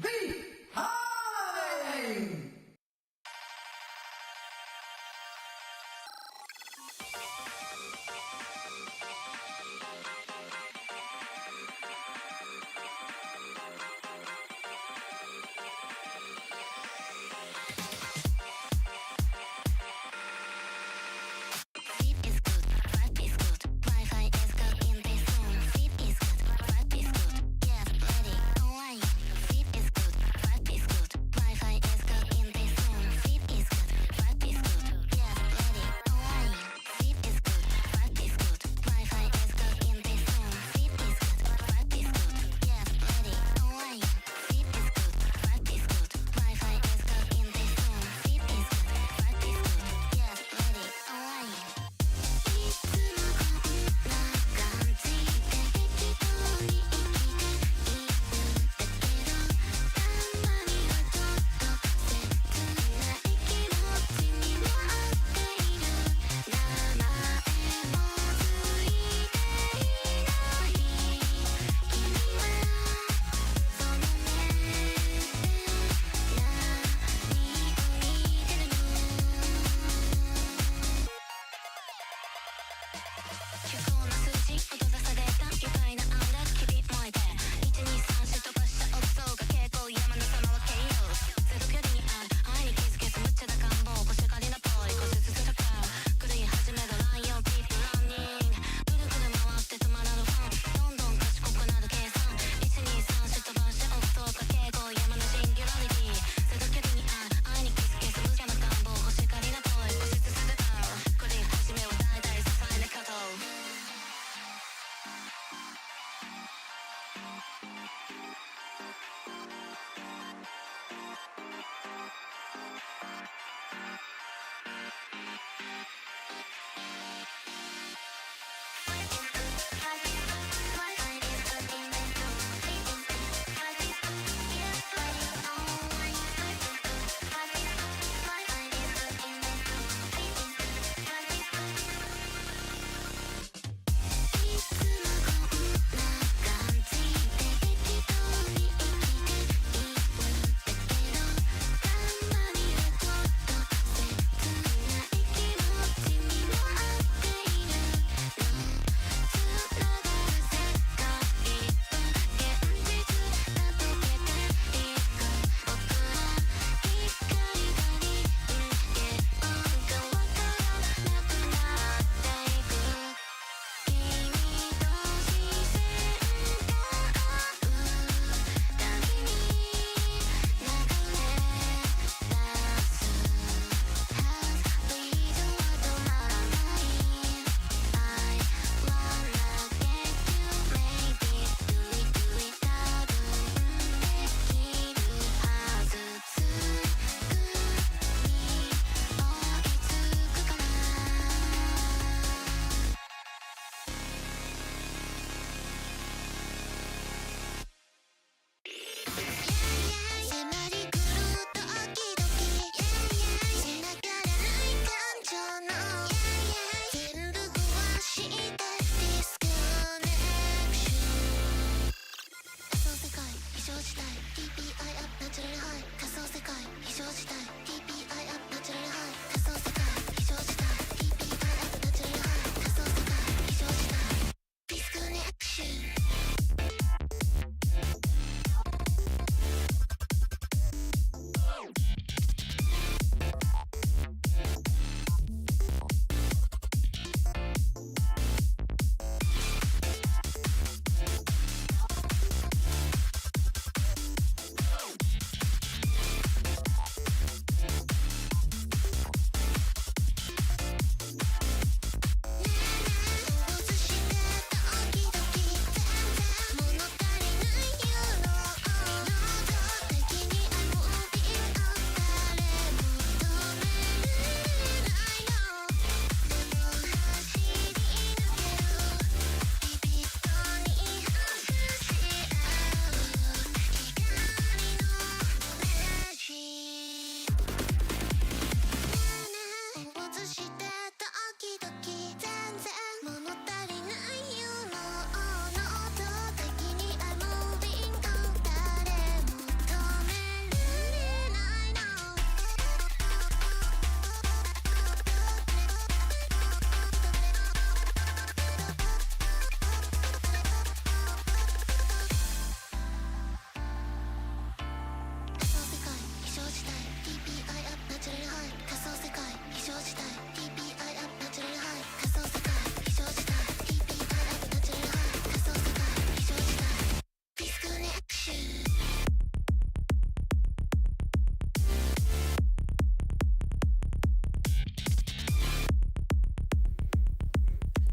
behind. Fit is good, vibe is good, Wi-Fi is good in this room. Fit is good, vibe is good, get ready online. Fit is good,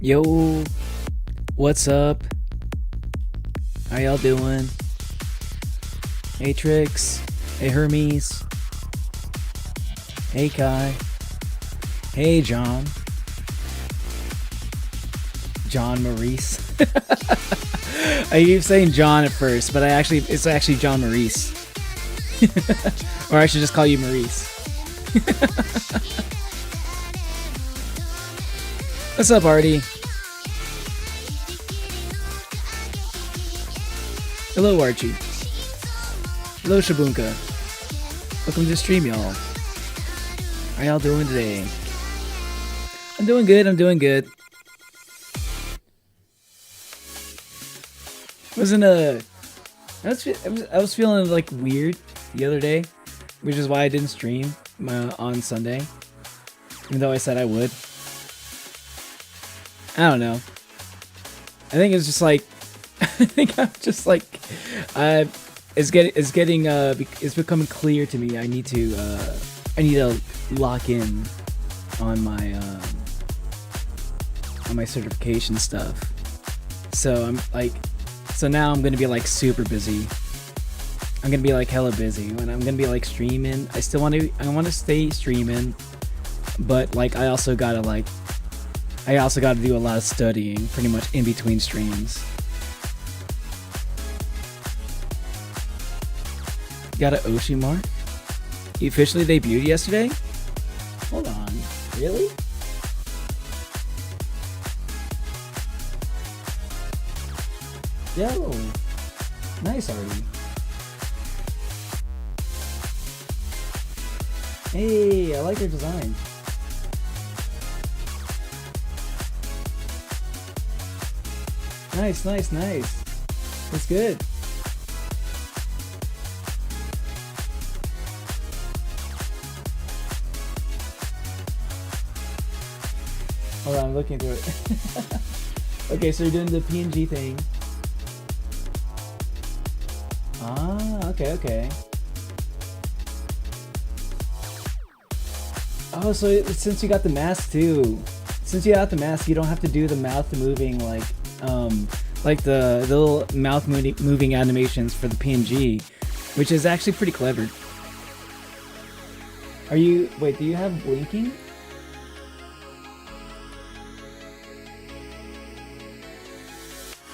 Yo, what's up? How y'all doing? Hey Trix. Hey Hermes. Hey Kai. Hey John. John Maurice. I keep saying John at first, but it's actually John Maurice. Or I should just call you Maurice. What's up, Artie? Hello, Archie. Hello, Shabunka. Welcome to the stream, y'all. How y'all doing today? I'm doing good. I'm doing good. I was feeling like weird the other day, which is why I didn't stream on Sunday, even though I said I would. I don't know. I think it's just like it's becoming clear to me. I need to lock in on my certification stuff. So now I'm gonna be like super busy. I'm gonna be like hella busy when I'm gonna be like streaming. I want to stay streaming, but like I also gotta do a lot of studying pretty much in between streams. Got an Oshi mark? He officially debuted yesterday? Hold on. Really? Yo. Nice, Artie. Hey, I like your design. Nice. That's good. Hold on, I'm looking through it. Okay, so you're doing the PNG thing. Ah, okay. Oh, so since you got the mask too, you don't have to do the mouth moving like the little mouth moving animations for the PNG, which is actually pretty clever. Do you have blinking?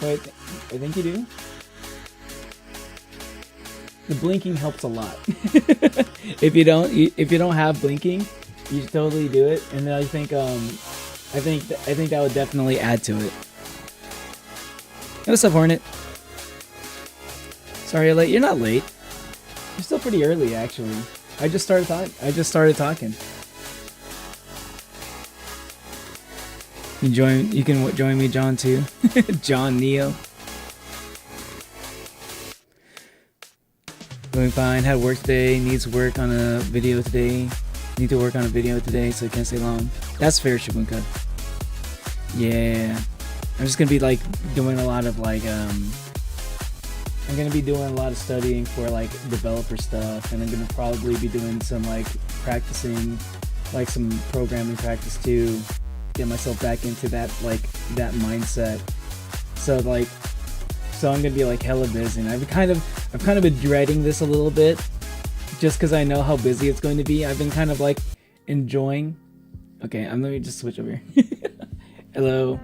Wait, I think you do. The blinking helps a lot. If you don't have blinking, you should totally do it. And then I think that would definitely add to it. Hey, what's up, Hornet? Sorry you're late. You're not late. You're still pretty early, actually. I just started talking. You can join me, John, too. John Neo. Doing fine. Had work today. Need to work on a video today, so I can't stay long. That's fair, Shabunka. Yeah. I'm just gonna be like doing a lot of I'm gonna be doing a lot of studying for like developer stuff, and I'm gonna probably be doing some like practicing, like some programming practice too. Get myself back into that mindset. So I'm gonna be like hella busy, and I've kind of been dreading this a little bit, just because I know how busy it's going to be. I've been kind of like enjoying. Okay, let me just switch over here. Hello.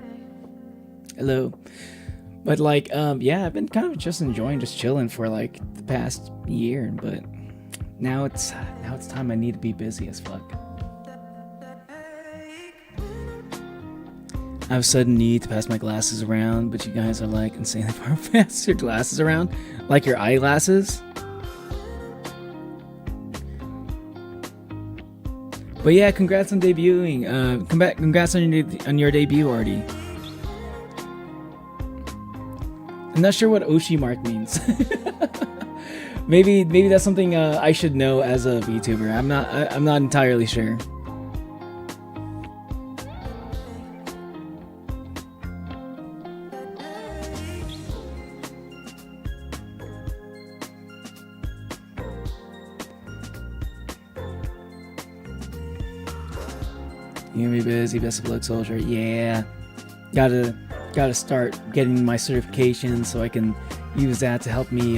But yeah, I've been kind of just enjoying just chilling for like the past year, but now it's time I need to be busy as fuck. I have a sudden need to pass my glasses around, but you guys are like insanely far past your glasses around, like your eyeglasses. But yeah, congrats on debuting. Congrats on your debut, Artie. I'm not sure what Oshi mark means. maybe that's something I should know as a VTuber. I'm not entirely sure. You gonna be busy, best of luck, soldier. Yeah. gotta start getting my certification so I can use that to help me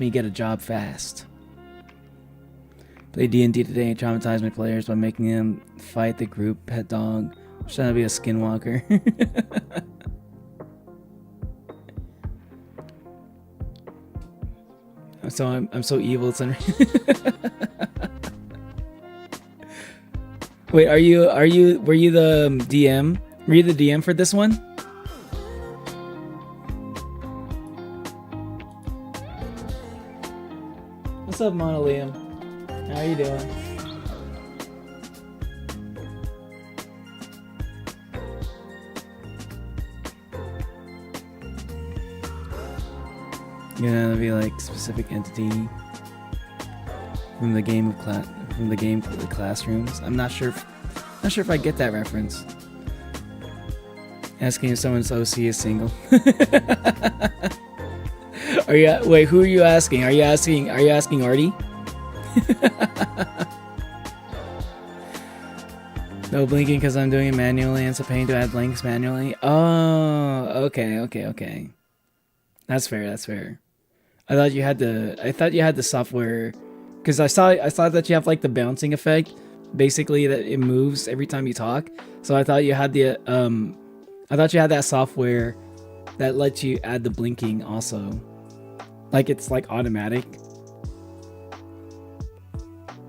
get a job fast. Play D&D today and traumatize my players by making them fight the group pet dog. I'm trying to be a skinwalker. I'm so evil. It's Wait, were you the DM? Were you the DM for this one? What's up, Monolium? How are you doing? Yeah, it'll be like specific entity from the game of the classrooms. I'm not sure if I get that reference. Asking if someone's OC is single. Wait, who are you asking? Are you asking Artie? No blinking because I'm doing it manually and it's a pain to add blinks manually. Oh, okay. That's fair. I thought you had the software, because I saw that you have like the bouncing effect, basically that it moves every time you talk. So I thought you had that software that lets you add the blinking also. Like it's like automatic.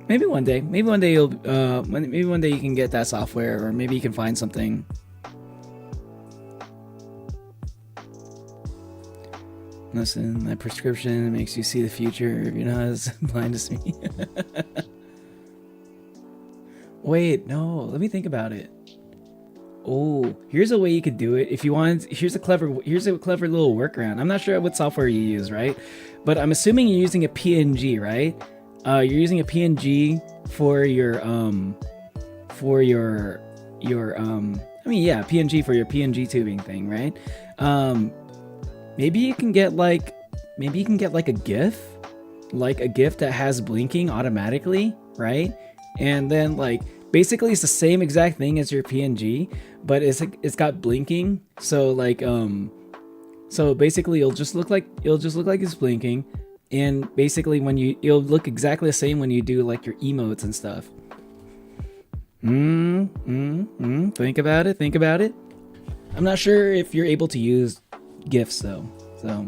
Maybe one day you can get that software, or maybe you can find something. Listen, my prescription makes you see the future if you're not as blind as me. Wait, no, let me think about it. Oh, here's a way you could do it if you want. Here's a clever little workaround. I'm not sure what software you use, right? But I'm assuming you're using a PNG, right? You're using a PNG for your PNG for your PNG tubing thing, right? Maybe you can get like a GIF that has blinking automatically, right? And then like basically it's the same exact thing as your PNG, but it's got blinking. So like so basically it'll just look like it's blinking, and basically it'll look exactly the same when you do like your emotes and stuff. Think about it. I'm not sure if you're able to use GIFs though. So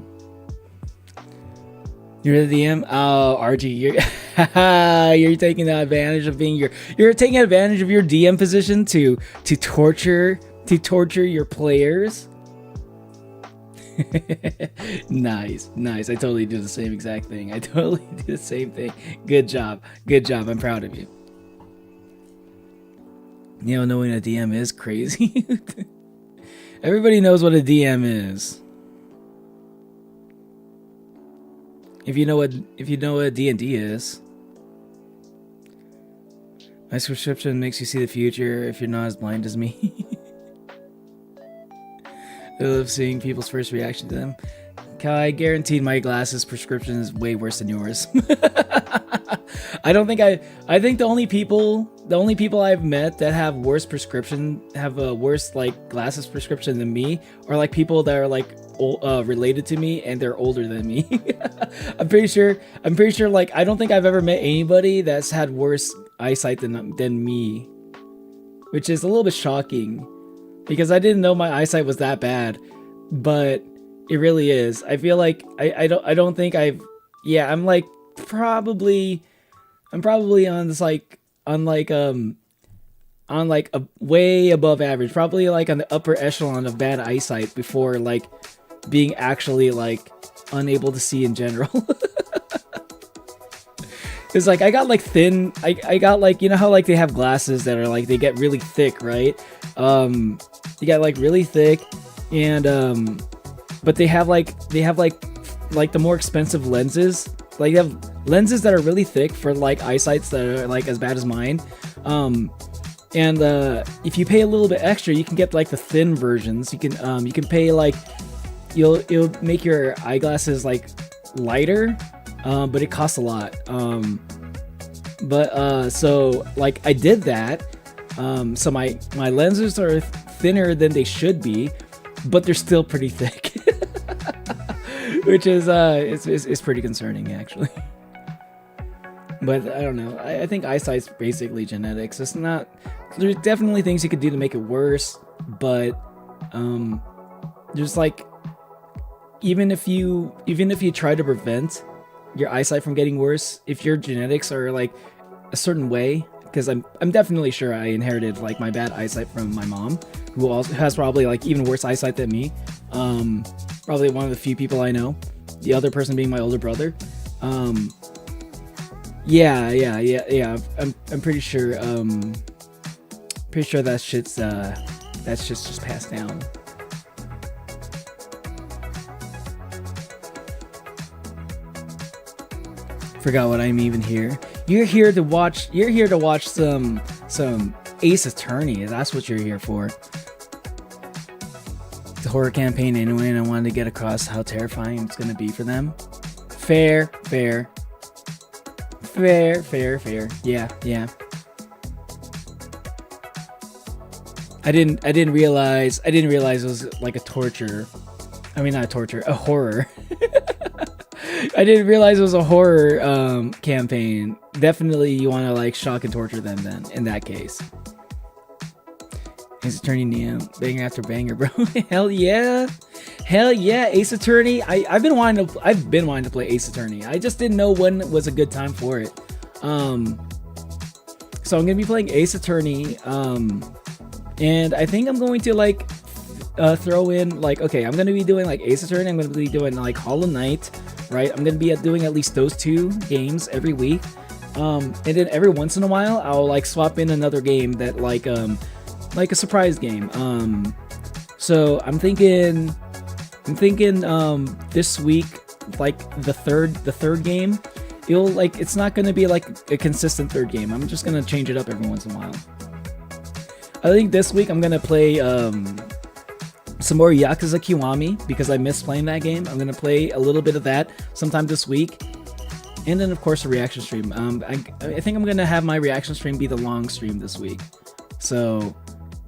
you're the DM. Oh, RG, you're taking advantage of being you're taking advantage of your DM position to torture your players. Nice. I totally do the same exact thing. Good job. I'm proud of you. You know, knowing a DM is crazy. Everybody knows what a DM is. If you know what D&D is. My prescription makes you see the future if you're not as blind as me. I love seeing people's first reaction to them. Kai, guaranteed my glasses prescription is way worse than yours. I think the only people I've met that have worse like glasses prescription than me are like people that are like related to me and they're older than me. I'm pretty sure like I don't think I've ever met anybody that's had worse eyesight than me, which is a little bit shocking because I didn't know my eyesight was that bad, but it really is. I feel like I don't think I'm probably on this like on like a way above average, probably like on the upper echelon of bad eyesight before like being actually like unable to see in general. Cause like I got like thin, I got like, you know how like they have glasses that are like they get really thick, right? You got like really thick, and but they have like the more expensive lenses. Like they have lenses that are really thick for like eyesights that are like as bad as mine. And if you pay a little bit extra, you can get like the thin versions. You can pay like it'll make your eyeglasses like lighter, but it costs a lot. So like I did that. So my lenses are thinner than they should be, but they're still pretty thick. Which is it's pretty concerning, actually. But I don't know. I think eyesight's basically genetics. It's not. There's definitely things you could do to make it worse, but there's like, even if you try to prevent your eyesight from getting worse, if your genetics are like a certain way, because I'm definitely sure I inherited like my bad eyesight from my mom, who also has probably like even worse eyesight than me. Probably one of the few people I know. The other person being my older brother. Yeah. I'm pretty sure. Pretty sure that shit's just passed down. Forgot what I'm even here. You're here to watch some Ace Attorney. That's what you're here for. The horror campaign anyway, and I wanted to get across how terrifying it's gonna be for them. Fair. Yeah. I didn't realize it was like a torture. I mean, not a torture, a horror. I didn't realize it was a horror campaign. Definitely, you want to like shock and torture them then. In that case, Ace Attorney Neo, banger after banger, bro. Hell yeah, Ace Attorney. I've been wanting to play Ace Attorney. I just didn't know when was a good time for it. So I'm gonna be playing Ace Attorney. And I think I'm going to like throw in like, okay, I'm gonna be doing like Ace Attorney. I'm gonna be doing like Hollow Knight. Right, I'm gonna be doing at least those 2 games every week, and then every once in a while I'll like swap in another game that like a surprise game. So I'm thinking this week, like the third game, it's not gonna be like a consistent third game. I'm just gonna change it up every once in a while. I think this week I'm gonna play some more Yakuza Kiwami, because I missed playing that game. I'm gonna play a little bit of that sometime this week, and then of course a reaction stream. I think I'm gonna have my reaction stream be the long stream this week, so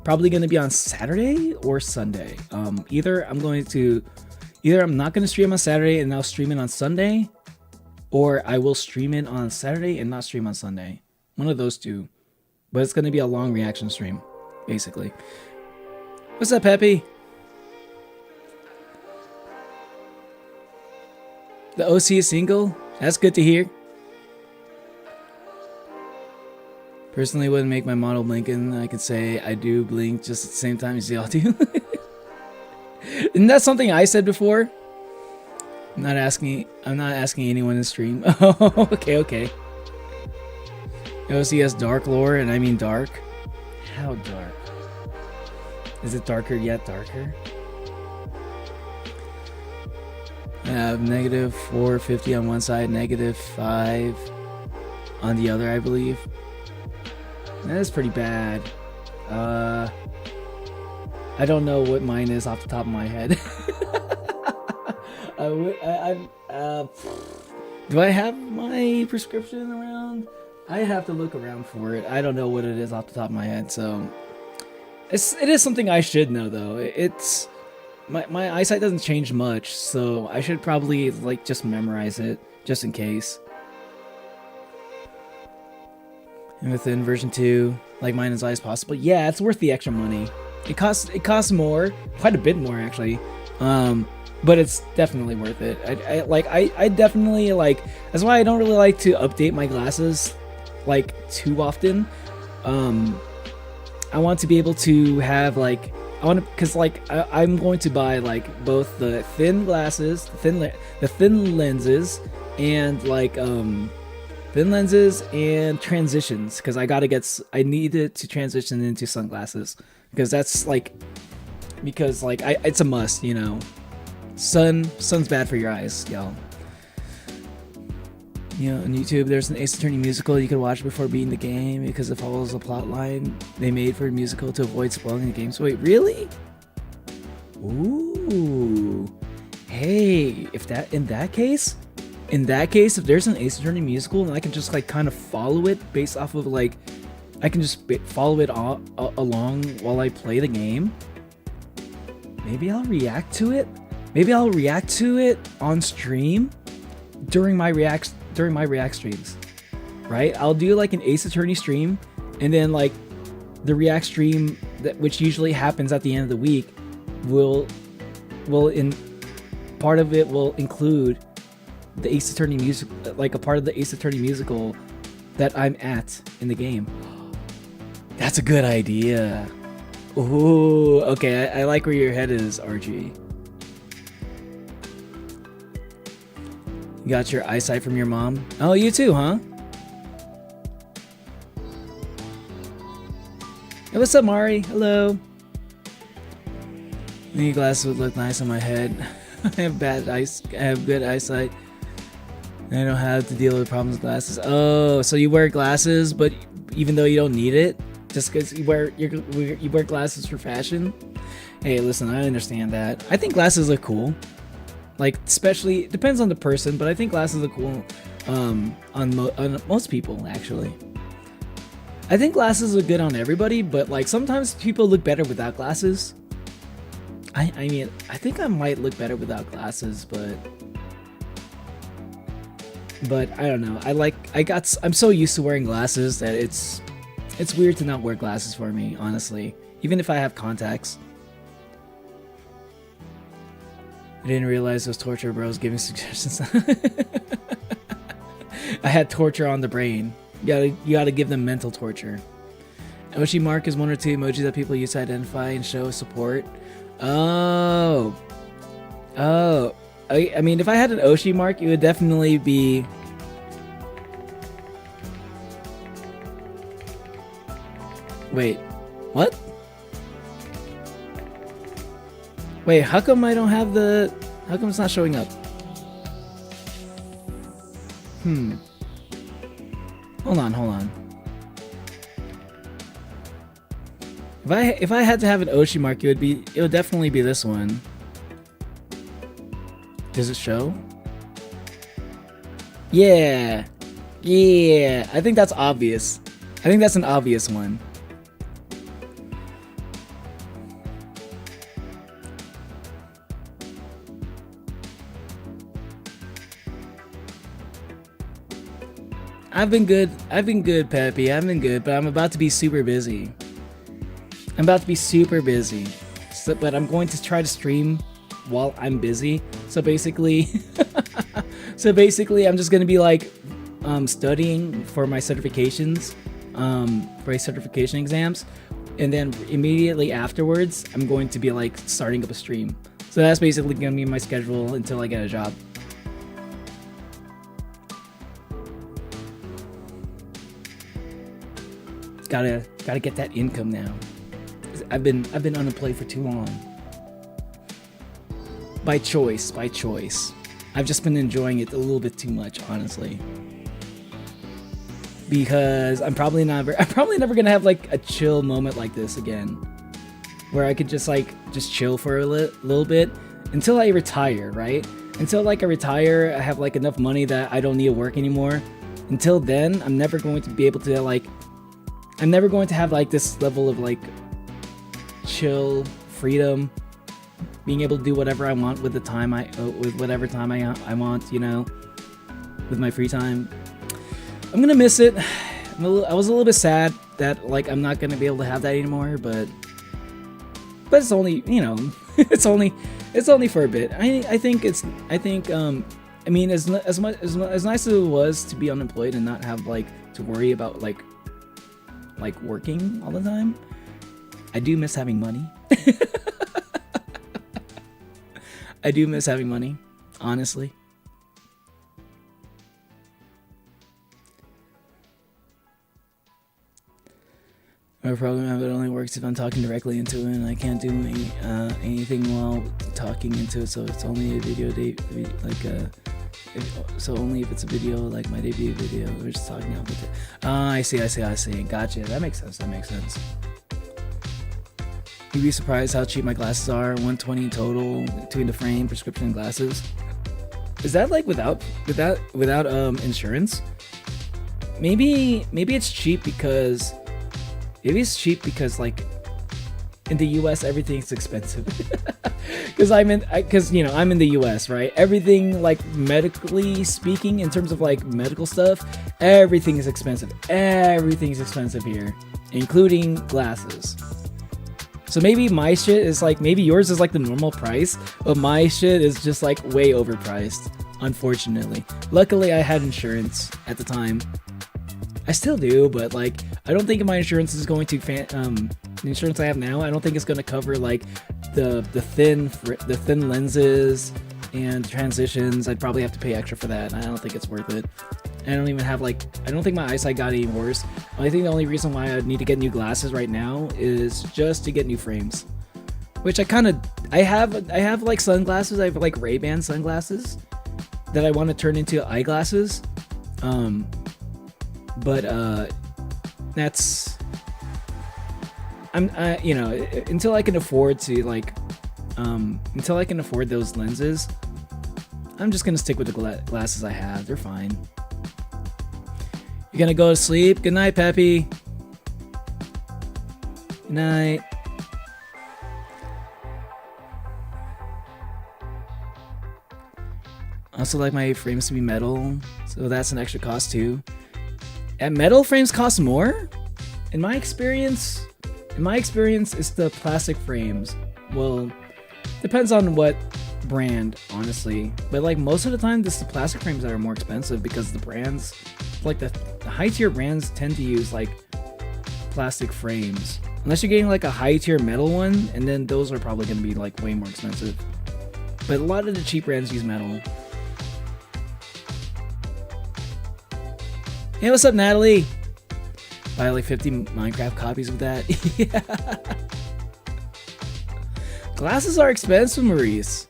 probably gonna be on Saturday or Sunday. Either I'm not gonna stream on Saturday and I'll stream it on Sunday, or I will stream it on Saturday and not stream on Sunday. One of those two, but it's gonna be a long reaction stream, basically. What's up, Peppy? The OC is single? That's good to hear. Personally, wouldn't make my model blink, and I could say I do blink just at the same time as y'all do. Isn't that something I said before? I'm not asking anyone to stream. Oh, okay. OC has dark lore, and I mean dark. How dark? Is it darker yet darker? Negative 450 on one side, negative 5 on the other, I believe. That is pretty bad. I don't know what mine is off the top of my head. Do I have my prescription around? I have to look around for it. I don't know what it is off the top of my head, so it is something I should know though. It's my eyesight doesn't change much, so I should probably like just memorize it just in case. And within version 2, like mine as high as possible. Yeah, it's worth the extra money. It costs more, quite a bit more actually. But it's definitely worth it. I definitely like. That's why I don't really like to update my glasses like too often. I want to be able to have like, because like I'm going to buy like both the thin glasses, the thin lenses, and like thin lenses and transitions, because I needed to transition into sunglasses, because that's like, it's a must, you know. Sun's bad for your eyes, y'all. You know, on YouTube, there's an Ace Attorney musical you can watch before beating the game because it follows a plot line they made for a musical to avoid spoiling the game. So wait, really? Ooh. Hey, if in that case, if there's an Ace Attorney musical and I can just like kind of follow it based off of like I can just follow it along while I play the game. Maybe I'll react to it. Maybe I'll react to it on stream during my react streams. Right? I'll do like an Ace Attorney stream, and then like the react stream which usually happens at the end of the week will in part of it will include the Ace Attorney music, like a part of the Ace Attorney musical that I'm at in the game. That's a good idea. Ooh, okay, I like where your head is, RG. You got your eyesight from your mom? Oh, you too, huh? Hey, what's up, Mari? Hello. These glasses would look nice on my head. I have good eyesight. I don't have to deal with problems with glasses. Oh, so you wear glasses, but even though you don't need it, just because you wear glasses for fashion? Hey, listen, I understand that. I think glasses look cool. Like, especially, it depends on the person, but I think glasses look cool on most people, actually. I think glasses look good on everybody, but like sometimes people look better without glasses. I mean, I think I might look better without glasses, but I don't know. I'm so used to wearing glasses that it's weird to not wear glasses for me, honestly. Even if I have contacts. I didn't realize it was torture, bro. I was giving suggestions. I had torture on the brain. You gotta give them mental torture. Oshi mark is one or two emojis that people use to identify and show support. Oh. I mean, if I had an Oshi mark, it would definitely be... Wait, what? Wait, how come I don't have the... How come it's not showing up? Hold on. If I had to have an Oshi mark, it would definitely be this one. Does it show? Yeah. I think that's obvious. I think that's an obvious one. I've been good, Peppy. I've been good, but I'm about to be super busy. So, but I'm going to try to stream while I'm busy. So basically, I'm just gonna be like studying for my certifications, for my certification exams, and then immediately afterwards, I'm going to be like starting up a stream. So that's basically gonna be my schedule until I get a job. Gotta get that income now. I've been unemployed for too long. By choice. I've just been enjoying it a little bit too much, honestly. Because I'm probably never gonna have like a chill moment like this again, where I could just chill for a little bit until I retire, right? Until like I retire, I have like enough money that I don't need to work anymore. Until then, I'm never going to be able to I'm never going to have like this level of like chill freedom, being able to do whatever I want with whatever time I want, you know, with my free time. I'm gonna miss it. I was a little bit sad that like I'm not gonna be able to have that anymore, but it's only, you know, it's only for a bit. I mean, as nice as it was to be unemployed and not have like to worry about like working all the time, I do miss having money. I do miss having money, honestly. My program, it only works if I'm talking directly into it, and I can't do anything while talking into it, so it's only a video so only if it's a video like my debut video, we're just talking about it. I see. Gotcha. That makes sense. You'd be surprised how cheap my glasses are. $120 in total between the frame, prescription, and glasses. Is that like without insurance? Maybe it's cheap because Maybe it's cheap because like in the US everything's expensive. Because I'm in the US, right? Everything like medically speaking, in terms of like medical stuff, everything is expensive. Everything's expensive here, including glasses. So maybe my shit is like, maybe yours is like the normal price, but my shit is just like way overpriced, unfortunately. Luckily, I had insurance at the time. I still do, but like, I don't think my insurance is going to, the insurance I have now, I don't think it's going to cover like the thin lenses and transitions. I'd probably have to pay extra for that, and I don't think it's worth it. I don't even have like, I don't think my eyesight got any worse. I think the only reason why I need to get new glasses right now is just to get new frames, which I have like sunglasses. I have like Ray-Ban sunglasses that I want to turn into eyeglasses. But that's, until I can afford to like, until I can afford those lenses, I'm just gonna stick with the glasses I have. They're fine. You're gonna go to sleep? Good night, Peppy. Good night. I also like my frames to be metal, so that's an extra cost too. And metal frames cost more? In my experience, it's the plastic frames. Well, depends on what brand, honestly. But like most of the time, it's the plastic frames that are more expensive because the brands, like the high tier brands tend to use like plastic frames. Unless you're getting like a high tier metal one, and then those are probably going to be like way more expensive. But a lot of the cheap brands use metal. Hey, what's up, Natalie? Buy like 50 Minecraft copies of that. Yeah. Glasses are expensive, Maurice.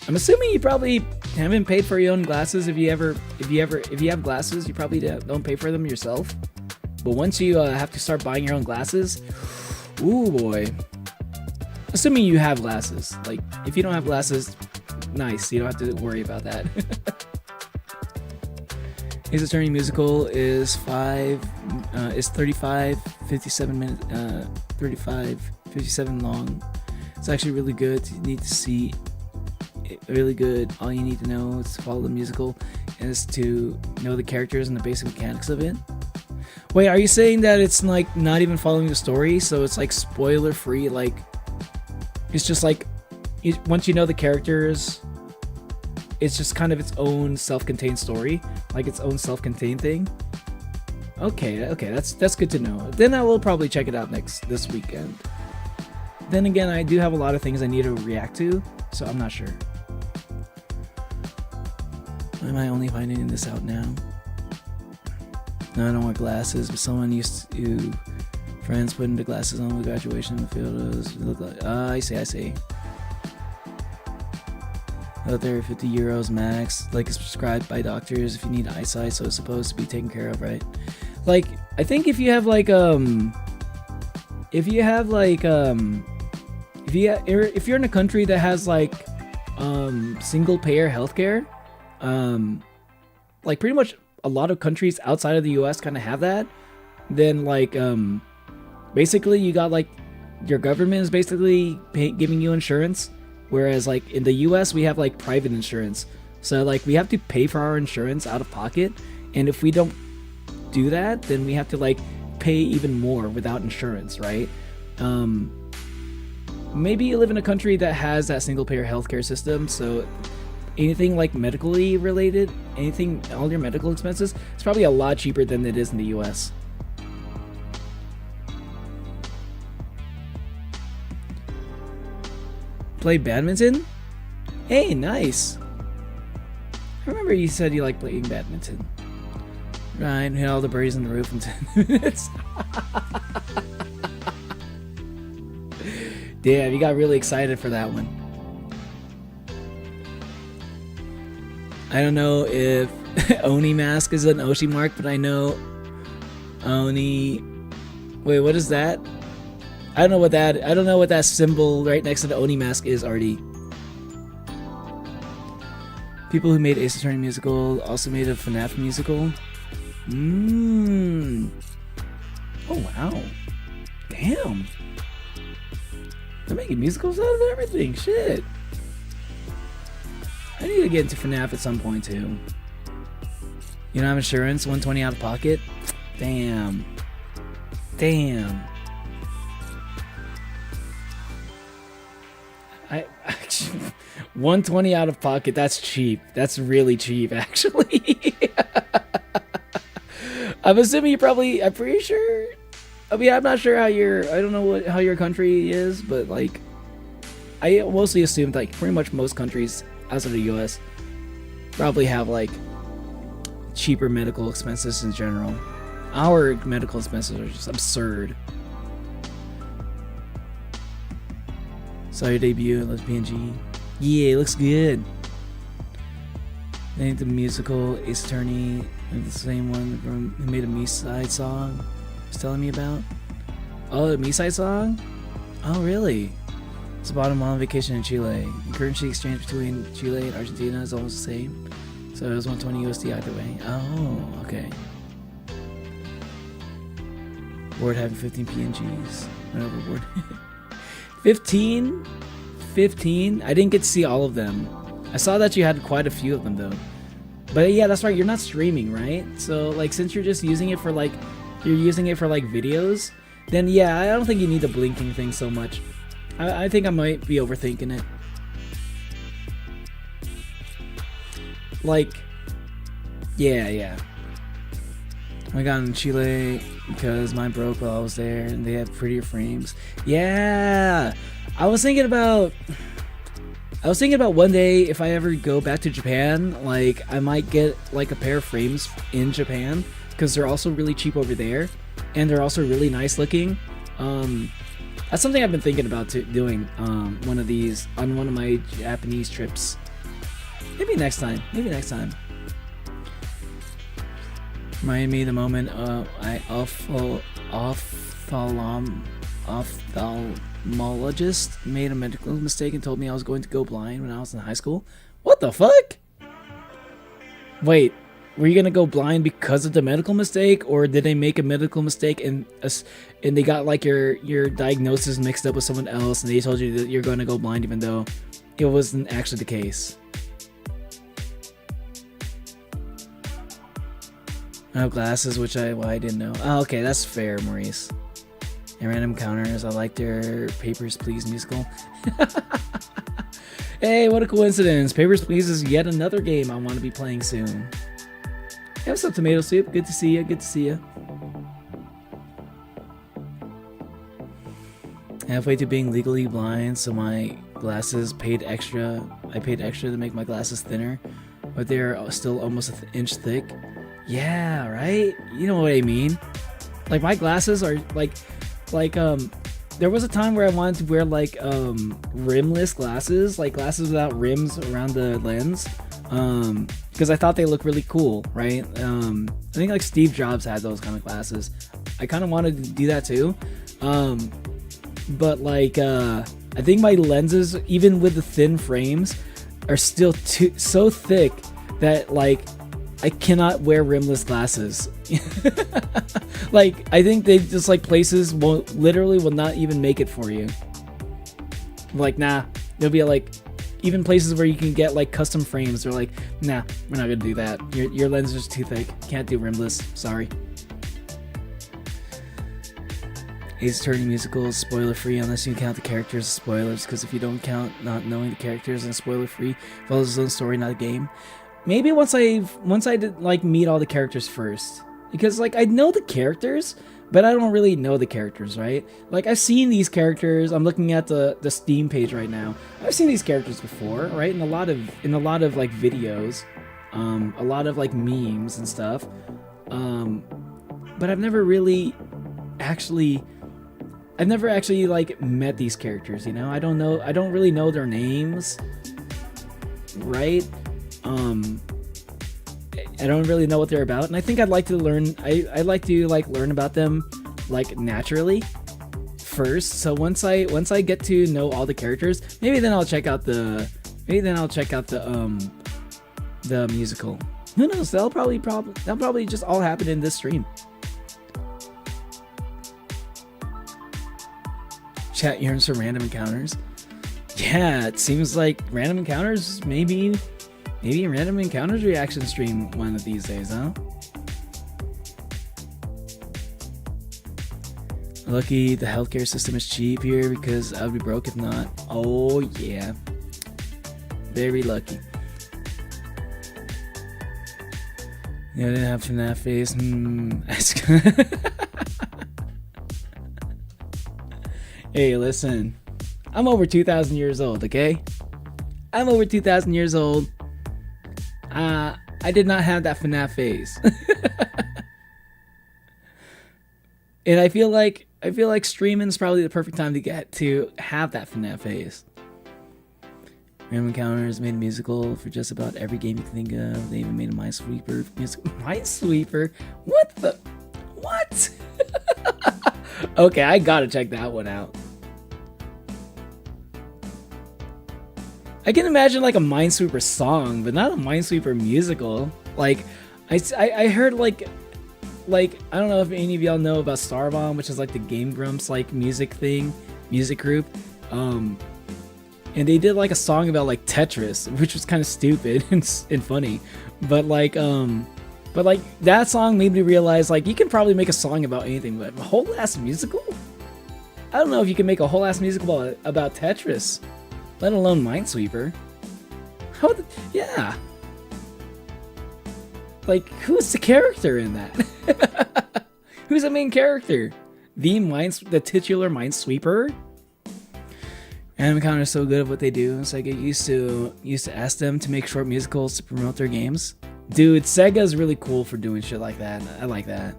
I'm assuming you probably haven't paid for your own glasses. If you have glasses, you probably don't pay for them yourself. But once you have to start buying your own glasses, ooh boy. Assuming you have glasses. Like, if you don't have glasses, nice. You don't have to worry about that. Ace Attorney musical is 35, 57 minutes, 35, 57 long. It's actually really good. You need to see it really good. All you need to know is to follow the musical and is to know the characters and the basic mechanics of it. Wait, are you saying that it's like not even following the story? So it's like spoiler free, like it's just like once you know the characters, it's just kind of its own self-contained story, like its own self-contained thing. Okay, that's good to know. Then I will probably check it out this weekend. Then again, I do have a lot of things I need to react to, so I'm not sure. Why am I only finding this out now? No, I don't wear glasses, but someone used to friends putting the glasses on with graduation photos. Look like, I see. Out there, 50 euros max. Like, it's prescribed by doctors if you need eyesight, so it's supposed to be taken care of, right? Like, I think if you're in a country that has like single payer healthcare, like pretty much a lot of countries outside of the US kind of have that, then like basically you got like your government is basically giving you insurance. Whereas like in the US we have like private insurance, so like we have to pay for our insurance out of pocket, and if we don't do that, then we have to like pay even more without insurance, right? Maybe you live in a country that has that single payer healthcare system, so anything like medically related, all your medical expenses, it's probably a lot cheaper than it is in the US. Play badminton? Hey, nice. I remember you said you like playing badminton. Right, hit all the birdies on the roof in 10 minutes. Damn, you got really excited for that one. I don't know if Oni mask is an Oshi mark, but I know Oni... Wait, what is that? I don't know what that symbol right next to the Oni mask is, Artie. People who made Ace Attorney musical also made a FNAF musical. Oh wow. Damn. They're making musicals out of everything. Shit. I need to get into FNAF at some point too. You don't have insurance? 120 out of pocket? Damn. Damn. I 120 out of pocket, that's cheap. That's really cheap, actually. I'm assuming you probably, I'm pretty sure, I mean, I'm not sure how I don't know how your country is, but like, I mostly assumed like pretty much most countries outside of the US probably have like cheaper medical expenses in general. Our medical expenses are just absurd. Saw your debut at Lesbian G. Yeah, it looks good. I think the musical Ace Attorney, the same one from who made a Me-Side song, was telling me about. Oh, the Me-Side song? Oh, really? It's about him on vacation in Chile. The currency exchange between Chile and Argentina is almost the same. So it was 120 USD either way. Oh, okay. Board having 15 PNGs. Went overboard. 15? 15? I didn't get to see all of them. I saw that you had quite a few of them though. But yeah, that's right, you're not streaming, right? So like since you're just using it for like videos, then yeah, I don't think you need the blinking thing so much. I think I might be overthinking it. Like, yeah. I got in Chile because mine broke while I was there and they had prettier frames. Yeah, I was thinking about one day if I ever go back to Japan, like I might get like a pair of frames in Japan because they're also really cheap over there and they're also really nice looking. That's something I've been thinking about doing one of these on one of my Japanese trips. Maybe next time. Remind me the moment ophthalmologist made a medical mistake and told me I was going to go blind when I was in high school. What the fuck? Wait, were you gonna go blind because of the medical mistake, or did they make a medical mistake and they got like your diagnosis mixed up with someone else and they told you that you're going to go blind even though it wasn't actually the case? I have glasses, which I didn't know. Oh, okay, that's fair, Maurice. And random counters. I like their Papers, Please musical. Hey, what a coincidence. Papers, Please is yet another game I want to be playing soon. Hey, what's up, Tomato Soup? Good to see you. Halfway to being legally blind, so my glasses paid extra. I paid extra to make my glasses thinner, but they're still almost an inch thick. Yeah, right? You know what I mean? Like my glasses are like there was a time where I wanted to wear like rimless glasses, like glasses without rims around the lens. Because I thought they looked really cool, right? I think like Steve Jobs had those kind of glasses. I kind of wanted to do that too. But like I think my lenses, even with the thin frames, are still so thick that like I cannot wear rimless glasses. Like I think they just like places will not even make it for you. Like nah, there'll be like even places where you can get like custom frames. They're like nah, we're not gonna do that. Your lens is too thick. Can't do rimless. Sorry. Ace Attorney musical is spoiler free unless you count the characters as spoilers. Because if you don't count not knowing the characters and spoiler free, follows its own story, not a game. Maybe once I did like meet all the characters first, because like I know the characters, but I don't really know the characters, right? Like I've seen these characters. I'm looking at the Steam page right now. I've seen these characters before, right? In a lot of like videos, a lot of like memes and stuff. But I've never actually like met these characters. You know, I don't really know their names, right? I don't really know what they're about, and I think I'd like to learn. I'd like to like learn about them like naturally first. So once I get to know all the characters, maybe then I'll check out the musical. Who knows? That'll probably just all happen in this stream. Chat yearns for random encounters. Yeah, it seems like random encounters, maybe a random encounters reaction stream one of these days, huh? Lucky the healthcare system is cheap here because I would be broke if not. Oh yeah. Very lucky. Yeah, I didn't have FNAF face. Hey, listen. I'm over 2,000 years old, okay? I'm over 2,000 years old. I did not have that FNAF phase. And I feel like streaming is probably the perfect time to have that FNAF phase. Random Encounters made a musical for just about every game you can think of. They even made a Minesweeper musical. Minesweeper? What the? What? Okay, I gotta check that one out. I can imagine like a Minesweeper song, but not a Minesweeper musical. Like, I heard like I don't know if any of y'all know about Starbomb, which is like the Game Grumps like music group. And they did like a song about like Tetris, which was kind of stupid and funny, but like that song made me realize like you can probably make a song about anything, but a whole ass musical? I don't know if you can make a whole ass musical about Tetris, let alone Minesweeper. Yeah. Like, who's the character in that? Who's the main character? The titular Minesweeper? Random Encounter is so good at what they do, so I get used to ask them to make short musicals to promote their games. Dude, Sega's really cool for doing shit like that. I like that.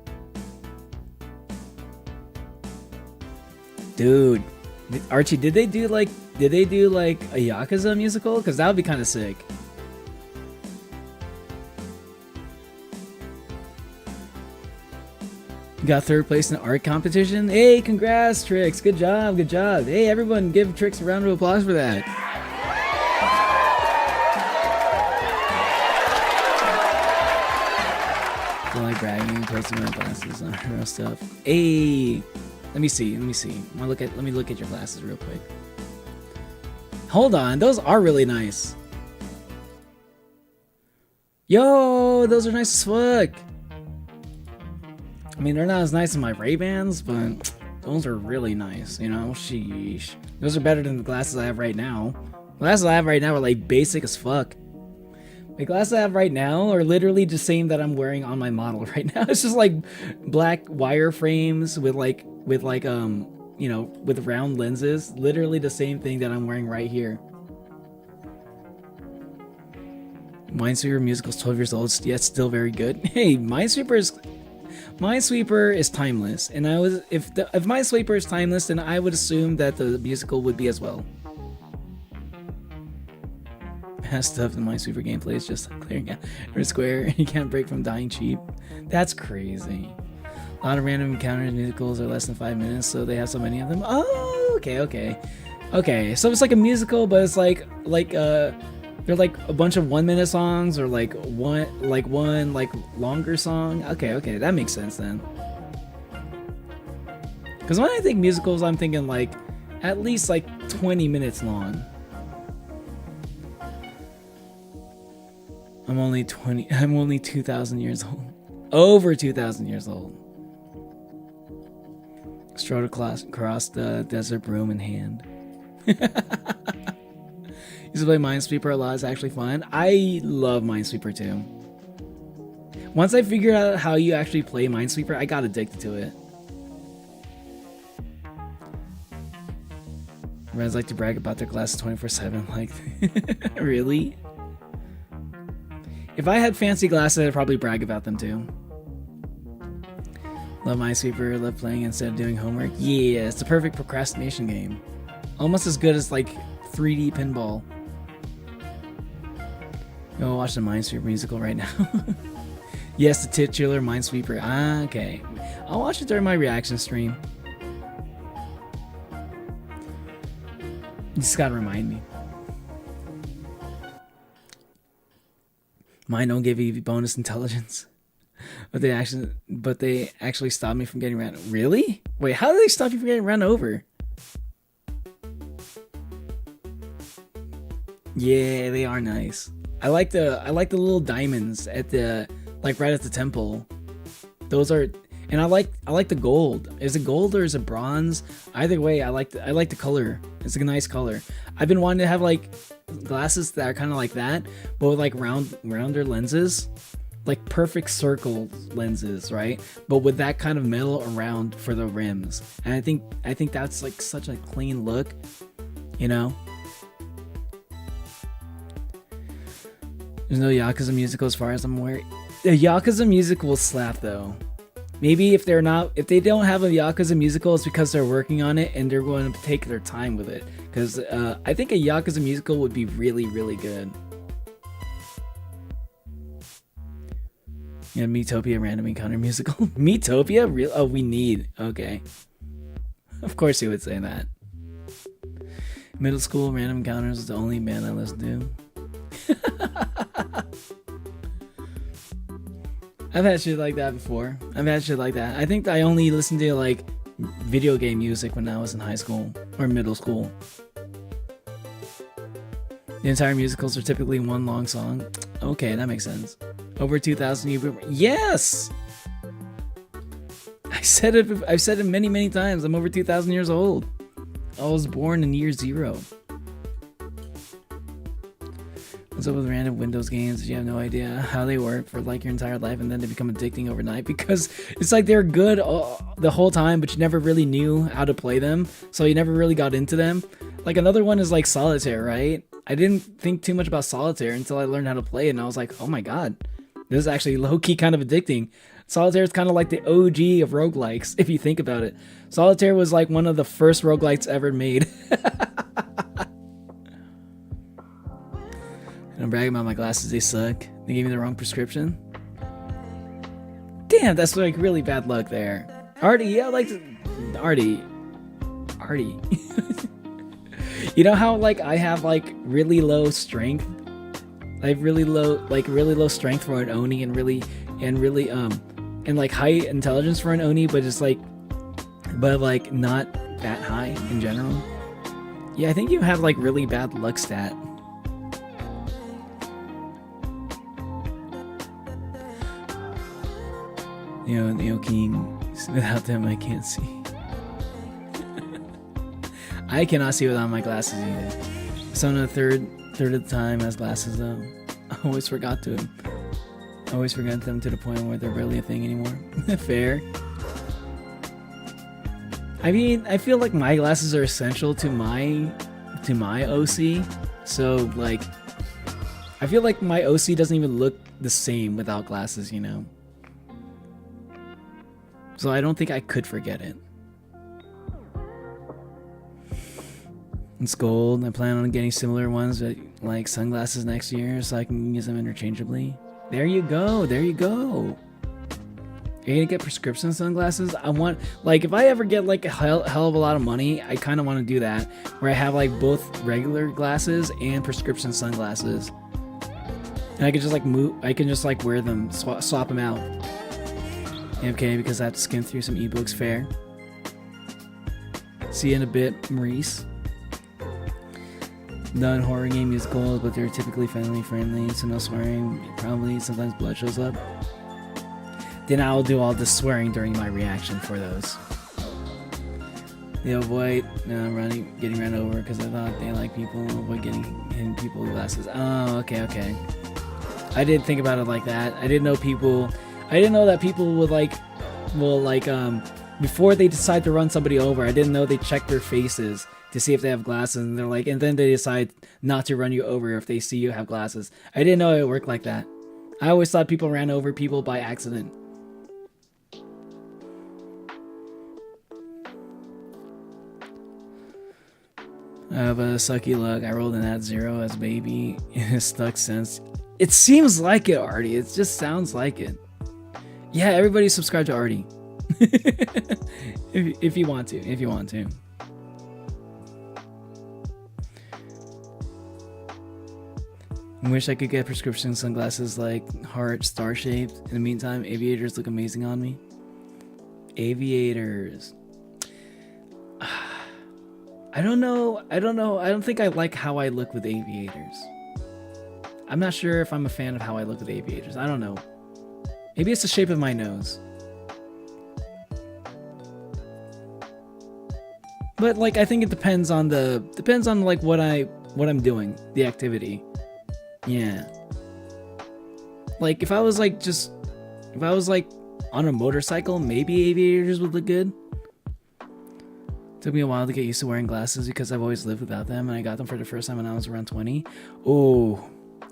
Dude, Archie, did they do like a Yakuza musical? Because that would be kind of sick. Got third place in the art competition. Hey, congrats, Trix. Good job, good job. Hey, everyone, give Trix a round of applause for that. Don't like bragging, posting my glasses on real stuff. Hey, let me see. Let me look at your glasses real quick. Hold on, those are really nice. Yo, those are nice as fuck. I mean, they're not as nice as my Ray-Bans, but those are really nice, you know? Sheesh. Those are better than the glasses I have right now. The glasses I have right now are like basic as fuck. The glasses I have right now are literally the same that I'm wearing on my model right now. It's just like black wire frames with you know, with round lenses. Literally the same thing that I'm wearing right here. Minesweeper musical's 12 years old, yet still very good. Hey, Minesweeper is timeless, and if Minesweeper is timeless, then I would assume that the musical would be as well. Best stuff in Minesweeper gameplay is just clearing out every square, and you can't break from dying cheap. That's crazy. A lot of random encounters musicals are less than 5 minutes, so they have so many of them. Oh, okay. So it's like a musical, but it's like they're like a bunch of 1 minute songs, or like one longer song. Okay, that makes sense then. Because when I think musicals, I'm thinking like at least like 20 minutes long. I'm only 2,000 years old. Over 2,000 years old. Strode across the desert, broom in hand. Used to play Minesweeper a lot. It's actually fun. I love Minesweeper too. Once I figured out how you actually play Minesweeper, I got addicted to it. Friends like to brag about their glasses 24/7. Like, really? If I had fancy glasses, I'd probably brag about them too. Love Minesweeper. Love playing instead of doing homework. Yeah, it's the perfect procrastination game. Almost as good as like 3D pinball. Go watch the Minesweeper musical right now. Yes, the titular Minesweeper. Ah, okay. I'll watch it during my reaction stream. You just gotta remind me. Mine don't give you bonus intelligence. But they actually stopped me from getting ran. Really? Wait, how did they stop you from getting run over? Yeah, they are nice. I like the little diamonds at the like right at the temple. Those are, and I like the gold. Is it gold or is it bronze? Either way, I like the color. It's a nice color. I've been wanting to have like glasses that are kind of like that, but with like rounder lenses, like perfect circle lenses, right? But with that kind of metal around for the rims. And I think that's like such a clean look, you know? There's no Yakuza musical as far as I'm aware. The Yakuza musical will slap though. Maybe if they don't have a Yakuza musical, it's because they're working on it and they're going to take their time with it. Because I think a Yakuza musical would be really, really good. Yeah, Metopia random encounter musical. Metopia? Real? Oh, we need. Okay. Of course you would say that. Middle school random encounters is the only band I listen to. I've had shit like that before. I think I only listened to like video game music when I was in high school or middle school. The entire musicals are typically one long song. Okay, that makes sense. Over 2,000 yes! I've said it many, many times. I'm over 2,000 years old. I was born in year 0. What's up with random Windows games? You have no idea how they work for like your entire life and then they become addicting overnight, because it's like they're good the whole time, but you never really knew how to play them, so you never really got into them. Like another one is like Solitaire, right? I didn't think too much about Solitaire until I learned how to play it, and I was like, oh my god, this is actually low-key kind of addicting. Solitaire is kind of like the OG of roguelikes, if you think about it. Solitaire was like one of the first roguelikes ever made. I'm bragging about my glasses, they suck. They gave me the wrong prescription. Damn, that's like really bad luck there. Artie, yeah, like Artie. You know how like I have like really low strength? I have really low strength for an Oni and really and like high intelligence for an Oni, but just like not that high in general. Yeah, I think you have like really bad luck stat. You know, King, without them I can't see. I cannot see without my glasses either. Someone a third of the time has glasses though. I always forgot them to the point where they're barely a thing anymore. Fair. I mean, I feel like my glasses are essential to my OC. So like, I feel like my OC doesn't even look the same without glasses, you know? So I don't think I could forget it. It's gold. I plan on getting similar ones, but like sunglasses next year, so I can use them interchangeably. There you go. There you go. Are you gonna get prescription sunglasses? I want, like, if I ever get like a hell of a lot of money, I kind of want to do that, where I have like both regular glasses and prescription sunglasses, and I can just like I can just like wear them, swap them out. Okay, because I have to skim through some ebooks. Fair. See you in a bit, Maurice. Non-horror game musicals, but they're typically family friendly, so no swearing. Probably sometimes blood shows up. Then I'll do all the swearing during my reaction for those. They avoid getting run over because I thought they like people avoid hitting people with glasses. Oh, okay. I didn't think about it like that. I didn't know that people would before they decide to run somebody over, I didn't know they check their faces to see if they have glasses, and they're like, and then they decide not to run you over if they see you have glasses. I didn't know it worked like that. I always thought people ran over people by accident. I have a sucky luck. I rolled an at 0 as a baby. It has stuck since. It seems like it, Artie. It just sounds like it. Yeah, everybody subscribe to Artie. if you want to. I wish I could get prescription sunglasses like heart star shaped. In the meantime, aviators look amazing on me. I don't know. I don't think I like how I look with aviators. I'm not sure if I'm a fan of how I look with aviators. I don't know. Maybe it's the shape of my nose. But like I think it depends on like what I'm doing, the activity. Yeah. Like if I was like on a motorcycle, maybe aviators would look good. Took me a while to get used to wearing glasses because I've always lived without them, and I got them for the first time when I was around 20. Oh,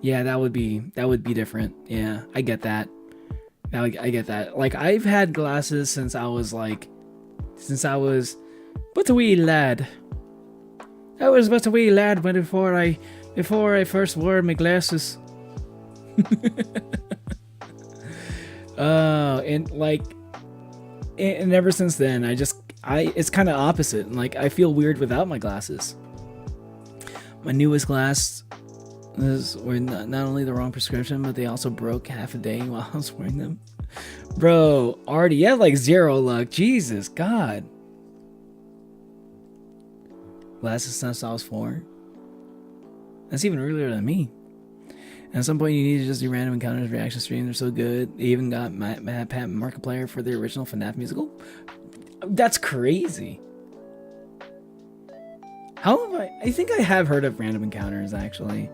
yeah, that would be different. Yeah, I get that. Now I get that. Like I've had glasses since I was but a wee lad. I was but a wee lad before I first wore my glasses. And like, and ever since then, it's kind of opposite. Like I feel weird without my glasses. My newest glasses were not only the wrong prescription, but they also broke half a day while I was wearing them. Bro, Artie, you have like zero luck. Jesus, God. Glasses since I was 4. That's even earlier than me. And at some point, you need to just do random encounters, reaction streams. They're so good. They even got Pat Markiplier for the original FNAF musical. That's crazy. How have I think I have heard of random encounters actually.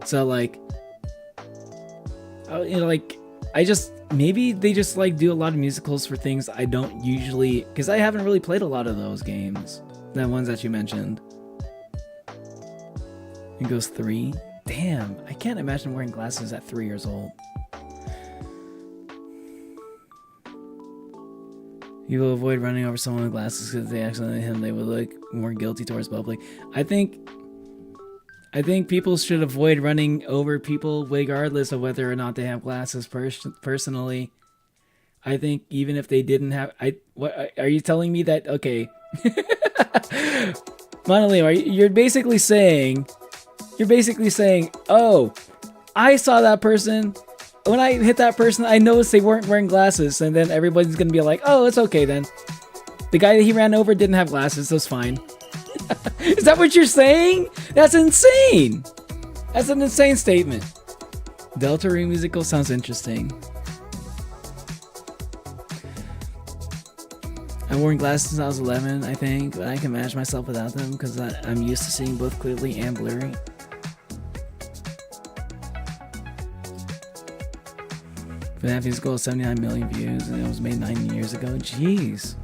So like, you know, like maybe they just like do a lot of musicals for things I don't usually, because I haven't really played a lot of those games. The ones that you mentioned. It goes 3. Damn, I can't imagine wearing glasses at 3 years old. You will avoid running over someone with glasses because they accidentally hit him. They would look more guilty towards public. I think people should avoid running over people regardless of whether or not they have glasses. Personally, I think even if they didn't have, what are you telling me that? Okay, Monoleo, you're basically saying, oh, I saw that person. When I hit that person, I noticed they weren't wearing glasses, and then everybody's gonna be like, oh, it's okay then. The guy that he ran over didn't have glasses, so it's fine. Is that what you're saying? That's insane! That's an insane statement. Delta Ring musical sounds interesting. I wore glasses since I was 11, I think, but I can manage myself without them because I'm used to seeing both clearly and blurry. FNAF musical has 79 million views and it was made 9 years ago. Jeez.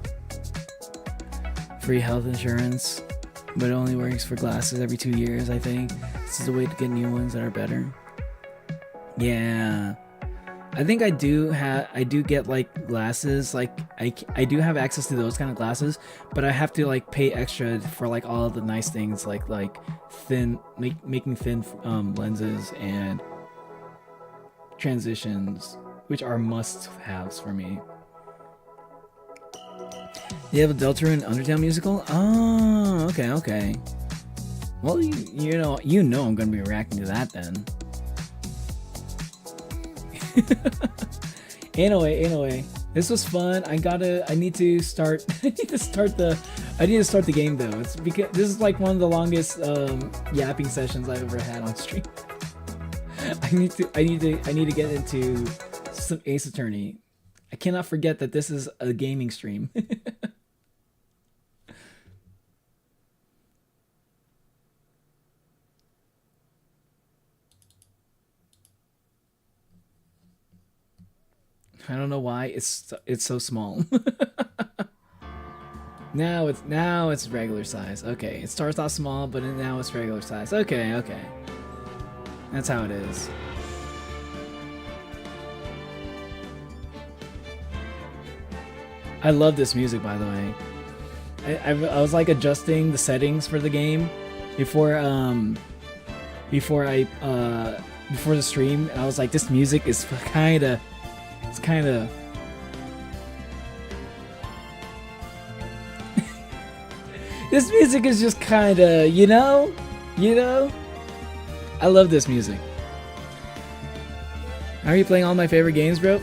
Free health insurance, but it only works for glasses every 2 years, I think. This is a way to get new ones that are better. Yeah. I think I do get like glasses, like I do have access to those kind of glasses, but I have to like pay extra for like all of the nice things like thin, making thin lenses and transitions, which are must-haves for me. You have a Delta and Undertale musical? Oh, okay. Well, you know I'm gonna be reacting to that then. Anyway, this was fun. I need to start the game though. It's because this is like one of the longest yapping sessions I've ever had on stream. I need to get into some Ace Attorney. I cannot forget that this is a gaming stream. I don't know why it's so small. Now it's regular size. Okay, it starts off small, but now it's regular size. Okay. That's how it is. I love this music, by the way. I was like adjusting the settings for the game before the stream, and I was like, this music is kind of. This music is just kind of, you know. I love this music. How are you playing all my favorite games, bro?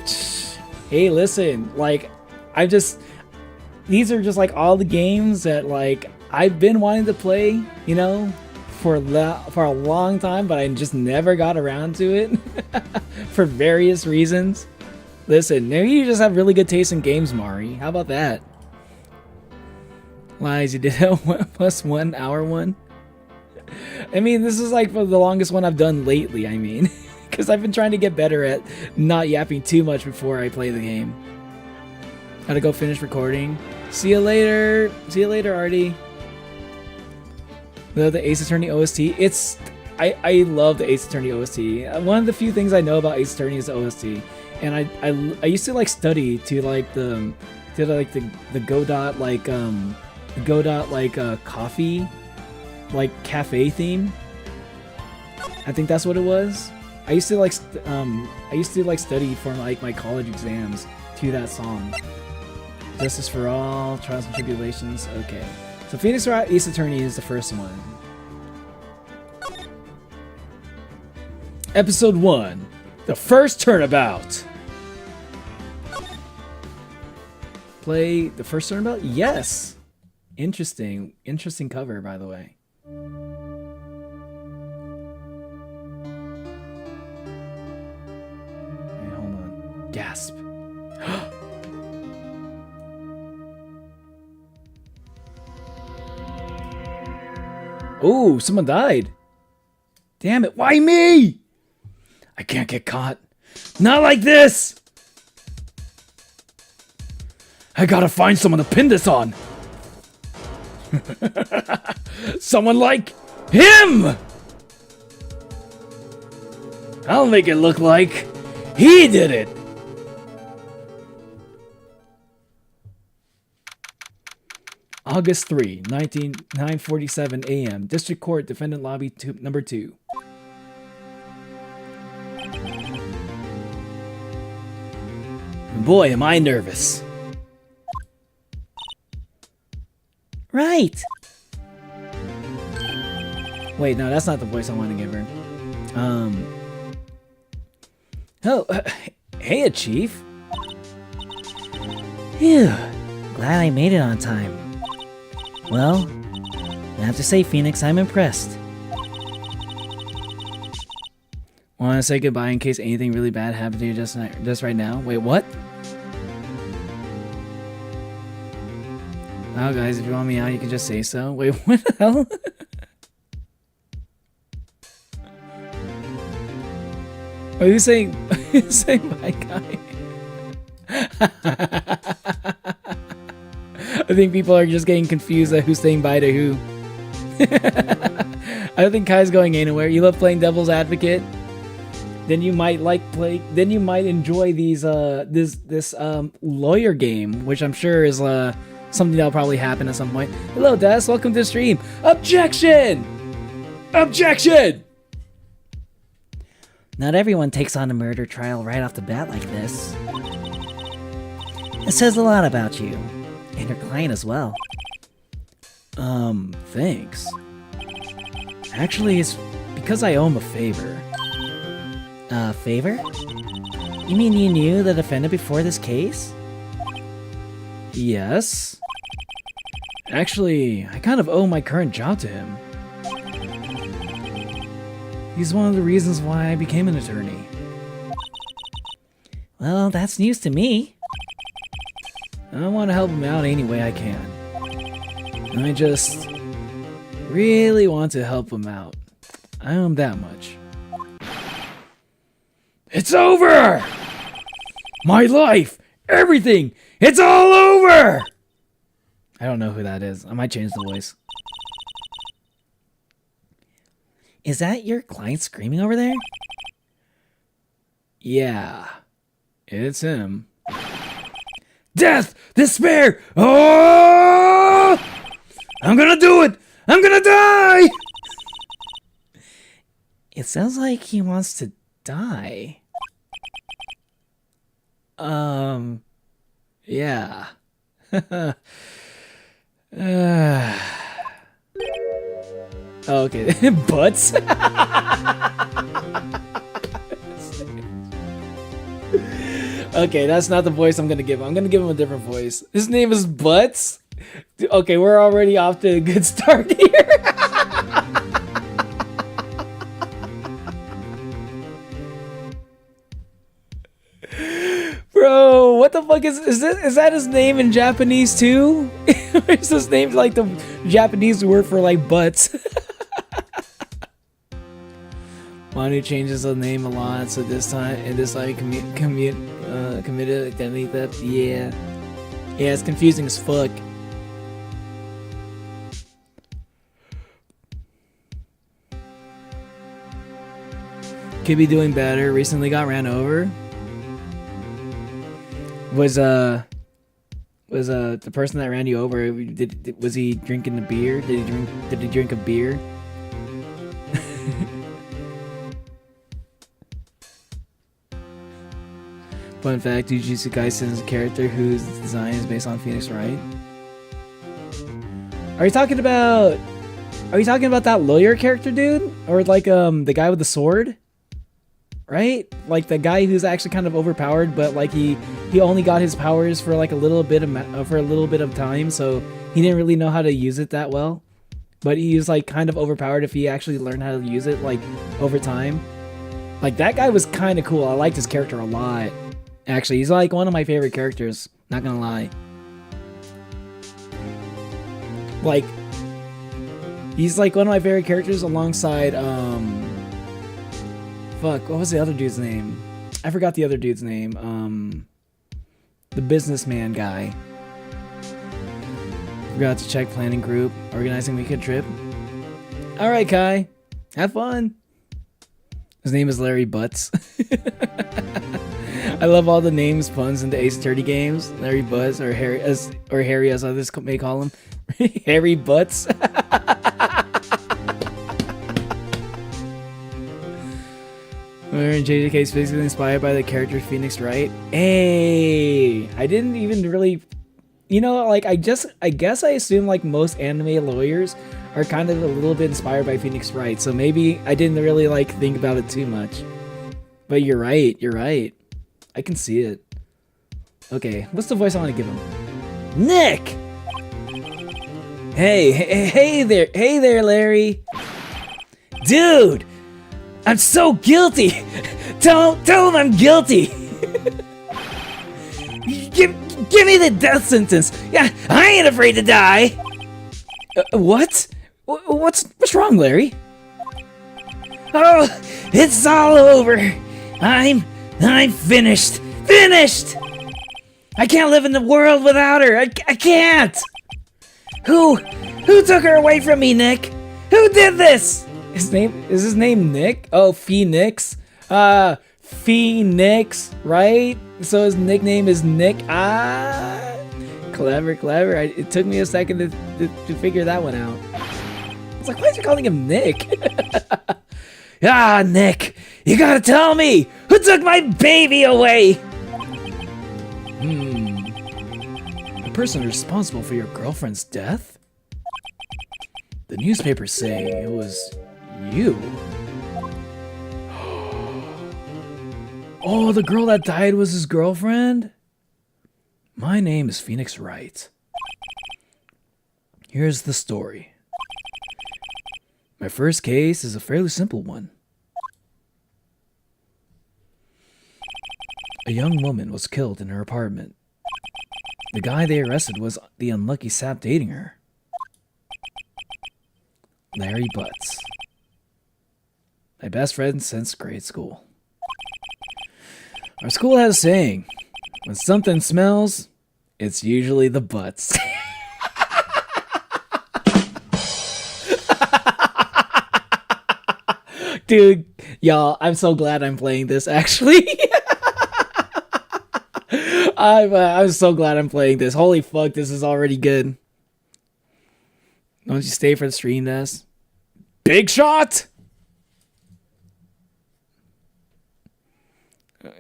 Hey, listen, like, these are just like all the games that like I've been wanting to play, you know, for a long time, but I just never got around to it for various reasons. Listen, maybe you just have really good taste in games, Mari. How about that? Lies, you did a +1 hour one. I mean, this is like for the longest one I've done lately, I mean. Because I've been trying to get better at not yapping too much before I play the game. Gotta go finish recording. See you later. See you later, Artie. The Ace Attorney OST. I love the Ace Attorney OST. One of the few things I know about Ace Attorney is the OST. And I used to like study to like the Godot coffee like cafe theme. I think that's what it was. I used to like study for like my college exams to that song. Justice for All, Trials and Tribulations. Okay, so Phoenix Wright Ace Attorney is the first one. Episode 1, the first turnabout. Play the first turnabout? Yes. Interesting cover, by the way. Wait, hold on. Gasp. Oh, someone died. Damn it, why me? I can't get caught. Not like this! I gotta find someone to pin this on. Someone like him! I'll make it look like he did it. August 3, 9:47 a.m. District Court, Defendant Lobby number 2. Boy, am I nervous. Right. Wait, no, that's not the voice I want to give her. Hey, Chief. Phew. Glad I made it on time. Well, I have to say, Phoenix, I'm impressed. Want to say goodbye in case anything really bad happened to you just right now? Wait, what? Oh, guys, if you want me out, you can just say so. Wait, what the hell? Are you saying bye, guy? I think people are just getting confused at who's saying bye to who. I don't think Kai's going anywhere. You love playing Devil's Advocate? Then you might enjoy these this lawyer game, which I'm sure is something that'll probably happen at some point. Hello, Des. Welcome to the stream. Objection! Objection! Not everyone takes on a murder trial right off the bat like this. It says a lot about you. And your client as well. Thanks. Actually, it's because I owe him a favor. Favor? You mean you knew the defendant before this case? Yes. Actually, I kind of owe my current job to him. He's one of the reasons why I became an attorney. Well, that's news to me. I want to help him out any way I can. And I just really want to help him out. I owe him that much. It's over! My life! Everything! It's all over! I don't know who that is. I might change the voice. Is that your client screaming over there? Yeah. It's him. Death! Despair! Oh! I'm gonna do it! I'm gonna die! It sounds like he wants to Die? Yeah. Oh, okay. Butts? Okay, that's not the voice I'm gonna give him. I'm gonna give him a different voice. His name is Butts? Okay, we're already off to a good start here. Bro, what the fuck is that his name in Japanese too? Is his name like the Japanese word for like butts? Manu changes the name a lot, so this time it is like committed identity theft. Yeah, it's confusing as fuck. Could be doing better. Recently got ran over. Was the person that ran you over? Was he drinking the beer? Did he drink a beer? Fun fact: Jujutsu Kaisen's character whose design is based on Phoenix Wright. Are you talking about that lawyer character dude, or like the guy with the sword? Right? Like the guy who's actually kind of overpowered, but like he only got his powers for like a little bit of time, so he didn't really know how to use it that well. But he was like kind of overpowered if he actually learned how to use it like over time. Like that guy was kind of cool. I liked his character a lot. Actually, he's like one of my favorite characters, not gonna lie. Like he's like one of my favorite characters alongside fuck, what was the other dude's name? I forgot the other dude's name. The businessman guy. Forgot to check planning group, organizing weekend trip. Alright, Kai. Have fun. His name is Larry Butts. I love all the names, puns into Ace Attorney games. Larry Butts, or Harry as others may call him. Harry Butts. JJK is basically inspired by the character Phoenix Wright. Hey, I didn't even really, like I guess I assume like most anime lawyers are kind of a little bit inspired by Phoenix Wright, so maybe I didn't really like think about it too much. But you're right. I can see it. Okay, what's the voice I want to give him? Nick! Hey there, Larry. Dude! I'm so guilty! Tell him I'm guilty! Give me the death sentence! Yeah, I ain't afraid to die! What? What's wrong, Larry? Oh, it's all over! I'm finished! Finished! I can't live in the world without her! I can't! Who took her away from me, Nick? Who did this? Is his name Nick? Oh, Phoenix. Phoenix, right? So his nickname is Nick. Clever. It took me a second to figure that one out. I was like, why is he calling him Nick? Nick, you gotta tell me, who took my baby away? The person responsible for your girlfriend's death? The newspapers say it was you. Oh, the girl that died was his girlfriend? My name is Phoenix Wright. Here's the story. My first case is a fairly simple one. A young woman was killed in her apartment. The guy they arrested was the unlucky sap dating her. Larry Butts. My best friend since grade school. Our school has a saying, when something smells, it's usually the butts. Dude, y'all, I'm so glad I'm playing this, actually. I'm so glad I'm playing this. Holy fuck, this is already good. Don't you stay for the stream test? Big shot!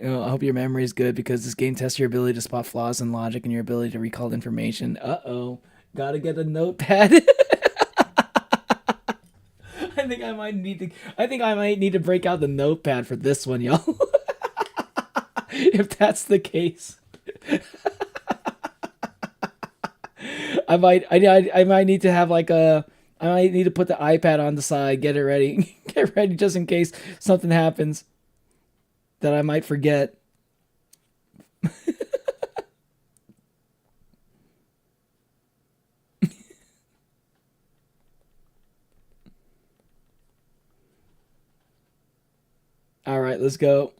I hope your memory is good because this game tests your ability to spot flaws in logic and your ability to recall information. Uh-oh. Gotta get a notepad. I think I might need to break out the notepad for this one, y'all. If that's the case. I might need to have like a. I might need to put the iPad on the side, get it ready, get ready just in case something happens that I might forget. All right, let's go.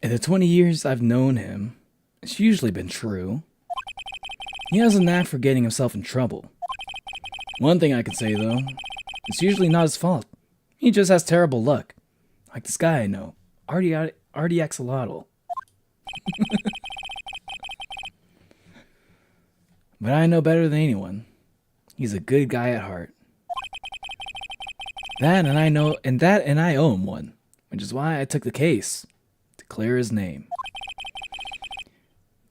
In the 20 years I've known him, it's usually been true. He has a knack for getting himself in trouble. One thing I can say, though, it's usually not his fault. He just has terrible luck. Like this guy I know, Artie Axolotl. But I know better than anyone. He's a good guy at heart. That and I owe him one, which is why I took the case to clear his name.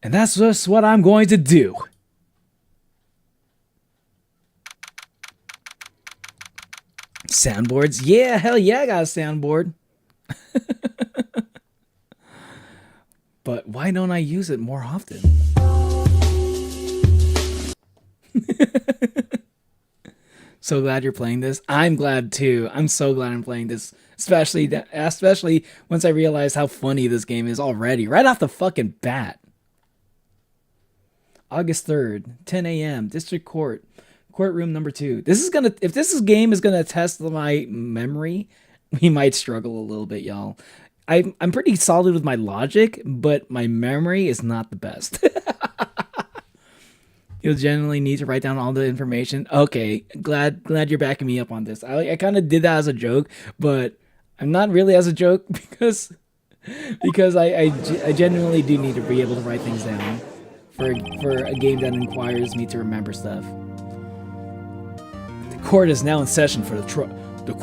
And that's just what I'm going to do. Soundboards? Yeah, hell yeah, I got a soundboard. But why don't I use it more often? So glad you're playing this. I'm glad too. I'm so glad I'm playing this. Especially once I realized how funny this game is already. Right off the fucking bat. August 3rd, 10 a.m. District Court. Courtroom number 2. If this game is gonna test my memory, we might struggle a little bit, y'all. I'm pretty solid with my logic, but my memory is not the best. You'll generally need to write down all the information. Okay, glad you're backing me up on this. I kind of did that as a joke, but I'm not really as a joke because I genuinely do need to be able to write things down for a game that requires me to remember stuff. The court is now in session for the trial. The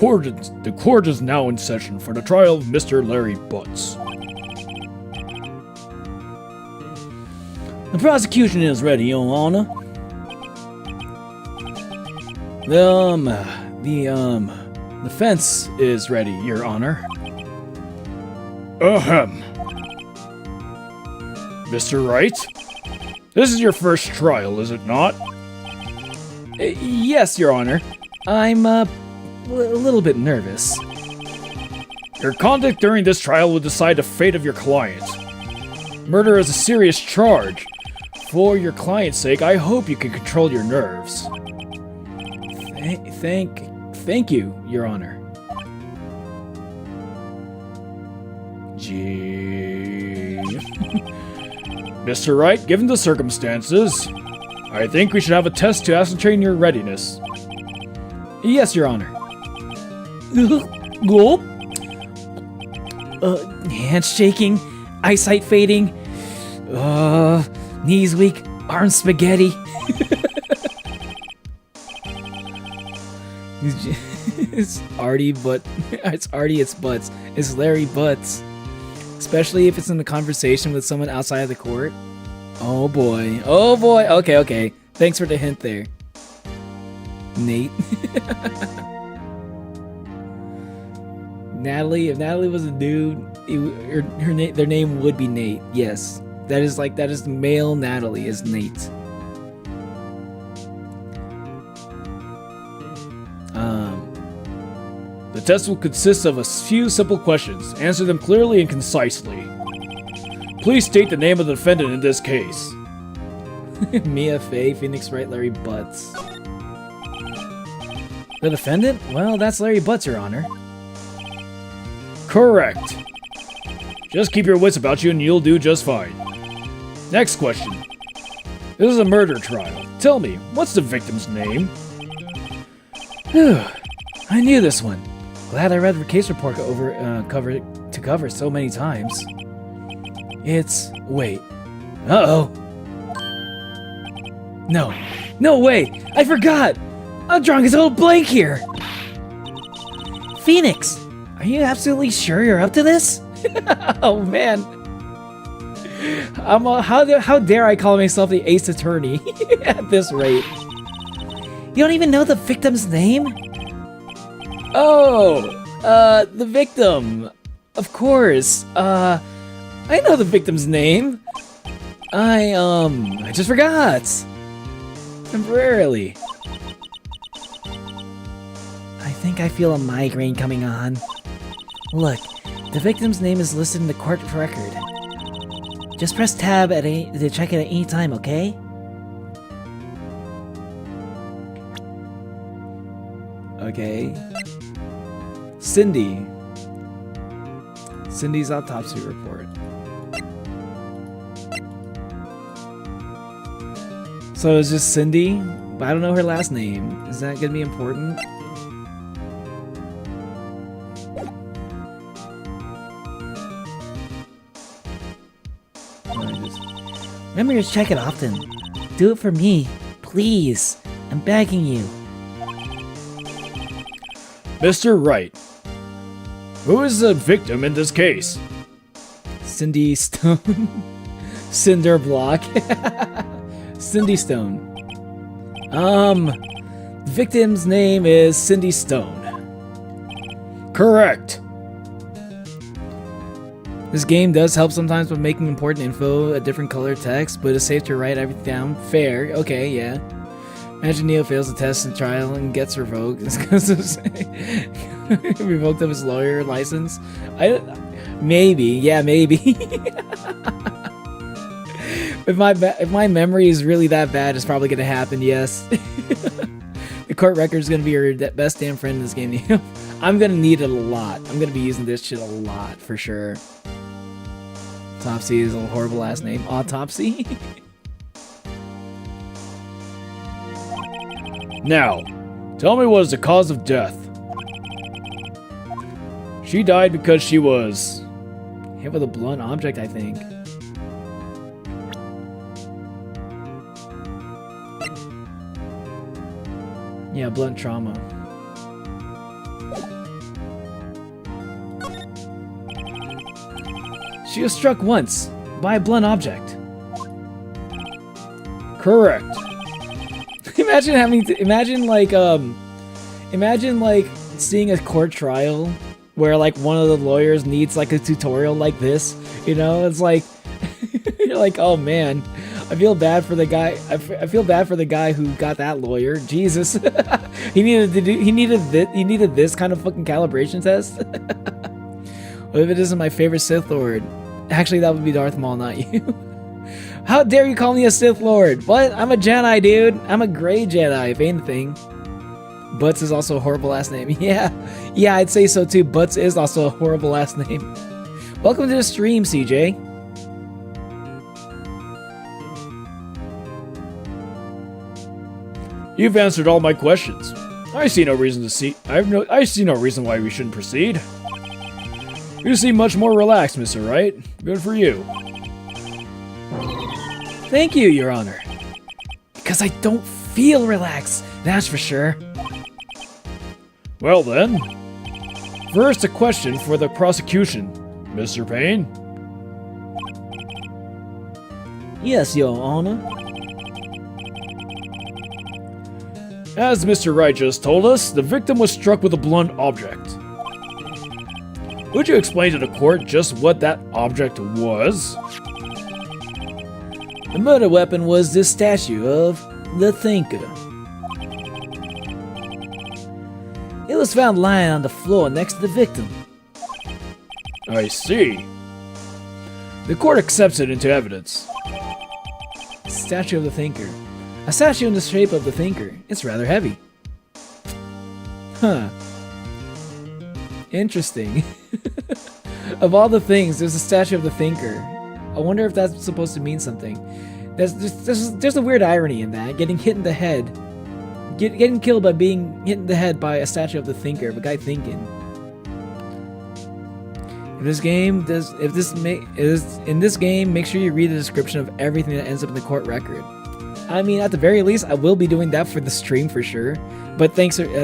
court is now in session for the trial of Mr. Larry Butts. The prosecution is ready, Your Honor. The defense is ready, Your Honor. Ahem. Mr. Wright? This is your first trial, is it not? Yes, Your Honor. I'm, a little bit nervous. Your conduct during this trial will decide the fate of your client. Murder is a serious charge. For your client's sake, I hope you can control your nerves. Thank you, Your Honor. Gee. Mr. Wright, given the circumstances, I think we should have a test to ascertain your readiness. Yes, Your Honor. Gulp. Hands shaking, eyesight fading. Knees weak, arms spaghetti. It's Artie, but it's Artie, it's Butts. It's Larry Butts. Especially if it's in a conversation with someone outside of the court. Oh boy. Oh boy. Okay. Thanks for the hint there, Nate. Natalie, if Natalie was a dude, their name would be Nate. Yes. That is male Natalie is Nate. The test will consist of a few simple questions. Answer them clearly and concisely. Please state the name of the defendant in this case. Mia Fey, Phoenix Wright, Larry Butts. The defendant? Well, that's Larry Butts, Your Honor. Correct. Just keep your wits about you and you'll do just fine. Next question. This is a murder trial. Tell me, what's the victim's name? Whew. I knew this one. Glad I read the case report cover so many times. Wait. Uh-oh. No way! I forgot! I'm drawing his whole blank here! Phoenix! Are you absolutely sure you're up to this? Oh man. How dare I call myself the ace attorney at this rate? You don't even know the victim's name? Oh, the victim. Of course. I know the victim's name. I just forgot. Temporarily. I think I feel a migraine coming on. Look, the victim's name is listed in the court record. Just press tab to check it at any time, okay? Okay. Cindy. Cindy's autopsy report. So it's just Cindy, but I don't know her last name. Is that gonna be important? Remember to check it often. Do it for me, please. I'm begging you. Mr. Wright, who is the victim in this case? Cindy Stone. Cinder block. Cindy Stone. The victim's name is Cindy Stone. Correct. This game does help sometimes by making important info a different color text, but it's safe to write everything down. Fair. Okay, yeah. Imagine Neo fails the test in trial and gets revoked. It's because of revoked of his lawyer license. Maybe. Yeah, maybe. If my memory is really that bad, it's probably gonna happen. Yes. The court record is gonna be your best damn friend in this game. I'm gonna need it a lot. I'm gonna be using this shit a lot for sure. Autopsy is a horrible last name. Autopsy. Now, tell me what is the cause of death. She died because she was Hit with a blunt object, I think. Yeah, blunt trauma. She was struck once by a blunt object. correct. Imagine seeing a court trial where like one of the lawyers needs like a tutorial like this, you know? It's like you're like, oh man, I feel bad for the guy. I feel bad for the guy who got that lawyer. Jesus, he needed this kind of fucking calibration test. What if it isn't my favorite Sith Lord? Actually, that would be Darth Maul, not you. How dare you call me a Sith Lord? What? I'm a Jedi, dude. I'm a gray Jedi, if anything. Butts is also a horrible last name. Yeah, I'd say so too. Butts is also a horrible last name. Welcome to the stream, CJ. You've answered all my questions. I see no reason why we shouldn't proceed. You seem much more relaxed, Mr. Wright. Good for you. Thank you, Your Honor. Because I don't feel relaxed, that's for sure. Well then, first a question for the prosecution, Mr. Payne. Yes, Your Honor. As Mr. Wright just told us, the victim was struck with a blunt object. Would you explain to the court just what that object was? The murder weapon was this statue of the Thinker. It was found lying on the floor next to the victim. I see. The court accepts it into evidence. Statue of the Thinker. A statue in the shape of the Thinker. It's rather heavy. Huh. Interesting. Of all the things, there's a statue of the Thinker. I wonder if that's supposed to mean something. There's a weird irony in that. Getting hit in the head. Getting killed by being hit in the head by a statue of the Thinker, of a guy thinking. In this game, make sure you read the description of everything that ends up in the court record. I mean, at the very least, I will be doing that for the stream for sure. But thank you.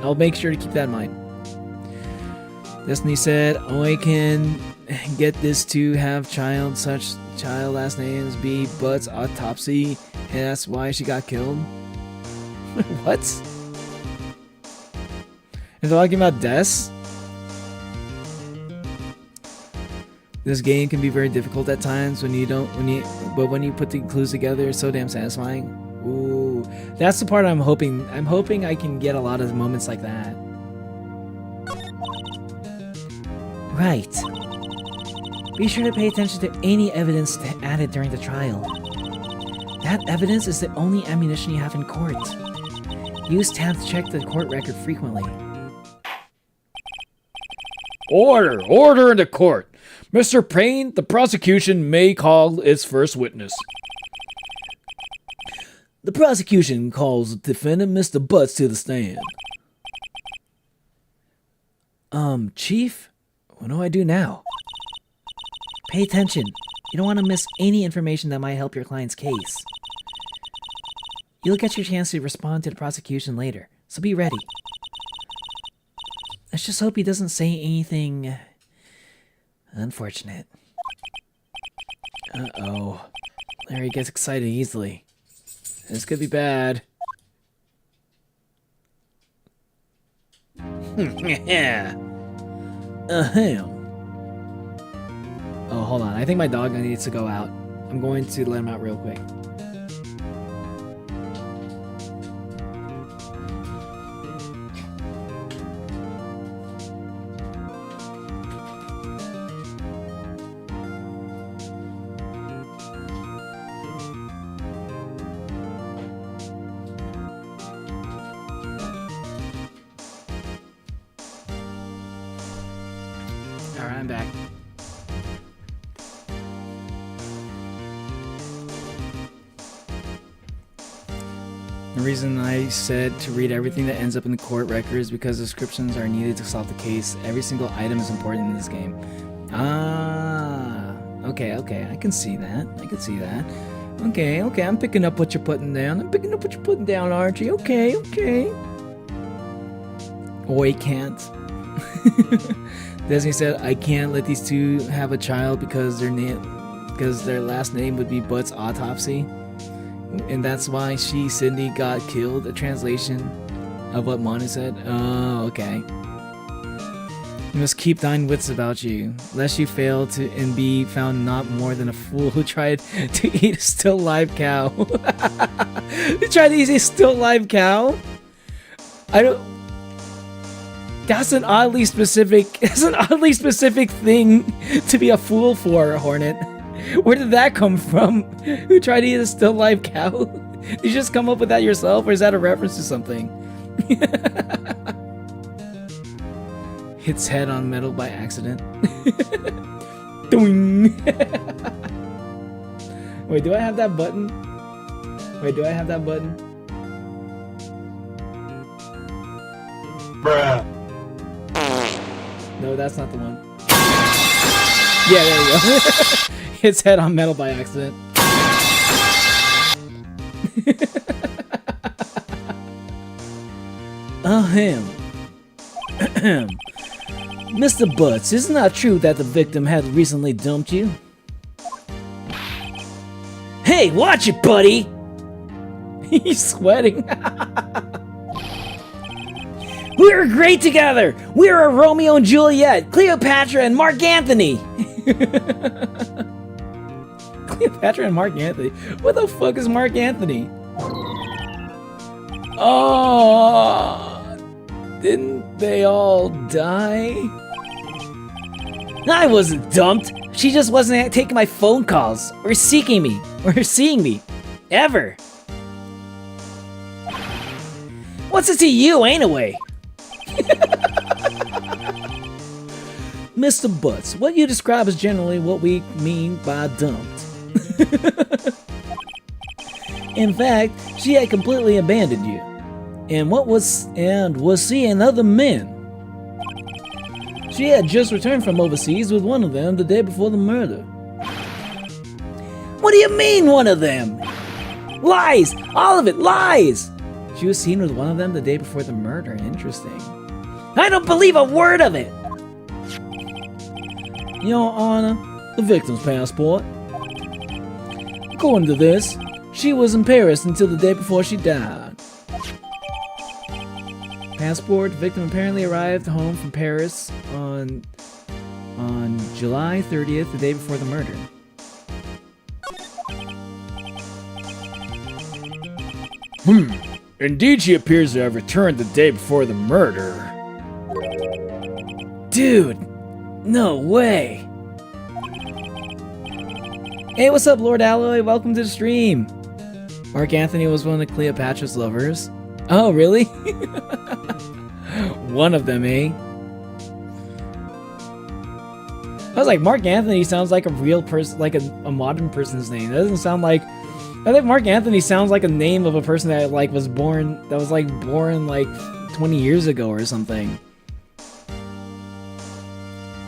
I'll make sure to keep that in mind. Destiny said, "Oh, I can get this to have child last names be Butts autopsy, and that's why she got killed." What? Is it talking about Des? This game can be very difficult at times when you put the clues together, it's so damn satisfying. Ooh, that's the part I'm hoping. I'm hoping I can get a lot of moments like that. Right. Be sure to pay attention to any evidence added during the trial. That evidence is the only ammunition you have in court. Use tab to check the court record frequently. Order! Order in the court! Mr. Payne, the prosecution may call its first witness. The prosecution calls defendant Mr. Butts to the stand. Chief? What do I do now? Pay attention. You don't want to miss any information that might help your client's case. You'll get your chance to respond to the prosecution later, so be ready. Let's just hope he doesn't say anything unfortunate. Uh-oh. Larry gets excited easily. This could be bad. Yeah. Ahem. Oh, hold on. I think my dog needs to go out. I'm going to let him out real quick. Alright, I'm back. The reason I said to read everything that ends up in the court record is because descriptions are needed to solve the case. Every single item is important in this game. Ah, okay, I can see that. Okay, I'm picking up what you're putting down. Archie. Okay. Oi, can't. Disney said, I can't let these two have a child because their last name would be Butts Autopsy. And that's why Cindy got killed. A translation of what Manu said. Oh, okay. You must keep thine wits about you, lest you fail to and be found not more than a fool who tried to eat a still live cow. You tried to eat a still live cow? That's an oddly specific thing to be a fool for, Hornet. Where did that come from? Who tried to eat a still live cow? Did you just come up with that yourself, or is that a reference to something? Hits head on metal by accident. Doing. Wait, do I have that button? Bruh. No, that's not the one. Yeah, there we go. Hits head on metal by accident. Ahem. Mr. Butts, isn't that true that the victim had recently dumped you? Hey, watch it, buddy! He's sweating. We were great together! We were a Romeo and Juliet, Cleopatra and Mark Anthony! Cleopatra and Mark Anthony? What the fuck is Mark Anthony? Oh, didn't they all die? I wasn't dumped. She just wasn't taking my phone calls or seeking me or seeing me. Ever. What's it to you, anyway? Mr. Butts, what you describe is generally what we mean by dumped. In fact, she had completely abandoned you, and was seeing other men. She had just returned from overseas with one of them the day before the murder. What do you mean, one of them? Lies! All of it, lies! She was seen with one of them the day before the murder. Interesting. I don't believe a word of it! Your Honor, the victim's passport. According to this, she was in Paris until the day before she died. Passport, the victim apparently arrived home from Paris on on July 30th, the day before the murder. Indeed, she appears to have returned the day before the murder. Dude, no way. Hey, what's up, Lord Alloy? Welcome to the stream. Mark Anthony was one of Cleopatra's lovers. Oh, really? One of them, eh? I was like, Mark Anthony sounds like a real person, like a modern person's name. It doesn't sound like... I think Mark Anthony sounds like a name of a person that like was born 20 years ago or something.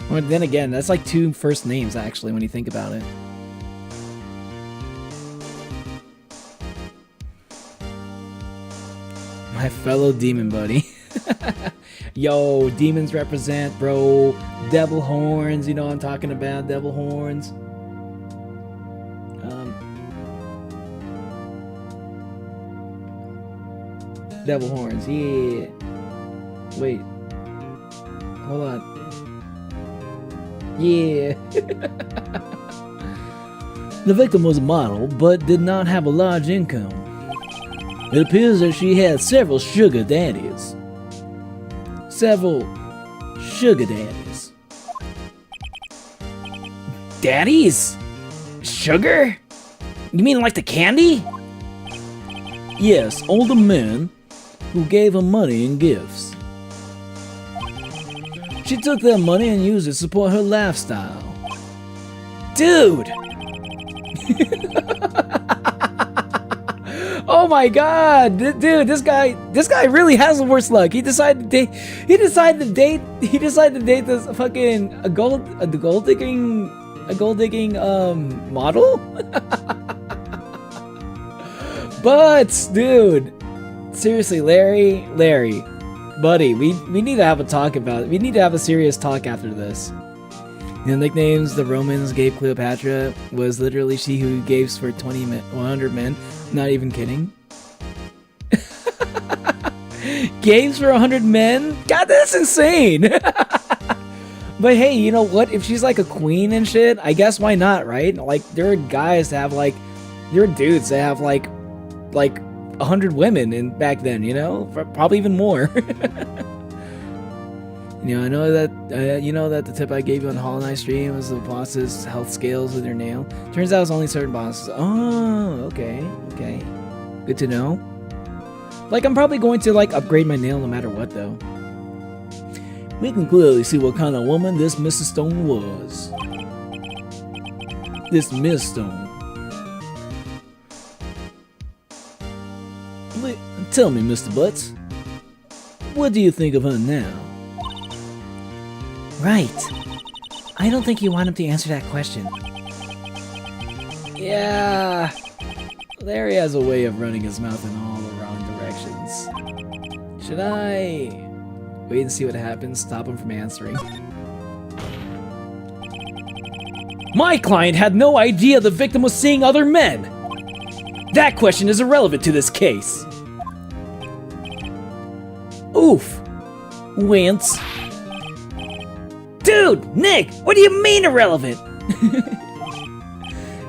Well, then again, that's like 2 first names actually when you think about it. My fellow demon buddy. Yo, demons represent, bro. Devil horns, you know what I'm talking about, devil horns. Devil horns, yeah. Wait. Hold on. Yeah. The victim was a model, but did not have a large income. It appears that she had several sugar daddies. Daddies? Sugar? You mean like the candy? Yes, older men who gave her money and gifts. She took their money and used it to support her lifestyle. Dude! Oh my god, dude! This guy really has the worst luck. He decided to date this fucking a gold digging model. But dude, seriously, Larry, buddy, we need to have a talk about it. We need to have a serious talk after this. The nicknames the Romans gave Cleopatra was literally she who gave for 100 men. Not even kidding. Games for 100 men? God, that's insane! But hey, you know what? If she's like a queen and shit, I guess why not, right? Like, there are guys that have like... There are dudes that have like 100 women in back then, you know? Probably even more. You know, I know that, you know that the tip I gave you on the Hollow Knight stream was the boss's health scales with your nail. Turns out it's only certain bosses. Oh, okay. Good to know. Like, I'm probably going to, like, upgrade my nail no matter what, though. We can clearly see what kind of woman this Mrs. Stone was. This Miss Stone. Tell me, Mr. Butts. What do you think of her now? Right. I don't think you want him to answer that question. Yeah. Larry has a way of running his mouth in all the wrong directions. Should I wait and see what happens? Stop him from answering. My client had no idea the victim was seeing other men. That question is irrelevant to this case. Oof. Wince. Dude, Nick, what do you mean irrelevant?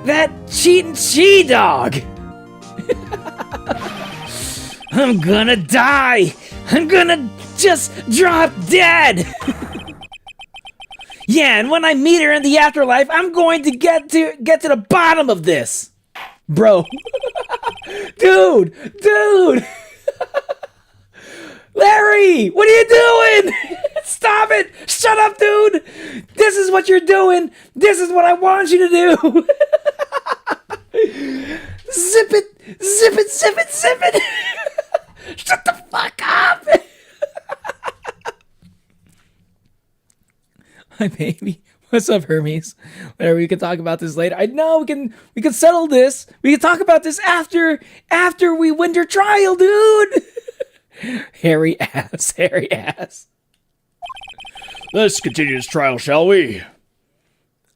That cheating she-dog! I'm gonna die! I'm gonna just drop dead! Yeah, and when I meet her in the afterlife, I'm going to get to the bottom of this! Bro. Dude! Larry! What are you doing? Stop it! Shut up, dude! This is what you're doing! This is what I want you to do! Zip it! Shut the fuck up! Hi, baby. What's up, Hermes? Larry, we can talk about this later. I know we can settle this. We can talk about this after we win your trial, dude! Hairy ass. Let's continue this trial, shall we?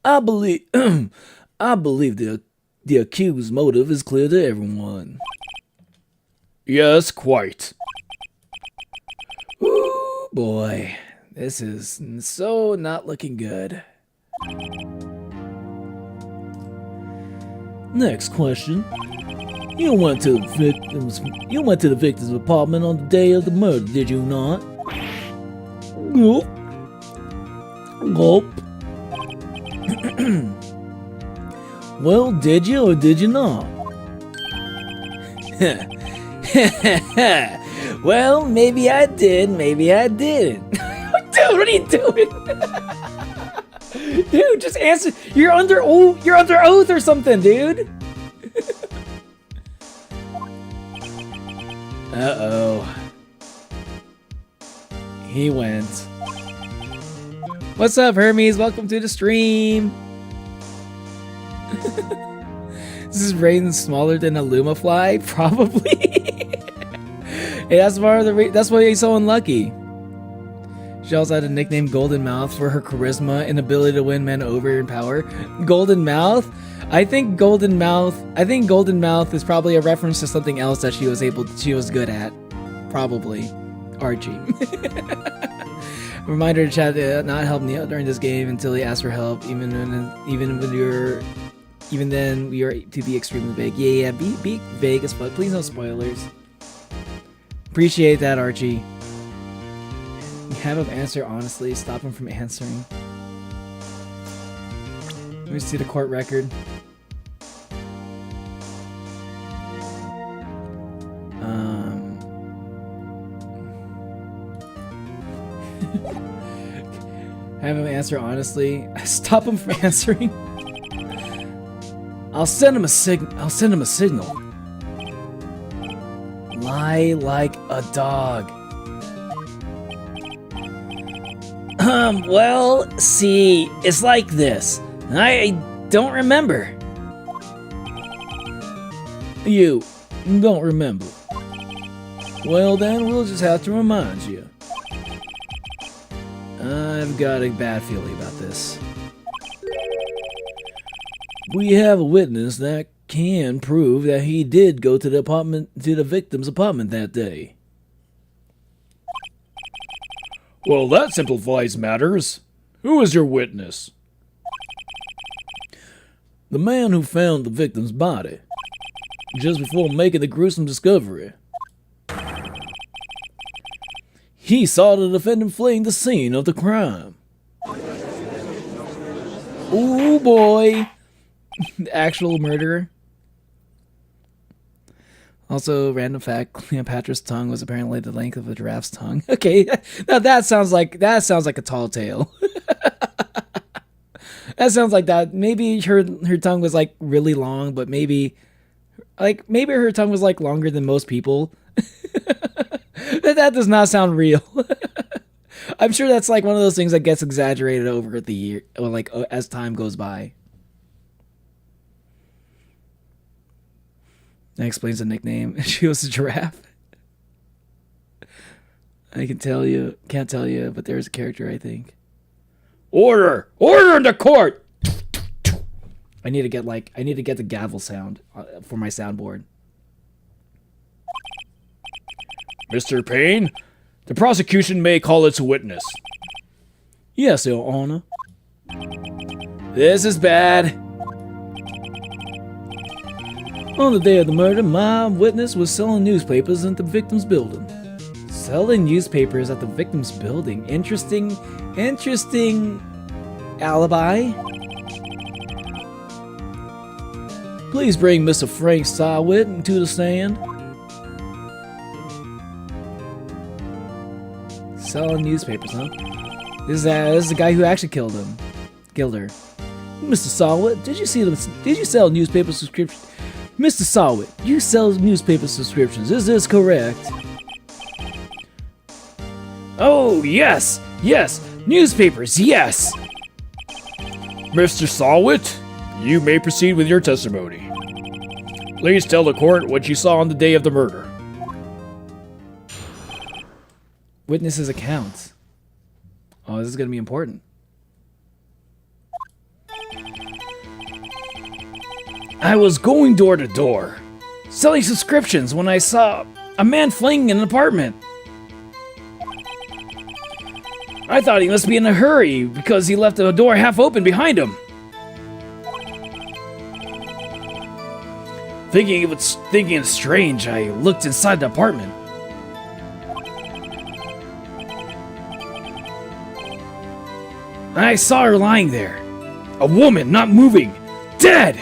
I believe the accused's motive is clear to everyone. Yes, quite. Ooh, boy. This is so not looking good. Next question. You went to the victim's apartment on the day of the murder, did you not? Nope. Nope. Well, did you or did you not? Well, maybe I did, maybe I didn't. Dude, what are you doing? Dude, just answer. You're under oath or something, dude. Uh-oh. He went. What's up, Hermes? Welcome to the stream. This is Rain smaller than a Lumafly? Probably. Hey, that's why he's so unlucky. She also had a nickname Golden Mouth for her charisma and ability to win men over in power. Golden Mouth? I think Golden Mouth is probably a reference to something else that she was good at. Probably. Archie. Reminder to chat to not help Neo during this game until he asks for help, even then we are to be extremely vague. Yeah, be vague as fuck. Please no spoilers. Appreciate that, Archie. Have him answer honestly. Stop him from answering. Let me see the court record. Have him answer honestly. Stop him from answering. I'll send him a signal. Lie like a dog. Well, see, it's like this. I don't remember. You don't remember. Well then, we'll just have to remind you. I've got a bad feeling about this. We have a witness that can prove that he did go to the victim's apartment that day. Well, that simplifies matters. Who is your witness? The man who found the victim's body just before making the gruesome discovery. He saw the defendant fleeing the scene of the crime. Ooh boy. The actual murderer. Also, random fact: Cleopatra's tongue was apparently the length of a giraffe's tongue. Okay, now that sounds like a tall tale. That sounds like that. Maybe her tongue was like really long, but maybe her tongue was like longer than most people. That does not sound real. I'm sure that's like one of those things that gets exaggerated over the year, or like as time goes by. That explains the nickname. She was a giraffe. I can't tell you, but there's a character, I think. Order in the court. I need to get the gavel sound for my soundboard. Mr. Payne, the prosecution may call its witness. Yes, Your Honor. This is bad. On the day of the murder, my witness was selling newspapers at the victim's building. Selling newspapers at the victim's building. Interesting alibi. Please bring Mr. Frank Starwit to the stand. Selling newspapers, huh? This is the guy who actually killed her. Mr. Starwit, did you sell newspaper subscriptions? Mr. Starwit, you sell newspaper subscriptions, is this correct? Oh, yes, newspapers, yes! Mr. Sawit, you may proceed with your testimony. Please tell the court what you saw on the day of the murder. Witness's account. Oh, this is going to be important. I was going door to door, selling subscriptions when I saw a man fleeing in an apartment. I thought he must be in a hurry because he left the door half open behind him. Thinking it's strange, I looked inside the apartment. I saw her lying there. A woman, not moving. Dead!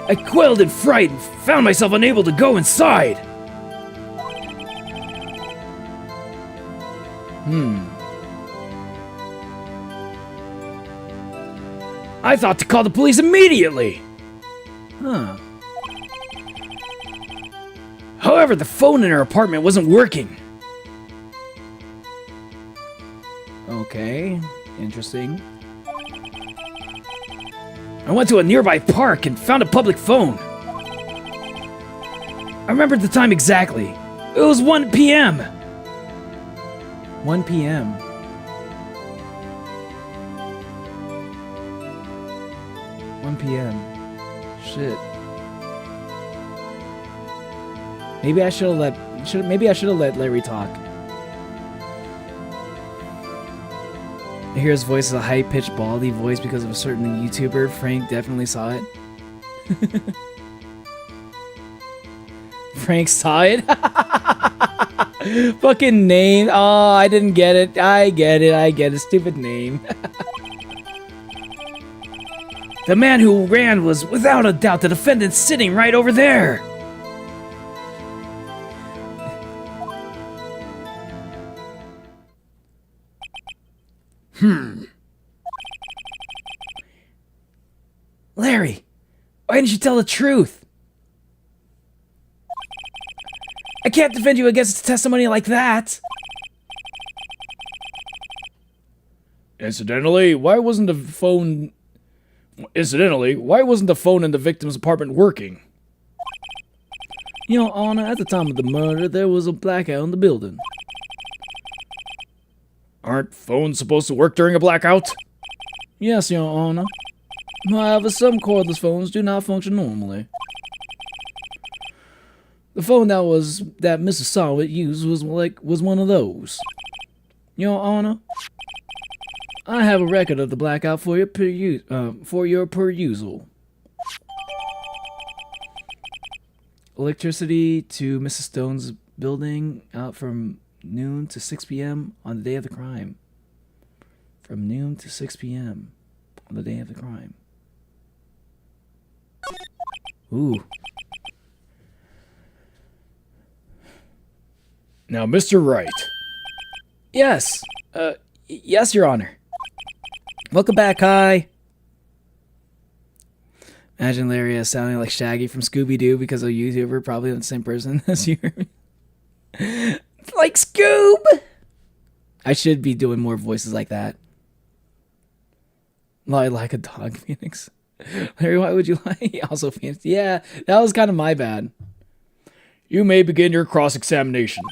I quailed in fright and found myself unable to go inside. I thought to call the police immediately. Huh. However, the phone in her apartment wasn't working. Okay. Interesting. I went to a nearby park and found a public phone. I remembered the time exactly. It was 1 p.m. 1 p.m. Shit. Maybe I should have let Larry talk. I hear his voice is a high-pitched, baldy voice because of a certain YouTuber. Frank definitely saw it. Frank saw it? Fucking name. Oh, I didn't get it. I get it. Stupid name. The man who ran was without a doubt the defendant sitting right over there. Larry, why didn't you tell the truth? I can't defend you against testimony like that. Incidentally, why wasn't the phone in the victim's apartment working? Your Honor, at the time of the murder, there was a blackout in the building. Aren't phones supposed to work during a blackout? Yes, Your Honor. However, some cordless phones do not function normally. The phone that Mrs. Sawit used was one of those. Your Honor, I have a record of the blackout for your perusal. Electricity to Mrs. Stone's building out from noon to 6 p.m. on the day of the crime. From noon to 6 p.m. on the day of the crime. Ooh. Now, Mr. Wright. Yes. Yes, Your Honor. Welcome back, hi. Imagine Larry sounding like Shaggy from Scooby-Doo because a YouTuber, probably the same person as you. Like Scoob! I should be doing more voices like that. Like a dog, Phoenix. Larry, why would you lie? Also Phoenix. Yeah, that was kind of my bad. You may begin your cross-examination.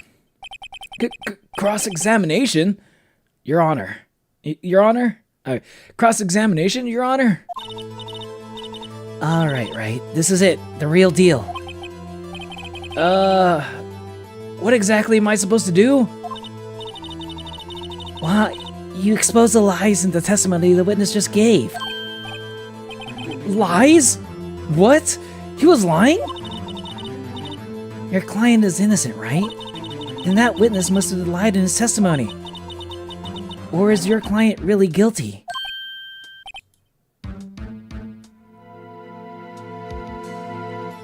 Cross-examination? Your Honor. Your Honor? Cross-examination, Your Honor? Alright, right. This is it. The real deal. What exactly am I supposed to do? Well, you expose the lies in the testimony the witness just gave. Lies? What? He was lying? Your client is innocent, right? Then that witness must have lied in his testimony. Or is your client really guilty?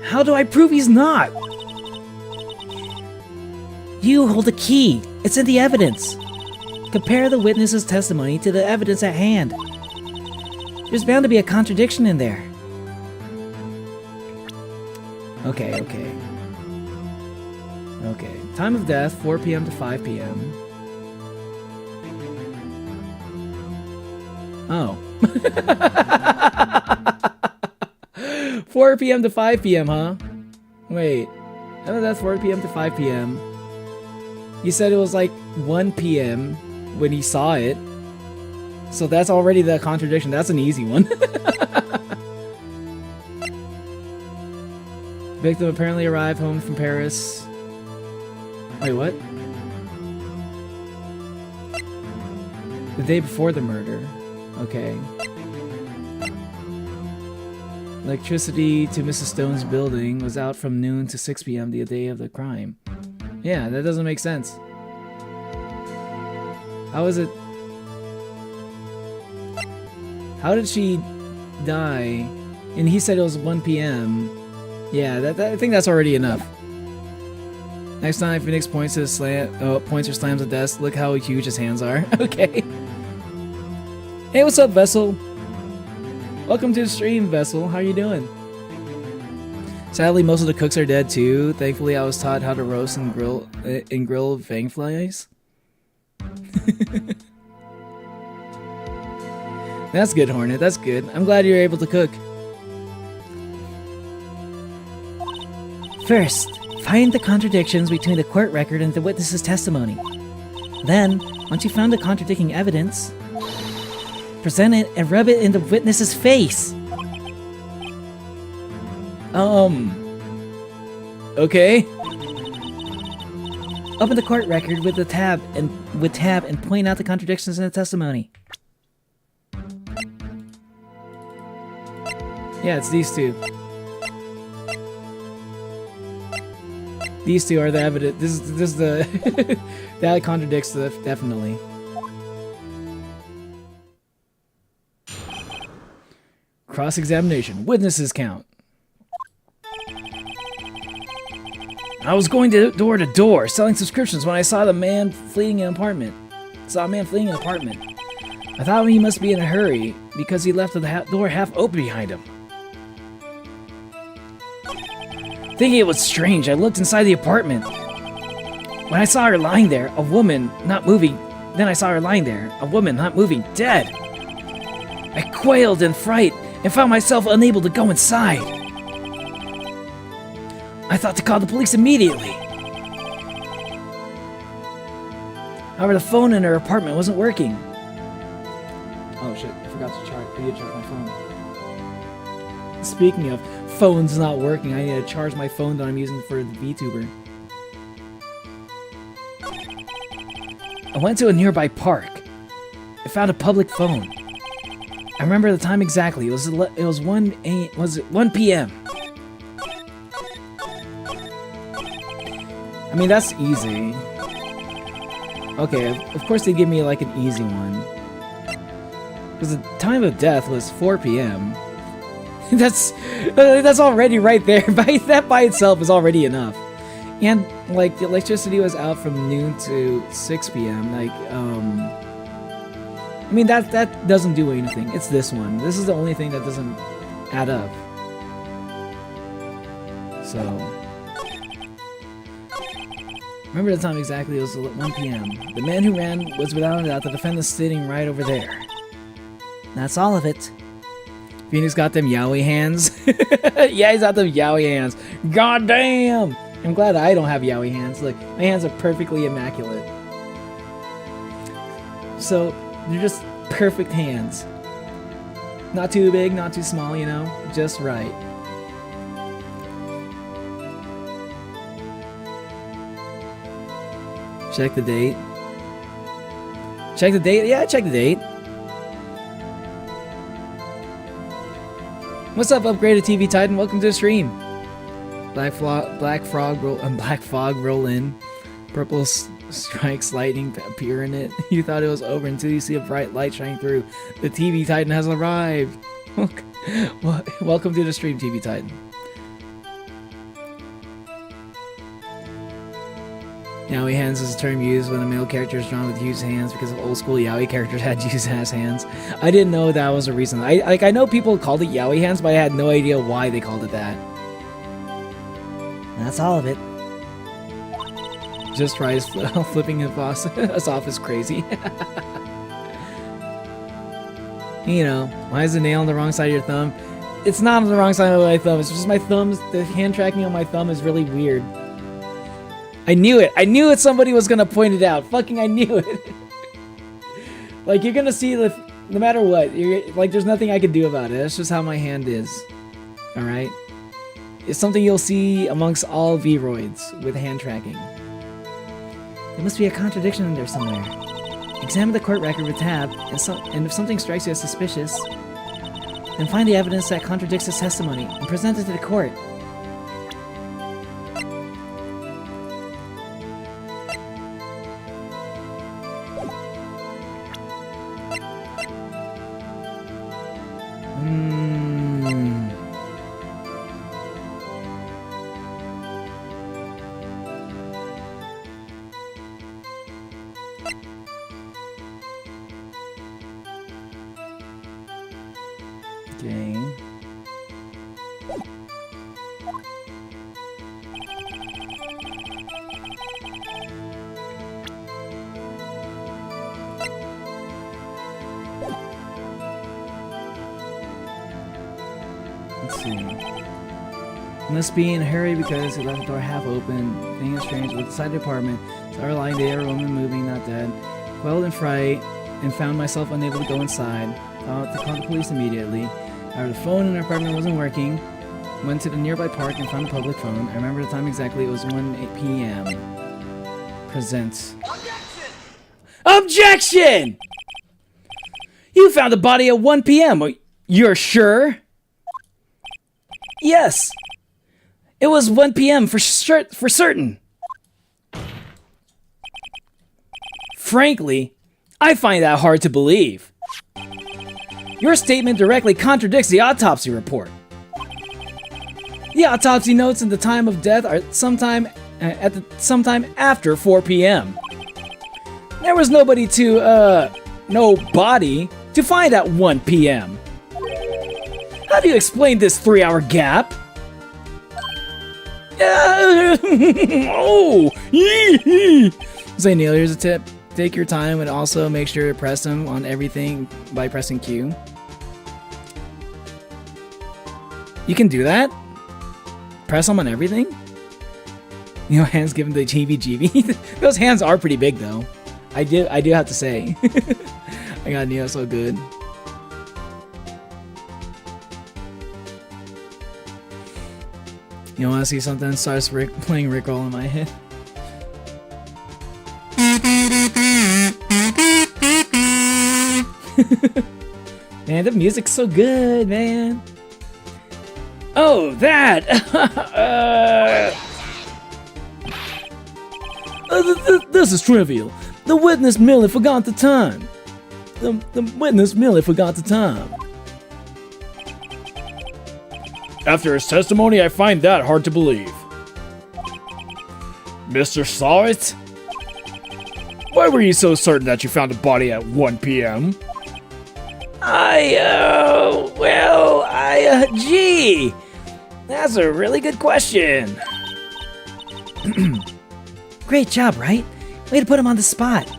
How do I prove he's not? You hold the key. It's in the evidence. Compare the witness's testimony to the evidence at hand. There's bound to be a contradiction in there. Okay. Time of death, 4 p.m. to 5 p.m. Oh. 4 p.m. to 5 p.m., huh? Wait. Time of death, 4 p.m. to 5 p.m. You said it was like 1 p.m. when he saw it. So that's already the contradiction. That's an easy one. Victim apparently arrived home from Paris. Wait, what? The day before the murder. Okay. Electricity to Mrs. Stone's building was out from noon to 6 p.m. the day of the crime. Yeah, that doesn't make sense. How is it? How did she die? And he said it was 1 p.m. Yeah, I think that's already enough. Next time Phoenix points to the points or slams the desk, look how huge his hands are. Okay. Hey, what's up, Vessel? Welcome to the stream, Vessel. How you doing? Sadly, most of the cooks are dead too. Thankfully, I was taught how to roast and grill fangflies. That's good, Hornet. That's good. I'm glad you're able to cook. First, find the contradictions between the court record and the witness's testimony. Then, once you found the contradicting evidence, present it and rub it in the witness's face. Okay. Open the court record with tab and point out the contradictions in the testimony. Yeah, it's these two. These two are the evidence. This is the that contradicts the definitely. Cross-examination. Witnesses count. I was going door to door selling subscriptions when I saw a man fleeing an apartment. I thought he must be in a hurry because he left the door half open behind him. Thinking it was strange, I looked inside the apartment. When I saw her lying there, a woman not moving, dead. I quailed in fright and found myself unable to go inside. I thought to call the police immediately. However, the phone in her apartment wasn't working. Oh shit, I forgot to charge. I need to charge my phone. Speaking of phones not working, I need to charge my phone that I'm using for the VTuber. I went to a nearby park. I found a public phone. I remember the time exactly. It was 1 p.m. I mean, that's easy. Okay, of course they give me like an easy one. Because the time of death was 4 p.m. That's already right there. That by itself is already enough. And like the electricity was out from noon to 6 p.m. Like I mean that doesn't do anything. It's this one. This is the only thing that doesn't add up. So remember the time exactly. It was 1 p.m. The man who ran was without a doubt the defendant sitting right over there. That's all of it. Phoenix got them yaoi hands. Yeah, he's got them yaoi hands. God damn! I'm glad I don't have yaoi hands. Look, my hands are perfectly immaculate. So, they're just perfect hands. Not too big, not too small, you know? Just right. Check the date. Check the date? Yeah, check the date. What's up, upgraded TV Titan? Welcome to the stream. Black fog roll in. Purple strikes lightning appear in it. You thought it was over until you see a bright light shining through. The TV Titan has arrived. Welcome to the stream, TV Titan. Yaoi hands is a term used when a male character is drawn with huge hands because of old school yaoi characters had huge ass hands. I didn't know that was a reason. I know people called it yaoi hands, but I had no idea why they called it that. That's all of it. Just tries flipping us off is crazy. You know, why is the nail on the wrong side of your thumb? It's not on the wrong side of my thumb. It's just my thumbs. The hand tracking on my thumb is really weird. I knew it. I knew it. Somebody was gonna point it out. Fucking, I knew it. Like, you're gonna see no matter what. Like, there's nothing I can do about it. That's just how my hand is. All right. It's something you'll see amongst all V-roids with hand tracking. There must be a contradiction in there somewhere. Examine the court record with Tab, and if something strikes you as suspicious, then find the evidence that contradicts his testimony and present it to the court. Okay. Let's see. Must be in a hurry because he left the door half open. Thing is strange. Looked inside the apartment. Saw her lying there, a woman moving, not dead. Quelled in fright and found myself unable to go inside. Thought to call the police immediately. However, the phone in our apartment wasn't working. Went to the nearby park and found a public phone. I remember the time exactly. It was 1 p.m. Presents. Objection! You found the body at 1 p.m. You're sure? Yes. It was 1 p.m. for certain. Frankly, I find that hard to believe. Your statement directly contradicts the autopsy report. The autopsy notes and the time of death are sometime after 4 p.m. There was no body to find at 1 p.m. How do you explain this 3-hour gap? Oh! Say, Neil, here's a tip. Take your time and also make sure to press them on everything by pressing Q. You can do that? Press them on everything? You know, hands give him the heebie-jeebie. Those hands are pretty big, though. I do have to say. I got Neo so good. You want to see something? Starts playing Rickroll in my head. Man, the music's so good, man. Oh, that! This is trivial. The witness merely forgot the time. The witness merely forgot the time. After his testimony, I find that hard to believe. Mr. Sawit? Why were you so certain that you found a body at 1 p.m.? Gee! That's a really good question. Great job, Wright. Way to put him on the spot.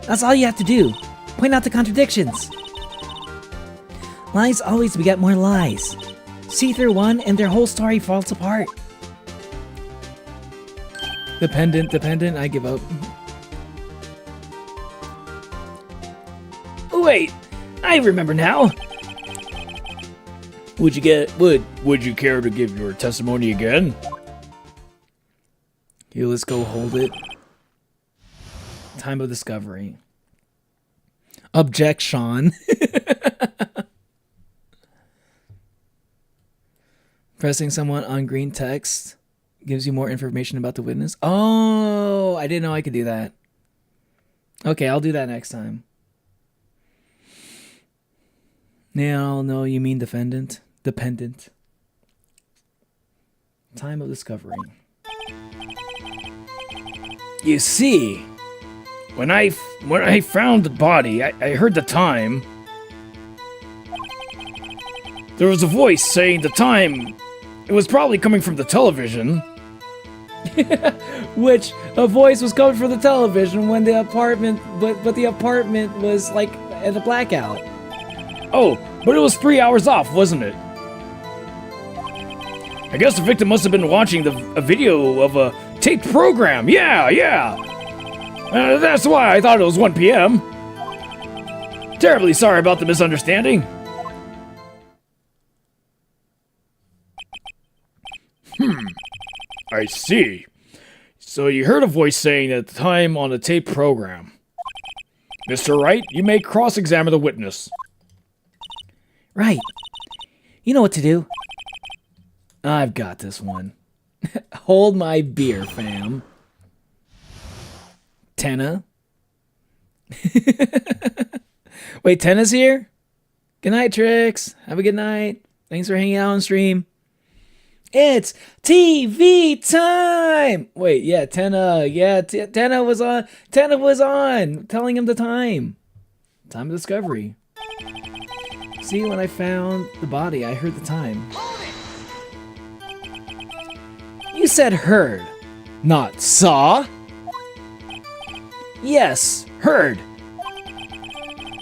That's all you have to do. Point out the contradictions. Lies always beget more lies. See through one and their whole story falls apart. Dependent, I give up. Wait, I remember now. Would you care to give your testimony again? Here, let's go hold it. Time of discovery. Objection. Pressing someone on green text gives you more information about the witness. Oh, I didn't know I could do that. Okay, I'll do that next time. Now, no, you mean defendant? Dependent. Time of discovery. You see, when I found the body, I heard the time. There was a voice saying the time. It was probably coming from the television. Which a voice was coming from the television when the apartment, but the apartment was like at a blackout. Oh, but it was 3 hours off, wasn't it? I guess the victim must have been watching a video of a taped program. Yeah. That's why I thought it was 1 p.m. Terribly sorry about the misunderstanding. I see. So you heard a voice saying at the time on a taped program. Mr. Wright, you may cross-examine the witness. Right. You know what to do. I've got this one. Hold my beer, fam. Tenna? Wait, Tenna's here? Good night, Trix. Have a good night. Thanks for hanging out on stream. It's TV time! Wait, yeah, Tenna. Yeah, Tenna was on. Tenna was on, telling him the time. Time of discovery. See, when I found the body, I heard the time. You said heard, not saw. Yes, heard.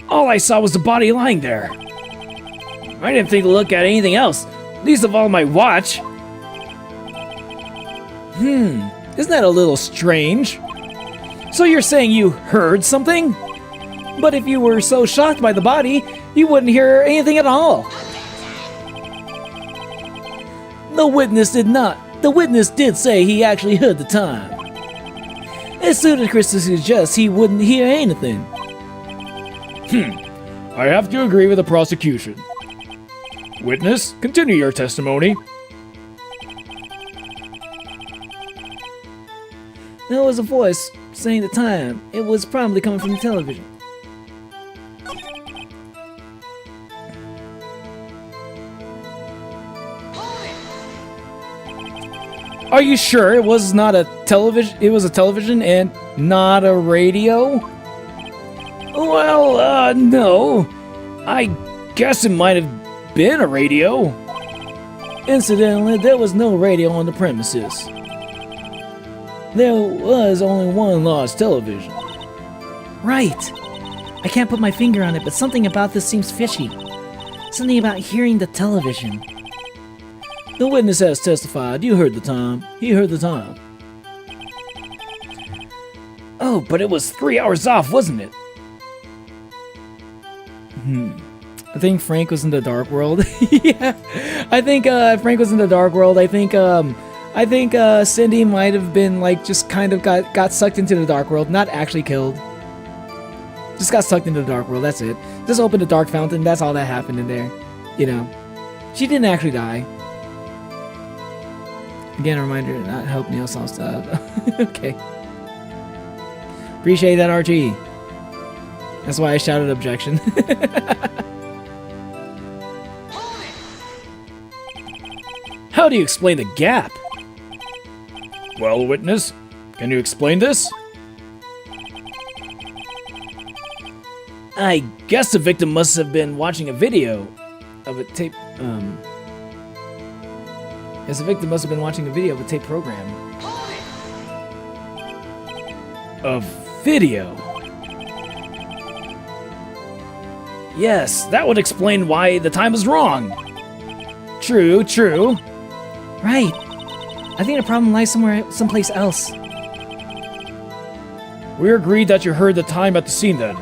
All I saw was the body lying there. I didn't think to look at anything else, least of all my watch. Isn't that a little strange? So you're saying you heard something? But if you were so shocked by the body, you wouldn't hear anything at all. The witness did not. The witness did say he actually heard the time. It suited Chris to suggest he wouldn't hear anything. I have to agree with the prosecution. Witness, continue your testimony. There was a voice saying the time. It was probably coming from the television. Are you sure it was not a television? It was a television and not a radio? Well, no. I guess it might have been a radio. Incidentally, there was no radio on the premises. There was only one large television. Right. I can't put my finger on it, but something about this seems fishy. Something about hearing the television. The witness has testified. You heard the time. He heard the time. Oh, but it was 3 hours off, wasn't it? I think Frank was in the dark world. Yeah, I think Frank was in the dark world. I think Cindy might have been like just kind of got sucked into the dark world, not actually killed. Just got sucked into the dark world. That's it. Just opened the dark fountain. That's all that happened in there. You know, she didn't actually die. Again, a reminder to not help Neil solve stuff. Okay. Appreciate that, RG. That's why I shouted objection. How do you explain the gap? Well, witness, can you explain this? I guess the victim must have been watching a video of a tape. Yes, the victim must have been watching a video of a tape program. A video? Yes, that would explain why the time is wrong. True, true. Right. I think the problem lies someplace else. We agreed that you heard the time at the scene then.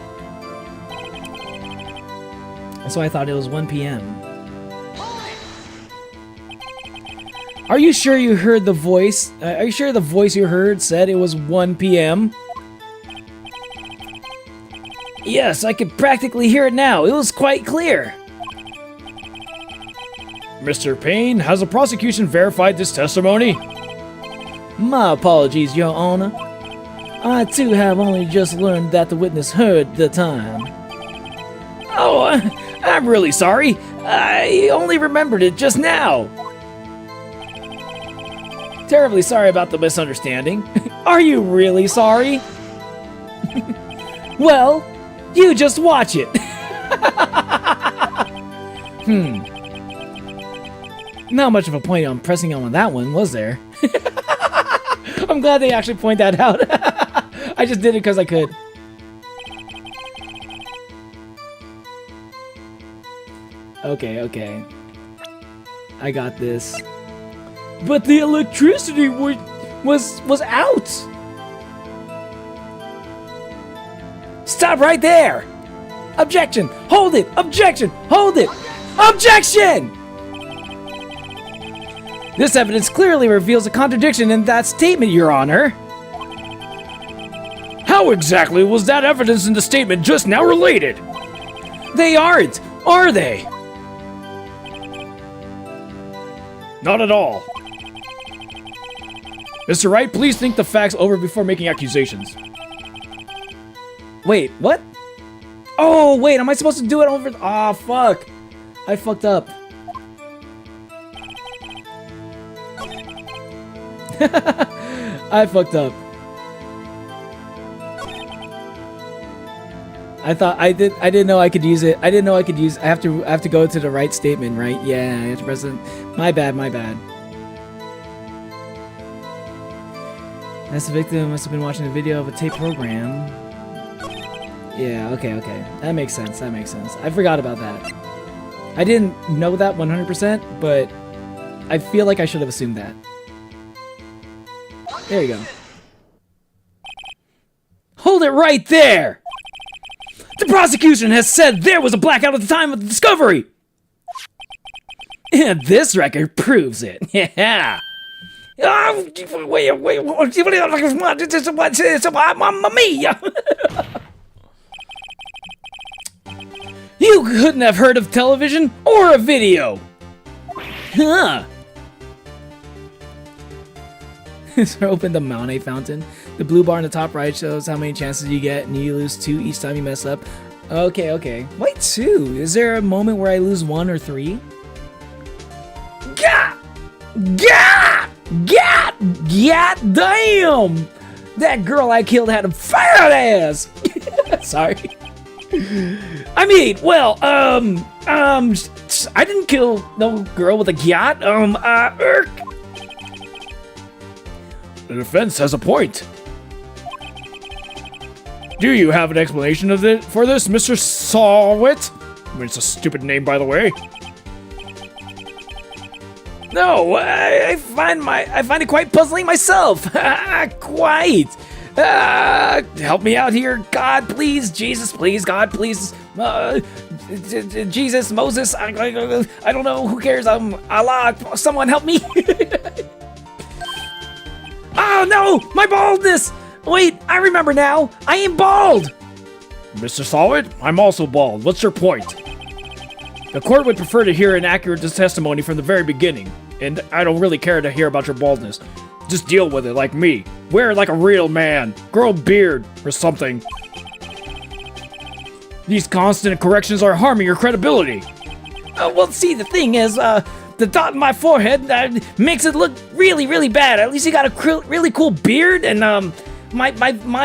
That's why I thought it was 1 p.m. Are you sure you heard the voice? Are you sure the voice you heard said it was 1 p.m.? Yes, I could practically hear it now. It was quite clear. Mr. Payne, has the prosecution verified this testimony? My apologies, Your Honor. I too have only just learned that the witness heard the time. Oh, I'm really sorry. I only remembered it just now. Terribly sorry about the misunderstanding. Are you really sorry? Well, you just watch it. Not much of a point on pressing on that one, was there? I'm glad they actually point that out. I just did it because I could. Okay. I got this. But the electricity was out. Stop right there. Objection. Hold it. Objection. Hold it. Objection. This evidence clearly reveals a contradiction in that statement, Your Honor. How How exactly was that evidence in the statement just now related? They aren't, are they? Not at all. Mr. Wright, please think the facts over before making accusations. Wait, what? Oh, wait, am I supposed to do it over? Oh, fuck. I fucked up. I fucked up. I didn't know I could use it. I didn't know I could use. I have to go to the right statement, right? Yeah, I have to press it. My bad. As the victim must have been watching a video of a tape program. Yeah, okay. That makes sense. I forgot about that. I didn't know that 100%, but I feel like I should have assumed that. There you go. Hold it right there! The prosecution has said there was a blackout at the time of the discovery! And this record proves it. Yeah. Wait, Mamma mia! You couldn't have heard of television or a video! Huh. So open the Maune fountain. The blue bar in the top right shows how many chances you get, and you lose 2 each time you mess up. Okay. Wait, 2? Is there a moment where I lose 1 or 3? God damn! That girl I killed had a fat ass! Sorry. I mean, well, I didn't kill no girl with a yacht. The defense has a point. Do you have an explanation of it for this, Mr. Sawit? I mean, it's a stupid name, by the way. No, I find it quite puzzling myself. Quite. Help me out here, God, please. Jesus, please. God, please. Jesus, Moses. I don't know. Who cares? Allah. Someone help me. Oh no, my baldness. Wait, I remember now. I am bald. Mr. Sawit, I'm also bald. What's your point? The court would prefer to hear an accurate testimony from the very beginning, and I don't really care to hear about your baldness. Just deal with it like me. Wear it like a real man. Grow a beard or something. These constant corrections are harming your credibility. Well, see, the thing is, the dot in my forehead makes it look really, really bad. At least you got a really cool beard, and my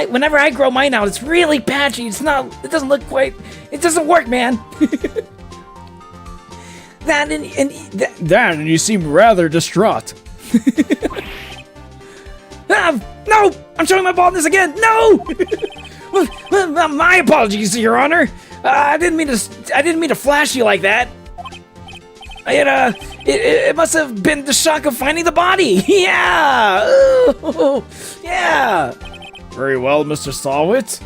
whenever I grow mine out, it's really patchy. It doesn't look quite. It doesn't work, man. That and you seem rather distraught. No! I'm showing my baldness again! No! My apologies, Your Honor. I didn't mean to flash you like that. It must have been the shock of finding the body. Yeah! Ooh, yeah! Very well, Mr. Sawit.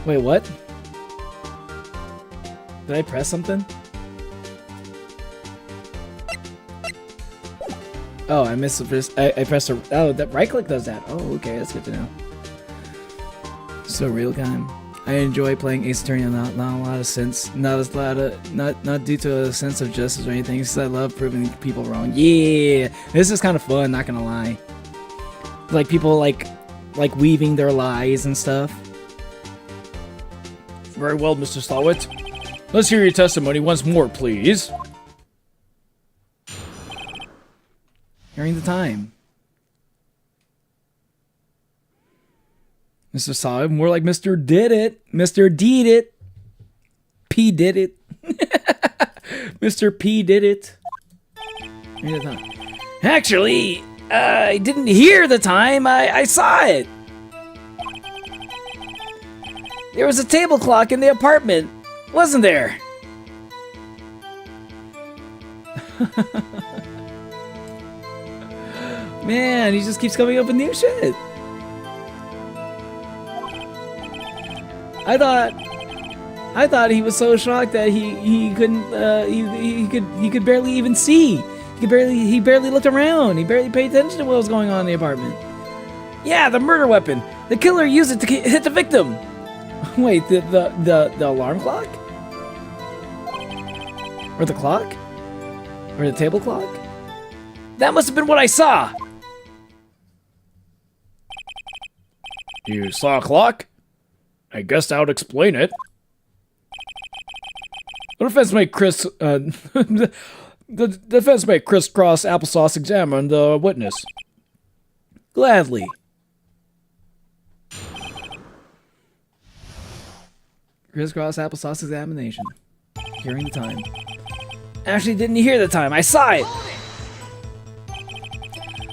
Wait, what? Did I press something? Oh, I missed the I pressed a. Oh, that right click does that. Oh, okay, that's good to know. So real time. I enjoy playing Ace Attorney. Not a lot of sense. Not due to a sense of justice or anything. Because I love proving people wrong. Yeah, this is kind of fun. Not gonna lie. Like people like weaving their lies and stuff. Very well, Mr. Sawit. Let's hear your testimony once more, please. Hearing the time. Mr. Sawit, more like Mr. Did It. Mr. Deed It. P did it. Mr. P did it. Hearing the time. Actually, I didn't hear the time. I saw it. There was a table clock in the apartment, wasn't there? Man, he just keeps coming up with new shit. I thought he was so shocked that he couldn't he could barely even see. He barely looked around. He barely paid attention to what was going on in the apartment. Yeah, the murder weapon. The killer used it to hit the victim. Wait, the alarm clock? Or the clock? Or the table clock? That must have been what I saw. You saw a clock? I guess that would explain it. The defense may the defense may crisscross applesauce examine the witness. Gladly. Crisscross applesauce examination. Hearing the time. Actually, didn't hear the time. I saw it.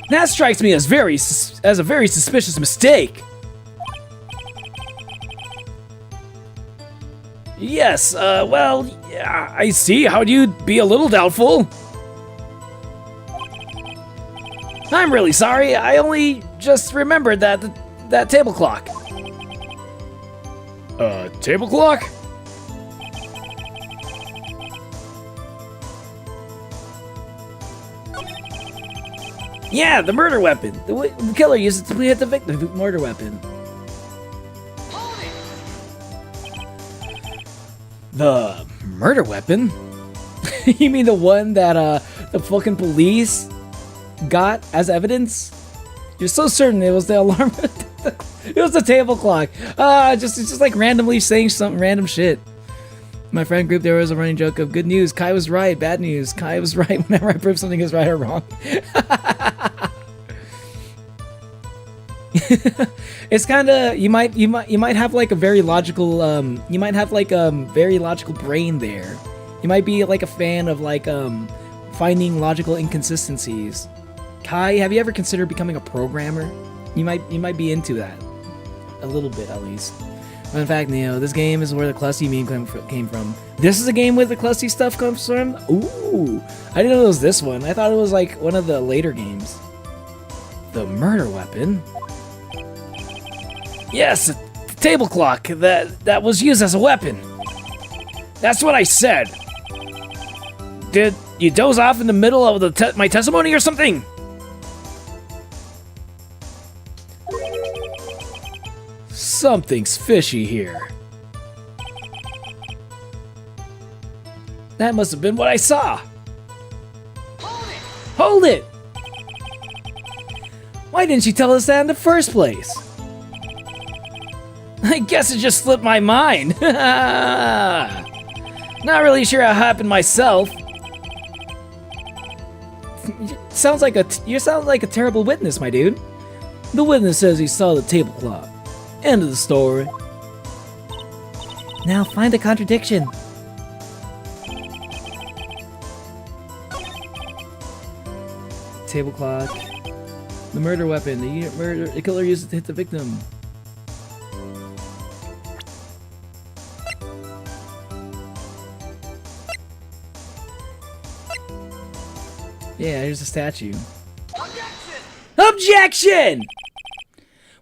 That strikes me as a very suspicious mistake. Yes, well, yeah, I see. How'd you be a little doubtful? I'm really sorry. I only just remembered that table clock. Table clock? Yeah, the murder weapon. The killer used it to hit the victim. The murder weapon. The murder weapon? You mean the one that the fucking police got as evidence? You're so certain it was the alarm. It was the table clock. It's just like randomly saying some random shit. My friend group, there was a running joke of good news, Kai was right, bad news, Kai was right whenever I prove something is right or wrong. It's kind of you might have like a very logical very logical brain there. You might be like a fan of like finding logical inconsistencies. Kai, have you ever considered becoming a programmer? You might be into that a little bit at least. But in fact, Neo, this game is where the Clusty meme came from. This is a game where the Clusty stuff comes from? Ooh, I didn't know it was this one. I thought it was like one of the later games. The murder weapon? Yes, the table clock that was used as a weapon. That's what I said. Did you doze off in the middle of my testimony or something? Something's fishy here. That must have been what I saw. Hold it! Why didn't you tell us that in the first place? I guess it just slipped my mind. Not really sure how it happened myself. You sound like a terrible witness, my dude. The witness says he saw the table clock. End of the story. Now find the contradiction. Table clock. The murder weapon. The killer used it to hit the victim. Yeah, here's a statue. Objection!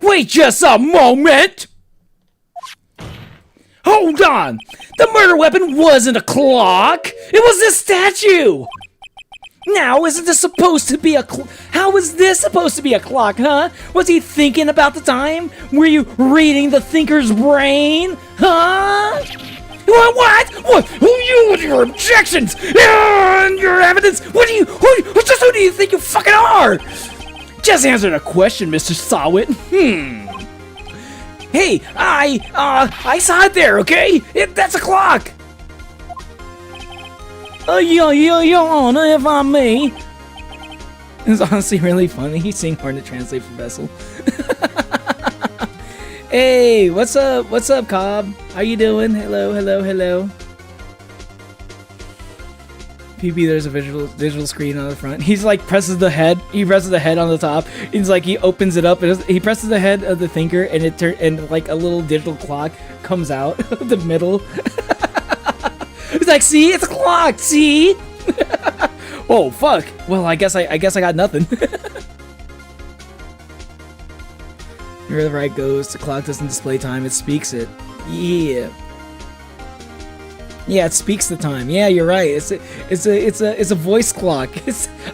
Wait just a moment! Hold on! The murder weapon wasn't a clock! It was this statue! Now, isn't this supposed to be a how is this supposed to be a clock, huh? Was he thinking about the time? Were you reading the thinker's brain? Huh? What? Who you with your objections and your evidence? Who do you think you fucking are? Just answer the question, Mr. Sawit. Hey, I saw it there, okay? That's a clock! Your Honor, if I may. It's honestly really funny. He's saying hard to translate for Vessel. Hey, what's up? What's up, Cobb? How you doing? Hello. PB, there's a digital screen on the front. He's like presses the head. He presses the head on the top. He's like he opens it up. And he presses the head of the thinker, and and like a little digital clock comes out of the middle. He's like, see, it's a clock. See? Oh fuck. Well, I guess I got nothing. Where the right goes, the clock doesn't display time. It speaks it. Yeah. Yeah, it speaks the time. Yeah, you're right. It's a voice clock.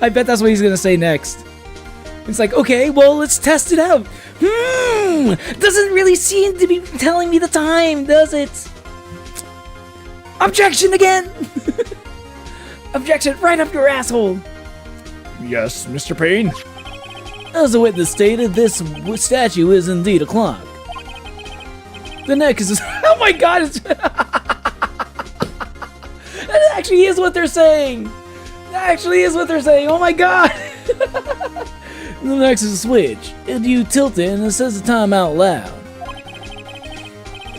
I bet that's what he's gonna say next. It's like, okay, well, let's test it out. Doesn't really seem to be telling me the time, does it? Objection again! Objection right up your asshole! Yes, Mr. Payne? As the witness stated, this statue is indeed a clock. The neck is... Oh my god! That actually is what they're saying! That actually is what they're saying! Oh my god! The next is a switch. If you tilt it and it says the time out loud.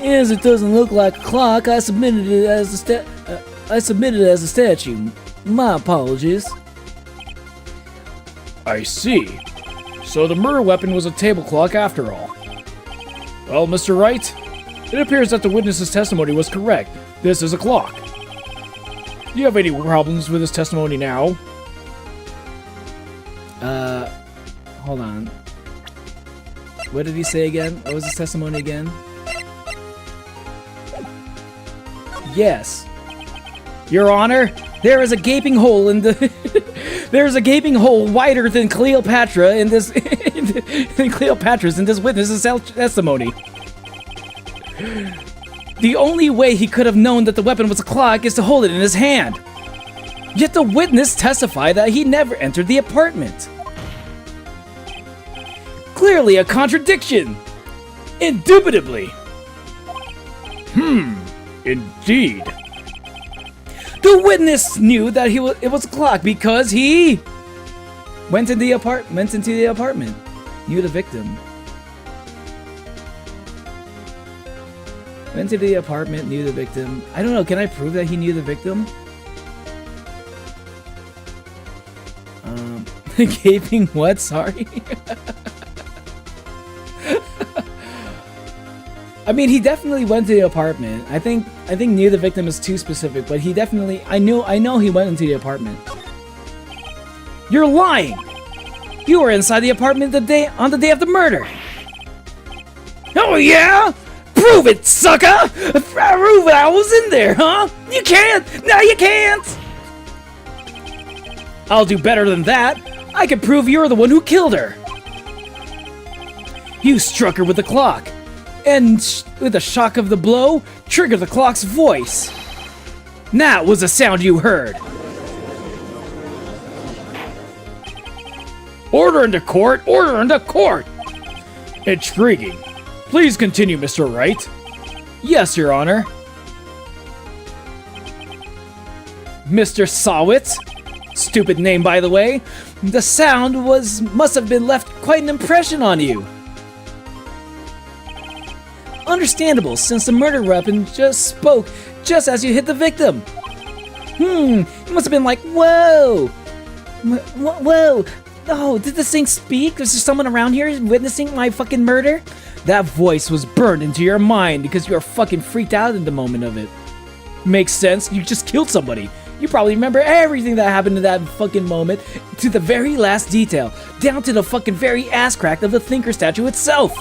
As it doesn't look like a clock, I submitted it as a statue. My apologies. I see. So the murder weapon was a table clock after all. Well, Mr. Wright, it appears that the witness's testimony was correct. This is a clock. Do you have any problems with his testimony now? Hold on. What did he say again? What was his testimony again? Yes. Your Honor, there is a gaping hole in the... There's a gaping hole wider than Cleopatra in this... than Cleopatra's in this witness's testimony. The only way he could have known that the weapon was a clock is to hold it in his hand. Yet the witness testified that he never entered the apartment. Clearly a contradiction. Indubitably. Indeed. The witness knew that it was a clock because he went into the apartment. Knew the victim. Went to the apartment, knew the victim. I don't know, can I prove that he knew the victim? Gaping what? Sorry. I mean, he definitely went to the apartment. I think knew the victim is too specific, but he definitely I know he went into the apartment. You're lying. You were inside the apartment on the day of the murder. Oh yeah? Prove it, sucker! Prove it, I was in there, huh? You can't! No, you can't! I'll do better than that. I can prove you're the one who killed her. You struck her with the clock. And with the shock of the blow, trigger the clock's voice. That was the sound you heard. Order into court! Order into court! Intriguing. Please continue, Mr. Wright. Yes, Your Honor. Mr. Sawit. Stupid name, by the way. The sound must have been left quite an impression on you. Understandable, since the murder weapon just spoke just as you hit the victim. You must have been like, whoa! Whoa! Oh, did this thing speak? Is there someone around here witnessing my fucking murder? That voice was burned into your mind because you were fucking freaked out in the moment of it. Makes sense, you just killed somebody. You probably remember everything that happened in that fucking moment to the very last detail, down to the fucking very ass crack of the thinker statue itself.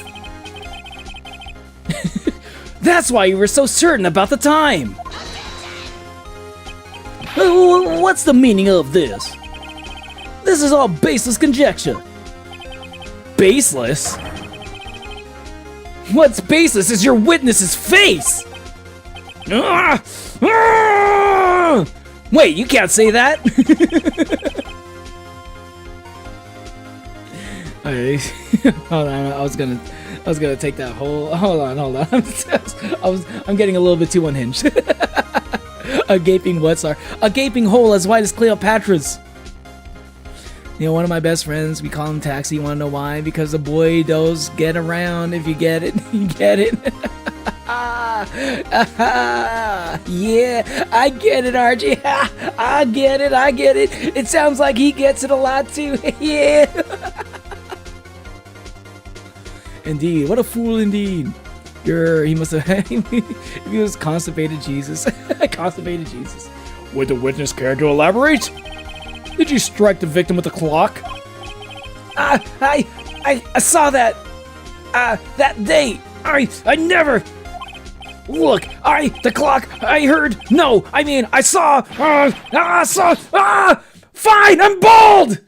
That's why you were so certain about the time. What's the meaning of this? This is all baseless conjecture. Baseless? What's baseless is your witness's face! Wait, you can't say that? Hold on, I was gonna take that whole. Hold on. I'm getting a little bit too unhinged. A gaping what? Sorry, a gaping hole as wide as Cleopatra's. You know, one of my best friends, we call him Taxi. You wanna know why? Because the boy does get around. If you get it, you get it. Yeah, I get it, RJ. I get it. It sounds like he gets it a lot too. Yeah. Indeed, what a fool indeed. He must have, if he was constipated Jesus. Constipated Jesus. Would the witness care to elaborate? Did you strike the victim with a clock? I saw that, that day. I never. Look, the clock, I heard, no, I mean, I saw, fine, I'm bald!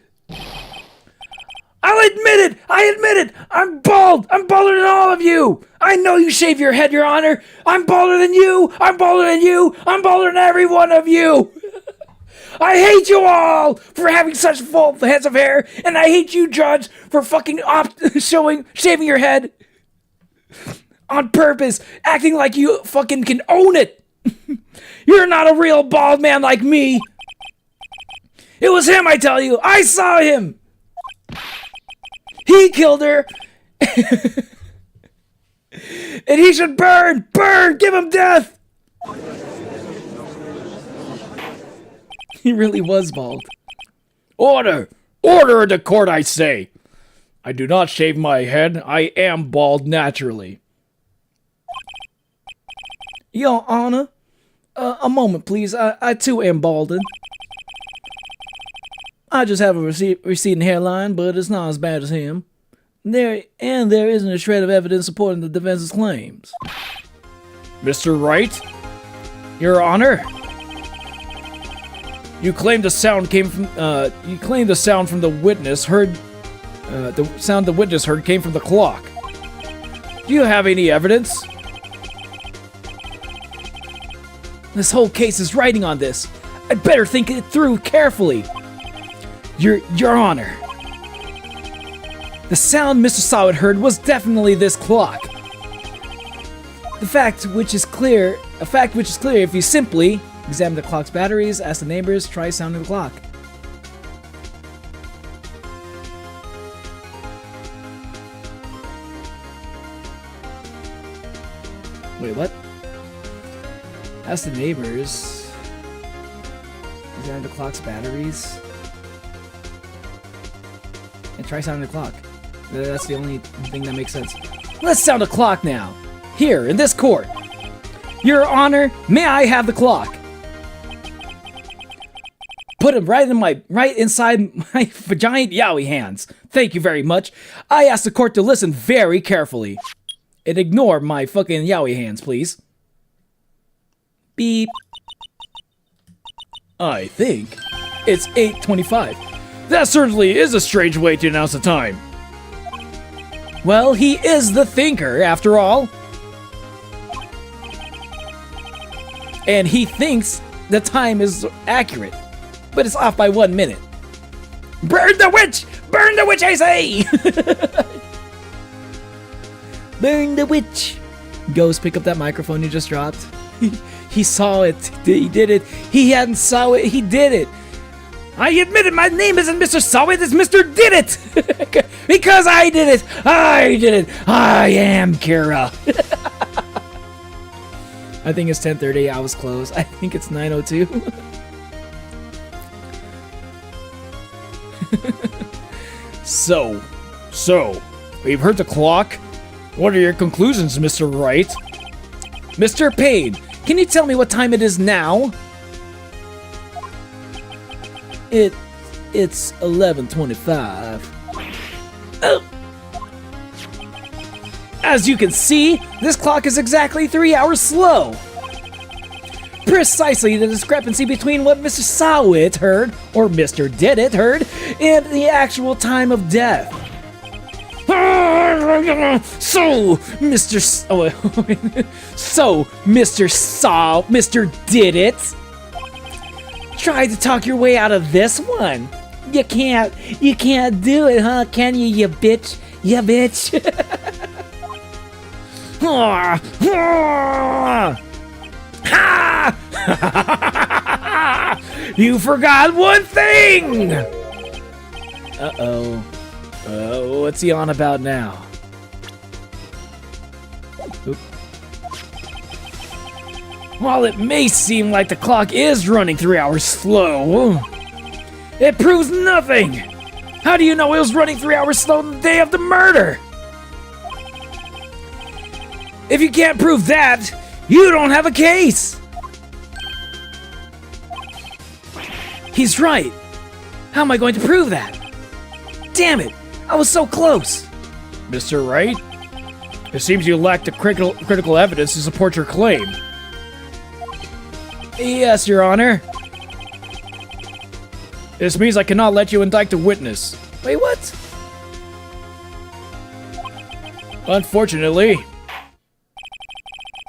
I admit it, I'm bald, I'm balder than all of you! I know you shave your head, Your Honor, I'm balder than you, I'm balder than you, I'm balder than every one of you! I hate you all for having such full heads of hair, and I hate you, Judge, for fucking shaving your head on purpose, acting like you fucking can own it. You're not a real bald man like me. It was him, I tell you. I saw him. He killed her. And he should burn, give him death. He really was bald. Order in the court, I say. I do not shave my head. I am bald naturally. Your Honor, a moment, please. I too am balding. I just have a receding hairline, but it's not as bad as him. There isn't a shred of evidence supporting the defense's claims. Mr. Wright, Your Honor, you claim the sound came from. You claim the sound from the witness heard. The sound the witness heard came from the clock. Do you have any evidence? This whole case is riding on this. I'd better think it through carefully. Your Honor. The sound Mr. Sawit heard was definitely this clock. A fact which is clear if you simply examine the clock's batteries, ask the neighbors, try sounding the clock. Wait, what? Ask the neighbors. Examine the clock's batteries. And try sounding the clock. That's the only thing that makes sense. Let's sound a clock now. Here, in this court. Your Honor, may I have the clock? Put him right inside my giant yowie hands. Thank you very much. I ask the court to listen very carefully. And ignore my fucking yowie hands, please. Beep. I think it's 8:25. That certainly is a strange way to announce the time. Well, he is the thinker, after all. And he thinks the time is accurate. But it's off by 1 minute. Burn the witch! Burn the witch, I say! Burn the witch! Ghost, pick up that microphone you just dropped. He saw it. He did it. He hadn't saw it. He did it. I admit it. My name isn't Mr. Saw It. It's Mr. Did It. Because I did it. I did it. I am Kira. I think it's 10:30. I was close. I think it's 9:02. So, we've heard the clock. What are your conclusions, Mr. Wright? Mr. Payne, can you tell me what time it is now? It's 11:25. Oh. As you can see, this clock is exactly 3 hours slow. Precisely the discrepancy between what Mr. Sawit heard, or Mr. Did It heard, and the actual time of death. So, Mr. Did It, try to talk your way out of this one. You can't do it, huh? Can you, you bitch? You bitch. You forgot one thing! Uh-oh. What's he on about now? Oop. While it may seem like the clock is running 3 hours slow, it proves nothing! How do you know it was running 3 hours slow on the day of the murder? If you can't prove that, you don't have a case! He's right! How am I going to prove that? Damn it! I was so close! Mr. Wright, It seems you lack the critical evidence to support your claim. Yes, Your Honor. This means I cannot let you indict the witness. Wait, what? Unfortunately,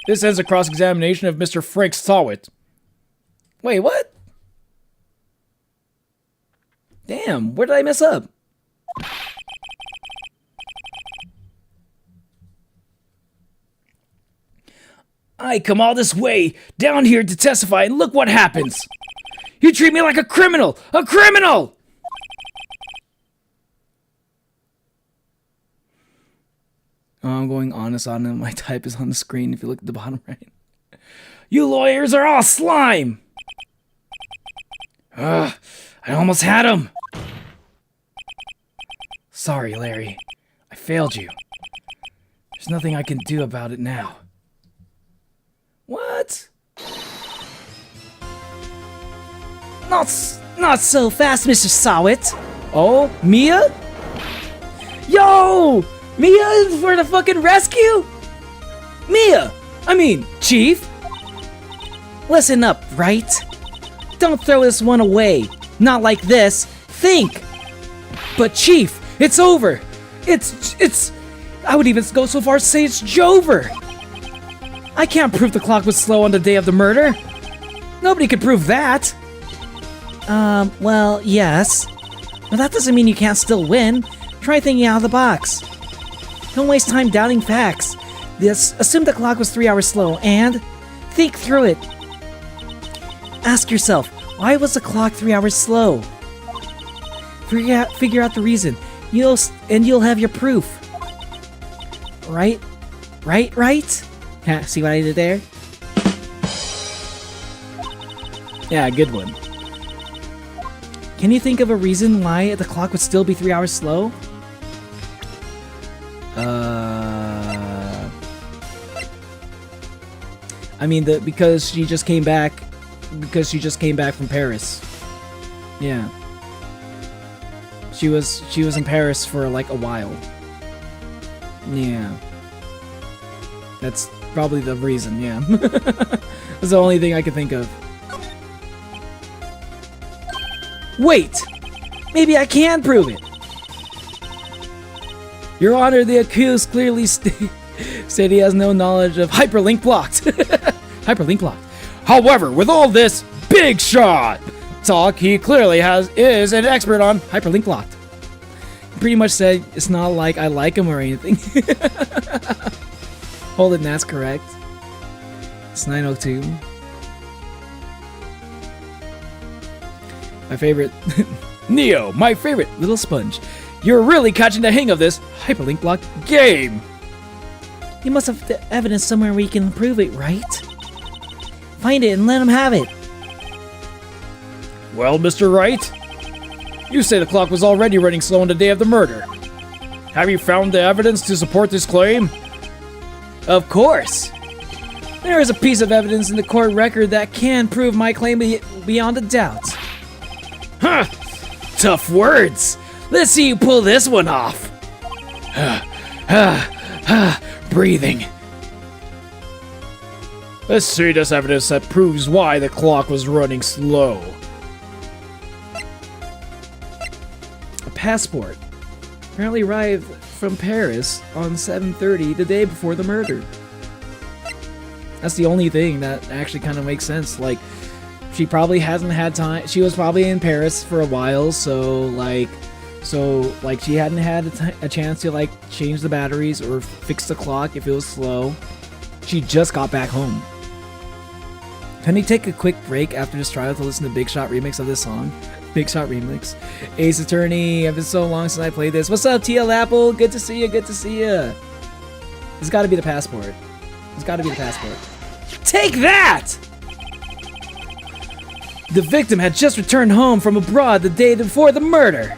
this ends the cross-examination of Mr. Frank Sawit. Wait, what? Damn, where did I mess up? I come all this way down here to testify, and look what happens. You treat me like a criminal! A criminal! Oh, I'm going honest on him. My type is on the screen if you look at the bottom right. You lawyers are all slime! Ugh, I almost had him! Sorry, Larry. I failed you. There's nothing I can do about it now. What? Not so fast, Mr. Sawit. Oh, Mia? Yo! Mia is for the fucking rescue? Mia! I mean, Chief? Listen up, Wright. Don't throw this one away. Not like this. Think. But Chief, it's over. It's... I would even go so far as to say it's Jover. I can't prove the clock was slow on the day of the murder. Nobody could prove that. Well, yes. But that doesn't mean you can't still win. Try thinking out of the box. Don't waste time doubting facts. Assume the clock was 3 hours slow and think through it. Ask yourself, why was the clock 3 hours slow? Figure out the reason. You'll have your proof. Right? See what I did there? Yeah, good one. Can you think of a reason why the clock would still be 3 hours slow? I mean, because she just came back from Paris. Yeah. She was in Paris for like a while. Yeah. That's probably the reason, yeah. That's the only thing I could think of. Wait! Maybe I can prove it! Your Honor, the accused clearly said he has no knowledge of hyperlink blocked. Hyperlink blocked. However, with all this big shot talk, he clearly is an expert on hyperlink blocked. Pretty much said it's not like I like him or anything. Hold it, that's correct. It's 9:02. My favorite. Neo, my favorite Little sponge. You're really catching the hang of this hyperlink block game. You must have the evidence somewhere where you can prove it, right? Find it and let him have it. Well, Mr. Wright, you say the clock was already running slow on the day of the murder. Have you found the evidence to support this claim? Of course. There is a piece of evidence in the court record that can prove my claim beyond a doubt. Huh! Tough words. Let's see you pull this one off. Breathing. Let's see this evidence that proves why the clock was running slow. A passport. Apparently arrived from Paris on 7:30 the day before the murder. That's the only thing that actually kind of makes sense. Like, she probably hasn't had time. She was probably in Paris for a while, so she hadn't had a chance to like change the batteries or fix the clock if it was slow. She just got back home. Can we take a quick break after this trial to listen to Big Shot remix of this song? Big Shot remix. Ace Attorney, it's been so long since I played this. What's up, TL Apple? Good to see you. Good to see you. It's got to be the passport. It's got to be the passport. Take that! The victim had just returned home from abroad the day before the murder.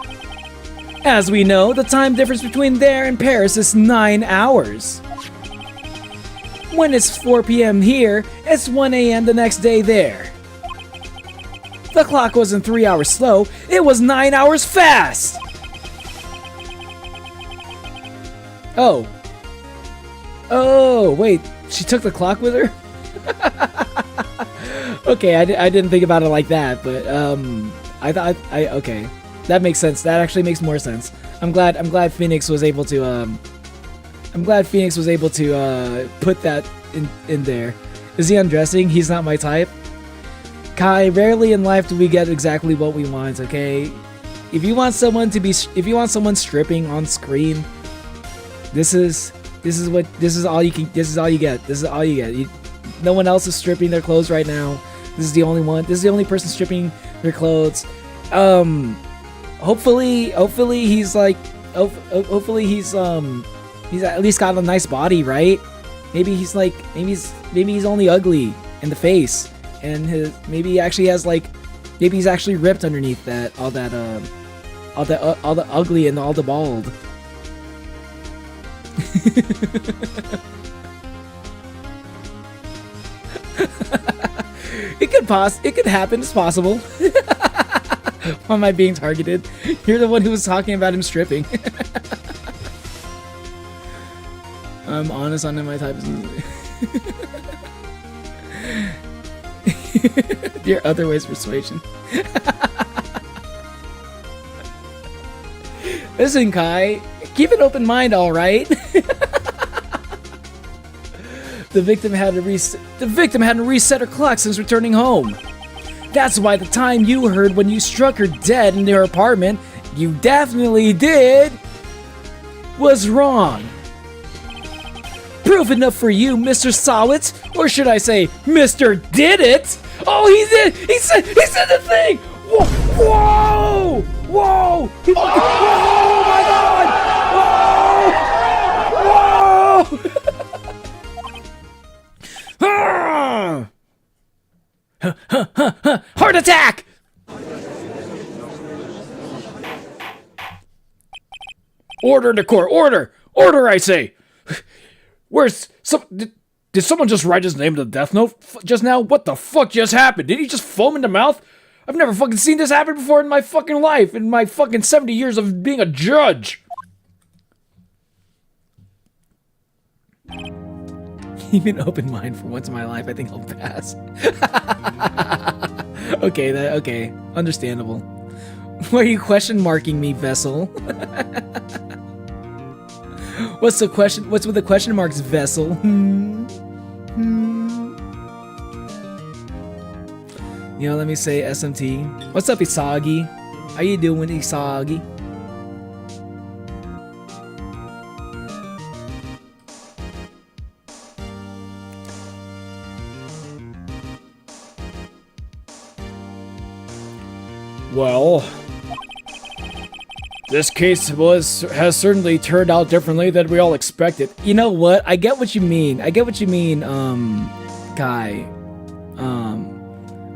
As we know, the time difference between there and Paris is 9 hours. When it's 4 p.m. here, it's 1 a.m. the next day there. The clock wasn't 3 hours slow, it was 9 hours fast! Oh. Oh, wait. She took the clock with her? Okay, I didn't think about it like that, but okay. That makes sense. That actually makes more sense. I'm glad Phoenix was able to put that in there. Is he undressing? He's not my type. Kai, rarely in life do we get exactly what we want, okay? If you want someone stripping on screen, this is all you get. No one else is stripping their clothes right now. This is the only one. This is the only person stripping their clothes. Hopefully he's like, hopefully he's at least got a nice body, right? Maybe he's only ugly in the face, and maybe he actually has like, maybe he's actually ripped underneath all the ugly and all the bald. It could happen. It's possible. Why am I being targeted? You're the one who was talking about him stripping. I'm honest on my type. Your other ways persuasion. Listen, Kai, keep an open mind, all right? The victim hadn't reset her clock since returning home. That's why the time you heard when you struck her dead in her apartment, you definitely did, was wrong. Proof enough for you, Mr. Sawitz, or should I say, Mr. Did It? Oh, he did! He said the thing! Whoa! Whoa! Whoa! Oh my God! Whoa! Whoa! Heart attack! Order in the court! Order! Order, I say! Where's some... Did someone just write his name to the death note just now? What the fuck just happened? Did he just foam in the mouth? I've never fucking seen this happen before in my fucking life, in my fucking 70 years of being a judge. Even open mind for once in my life, I think I'll pass. Okay, understandable. Why are you question marking me, Vessel? What's the question? What's with the question marks, Vessel? You know, let me say SMT. What's up, Isagi? How you doing, Isagi? Well, this case has certainly turned out differently than we all expected. You know what? I get what you mean. Guy.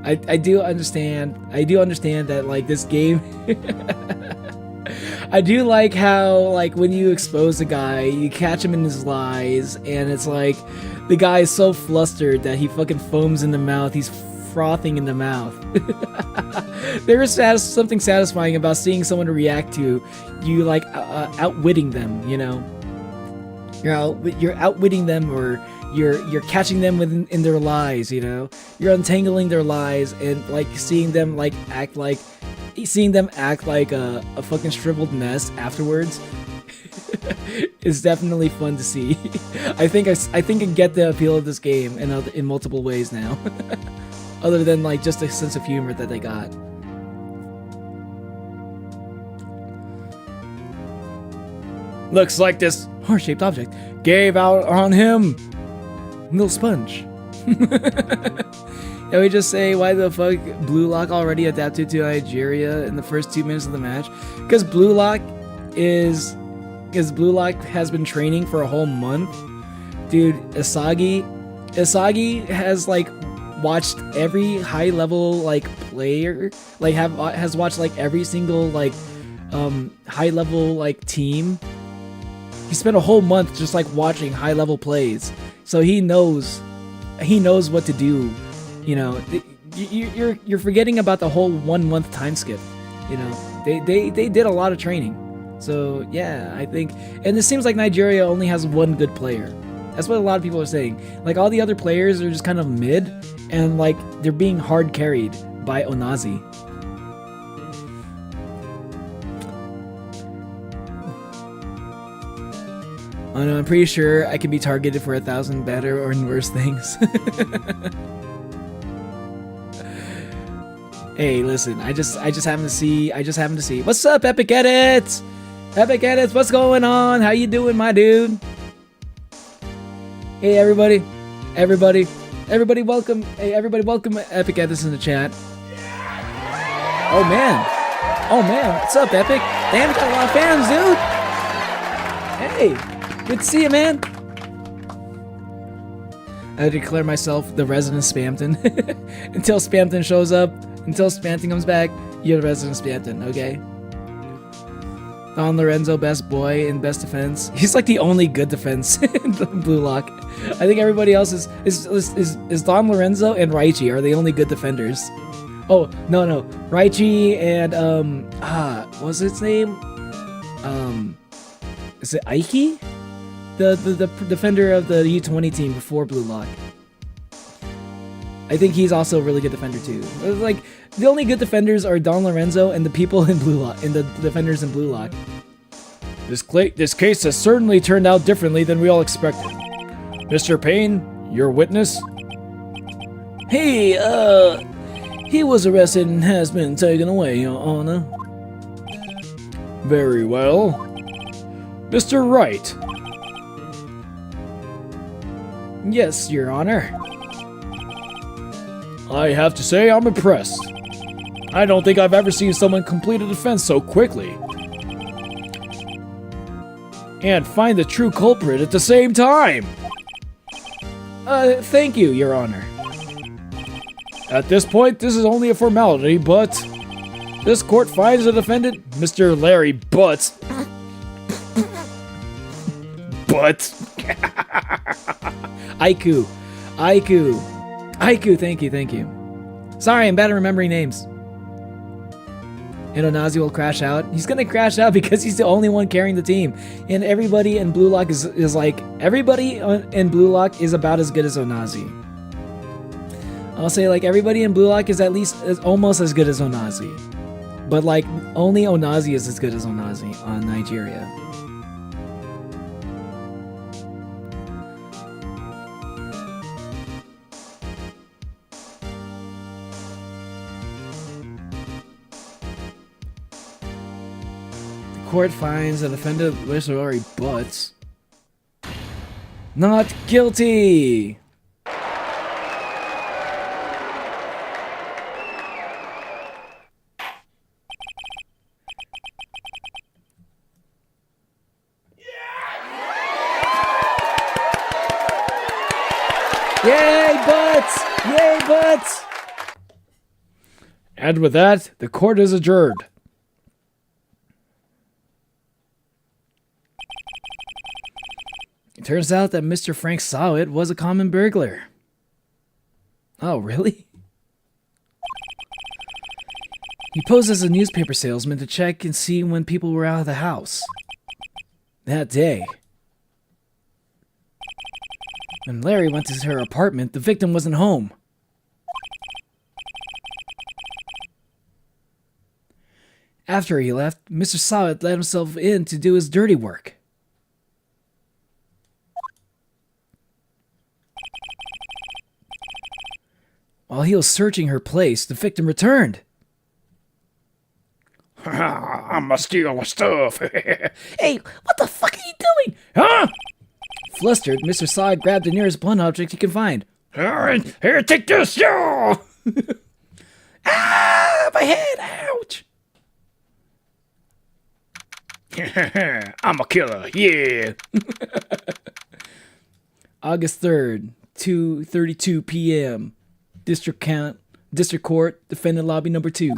I do understand that, like, this game. I do like how, like, when you expose a guy, you catch him in his lies, and it's like the guy is so flustered that he fucking foams in the mouth. He's frothing in the mouth. There is something satisfying about seeing someone react to you, like, outwitting them. You know, you're outwitting them, or you're catching them in their lies. You know, you're untangling their lies, and like seeing them act like a fucking shriveled mess afterwards. Is definitely fun to see. I think I get the appeal of this game in multiple ways now. Other than, like, just a sense of humor that they got. Looks like this Heart-shaped object. gave out on him. Little sponge. Can we just say, why the fuck Blue Lock already adapted to Nigeria in the first 2 minutes of the match? Because Blue Lock has been training for a whole month. Dude, Isagi has, like, watched every high level, like, player, like, has watched, like, every single, like, high level, like, team. He spent a whole month just, like, watching high level plays, so he knows what to do. You know, you're forgetting about the whole 1 month time skip. You know, they did a lot of training. So yeah, I think, and it seems like Nigeria only has one good player. That's what a lot of people are saying. Like, all the other players are just kind of mid, and like they're being hard carried by Onazi. Oh no, I'm pretty sure I can be targeted for 1,000 better or worse things. Hey, listen, I just happen to see. What's up, Epic Edits? Epic Edits, what's going on? How you doing, my dude? Hey, everybody, welcome. Hey, everybody, welcome Epic Edits in the chat. Oh man, what's up, Epic? Damn, you got a lot of fans, dude. Hey. Good to see you, man. I declare myself the resident Spamton. Until Spamton shows up, until Spamton comes back, you're the resident Spamton, okay? Don Lorenzo, best boy in best defense. He's like the only good defense in Blue Lock. I think everybody else is Don Lorenzo and Raichi are the only good defenders. Oh, no. Raichi and, what's its name? Is it Aiki? The defender of the U20 team before Blue Lock. I think he's also a really good defender too. Like, the only good defenders are Don Lorenzo and the people in Blue Lock, and the defenders in Blue Lock. This case has certainly turned out differently than we all expected. Mr. Payne, your witness? Hey, he was arrested and has been taken away, Your Honor. Very well. Mr. Wright. Yes, Your Honor. I have to say I'm impressed. I don't think I've ever seen someone complete a defense so quickly. And find the true culprit at the same time. Thank you, Your Honor. At this point, this is only a formality, but this court finds the defendant, Mr. Larry Butts. Aiku, thank you. Sorry, I'm bad at remembering names. And Onazi will crash out. He's gonna crash out because he's the only one carrying the team. And everybody in Blue Lock is like, everybody in Blue Lock is about as good as Onazi. I'll say, like, everybody in Blue Lock is almost as good as Onazi. But like, only Onazi is as good as Onazi on Nigeria. Court finds the defendant Larry Butts not guilty. Yay, Butts! Yay, Butts! And with that, the court is adjourned. It turns out that Mr. Frank Sawit was a common burglar. Oh, really? He posed as a newspaper salesman to check and see when people were out of the house. That day, when Larry went to her apartment, the victim wasn't home. After he left, Mr. Sawit let himself in to do his dirty work. While he was searching her place, the victim returned. I'ma steal my stuff. Hey, what the fuck are you doing? Huh? Flustered, Mr. Sawit grabbed the nearest blunt object he could find. Here, take this, yeah! Ah, my head, ouch. I'm a killer, yeah. August 3rd, 2:32 p.m. District Court, Defendant Lobby Number 2.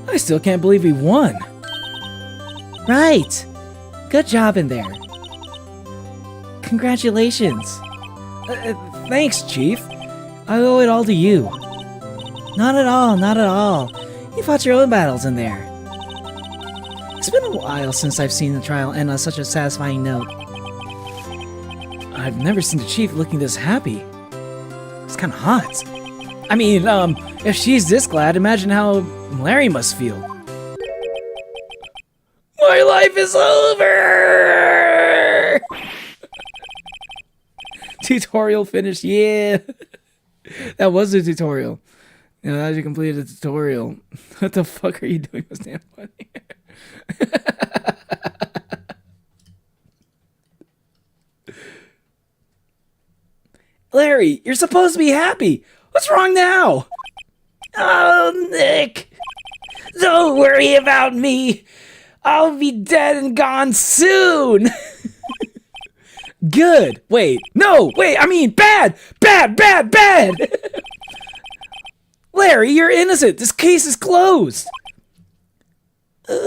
I still can't believe we won. Right. Good job in there. Congratulations. Thanks, Chief. I owe it all to you. Not at all, not at all. You fought your own battles in there. It's been a while since I've seen the trial end on such a satisfying note. I've never seen the chief looking this happy. It's kind of hot. I mean, if she's this glad, imagine how Larry must feel. My life is over! Tutorial finished, yeah! That was the tutorial. You know, as you completed the tutorial. What the fuck are you doing? That's damn funny. Larry, you're supposed to be happy. What's wrong now? Oh, Nick. Don't worry about me. I'll be dead and gone soon. Good. Wait. No, wait. I mean, bad. Bad, bad, bad. Larry, you're innocent. This case is closed. But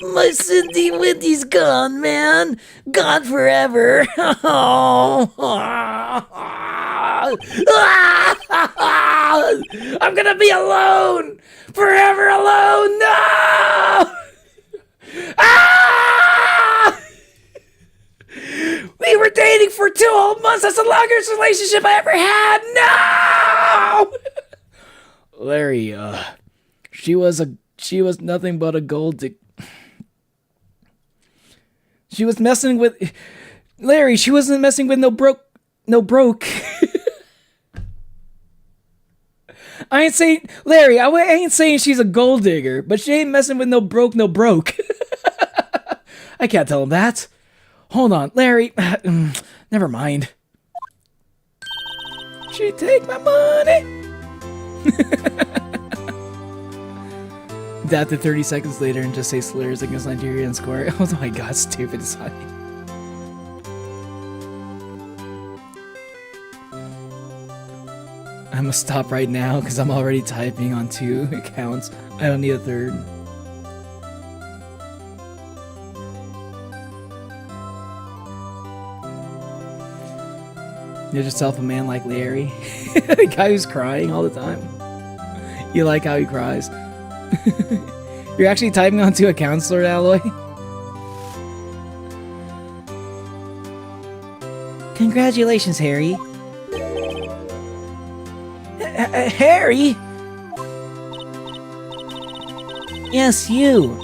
my Cindy Windy's gone, man. Gone forever. I'm gonna be alone. Forever alone. No! Ah! We were dating for 2 whole months. That's the longest relationship I ever had. No! Larry, she was nothing but a gold dig. She was messing with Larry. She wasn't messing with no broke. I ain't saying Larry. I ain't saying she's a gold digger, but she ain't messing with no broke. I can't tell him that. Hold on, Larry. Never mind. She take my money. That to 30 seconds later and just say slurs against Nigeria and score. Oh my god, stupid Sonny. I'm gonna stop right now because I'm already typing on 2 accounts. I don't need a third. Get yourself a man like Larry. The guy who's crying all the time. You like how he cries. You're actually typing on 2 accounts, Lord Alloy? Congratulations, Harry. Harry? Yes, you.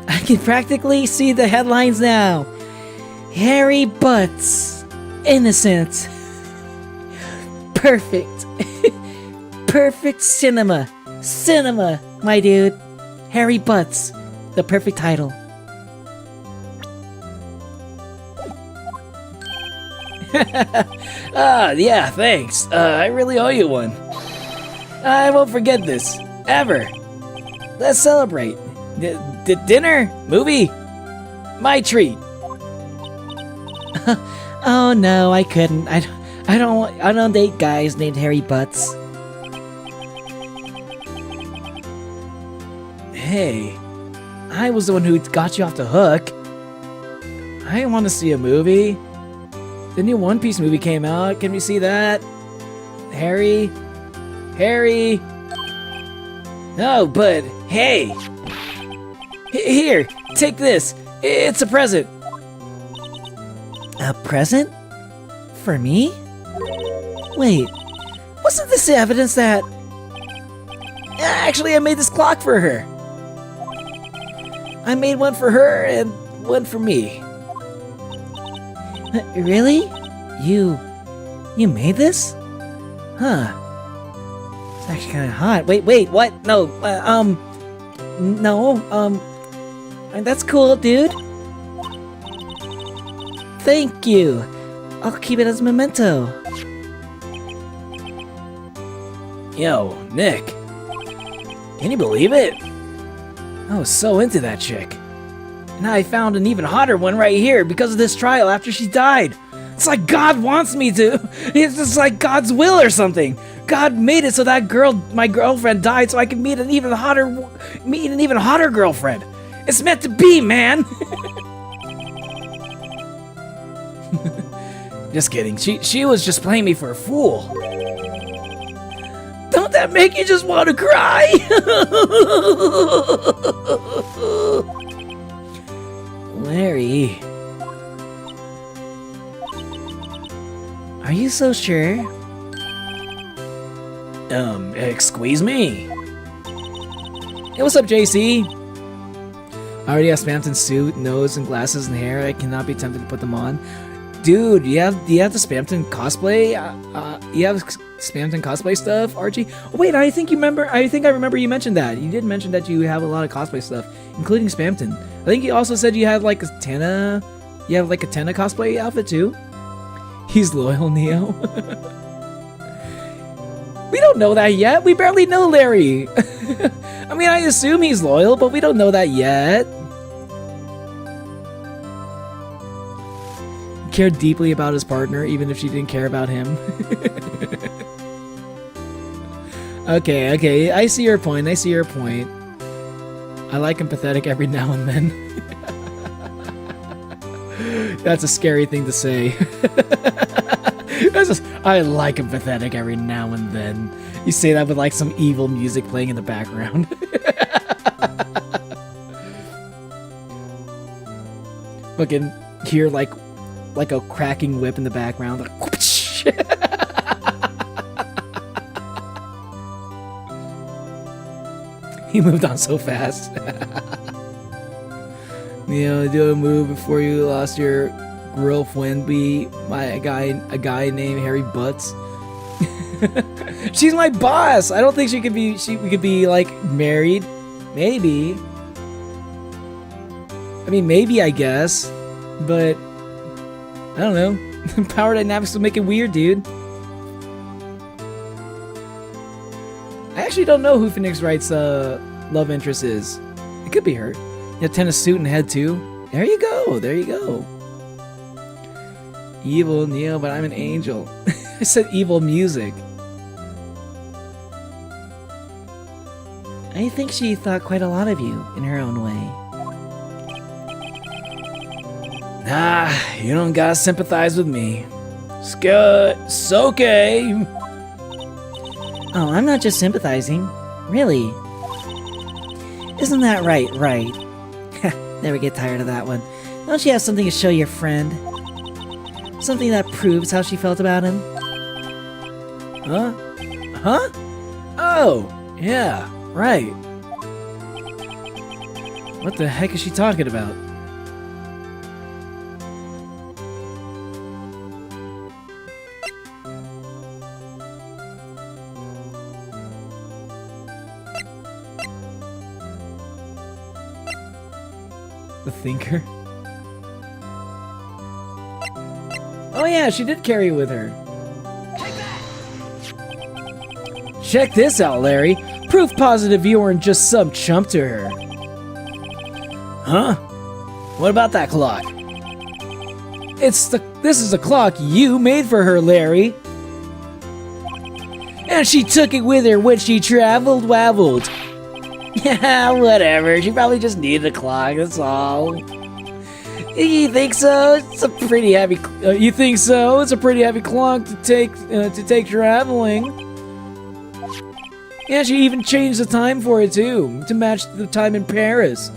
I can practically see the headlines now. Harry Butts. Innocent. Perfect. Perfect cinema. Cinema, my dude. Harry Butts. The perfect title. Yeah, thanks. I really owe you one. I won't forget this. Ever. Let's celebrate. Dinner? Movie? My treat. Oh no, I couldn't. I don't date guys named Harry Butts. Hey, I was the one who got you off the hook. I want to see a movie. The new One Piece movie came out. Can we see that? Harry? No, but hey! Here, take this. It's a present. A present? For me? Wait, wasn't this the evidence that... Actually, I made this clock for her. I made one for her and one for me. Really? You made this? Huh. It's actually kind of hot. Wait, what? No, that's cool, dude. Thank you. I'll keep it as a memento. Yo, Nick. Can you believe it? I was so into that chick. Now I found an even hotter one right here because of this trial after she died. It's like God wants me to. It's just like God's will or something. God made it so that girl, my girlfriend, died so I could meet an even hotter girlfriend. It's meant to be, man. Just kidding. She was just playing me for a fool. Don't that make you just want to cry? Larry. Are you so sure? Excuse me. Hey, what's up, JC? I already have Spamton's suit, nose, and glasses and hair. I cannot be tempted to put them on. Dude, do you have the Spamton cosplay? You have Spamton cosplay stuff, Archie? Oh, wait, I think I remember you mentioned that. You did mention that you have a lot of cosplay stuff, including Spamton. I think you also said you had like a Tenna. You have like a Tenna cosplay outfit too. He's loyal, Neo. We don't know that yet. We barely know Larry. I mean, I assume he's loyal, but we don't know that yet. He cared deeply about his partner, even if she didn't care about him. Okay, I see your point. I like him pathetic every now and then. That's a scary thing to say. I like him pathetic every now and then. You say that with like some evil music playing in the background. Fucking hear like a cracking whip in the background. Like, whoosh. He moved on so fast. Do a move before you lost your girlfriend. Be a guy named Harry Butts. She's my boss. I don't think we could be like married. Maybe. I mean, maybe, I guess. But I don't know. Power dynamics will make it weird, dude. I actually don't know who Phoenix Wright's love interest is. It could be her. You have tennis suit and head too. There you go. Evil Neo, but I'm an angel. I said evil music. I think she thought quite a lot of you in her own way. Nah, you don't gotta sympathize with me. It's good. It's okay. Oh, I'm not just sympathizing. Really. Isn't that right? Never get tired of that one. Don't you have something to show your friend? Something that proves how she felt about him? Huh? Oh, yeah, right. What the heck is she talking about? The thinker? Oh yeah, she did carry it with her. Check this out, Larry. Proof positive you weren't just some chump to her. Huh? What about that clock? This is a clock you made for her, Larry. And she took it with her when she wavelled. Yeah, whatever. She probably just needed a clock, that's all. You think so? It's a pretty heavy. You think so? It's a pretty heavy clock to take traveling. Yeah, she even changed the time for it too, to match the time in Paris.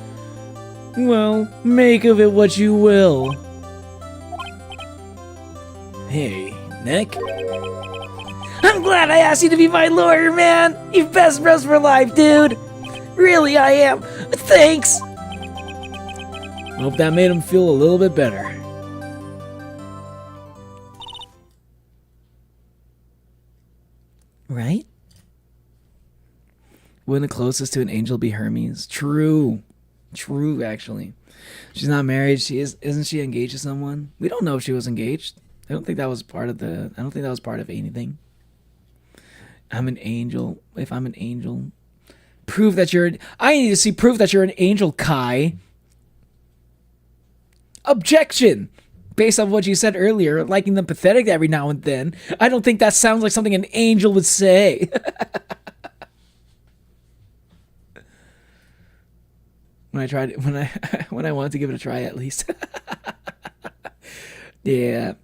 Well, make of it what you will. Hey, Nick? I'm glad I asked you to be my lawyer, man. You best bros for life, dude. Really, I am. Thanks. Hope that made him feel a little bit better. Right? Wouldn't the closest to an angel be Hermes? True, actually. She's not married. Isn't she engaged to someone? We don't know if she was engaged. I don't think that was part of anything. I'm an angel. If I'm an angel, I need to see proof that you're an angel, Kai. Objection! Based on what you said earlier, liking them pathetic every now and then, I don't think that sounds like something an angel would say. When I wanted to give it a try, at least. Yeah,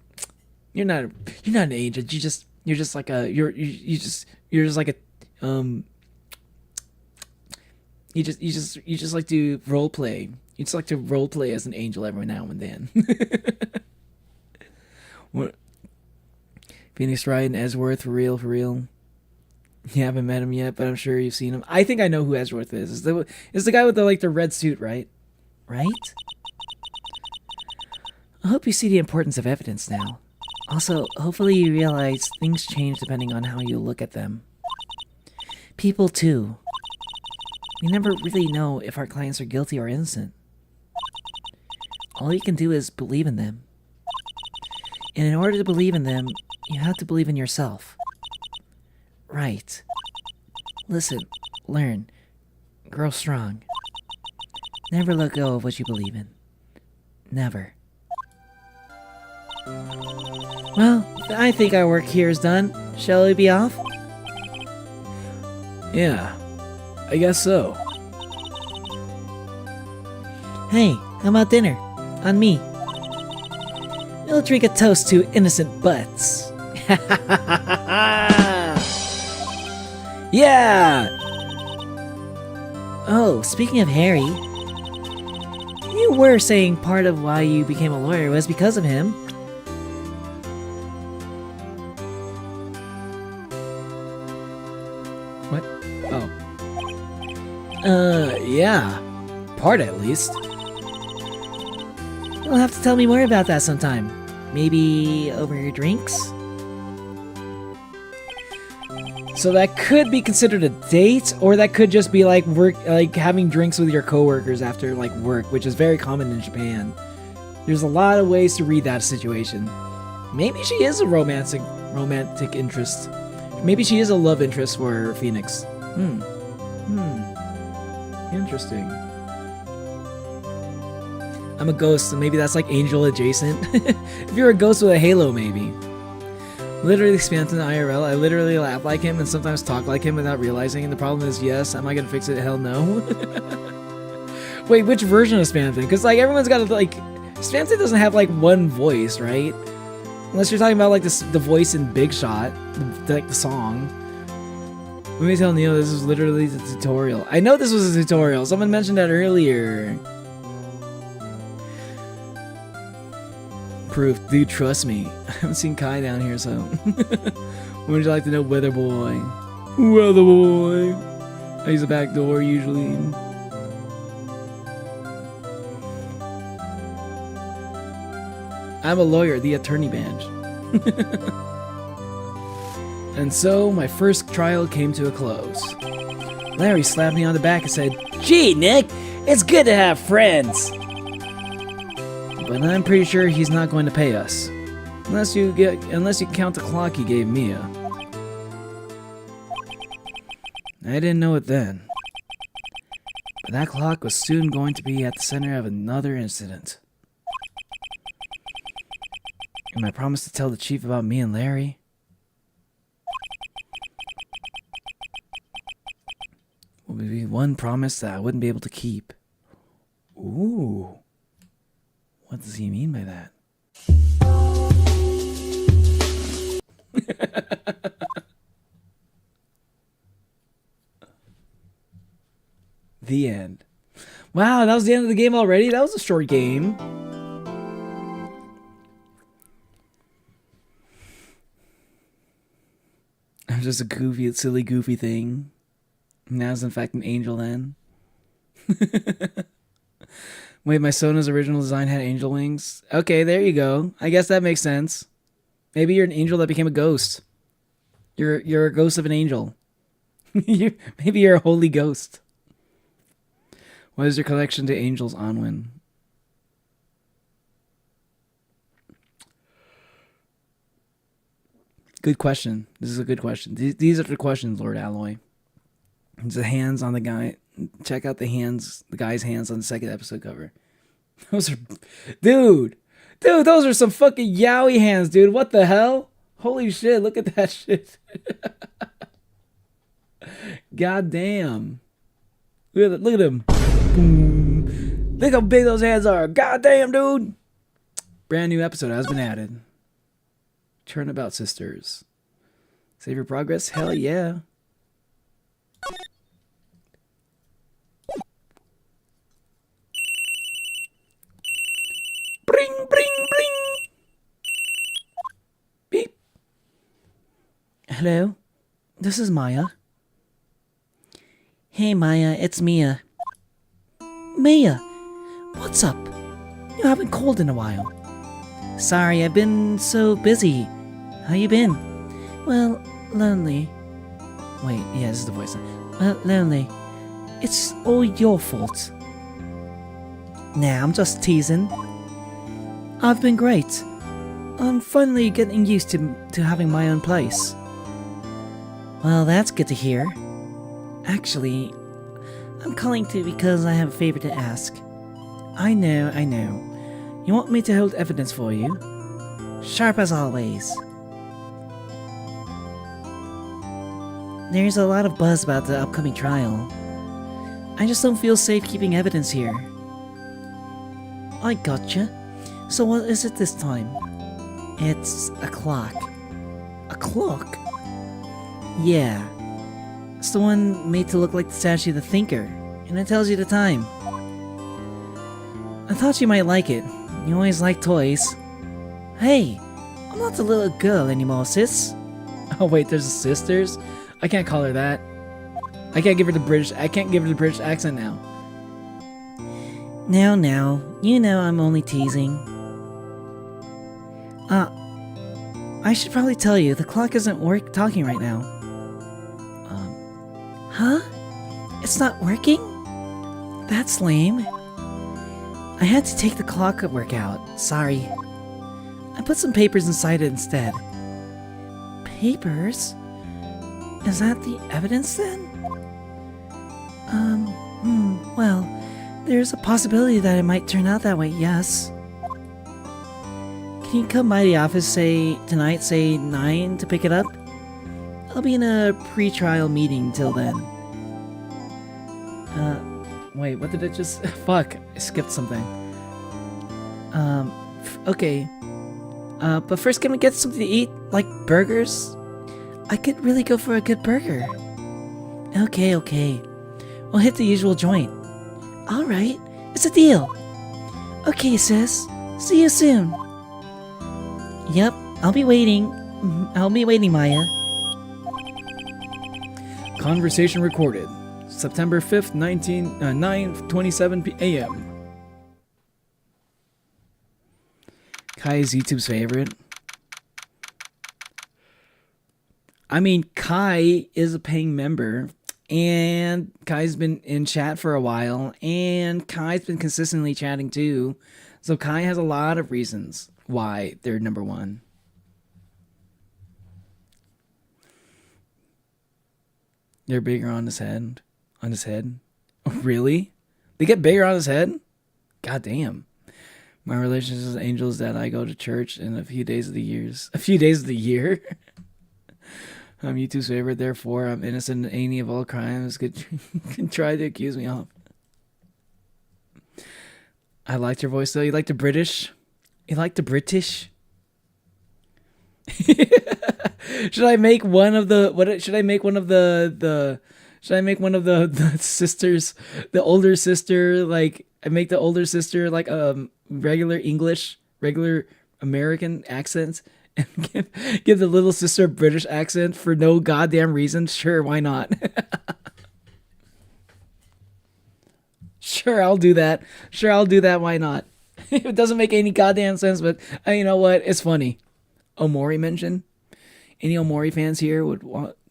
you're not an angel. You're just like a You just like to role play. You just like to role play as an angel every now and then. What? Phoenix Wright and Edgeworth, for real, for real. You haven't met him yet, but I'm sure you've seen him. I think I know who Edgeworth is. It's the guy with the red suit, right? Right? I hope you see the importance of evidence now. Also, hopefully you realize things change depending on how you look at them. People, too. We never really know if our clients are guilty or innocent. All you can do is believe in them. And in order to believe in them, you have to believe in yourself. Right. Listen, learn, grow strong. Never let go of what you believe in. Never. Well, I think our work here is done. Shall we be off? Yeah, I guess so. Hey, how about dinner? On me. We'll drink a toast to innocent butts. Yeah! Oh, speaking of Harry, you were saying part of why you became a lawyer was because of him. What? Oh. Yeah. Part at least. You'll have to tell me more about that sometime. Maybe over your drinks? So that could be considered a date, or that could just be like work, like having drinks with your coworkers after like work, which is very common in Japan. There's a lot of ways to read that situation. Maybe she is a romantic interest. Maybe she is a love interest for Phoenix. Interesting. I'm a ghost, so maybe that's like angel adjacent. If you're a ghost with a halo, maybe. Literally spammed in IRL. I literally laugh like him and sometimes talk like him without realizing. And the problem is, yes, am I gonna fix it? Hell no. Wait, which version of Spamton? Because like everyone's got like, Spamton doesn't have like one voice, right? Unless you're talking about like this, the voice in Big Shot, like the song. Let me tell Neil, this is literally the tutorial. I know this was a tutorial. Someone mentioned that earlier. Proof. Dude, trust me. I haven't seen Kai down here, so... Would you like to know, Weather Boy? Weather Boy! I use a back door, usually. I'm a lawyer, the attorney badge. And so, my first trial came to a close. Larry slapped me on the back and said, "Gee, Nick, it's good to have friends!" But I'm pretty sure he's not going to pay us. Unless you count the clock he gave Mia. I didn't know it then. But that clock was soon going to be at the center of another incident. And I promised to tell the chief about me and Larry. Will be one promise that I wouldn't be able to keep. Ooh. What does he mean by that? The end. Wow, that was the end of the game already? That was a short game. I'm just a goofy, silly, goofy thing. Now it's in fact an angel then. Wait, my Sona's original design had angel wings? Okay, there you go. I guess that makes sense. Maybe you're an angel that became a ghost. You're a ghost of an angel. Maybe you're a holy ghost. What is your collection to angels, Onwin? Good question. This is a good question. These are the questions, Lord Alloy. It's the hands on the guy. Check out the hands, the guy's hands on the second episode cover. Those are, dude, those are some fucking yaoi hands, dude. What the hell? Holy shit! Look at that shit. God damn. Look at him. Boom. Look how big those hands are. God damn, dude. Brand new episode has been added. Turnabout Sisters. Save your progress? Hell yeah. Hello? This is Maya. Hey, Maya, it's Mia. Mia, what's up? You haven't called in a while. Sorry, I've been so busy. How you been? Well, lonely. Wait, yeah, this is the voice. Well, lonely. It's all your fault. Nah, I'm just teasing. I've been great. I'm finally getting used to having my own place. Well, that's good to hear. Actually, I'm calling too because I have a favor to ask. I know. You want me to hold evidence for you? Sharp as always. There's a lot of buzz about the upcoming trial. I just don't feel safe keeping evidence here. I gotcha. So what is it this time? It's a clock. A clock? Yeah. It's the one made to look like the statue of the Thinker, and it tells you the time. I thought you might like it. You always like toys. Hey, I'm not a little girl anymore, sis. Oh wait, there's sisters? I can't call her that. I can't give her the British accent now. Now, you know I'm only teasing. I should probably tell you, the clock isn't talking right now. Huh? It's not working? That's lame. I had to take the clock at work out. Sorry. I put some papers inside it instead. Papers? Is that the evidence then? Well, there's a possibility that it might turn out that way, yes. Can you come by the office, tonight, 9 to pick it up? I'll be in a pre-trial meeting till then. Wait, what did it just... Fuck, I skipped something. Okay. But first can we get something to eat? Like burgers? I could really go for a good burger. Okay. We'll hit the usual joint. Alright, it's a deal. Okay, sis. See you soon. Yep, I'll be waiting. Maya. Conversation recorded. September 5th, 9:27 a.m. Kai is YouTube's favorite. I mean, Kai is a paying member, and Kai's been in chat for a while, and Kai's been consistently chatting too. So Kai has a lot of reasons why they're number one. They're bigger on his head. On his head? Oh, really? They get bigger on his head? God damn. My relationship with angels that I go to church in a few days of the year. I'm YouTube's favorite, therefore I'm innocent in any of all crimes could try to accuse me of. I liked your voice though. You like the British? You like the British? Should I make one of the sisters, the older sister, like I make the older sister like regular English, regular American accent, and give the little sister a British accent for no goddamn reason? Sure, why not? Sure, I'll do that. Why not? It doesn't make any goddamn sense, but you know what? It's funny. Omori mention. Any Omori fans here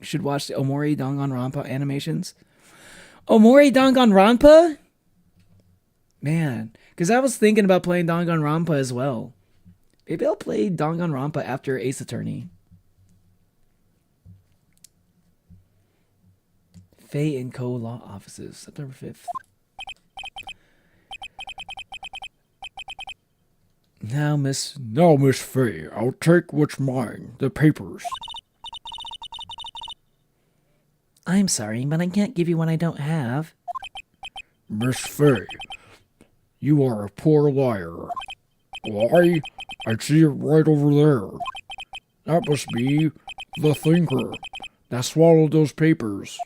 should watch the Omori Danganronpa animations. Omori Danganronpa? Man, because I was thinking about playing Danganronpa as well. Maybe I'll play Danganronpa after Ace Attorney. Faye and Co. Law Offices, September 5th. Now, Miss Faye, I'll take what's mine, the papers. I'm sorry, but I can't give you what I don't have. Miss Faye, you are a poor liar. Why? I see it right over there. That must be the Thinker that swallowed those papers.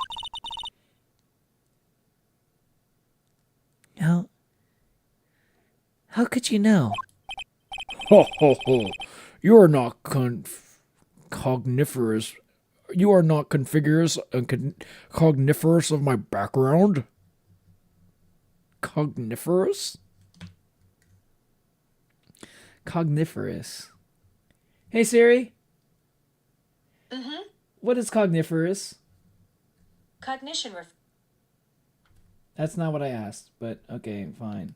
How could you know? Ho ho ho! You are not cogniferous. You are not congniferous of my background. Cogniferous? Cogniferous. Hey Siri. Mm-hmm. What is cogniferous? Cognition That's not what I asked, but okay, fine.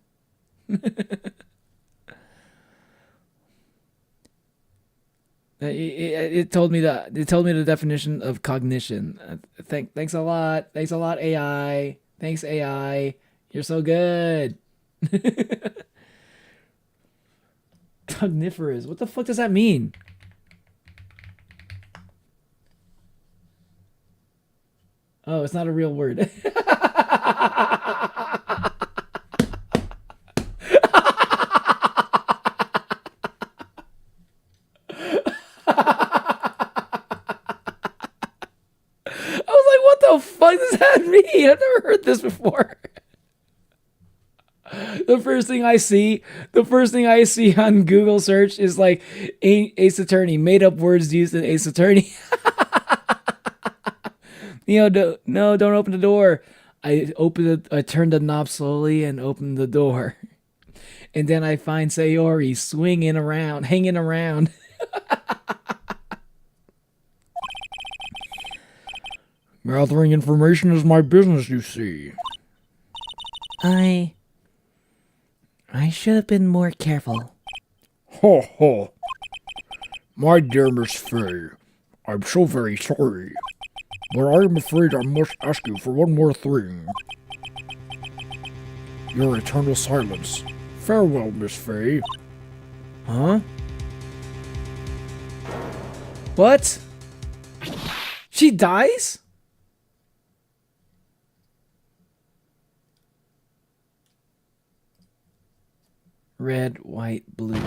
It told me the definition of cognition. Thanks a lot. Thanks a lot, AI. Thanks, AI. You're so good. Cogniferous. What the fuck does that mean? Oh, it's not a real word. What the fuck does that mean? I've never heard this before. The first thing I see on Google search is like Ace Attorney, made up words used in Ace Attorney. Don't open the door. I turned the knob slowly and opened the door. And then I find Sayori hanging around. Gathering information is my business, you see. I should have been more careful. Ho ho. My dear Miss Fay, I'm so very sorry, but I am afraid I must ask you for one more thing. Your eternal silence. Farewell, Miss Fay. Huh? What? She dies? Red, white, blue.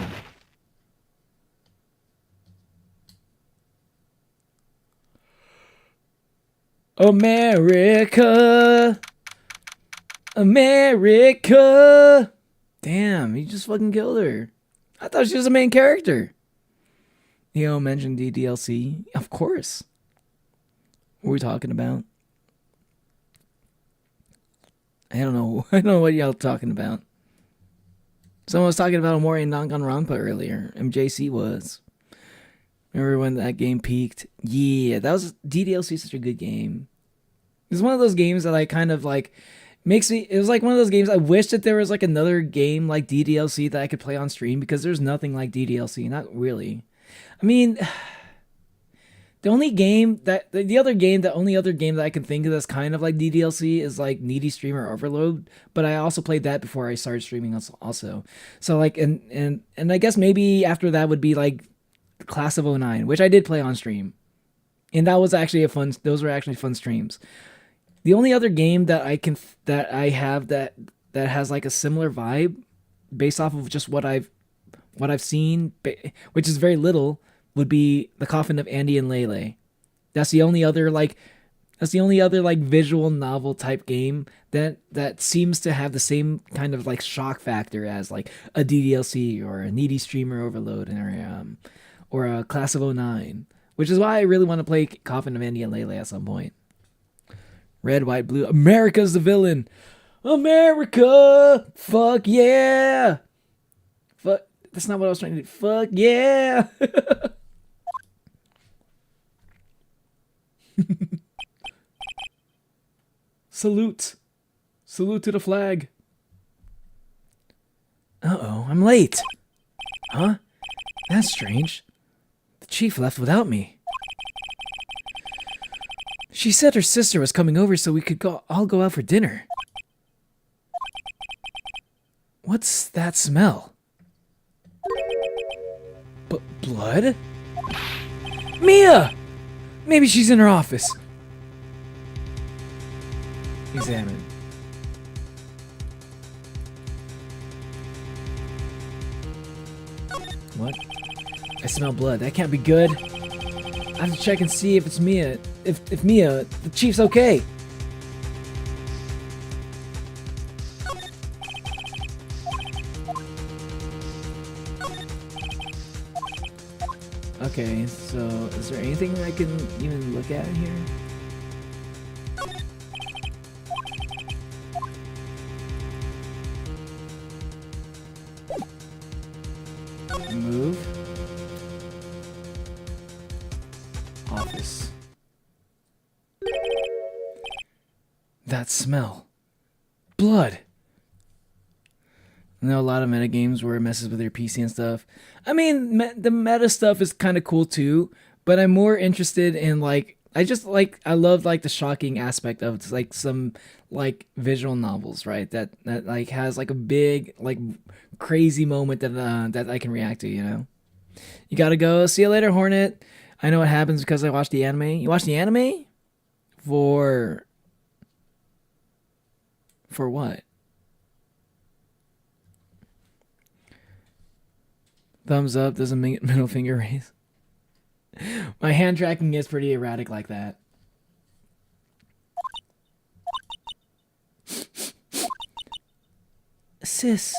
America! America! Damn, he just fucking killed her. I thought she was the main character. Mentioned DDLC. Of course. What are we talking about? I don't know. I don't know what y'all talking about. Someone was talking about Omori and Danganronpa earlier. MJC was. Remember when that game peaked? Yeah, that was DDLC. Such a good game. It was one of those games that I kind of like makes me. It was like one of those games. I wish that there was like another game like DDLC that I could play on stream because there's nothing like DDLC. Not really. I mean, the only other game that I can think of that's kind of like DDLC is like Needy Streamer Overload, but I also played that before I started streaming also. So like, and I guess maybe after that would be like Class of '09, which I did play on stream. And that was actually those were actually fun streams. The only other game that I have that has like a similar vibe based off of just what I've seen, which is very little, would be The Coffin of Andy and Lele. That's the only other visual novel type game that seems to have the same kind of like shock factor as like a DDLC or a Needy Streamer Overload or a Class of '09, which is why I really want to play Coffin of Andy and Lele at some point. Red, white, blue. America's the villain. America! Fuck yeah! Fuck. That's not what I was trying to do. Fuck yeah! Salute. Salute to the flag. Uh-oh, I'm late. Huh? That's strange. The chief left without me. She said her sister was coming over so we could all go out for dinner. What's that smell? Blood? Mia! Maybe she's in her office. Examine. What? I smell blood. That can't be good. I have to check and see if it's Mia. If Mia, the chief's okay. Okay, so is there anything I can even look at here? Move. Office. That smell. Blood. I know a lot of meta games where it messes with your PC and stuff. I mean, the meta stuff is kind of cool too, but I'm more interested in like I love like the shocking aspect of it's like some like visual novels, right? That like has like a big like crazy moment that I can react to, you know. You gotta go. See you later, Hornet. I know what happens because I watched the anime. You watched the anime? For what? Thumbs up, doesn't make middle finger raise. My hand tracking is pretty erratic like that. Sis.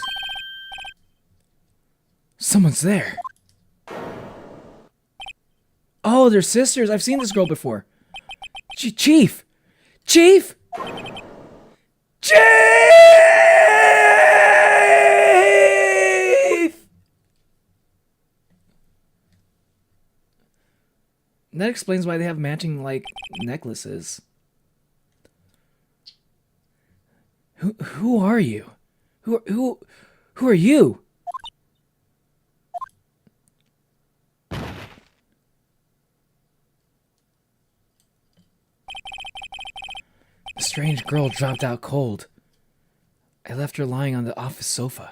Someone's there. Oh, they're sisters. I've seen this girl before. Chief! Chief! Chief! That explains why they have matching, like, necklaces. Who are you? Who are you? The strange girl dropped out cold. I left her lying on the office sofa.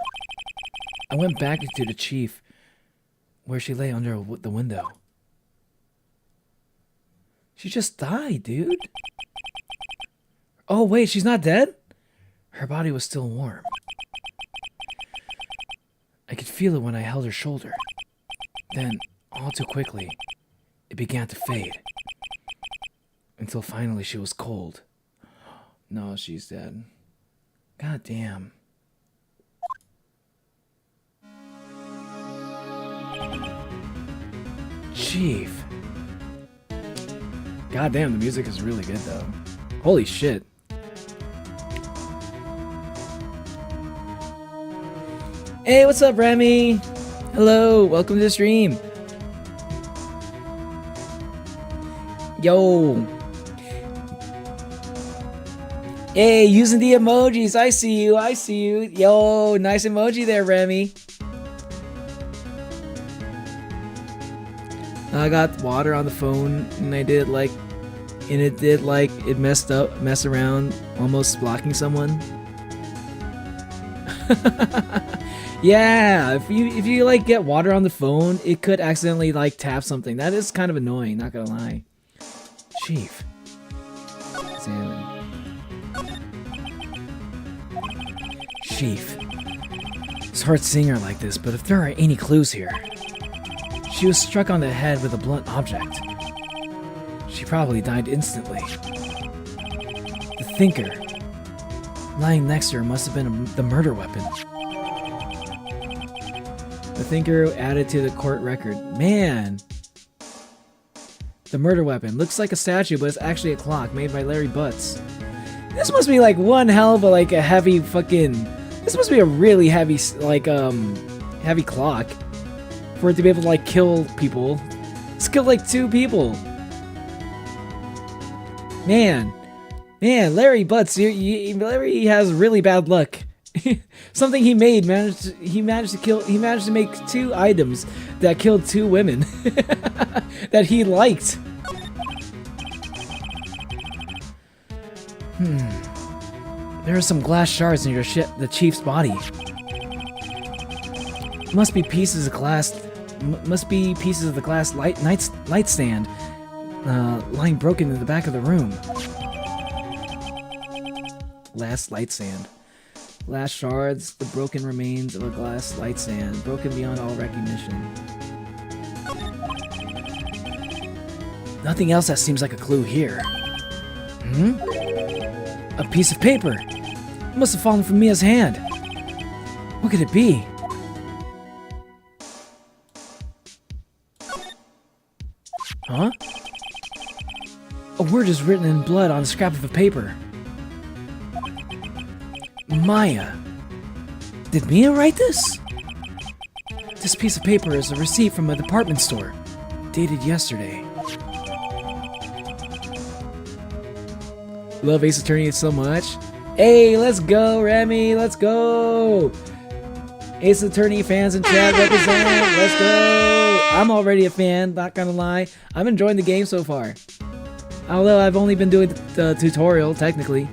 I went back to the chief, where she lay under the window. She just died, dude. Oh, wait, she's not dead? Her body was still warm. I could feel it when I held her shoulder. Then, all too quickly, it began to fade. Until finally she was cold. No, she's dead. God damn. Chief. God damn, the music is really good though. Holy shit. Hey, what's up, Remy? Hello, welcome to the stream. Yo. Hey, using the emojis. I see you. I see you. Yo, nice emoji there, Remy. I got water on the phone and it did like it messed around, almost blocking someone. Yeah, if you like get water on the phone, it could accidentally like tap something. That is kind of annoying, not gonna lie. Chief. Examine. Chief. It's hard seeing her like this, but if there are any clues here. She was struck on the head with a blunt object. She probably died instantly. The thinker lying next to her must have been the murder weapon. The thinker added to the court record. Man! The murder weapon. Looks like a statue, but it's actually a clock made by Larry Butts. This must be like one hell of a like a heavy fucking... This must be a really heavy like heavy clock. For it to be able to like kill people. It's killed like 2 people. Man, Larry Butts, Larry has really bad luck. Something he made he managed to make 2 items that killed 2 women that he liked. There are some glass shards near the chief's body. Must be pieces of the glass light stand lying broken in the back of the room. Glass light stand. Glass shards, the broken remains of a glass light stand, broken beyond all recognition. Nothing else that seems like a clue here. A piece of paper. It must have fallen from Mia's hand. What could it be? is written in blood on a scrap of paper. Maya. Did Mia write this? This piece of paper is a receipt from a department store, dated yesterday. Love Ace Attorney so much. Hey, let's go, Remy, let's go! Ace Attorney fans in chat represent, let's go! I'm already a fan, not gonna lie. I'm enjoying the game so far. Although I've only been doing the tutorial, technically.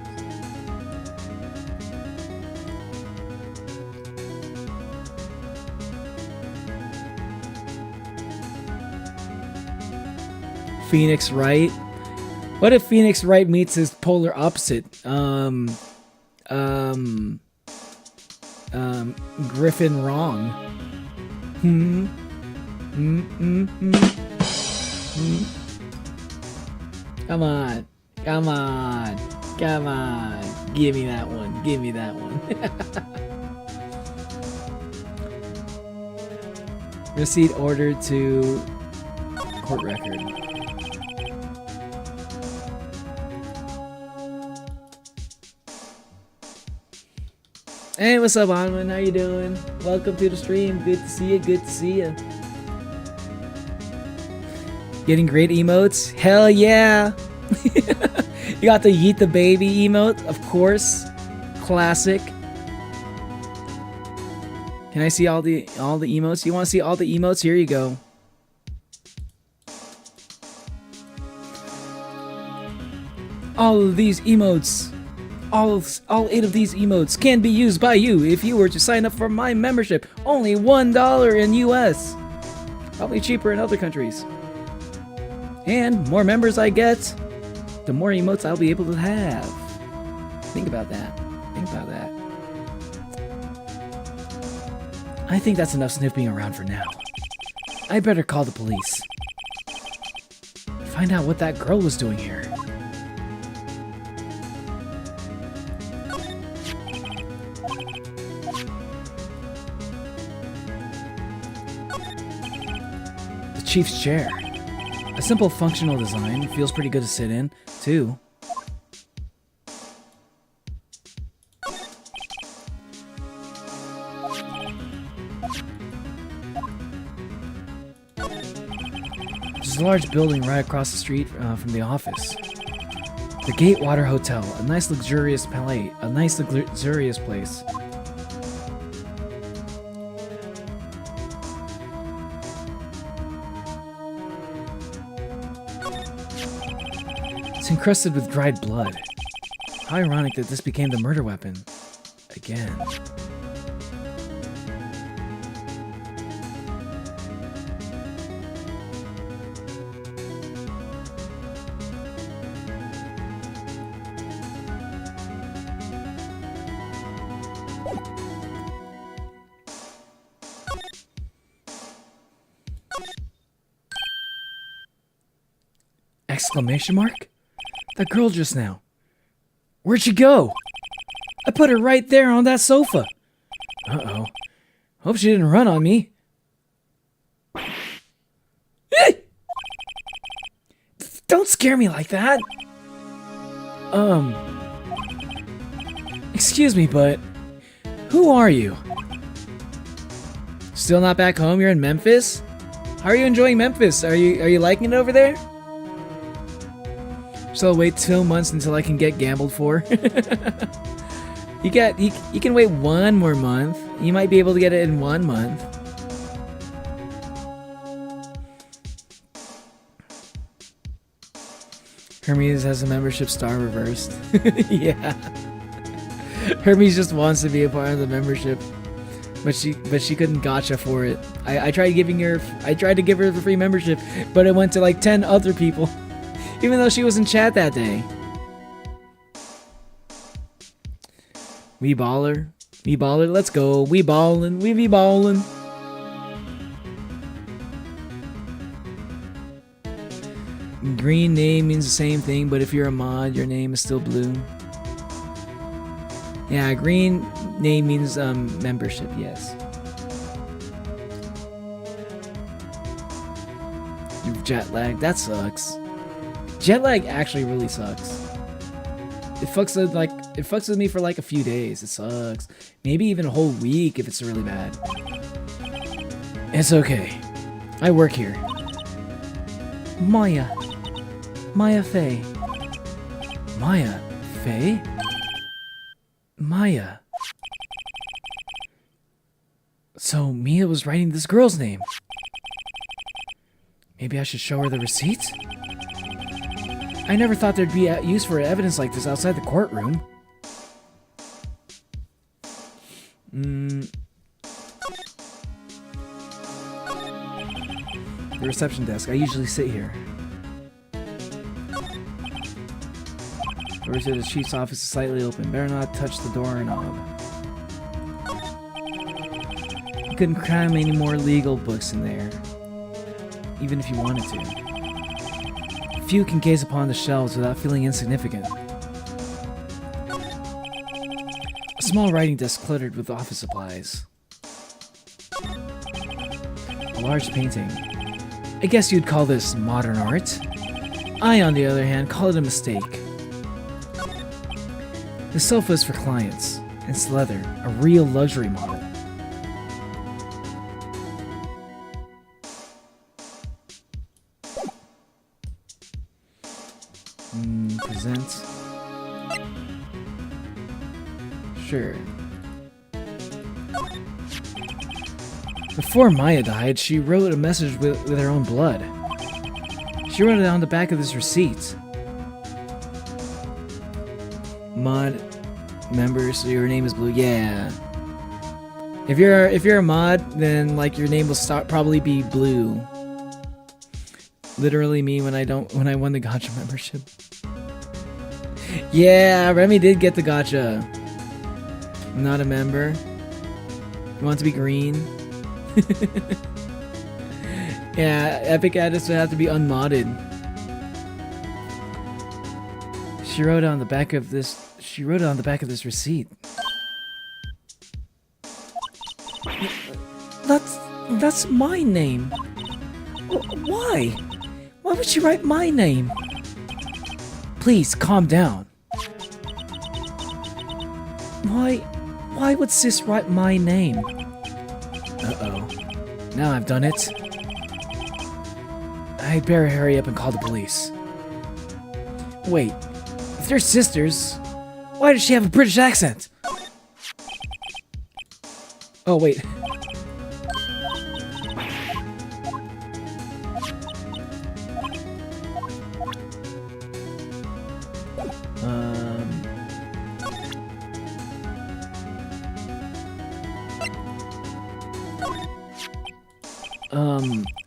Phoenix Wright. What if Phoenix Wright meets his polar opposite? Griffin Wrong. Come on. Come on. Come on. Give me that one. Give me that one. Receipt ordered to court record. Hey, what's up, Anwin? How you doing? Welcome to the stream. Good to see you. Good to see you. Getting great emotes? Hell yeah! You got the Yeet the Baby emote, of course. Classic. Can I see all the emotes? You want to see all the emotes? Here you go. All of these emotes. All 8 of these emotes can be used by you if you were to sign up for my membership. Only $1 in US. Probably cheaper in other countries. And more members I get, the more emotes I'll be able to have. Think about that. Think about that. I think that's enough sniffing around for now. I better call the police. Find out what that girl was doing here. Chief's chair. A simple functional design, feels pretty good to sit in, too. There's a large building right across the street from the office. The Gatewater Hotel, a nice luxurious place. It's encrusted with dried blood. How ironic that this became the murder weapon. Again. Exclamation mark? That girl just now. Where'd she go? I put her right there on that sofa. Uh-oh. Hope she didn't run on me. Don't scare me like that. Excuse me, but who are you? Still not back home? You're in Memphis? How are you enjoying Memphis? Are you liking it over there? So I'll wait 2 months until I can get gambled for. You can wait 1 more month. You might be able to get it in 1 month. Hermes has a membership star reversed. Yeah. Hermes just wants to be a part of the membership. But she couldn't gotcha for it. I tried to give her the free membership, but it went to like 10 other people. Even though she was in chat that day. We baller. We baller, let's go. We ballin', we be ballin'. Green name means the same thing, but if you're a mod, your name is still blue. Yeah, green name means membership, yes. You've jet lagged, that sucks. Jet lag actually really sucks. It fucks with me for like a few days. It sucks. Maybe even a whole week if it's really bad. It's okay. I work here. Maya Fey. Maya. Faye? Maya. So Mia was writing this girl's name. Maybe I should show her the receipts? I never thought there'd be use for evidence like this outside the courtroom. The reception desk. I usually sit here. Door to the chief's office is slightly open. Better not touch the doorknob. You couldn't cram any more legal books in there, even if you wanted to. Few can gaze upon the shelves without feeling insignificant. A small writing desk cluttered with office supplies. A large painting. I guess you'd call this modern art. I, on the other hand, call it a mistake. The sofa is for clients. It's leather, a real luxury model. Present. Sure. Before Maya died, she wrote a message with her own blood. She wrote it on the back of this receipt. Mod member, so your name is blue. Yeah. If you're a mod, then like your name will probably be blue. Literally me when I won the gacha membership. Yeah, Remy did get the gacha. I'm not a member. You want to be green? Yeah, Epic Addicts would have to be unmodded. She wrote it on the back of this. She wrote it on the back of this receipt. That's my name. Why? Why would she write my name? Please calm down. Why would Sis write my name? Uh-oh. Now I've done it. I'd better hurry up and call the police. Wait, if they're sisters, why does she have a British accent? Oh, wait.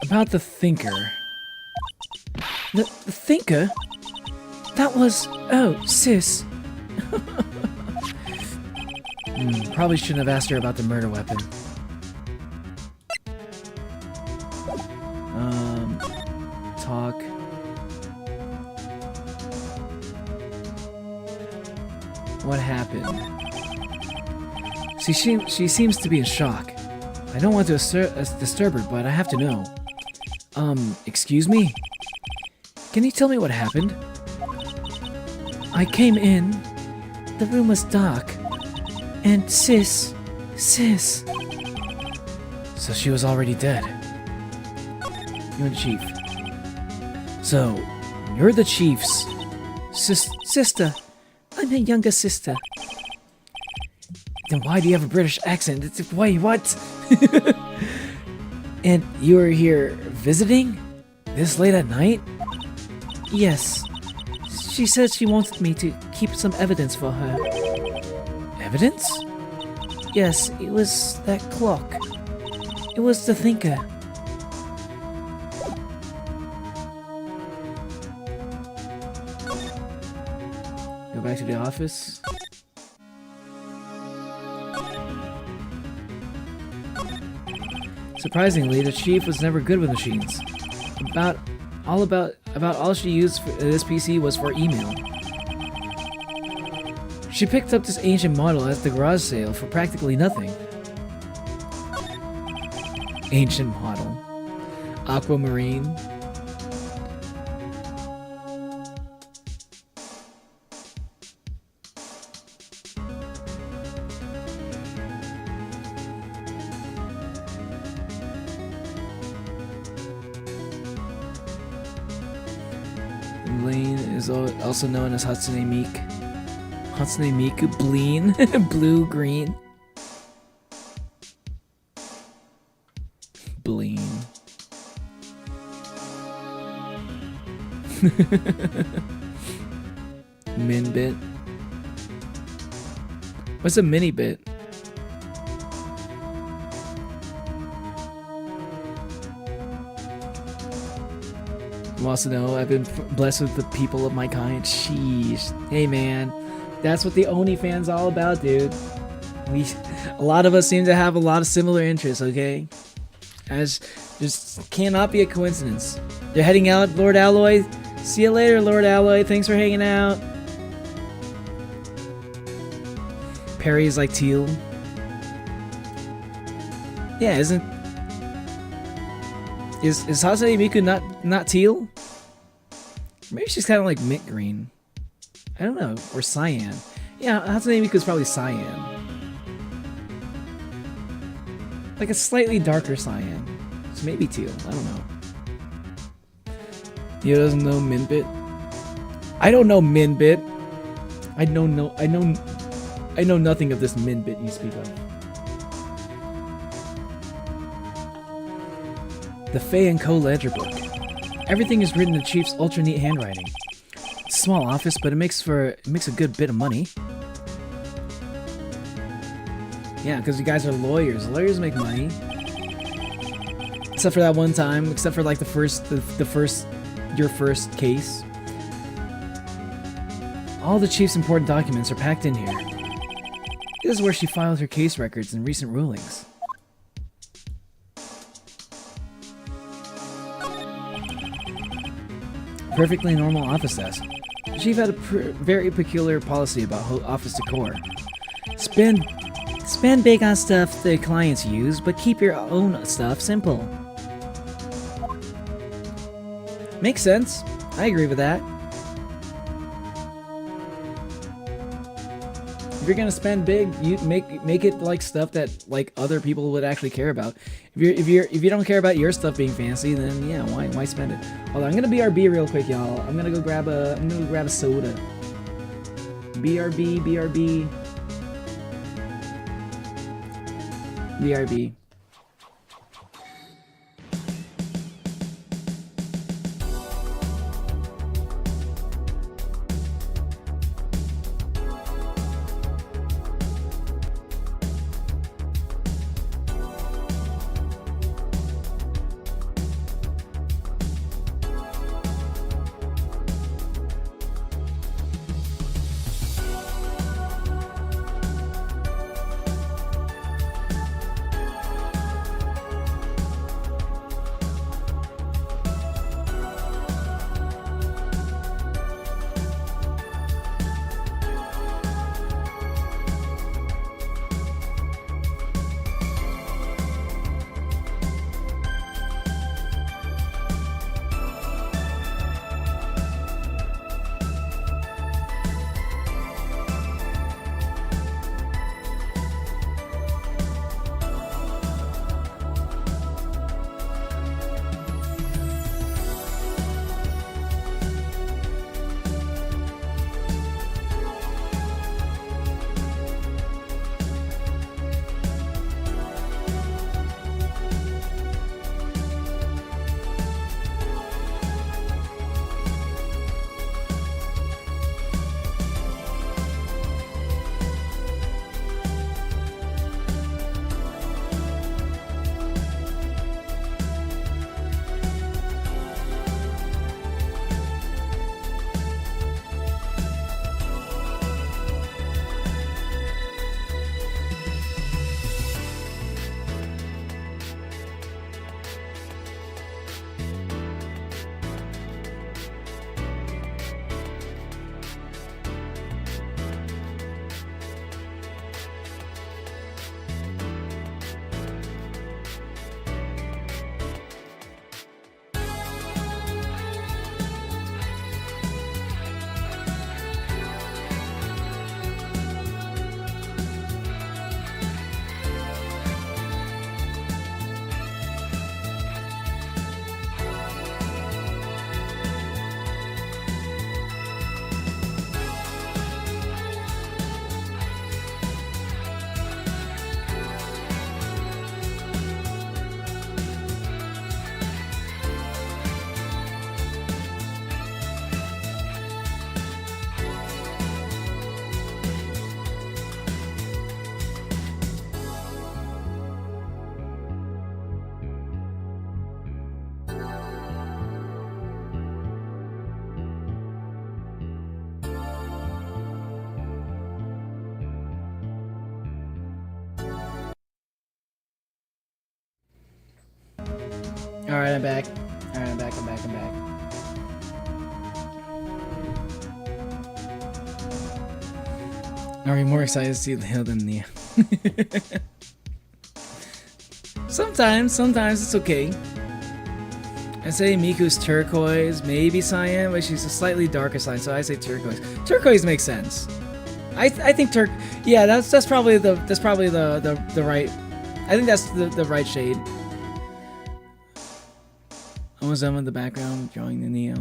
About the thinker. The thinker? That was... Oh, Sis. Probably shouldn't have asked her about the murder weapon. Talk. What happened? She seems to be in shock. I don't want to disturb her, but I have to know. Excuse me? Can you tell me what happened? I came in. The room was dark. And Sis... So she was already dead. You're the chief. So, you're the chief's... Sister. I'm her younger sister. Then why do you have a British accent? Wait, what? And you were here visiting? This late at night? Yes. She said she wanted me to keep some evidence for her. Evidence? Yes, it was that clock. It was the thinker. Go back to the office. Surprisingly, the chief was never good with machines. About all she used for this PC was for email. She picked up this ancient model at the garage sale for practically nothing. Ancient model. Aquamarine. Blaine is also known as Hatsune Miku. Hatsune Miku, Bleen, blue, green. Bleen. Min bit. What's a mini bit? Wants to know, I've been blessed with the people of my kind. Sheesh. Hey man, that's what the OnlyFans all about, dude. A lot of us seem to have a lot of similar interests, okay? As just cannot be a coincidence. They're heading out, Lord Alloy. See you later, Lord Alloy. Thanks for hanging out. Perry's like teal. Yeah, is Hatsune Miku not teal? Maybe she's kind of like mint green. I don't know, or cyan. Yeah, Hatsune Miku is probably cyan. Like a slightly darker cyan. So maybe teal. I don't know. You doesn't know Minbit? I don't know Minbit. I know nothing of this Minbit you speak of. The Fei & Co. ledger book. Everything is written in the Chief's ultra neat handwriting. It's a small office, but it makes a good bit of money. Yeah, because you guys are lawyers. Lawyers make money. Except for that one time. Except for like your first case. All the Chief's important documents are packed in here. This is where she filed her case records and recent rulings. Perfectly normal office desk. The Chief had a very peculiar policy about office decor. Spend big on stuff the clients use, but keep your own stuff simple. Makes sense. I agree with that. If you're gonna spend big, you make it like stuff that like other people would actually care about. If you don't care about your stuff being fancy, then yeah, why spend it? Hold on, I'm gonna BRB real quick, y'all. I'm gonna go grab a soda. BRB. Alright, I'm back. Alright, I'm back. Are we more excited to see the hill than Nia? Sometimes it's okay. I say Miku's turquoise, maybe cyan, but she's a slightly darker cyan, so I say turquoise. Turquoise makes sense. I think yeah, that's probably the right. I think that's the right shade. Almost done with the background drawing the Neo.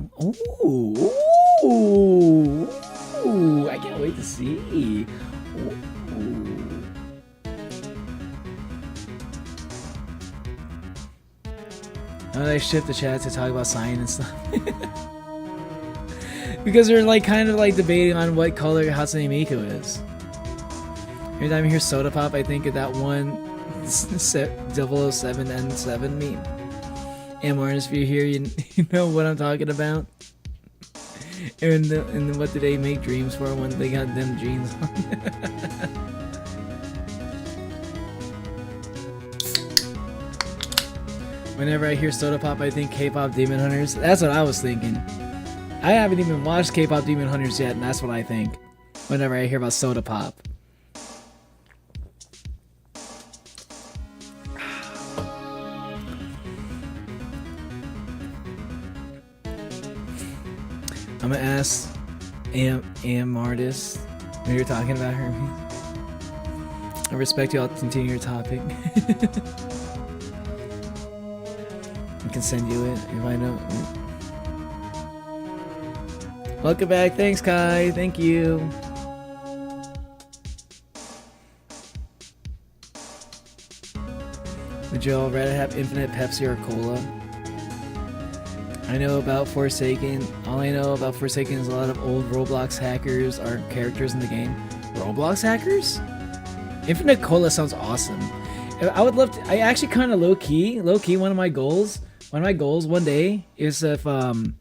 Ooh, I can't wait to see. Ooh. How did I shift the chat to talk about cyan and stuff? Because they're like kind of like debating on what color Hatsune Miku is. Every time I hear Soda Pop, I think of that one 007N7 meme. And Martin, if you're here, you know what I'm talking about. And what did they make dreams for when they got them jeans on? Whenever I hear Soda Pop, I think K-pop Demon Hunters. That's what I was thinking. I haven't even watched K-pop Demon Hunters yet, and that's what I think whenever I hear about Soda Pop. I'm gonna ask Am Artist when you're talking about her. I respect you. I'll continue your topic. I can send you it if I know. Welcome back. Thanks, Kai. Thank you. Would you all rather have infinite Pepsi or cola? I know about Forsaken. All I know about Forsaken is a lot of old Roblox hackers are characters in the game. Roblox hackers? Infinite Cola sounds awesome. I would love to. I actually kind of low key. One of my goals one day is if once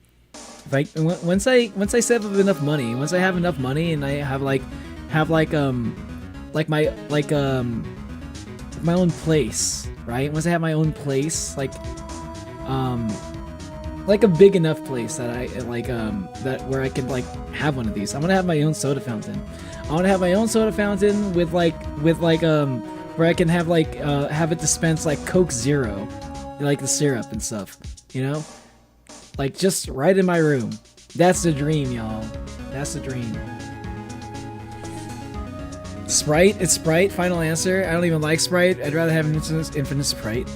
I save up enough money, once I have enough money and I have my own place, right? Once I have my own place, like a big enough place that I that where I can like have one of these. I'm gonna have my own soda fountain. I want to have my own soda fountain with where I can have have it dispense like Coke Zero, like the syrup and stuff, you know, like just right in my room. That's the dream, y'all. That's the dream. Sprite, it's Sprite. Final answer. I don't even like Sprite. I'd rather have an infinite Sprite.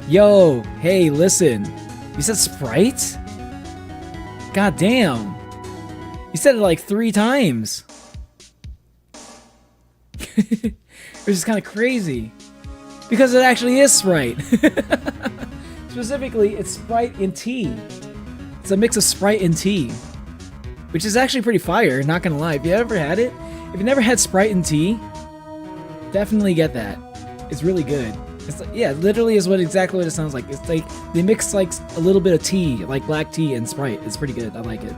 Yo, hey, listen. You said Sprite? God damn. You said it like 3 times. Which is kind of crazy. Because it actually is Sprite. Specifically, it's Sprite and tea. It's a mix of Sprite and tea. Which is actually pretty fire, not gonna lie. If you ever had it, if you never had Sprite and tea, definitely get that. It's really good. It's like, yeah, literally is exactly what it sounds like. It's like they mix like a little bit of tea, like black tea and Sprite. It's pretty good. I like it.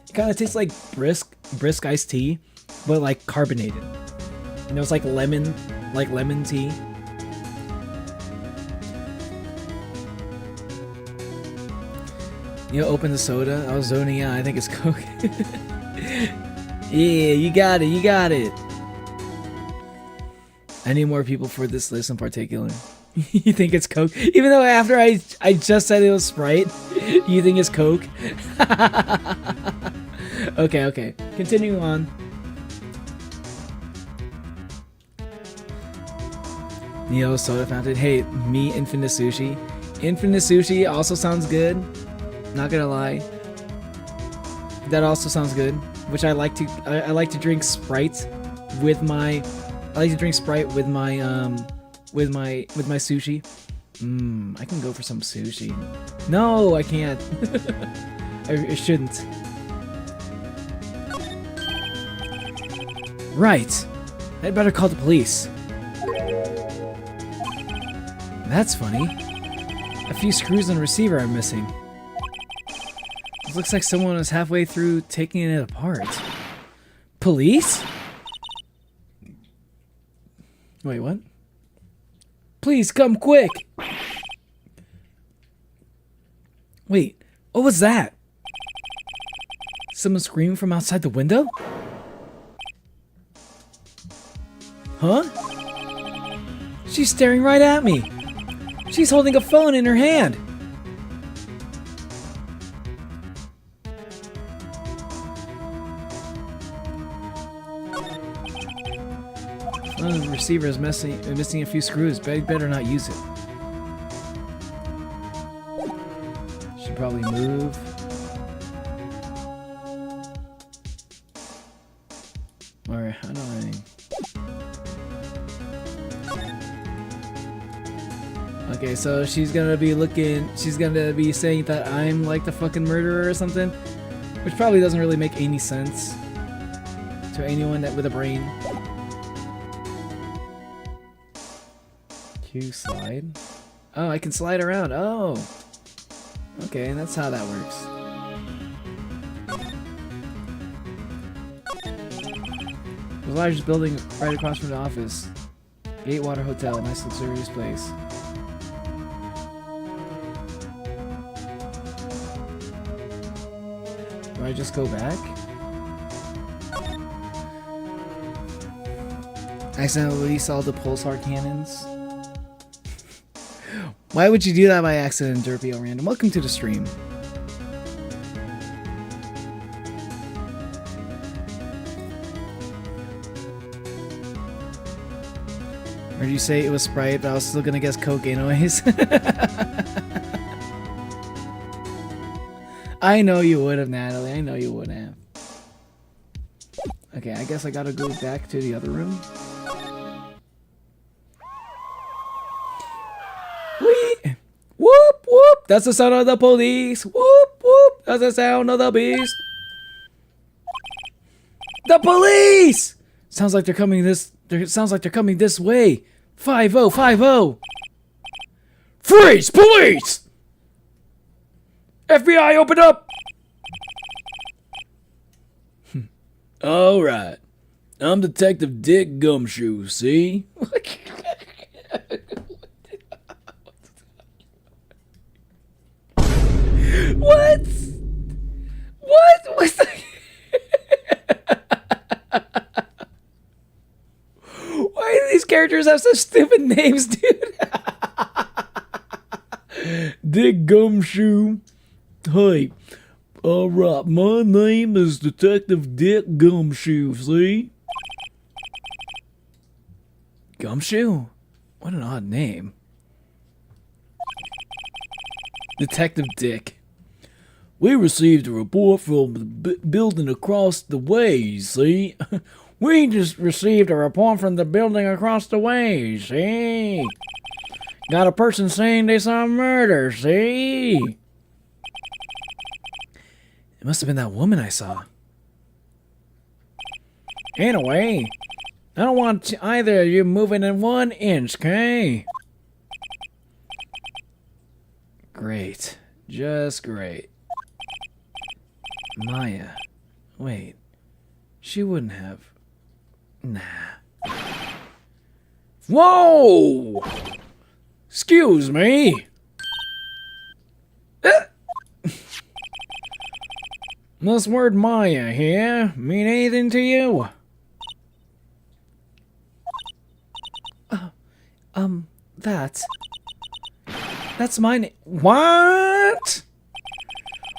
It kind of tastes like brisk iced tea, but like carbonated. You know, it's like lemon tea. You know, open the soda. I was zoning out. I think it's Coke. Yeah, you got it. I need more people for this list in particular. You think it's Coke? Even though after I just said it was Sprite, you think it's Coke? Okay. Continuing on. Neo soda fountain. Hey, me infinite sushi. Infinite sushi also sounds good. Not gonna lie. That also sounds good. Which I like to drink Sprite with my. I like to drink Sprite with my sushi. I can go for some sushi. No, I can't. I shouldn't. Right. I'd better call the police. That's funny. A few screws on the receiver are missing. It looks like someone was halfway through taking it apart. Police? Wait, what? Please come quick. Wait, what was that? Someone screaming from outside the window? Huh? She's staring right at me. She's holding a phone in her hand. Oh, the receiver is missing a few screws, but I'd better not use it. Should probably move. Or, I don't know. Okay, so she's gonna be saying that I'm like the fucking murderer or something, which probably doesn't really make any sense to anyone with a brain. Q slide. Oh, I can slide around. Oh, okay, that's how that works. The largest building right across from the office. Gatewater Hotel, nice luxurious place. Do I just go back? Accidentally release all the pulsar cannons. Why would you do that by accident, Derpy Random? Welcome to the stream. Or did you say it was Sprite, but I was still gonna guess Coke anyways? I know you would have, Natalie. I know you would have. Okay, I guess I gotta go back to the other room. Whee! Whoop, whoop! That's the sound of the police! Whoop, whoop! That's the sound of the beast! The police! Sounds like they're coming this way. 50, 50. Freeze! Police! FBI, open up! Alright. I'm Detective Dick Gumshoe, see? What? What? What's the... Why do these characters have such stupid names, dude? Dick Gumshoe. Hey. Alright, my name is Detective Dick Gumshoe, see? Gumshoe? What an odd name. Detective Dick. We received a report from the building across the way, see? We just received a report from the building across the way, see? Got a person saying they saw murder, see? It must have been that woman I saw. Anyway, I don't want either of you moving in 1 inch, okay? Great. Just great. Maya. Wait. She wouldn't have. Nah. Whoa! Excuse me. This word Maya here mean anything to you? That's my name. What?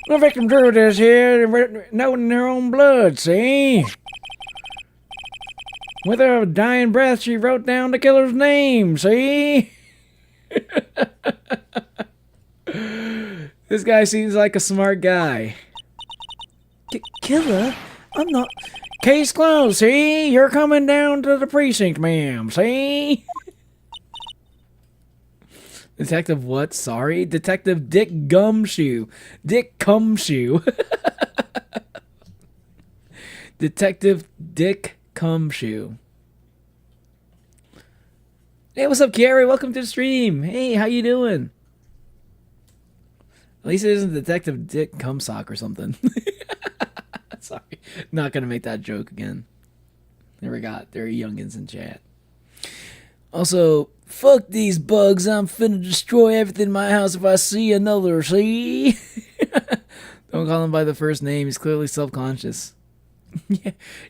The victim drew this here, noting her own blood, see? With her dying breath, she wrote down the killer's name, see? This guy seems like a smart guy. Killer? I'm not. Case closed, see? You're coming down to the precinct, ma'am, see? Detective what? Sorry? Detective Dick Gumshoe. Dick Cumshoe. Detective Dick Cumshoe. Hey, what's up, Gary? Welcome to the stream. Hey, how you doing? At least it isn't Detective Dick Cumsock or something. Sorry. Not gonna make that joke again. There are youngins in chat. Also, fuck these bugs. I'm finna destroy everything in my house if I see another, see? Don't call him by the first name. He's clearly self-conscious.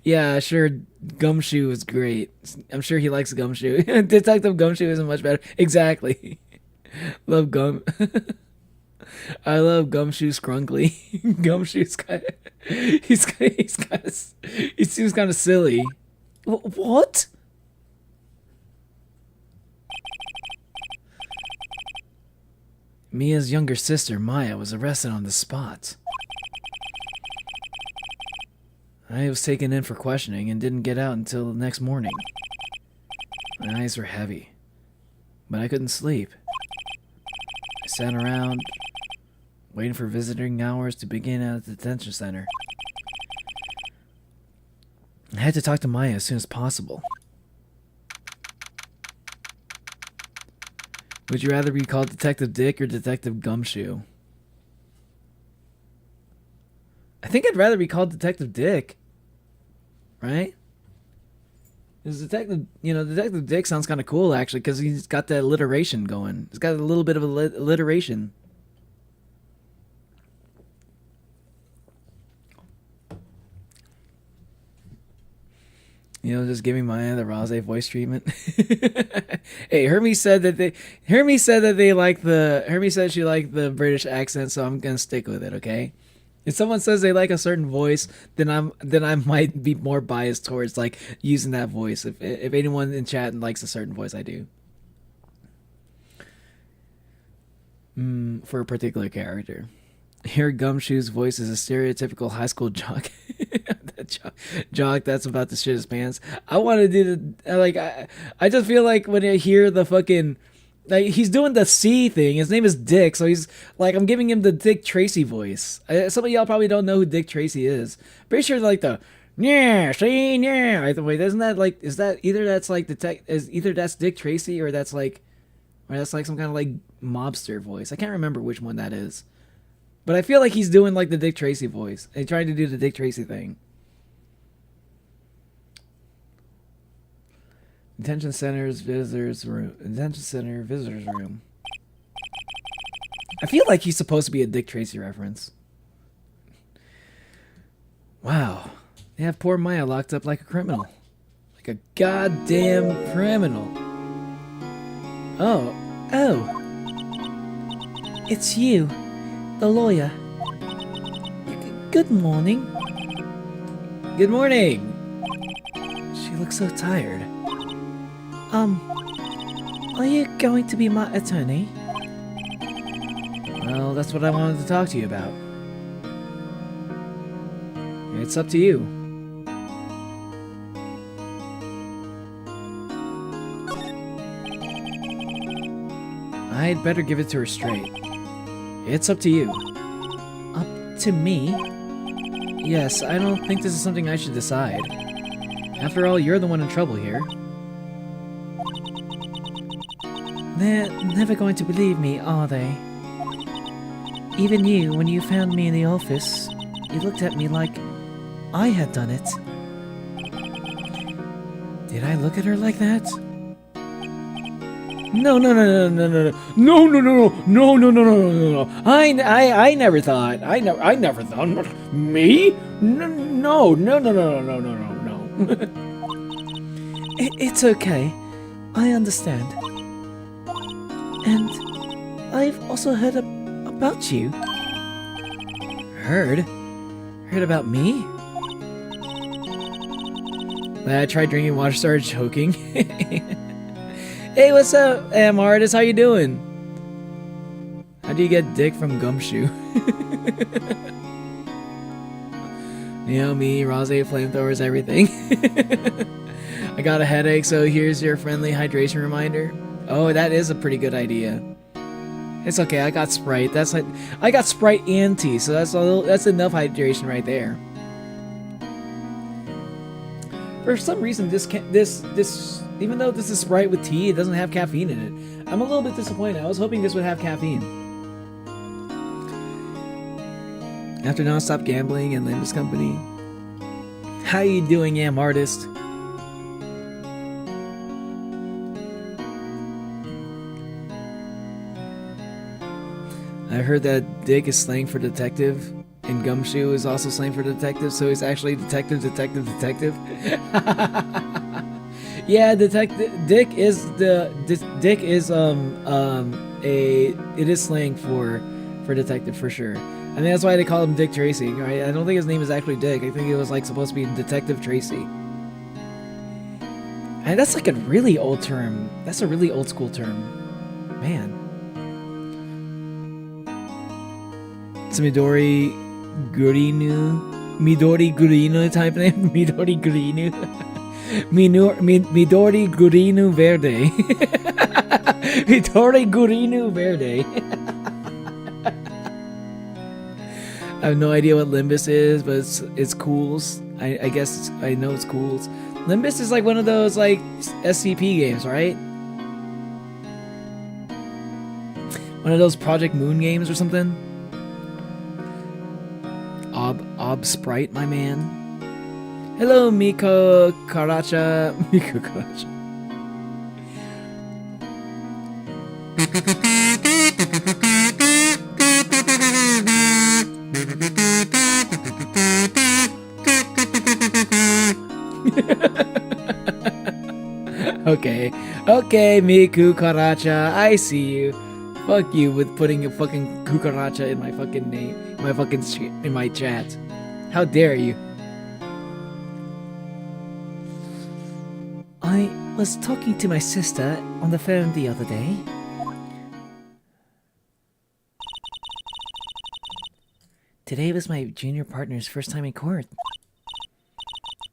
Yeah, sure. Gumshoe is great. I'm sure he likes Gumshoe. Detective Gumshoe isn't much better. Exactly. Love Gum. I love Gumshoe Scrunkly. Gumshoe's kind of, he seems kind of silly. What? Mia's younger sister, Maya, was arrested on the spot. I was taken in for questioning and didn't get out until the next morning. My eyes were heavy, but I couldn't sleep. I sat around, waiting for visiting hours to begin at the detention center. I had to talk to Maya as soon as possible. Would you rather be called Detective Dick or Detective Gumshoe? I think I'd rather be called Detective Dick. Right? Because Detective Dick sounds kind of cool, actually, because he's got that alliteration going. He's got a little bit of alliteration. Just giving Maya the Rose voice treatment. Hey, Hermie said she liked the British accent, so I'm gonna stick with it, okay? If someone says they like a certain voice, then I might be more biased towards like using that voice. If anyone in chat likes a certain voice, I do. For a particular character. Here, Gumshoe's voice is a stereotypical high school jock. Jock that's about to shit his pants. I want to do I just feel like when I hear the fucking, like, he's doing the C thing. His name is Dick, so he's like, I'm giving him the Dick Tracy voice. Some of y'all probably don't know who Dick Tracy is. Pretty sure like the yeah, see, yeah. Wait, isn't that like, is that either that's like either that's Dick Tracy or that's like some kind of like mobster voice. I can't remember which one that is. But I feel like he's doing like the Dick Tracy voice. He tried to do the Dick Tracy thing. Detention center, visitors room. I feel like he's supposed to be a Dick Tracy reference. Wow. They have poor Maya locked up like a criminal. Like a goddamn criminal. Oh. It's you, the lawyer. Good morning. Good morning. She looks so tired. Are you going to be my attorney? Well, that's what I wanted to talk to you about. It's up to you. I'd better give it to her straight. It's up to you. Up to me? Yes, I don't think this is something I should decide. After all, you're the one in trouble here. They're never going to believe me, are they? Even you, when you found me in the office, you looked at me like I had done it. Did I look at her like that? No. I never thought. I never thought. Me? No. It's okay. I understand. And I've also heard about you. Heard? Heard about me? I tried drinking water, started choking. Hey, what's up, artist? How you doing? How do you get dick from Gumshoe? Me, rose, flamethrowers, everything. I got a headache, so here's your friendly hydration reminder. Oh, that is a pretty good idea. It's okay, I got Sprite. I got Sprite and tea, so that's enough hydration right there. For some reason, this even though this is Sprite with tea, it doesn't have caffeine in it. I'm a little bit disappointed. I was hoping this would have caffeine. After non-stop gambling and Limbus Company. How you doing, artist? I heard that Dick is slang for detective, and Gumshoe is also slang for detective, so he's actually detective. Yeah, Dick is it is slang for detective for sure. I mean, that's why they call him Dick Tracy, right? I don't think his name is actually Dick. I think it was like supposed to be Detective Tracy. And that's like a really old term. That's a really old school term. Man. It's a Midori Gurinu type name. Midori Gurinu. Midori Gurinu Verde. Midori Gurinu Verde. I have no idea what Limbus is, but it's cools. I guess I know it's cools. Limbus is like one of those like SCP games, right? One of those Project Moon games or something. Ob Sprite, my man. Hello, Miko Karacha. Miko Karacha. Okay, Miku Karacha, I see you. Fuck you with putting a fucking cucaracha in my fucking name, in my chat. How dare you? I was talking to my sister on the phone the other day. Today was my junior partner's first time in court.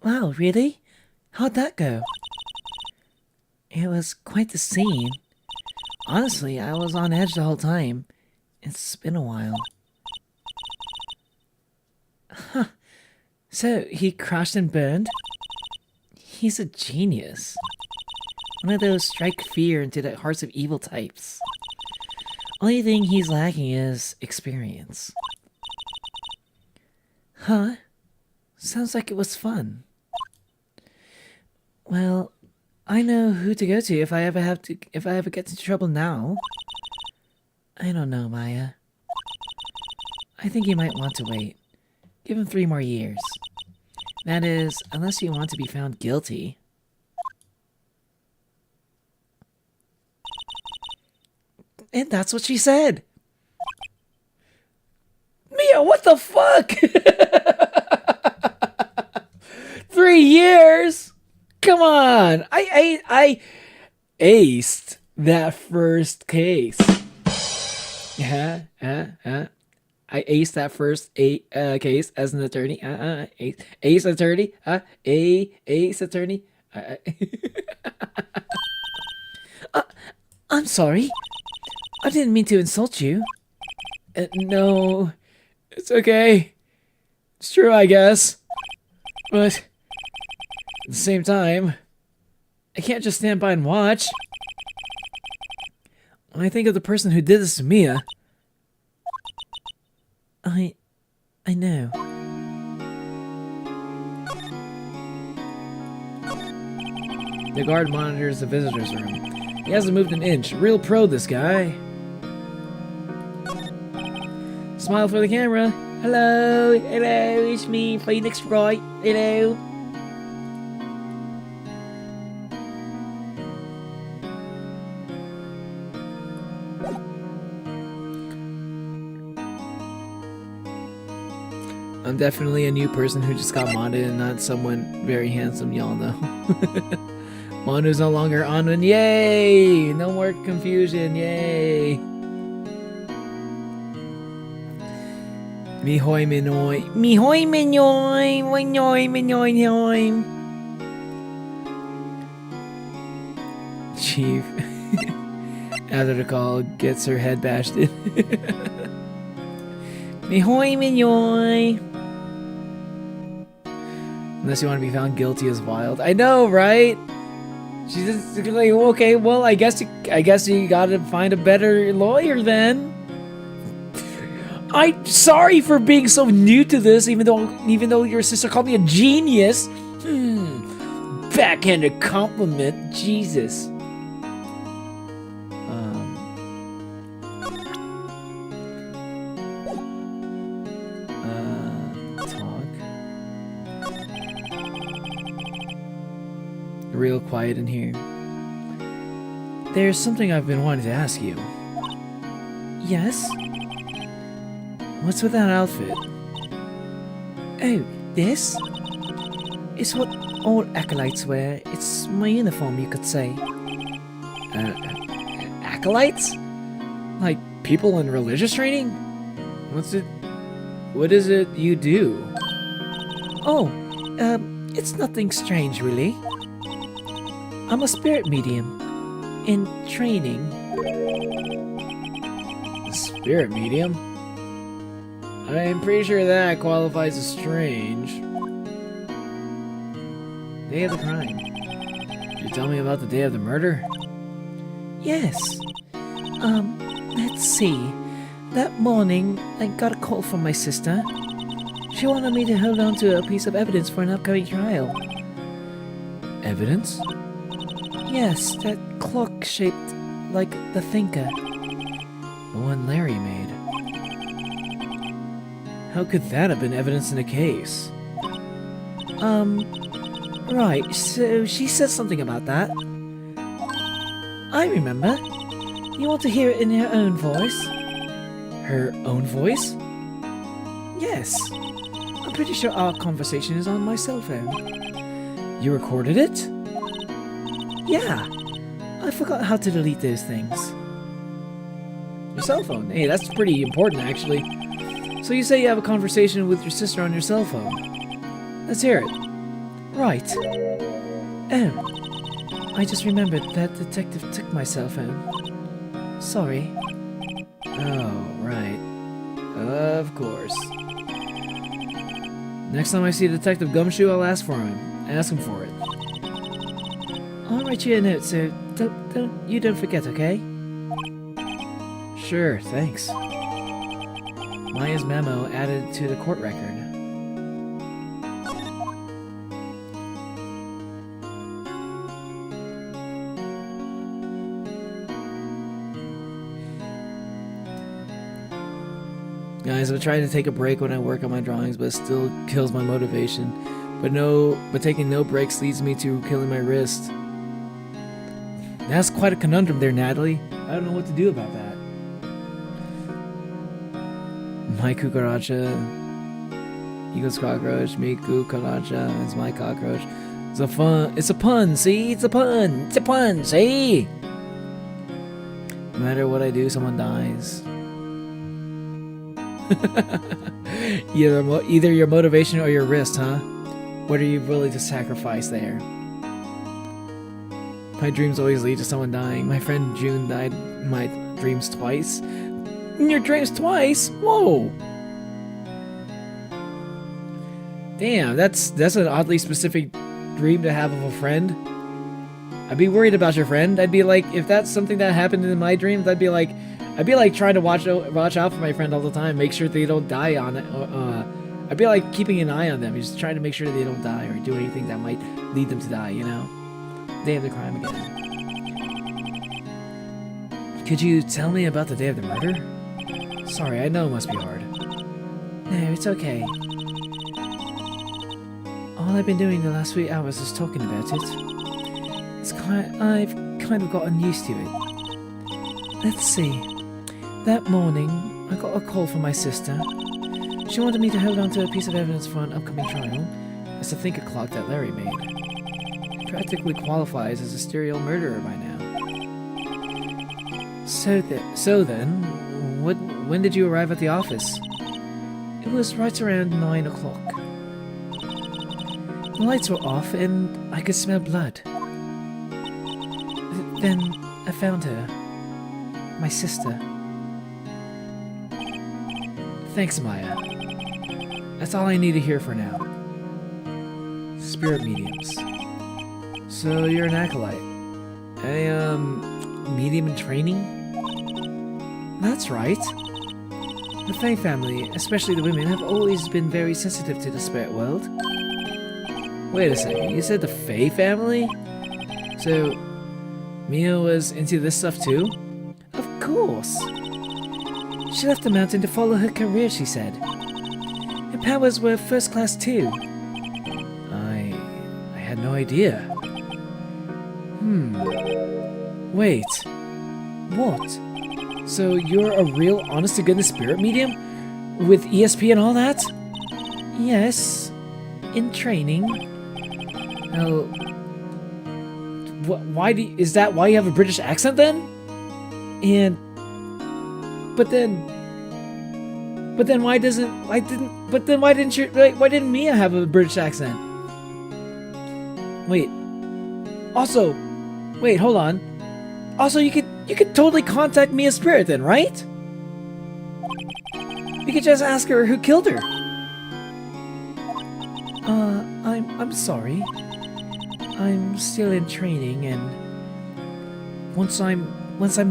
Wow, really? How'd that go? It was quite the scene. Honestly, I was on edge the whole time. It's been a while. Huh. So, he crashed and burned? He's a genius. One of those strike fear into the hearts of evil types. Only thing he's lacking is experience. Huh? Sounds like it was fun. Well, I know who to go to if I ever get into trouble now. I don't know, Maya. I think you might want to wait. Give him 3 more years. That is, unless you want to be found guilty. And that's what she said. Mia, what the fuck? 3 years? Come on. I aced that first case. I aced that first case as an attorney. Ace attorney. Ace attorney. I'm sorry. I didn't mean to insult you. No, it's okay. It's true, I guess. But at the same time, I can't just stand by and watch. When I think of the person who did this to Mia, I know. The guard monitors the visitor's room. He hasn't moved an inch. Real pro, this guy. Smile for the camera. Hello, it's me, Phoenix Wright. Hello. I'm definitely a new person who just got modded and not someone very handsome, y'all know. Manu's no longer on one. Yay! No more confusion. Yay! Mihoy minoy. Mihoy minoy, minoy, minoy, minoy. Chief, after the call, gets her head bashed in. Mihoy minoy. Unless you want to be found guilty as wild. I know, right? She's just like, okay, well, I guess you gotta find a better lawyer then. I'm sorry for being so new to this, even though your sister called me a genius. Backhanded compliment, Jesus. real quiet in here. There's something I've been wanting to ask you. Yes? What's with that outfit? Oh, this? It's what all acolytes wear. It's my uniform, you could say. Acolytes? Like people in religious training? What is it you do? Oh, it's nothing strange, really. I'm a spirit medium. In training. A spirit medium? I'm pretty sure that qualifies as strange. Day of the crime. You tell me about the day of the murder? Yes. Let's see. That morning, I got a call from my sister. She wanted me to hold on to a piece of evidence for an upcoming trial. Evidence? Yes, that clock shaped like the thinker. The one Larry made. How could that have been evidence in a case? Right, so she said something about that. I remember. You want to hear it in her own voice? Her own voice? Yes. I'm pretty sure our conversation is on my cell phone. You recorded it? Yeah. I forgot how to delete those things. Your cell phone? Hey, that's pretty important, actually. So you say you have a conversation with your sister on your cell phone. Let's hear it. Right. Oh. I just remembered that detective took my cell phone. Sorry. Oh, right. Of course. Next time I see Detective Gumshoe, I'll ask for him. Ask him for it. I'll write you a note, so don't forget, okay? Sure, thanks. Maya's memo added to the court record. Guys, I'm trying to take a break when I work on my drawings, but it still kills my motivation. But taking no breaks leads me to killing my wrist. That's quite a conundrum there, Natalie. I don't know what to do about that. My cucaracha equals cockroach. Me cucaracha is my cockroach. It's a pun, see? It's a pun! It's a pun, see? No matter what I do, someone dies. Either your motivation or your wrist, huh? What are you willing to sacrifice there? My dreams always lead to someone dying. My friend June died in my dreams twice. In your dreams twice? Whoa! Damn, that's an oddly specific dream to have of a friend. I'd be worried about your friend. I'd be like, if that's something that happened in my dreams, I'd be like trying to watch out for my friend all the time, make sure they don't die on it. I'd be like keeping an eye on them, just trying to make sure they don't die or do anything that might lead them to die, you know? Day of the crime again. Could you tell me about the day of the murder? Sorry, I know it must be hard. No, it's okay. All I've been doing the last few hours is talking about it. I've kind of gotten used to it. Let's see. That morning, I got a call from my sister. She wanted me to hold on to a piece of evidence for an upcoming trial. It's the thinker clock that Larry made. It practically qualifies as a serial murderer by now. So then, when did you arrive at the office? It was right around 9 o'clock. The lights were off and I could smell blood. Then I found her. My sister. Thanks, Maya. That's all I need to hear for now. Spirit mediums. So you're an acolyte. A, medium in training? That's right. The Fae family, especially the women, have always been very sensitive to the spirit world. Wait a second, you said the Fae family? So, Mia was into this stuff too? Of course. She left the mountain to follow her career, she said. Her powers were first class too. I had no idea. Wait. What? So you're a real honest-to-goodness spirit medium? With ESP and all that? Yes. In training. Oh. Is that why you have a British accent then? And But then why didn't Mia have a British accent? Wait. Also, wait, hold on. Also, you could totally contact Mia's spirit then, right? You could just ask her who killed her. I'm sorry. I'm still in training, and once I'm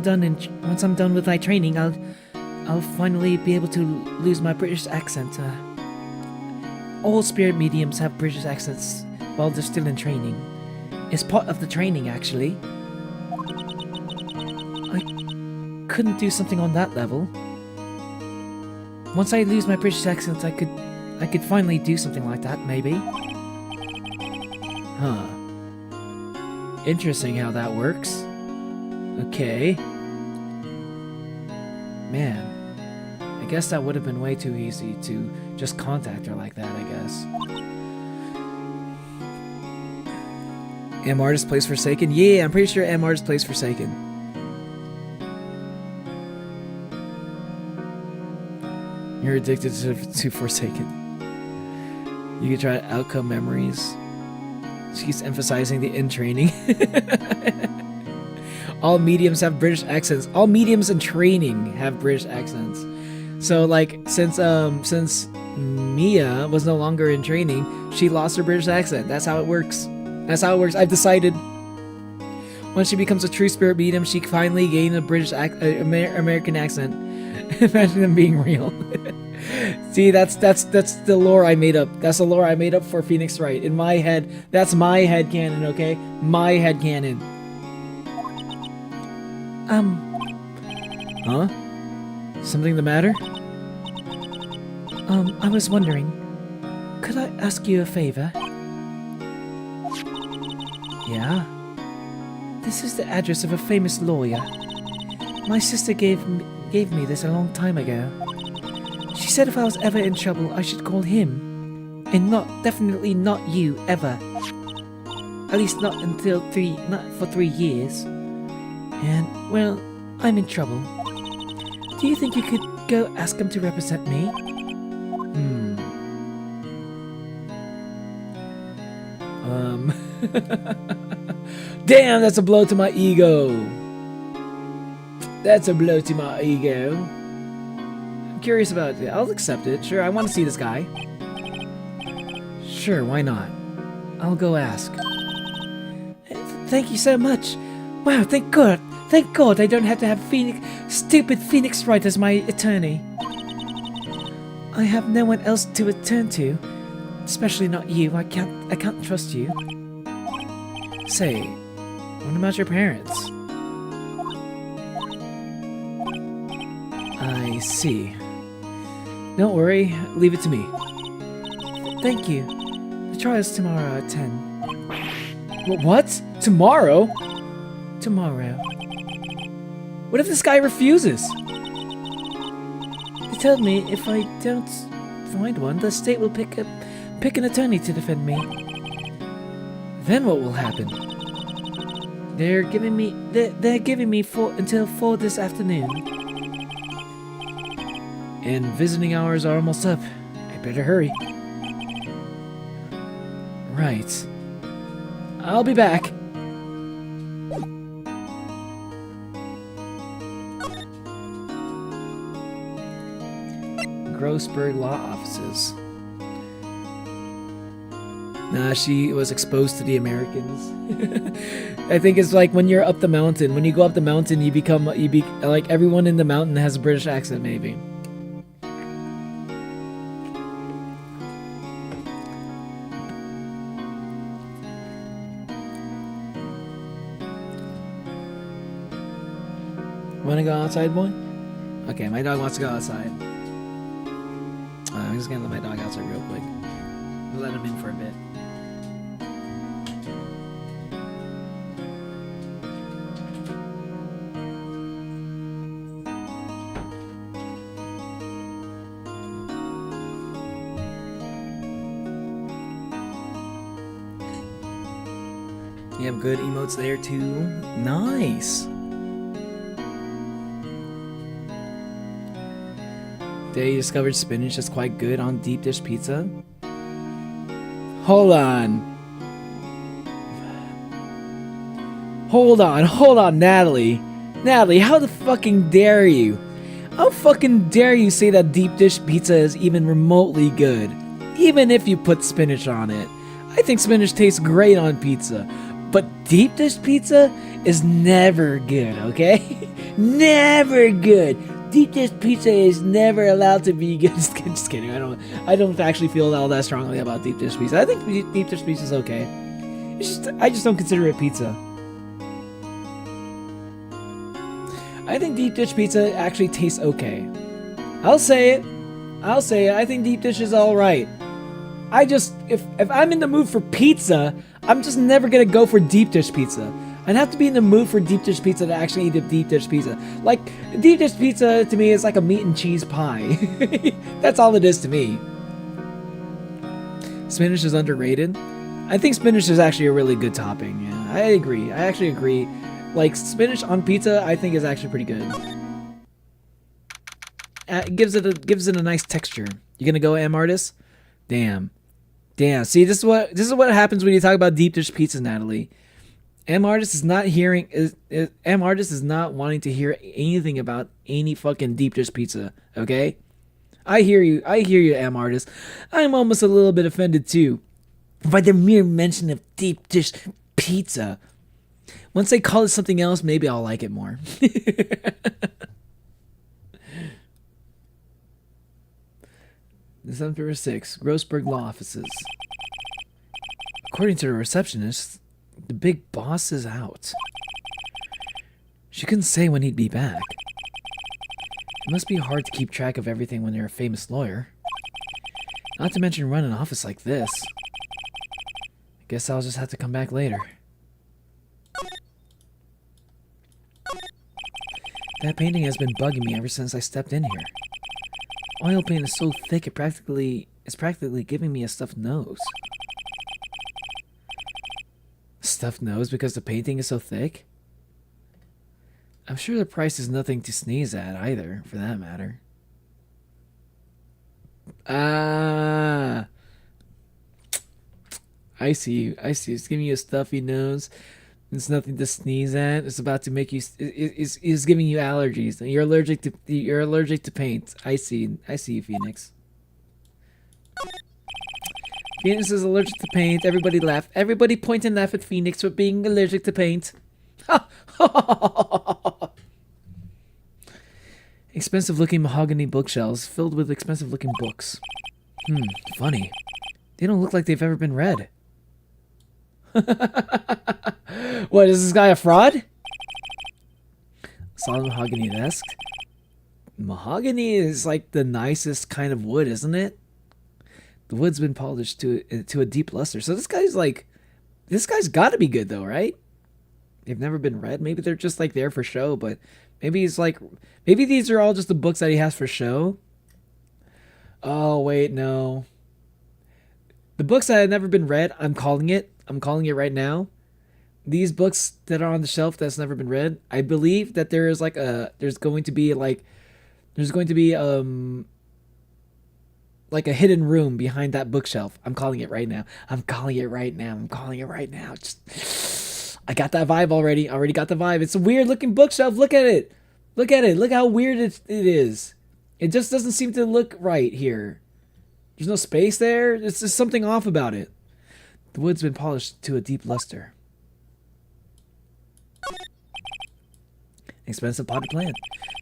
done with my training, I'll finally be able to lose my British accent. All spirit mediums have British accents while they're still in training. It's part of the training, actually. I couldn't do something on that level. Once I lose my British accent, I could finally do something like that, maybe. Huh. Interesting how that works. Okay. Man. I guess that would have been way too easy to just contact her like that, I guess. Am Artist Place Forsaken? Yeah, I'm pretty sure Am Artist Place Forsaken. You're addicted to Forsaken. You could try Outcome Memories. She keeps emphasizing the in training. All mediums have British accents. All mediums in training have British accents. So like since Mia was no longer in training, she lost her British accent. That's how it works. That's how it works. I've decided. Once she becomes a true spirit medium, she finally gained a British American accent. Imagine them being real. See, that's the lore I made up. That's the lore I made up for Phoenix Wright. In my head, that's my head canon, okay? My head canon. Huh? Something the matter? I was wondering, could I ask you a favor? Yeah? This is the address of a famous lawyer. My sister gave me this a long time ago. She said if I was ever in trouble, I should call him, and definitely not you ever. At least not for 3 years. And well, I'm in trouble. Do you think you could go ask him to represent me? Damn, that's a blow to my ego. That's a blow to my ego. I'm curious about it. I'll accept it. Sure, I want to see this guy. Sure, why not? I'll go ask. Thank you so much. Wow, thank God. Thank God I don't have to have stupid Phoenix Wright as my attorney. I have no one else to turn to. Especially not you. I can't trust you. Say, what about your parents? I see. Don't worry, leave it to me. Thank you. The trial's tomorrow at 10. What? Tomorrow? Tomorrow. What if this guy refuses? They told me if I don't find one, the state will pick an attorney to defend me. Then what will happen? They're giving me until 4 this afternoon. And visiting hours are almost up. I better hurry. Right. I'll be back. Grossberg Law Offices. Nah, she was exposed to the Americans. I think it's like when you're up the mountain. When you go up the mountain, you become like everyone in the mountain has a British accent, maybe. Wanna go outside, boy? Okay, my dog wants to go outside. I'm just gonna let my dog outside real quick. Let him in for a bit. You have good emotes there too. Nice. They discovered spinach is quite good on deep dish pizza. Hold on. Hold on, Natalie. Natalie, how the fucking dare you? How fucking dare you say that deep dish pizza is even remotely good? Even if you put spinach on it. I think spinach tastes great on pizza. But deep dish pizza is never good, okay? Never good. Deep dish pizza is never allowed to be good. Just kidding. I don't actually feel all that strongly about deep dish pizza. I think deep dish pizza is okay. I just don't consider it pizza. I think deep dish pizza actually tastes okay. I'll say it. I think deep dish is all right. I just if I'm in the mood for pizza, I'm just never gonna go for deep dish pizza. I'd have to be in the mood for deep dish pizza to actually eat a deep dish pizza. Like, deep dish pizza to me is like a meat and cheese pie. That's all it is to me. Spinach is underrated. I think spinach is actually a really good topping. Yeah, I agree. I actually agree. Like, spinach on pizza, I think is actually pretty good. It gives it a nice texture. You gonna go artist? Damn. See, this is what happens when you talk about deep dish pizza, Natalie. artist is not artist is not wanting to hear anything about any fucking deep dish pizza. Okay, I hear you, artist. I'm almost a little bit offended too by the mere mention of deep dish pizza. Once they call it something else, maybe I'll like it more. December 6, Grossberg Law Offices. According to the receptionist, the big boss is out. She couldn't say when he'd be back. It must be hard to keep track of everything when you're a famous lawyer. Not to mention run an office like this. I guess I'll just have to come back later. That painting has been bugging me ever since I stepped in here. Oil paint is so thick it's practically giving me a stuffed nose. Stuffed nose because the painting is so thick? I'm sure the price is nothing to sneeze at either, for that matter. Ah, I see. It's giving you a stuffy nose. It's nothing to sneeze at. It's about to make you. It's giving you allergies. You're allergic to paint. I see you, Phoenix. Phoenix is allergic to paint. Everybody laugh. Everybody point and laugh at Phoenix for being allergic to paint. Expensive-looking mahogany bookshelves filled with expensive-looking books. Funny. They don't look like they've ever been read. What, is this guy a fraud? Solid mahogany desk. Mahogany is like the nicest kind of wood, isn't it? The wood's been polished to a deep luster. So this guy's got to be good though, right? They've never been read. Maybe they're just like there for show, but maybe maybe these are all just the books that he has for show. Oh wait, no. The books that have never been read, I'm calling it right now. These books that are on the shelf that's never been read, I believe that there's going to be like a hidden room behind that bookshelf. I'm calling it right now. Just, I got that vibe already. I already got the vibe. It's a weird looking bookshelf. Look at it. Look how weird it is. It just doesn't seem to look right here. There's no space there. There's just something off about it. The wood's been polished to a deep luster. Expensive potted plant.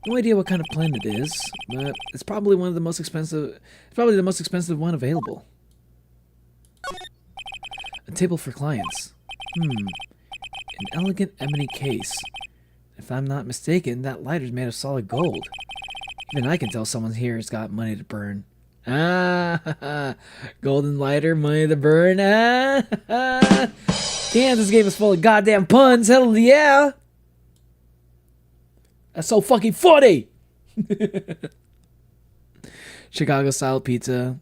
No idea what kind of plant it is, but it's probably one of the most expensive. It's probably the most expensive one available. A table for clients. An elegant ebony case. If I'm not mistaken, that lighter's made of solid gold. Even I can tell someone here has got money to burn. Golden lighter, money to burn. Damn, this game is full of goddamn puns. Hell yeah. That's so fucking funny. Chicago style pizza.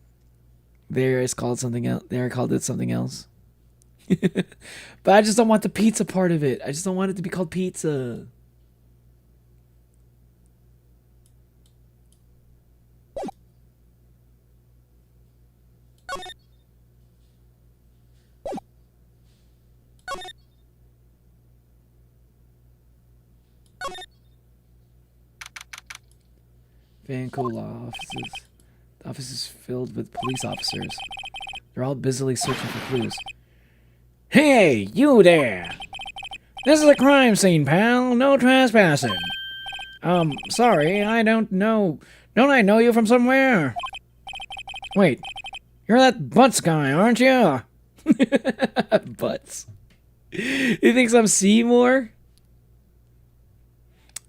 There it's called something else. There I called it something else. But I just don't want the pizza part of it. I just don't want it to be called pizza. Vancouver offices. The office is filled with police officers. They're all busily searching for clues. Hey, you there! This is a crime scene, pal. No trespassing. Sorry, I don't know. Don't I know you from somewhere? Wait, you're that Butts guy, aren't you? Butts. He thinks I'm Seymour?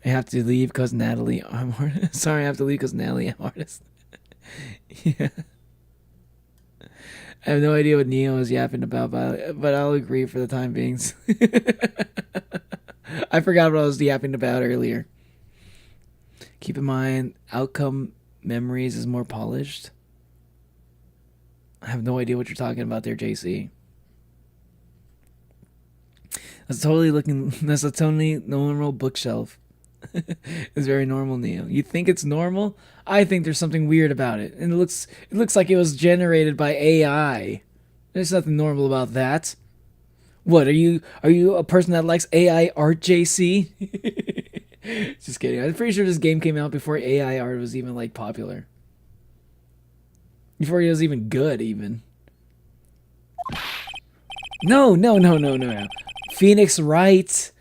I have to leave because Natalie, I'm artist. Sorry, I have to leave because Natalie, I'm artist. Yeah. I have no idea what Neo is yapping about, but I'll agree for the time being. I forgot what I was yapping about earlier. Keep in mind, outcome memories is more polished. I have no idea what you're talking about there, JC. That's a totally normal bookshelf. It's very normal, Neo. You think it's normal? I think there's something weird about it. And it looks like it was generated by AI. There's nothing normal about that. What, are you a person that likes AI art, JC? Just kidding. I'm pretty sure this game came out before AI art was even like popular. Before it was even good, even. No. Phoenix Wright.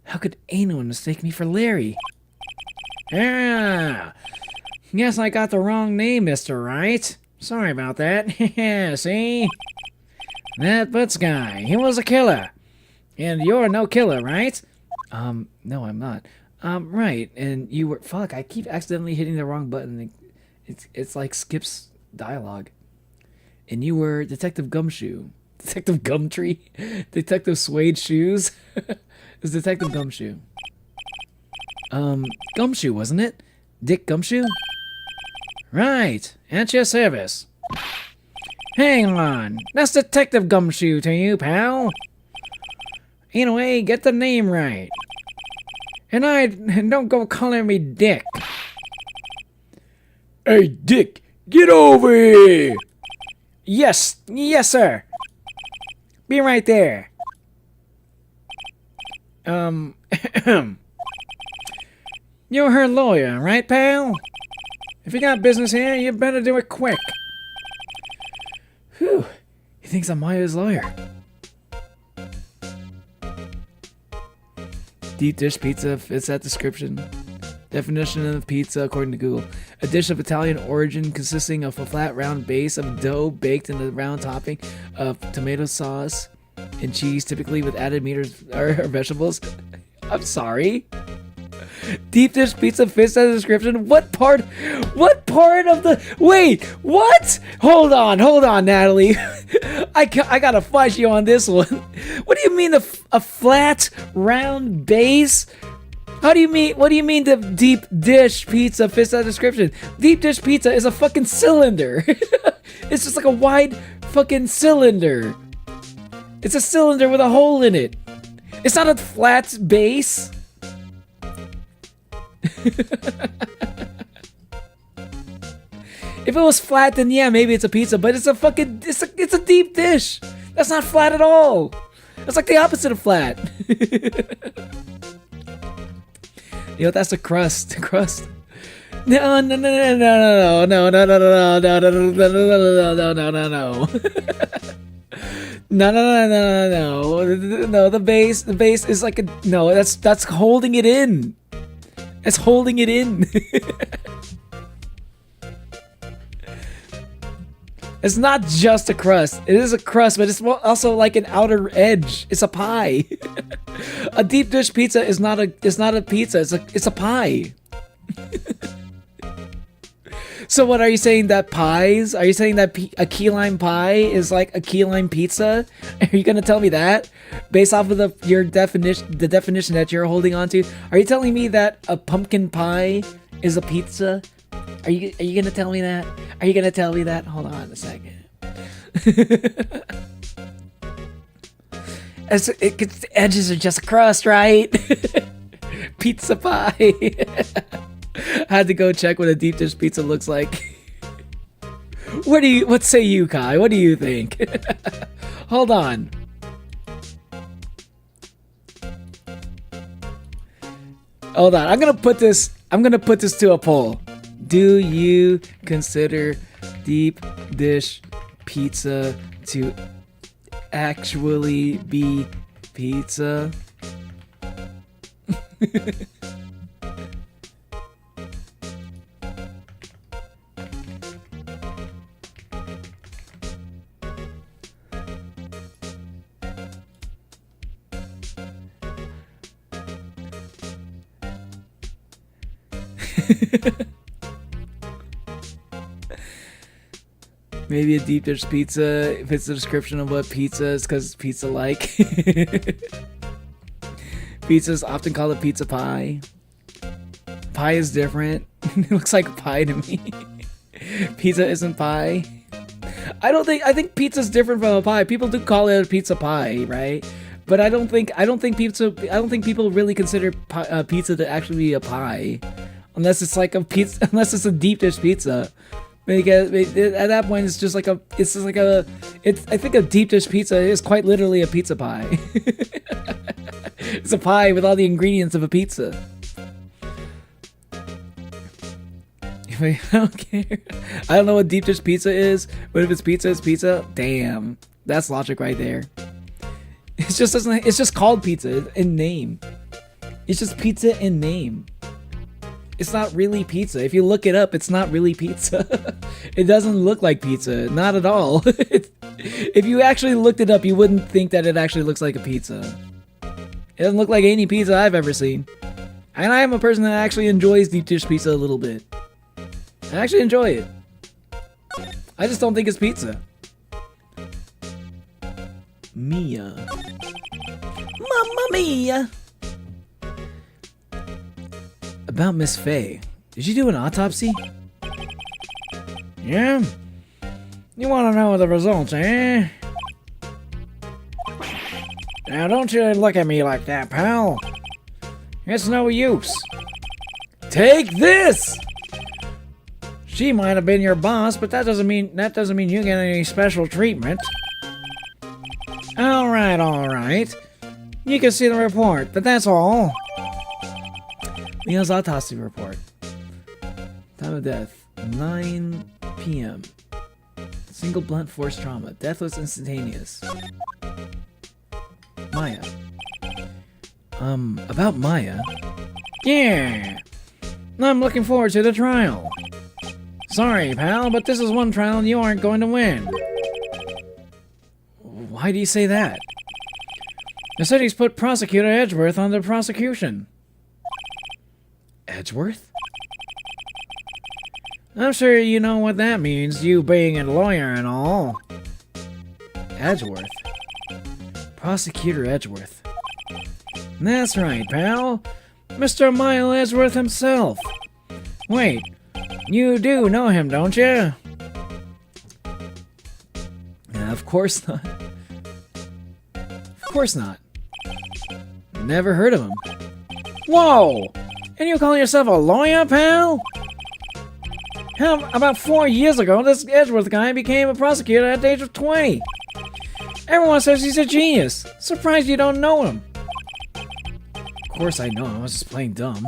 How could anyone mistake me for Larry? Yeah. Guess I got the wrong name, Mr. Wright. Sorry about that. See? That Butts guy, he was a killer. And you're no killer, right? No, I'm not. Right, and you were... Fuck, I keep accidentally hitting the wrong button. It's like skips dialogue. And you were Detective Gumshoe. Detective Gumtree? Detective Suede Shoes? It's Detective Gumshoe. Gumshoe, wasn't it? Dick Gumshoe? Right, at your service. Hang on, that's Detective Gumshoe to you, pal. Anyway, get the name right. And don't go calling me Dick. Hey, Dick, get over here! Yes, sir. Be right there. You're her lawyer, right, pal? If you got business here, you better do it quick. Whew. He thinks I'm Maya's lawyer. Deep dish pizza fits that description. Definition of pizza according to Google. A dish of Italian origin consisting of a flat round base of dough baked in a round topping of tomato sauce and cheese, typically with added meat or vegetables. I'm sorry. Deep dish pizza fits that description. What part of the... Wait, what? Hold on, Natalie. I gotta fight you on this one. What do you mean a flat, round base? What do you mean the deep dish pizza fits that description? Deep dish pizza is a fucking cylinder. It's just like a wide fucking cylinder. It's a cylinder with a hole in it. It's not a flat base. If it was flat, then yeah, maybe it's a pizza, but it's a deep dish. That's not flat at all. That's like the opposite of flat. You know, that's the crust. The crust. No. No, the base is like a... No, that's holding it in. It's holding it in. It's not just a crust. It is a crust, but it's also like an outer edge. It's a pie. A deep dish pizza is not a pizza. It's a pie. So what are you saying that pies? Are you saying that a key lime pie is like a key lime pizza? Are you gonna tell me that based off of your definition, the definition that you're holding on to? Are you telling me that a pumpkin pie is a pizza? Are you gonna tell me that? Are you gonna tell me that? Hold on a second. As the edges are just a crust, right? Pizza pie. I had to go check what a deep dish pizza looks like. What say you, Kai? What do you think? Hold on. Hold on. I'm gonna put this to a poll. Do you consider deep dish pizza to actually be pizza? Maybe a deep dish pizza fits the description of what pizza is because it's pizza-like. Pizza is often called a pizza pie. Pie is different. It looks like pie to me. Pizza isn't pie. I think pizza's different from a pie. People do call it a pizza pie, right? But I don't think people really consider pizza to actually be a pie. Unless it's like a pizza, unless it's a deep dish pizza. Because at that point, it's just like a, I think a deep dish pizza is quite literally a pizza pie. It's a pie with all the ingredients of a pizza. I don't care. I don't know what deep dish pizza is, but if it's pizza, it's pizza. Damn, that's logic right there. It's just called pizza in name. It's just pizza in name. It's not really pizza. If you look it up, it's not really pizza. It doesn't look like pizza. Not at all. If you actually looked it up, you wouldn't think that it actually looks like a pizza. It doesn't look like any pizza I've ever seen. And I am a person that actually enjoys deep dish pizza a little bit. I actually enjoy it. I just don't think it's pizza. Mia. Mamma mia! About Miss Faye. Did you do an autopsy? Yeah? You want to know the results, eh? Now don't you look at me like that, pal. It's no use. Take this! She might have been your boss, but that doesn't mean you get any special treatment. All right. You can see the report, but that's all. Mia's autopsy report. Time of death, 9 p.m. Single blunt force trauma. Death was instantaneous. Maya. About Maya. Yeah. I'm looking forward to the trial. Sorry, pal, but this is one trial you aren't going to win. Why do you say that? The city's put Prosecutor Edgeworth on the prosecution. Edgeworth? I'm sure you know what that means, you being a lawyer and all. Edgeworth? Prosecutor Edgeworth. That's right, pal. Mr. Mile Edgeworth himself. Wait, you do know him, don't you? Of course not. Of course not. Never heard of him. Whoa! And you call yourself a lawyer, pal? Hell, about 4 years ago, this Edgeworth guy became a prosecutor at the age of 20. Everyone says he's a genius. Surprised you don't know him. Of course I know him, I was just playing dumb.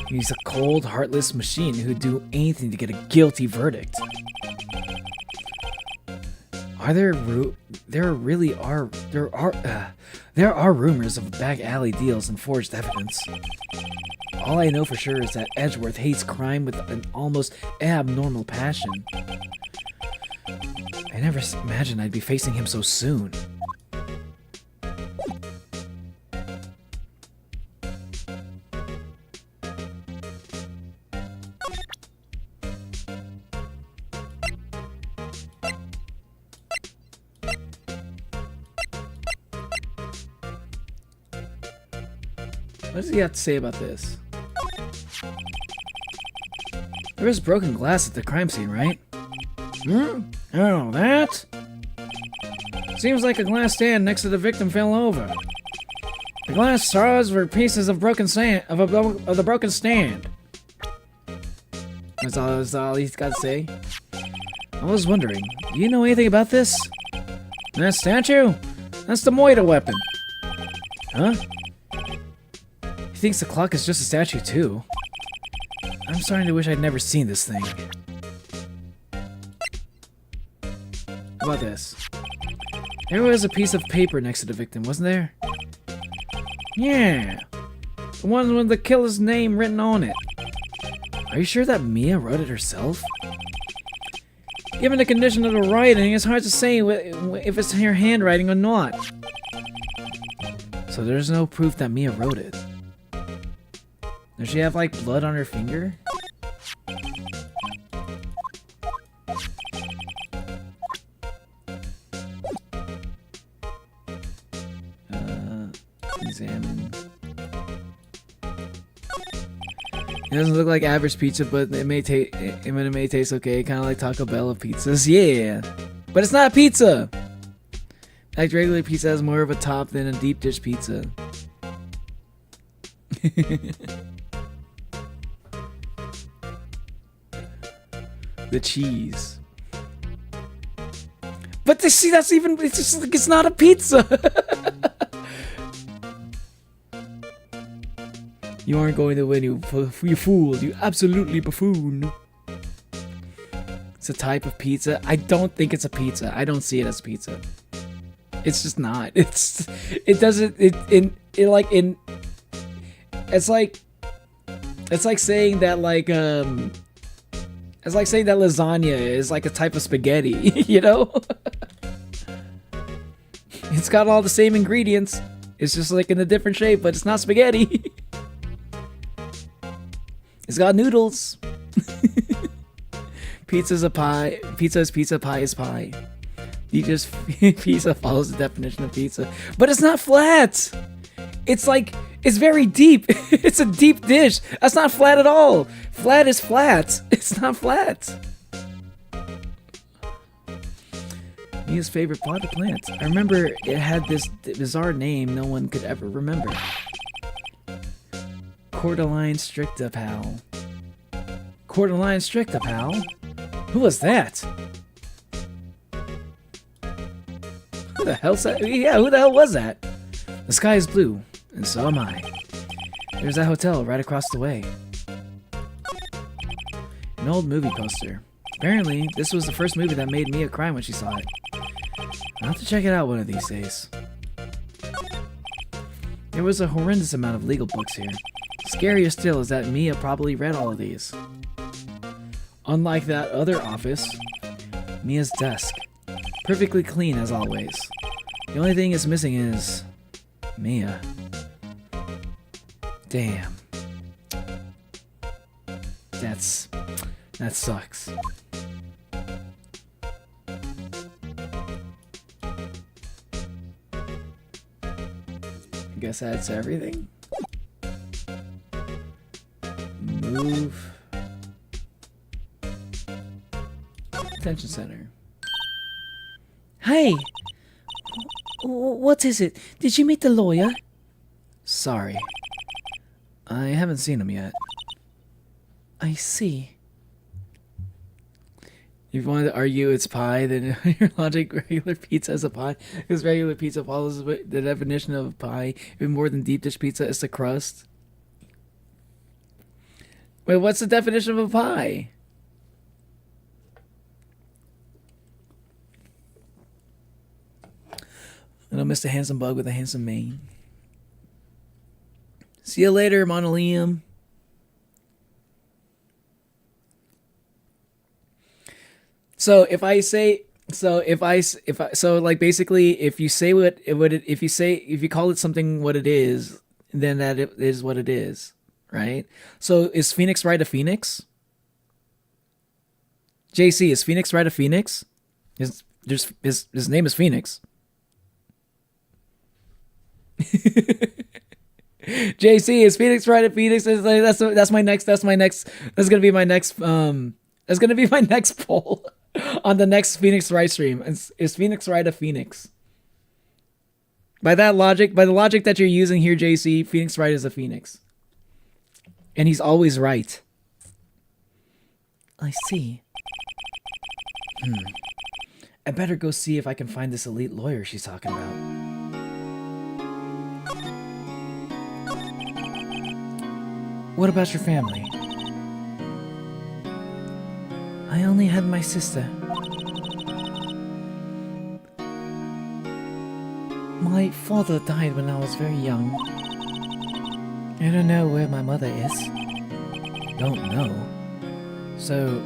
He's a cold, heartless machine who'd do anything to get a guilty verdict. There are rumors of back alley deals and forged evidence. All I know for sure is that Edgeworth hates crime with an almost abnormal passion. I never imagined I'd be facing him so soon. What does he have to say about this? There was broken glass at the crime scene, right? Oh, that? Seems like a glass stand next to the victim fell over. The glass shards were pieces of broken sand of the broken stand. That's all he's got to say. I was wondering, do you know anything about this? That statue? That's the Moida weapon. Huh? He thinks the clock is just a statue too. I'm starting to wish I'd never seen this thing. How about this? There was a piece of paper next to the victim, wasn't there? Yeah. The one with the killer's name written on it. Are you sure that Mia wrote it herself? Given the condition of the writing, it's hard to say if it's her handwriting or not. So there's no proof that Mia wrote it. Does she have, like, blood on her finger? Examine. It doesn't look like average pizza, but it may taste okay. Kind of like Taco Bell of pizzas. Yeah, but it's not pizza. Like regular pizza has more of a top than a deep dish pizza. The cheese. But see, that's even. It's just like it's not a pizza. You aren't going to win, you fool. You absolutely buffoon. It's a type of pizza. I don't think it's a pizza. I don't see it as pizza. It's just not. It's like saying that lasagna is like a type of spaghetti, you know? It's got all the same ingredients. It's just like in a different shape, but it's not spaghetti. It's got noodles. Pizza's a pie. Pizza is pizza. Pie is pie. Pizza follows the definition of pizza. But it's not flat. It's like, it's very deep. It's a deep dish. That's not flat at all. Flat is flat. It's not flat. Mia's favorite potted plant. I remember it had this bizarre name no one could ever remember. Cordyline stricta, pal. Cordyline stricta, pal? Who was that? Who the hell's that? Yeah, who the hell was that? The sky is blue, and so am I. There's that hotel right across the way. An old movie poster. Apparently, this was the first movie that made Mia cry when she saw it. I'll have to check it out one of these days. There was a horrendous amount of legal books here. Scarier still is that Mia probably read all of these. Unlike that other office, Mia's desk. Perfectly clean as always. The only thing it's missing is... Mia. Damn. That sucks. I guess that's everything. Move. Detention center. Hey! What is it? Did you meet the lawyer? Sorry. I haven't seen him yet. I see. If you wanted to argue it's pie, then your logic, regular pizza is a pie. Because regular pizza follows the definition of pie. Even more than deep dish pizza, it's the crust. Wait, what's the definition of a pie? I don't miss the handsome bug with a handsome mane. See you later, Monolium. So if I say, like basically, if you say if you call it something what it is, then that it is what it is, right? So is Phoenix Wright a phoenix? JC, is Phoenix Wright a phoenix? His name is Phoenix. JC, is Phoenix Wright a phoenix? That's gonna be my next poll on the next Phoenix Wright stream. Is Phoenix Wright a phoenix? By that logic, by the logic that you're using here, JC, Phoenix Wright is a phoenix. And he's always right. I see. I better go see if I can find this elite lawyer she's talking about. What about your family? I only had my sister. My father died when I was very young. I don't know where my mother is. Don't know? So,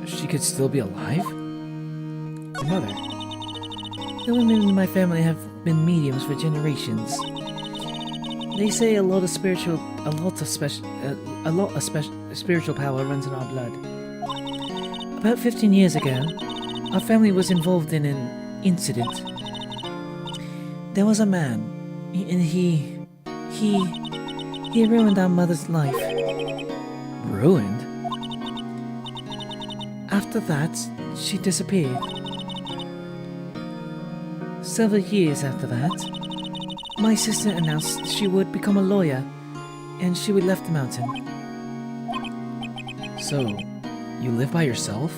she could still be alive? Your mother? The women in my family have been mediums for generations. They say a lot of spiritual power runs in our blood. About 15 years ago, our family was involved in an incident. There was a man, and he ruined our mother's life. Ruined? After that, she disappeared. Several years after that, my sister announced she would become a lawyer, and she would left the mountain. So, you live by yourself?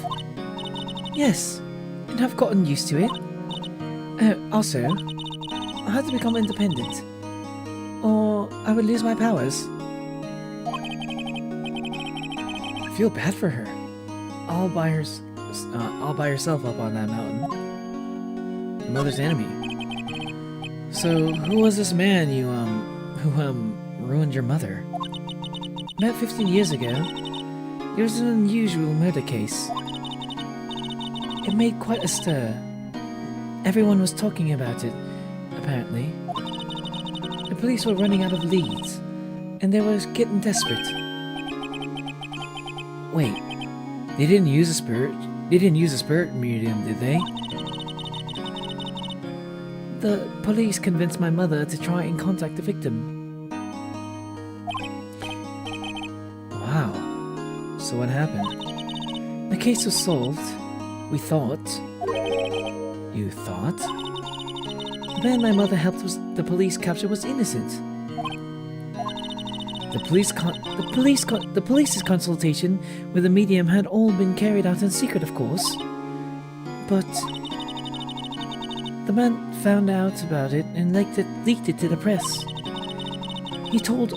Yes, and I've gotten used to it. Also, I had to become independent, or I would lose my powers. I feel bad for her. All by herself up on that mountain. Your mother's enemy. So, who was this man who ruined your mother? About 15 years ago, there was an unusual murder case. It made quite a stir. Everyone was talking about it, apparently. The police were running out of leads, and they were getting desperate. Wait, they didn't use a spirit medium, did they? The police convinced my mother to try and contact the victim. Wow. So what happened? The case was solved, we thought. You thought? The man my mother helped the police capture was innocent. The police's consultation with the medium had all been carried out in secret, of course. But the man found out about it and leaked it to the press. He told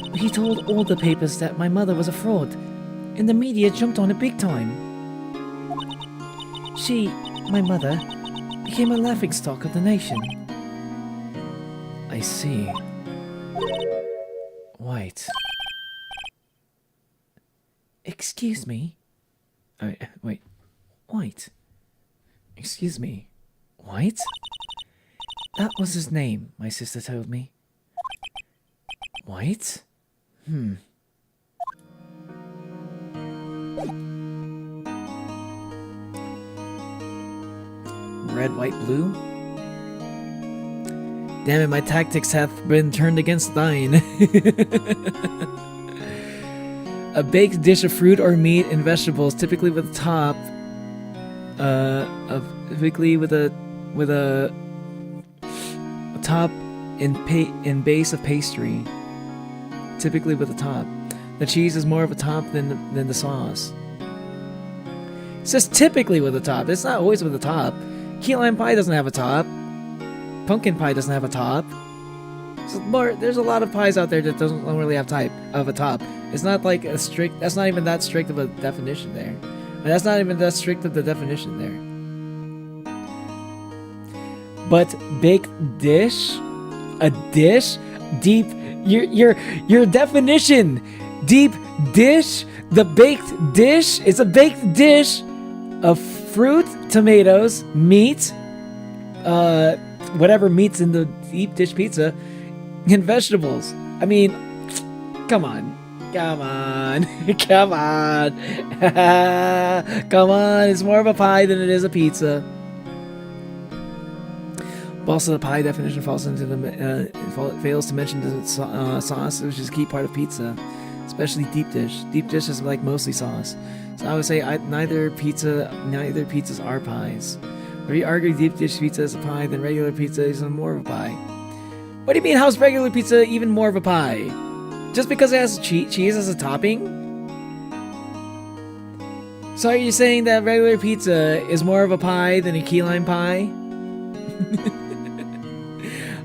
all the papers that my mother was a fraud, and the media jumped on it big time. She, my mother, became a laughingstock of the nation. I see. White. Excuse me? Wait. White. Excuse me. White? That was his name, my sister told me. White? Red, white, blue? Damn it, my tactics hath been turned against thine. A baked dish of fruit or meat and vegetables, typically with a top top and base of pastry. Typically with a top. The cheese is more of a top than the sauce. It says typically with a top. It's not always with a top. Key lime pie doesn't have a top. Pumpkin pie doesn't have a top. There's a lot of pies out there that don't really have a top. It's not like a strict. That's not even that strict of a definition there. And that's not even that strict of the definition there. But baked dish, a dish, deep. Your definition, deep dish. The baked dish is a baked dish of fruit, tomatoes, meat, whatever meat's in the deep dish pizza, and vegetables. I mean, come on. Come on. Come on. It's more of a pie than it is a pizza. Also, the pie definition fails to mention the sauce, which is a key part of pizza, especially deep dish. Deep dish is like mostly sauce. So I would say neither pizzas are pies. If you argue deep dish pizza is a pie, then regular pizza is more of a pie. What do you mean, how's regular pizza even more of a pie? Just because it has cheese as a topping? So are you saying that regular pizza is more of a pie than a key lime pie?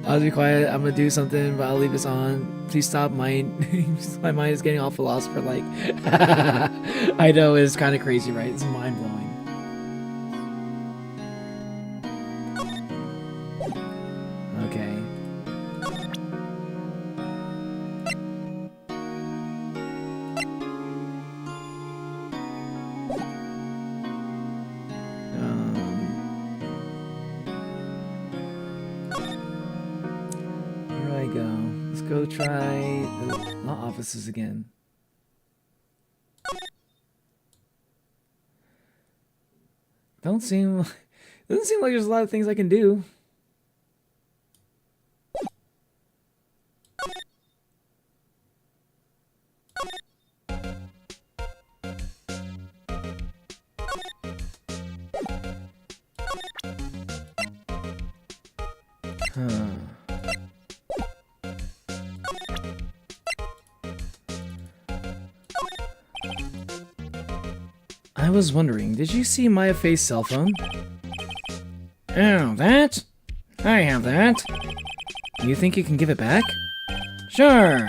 I'll be quiet. I'm gonna do something, but I'll leave this on. Please stop. My mind is getting all philosopher-like. I know, it's kind of crazy, right? It's mind-blowing. Okay. Where do I go? Let's go try the law offices again. Doesn't seem like there's a lot of things I can do. I was wondering, did you see Maya Faye's cell phone? Oh, that? I have that. You think you can give it back? Sure.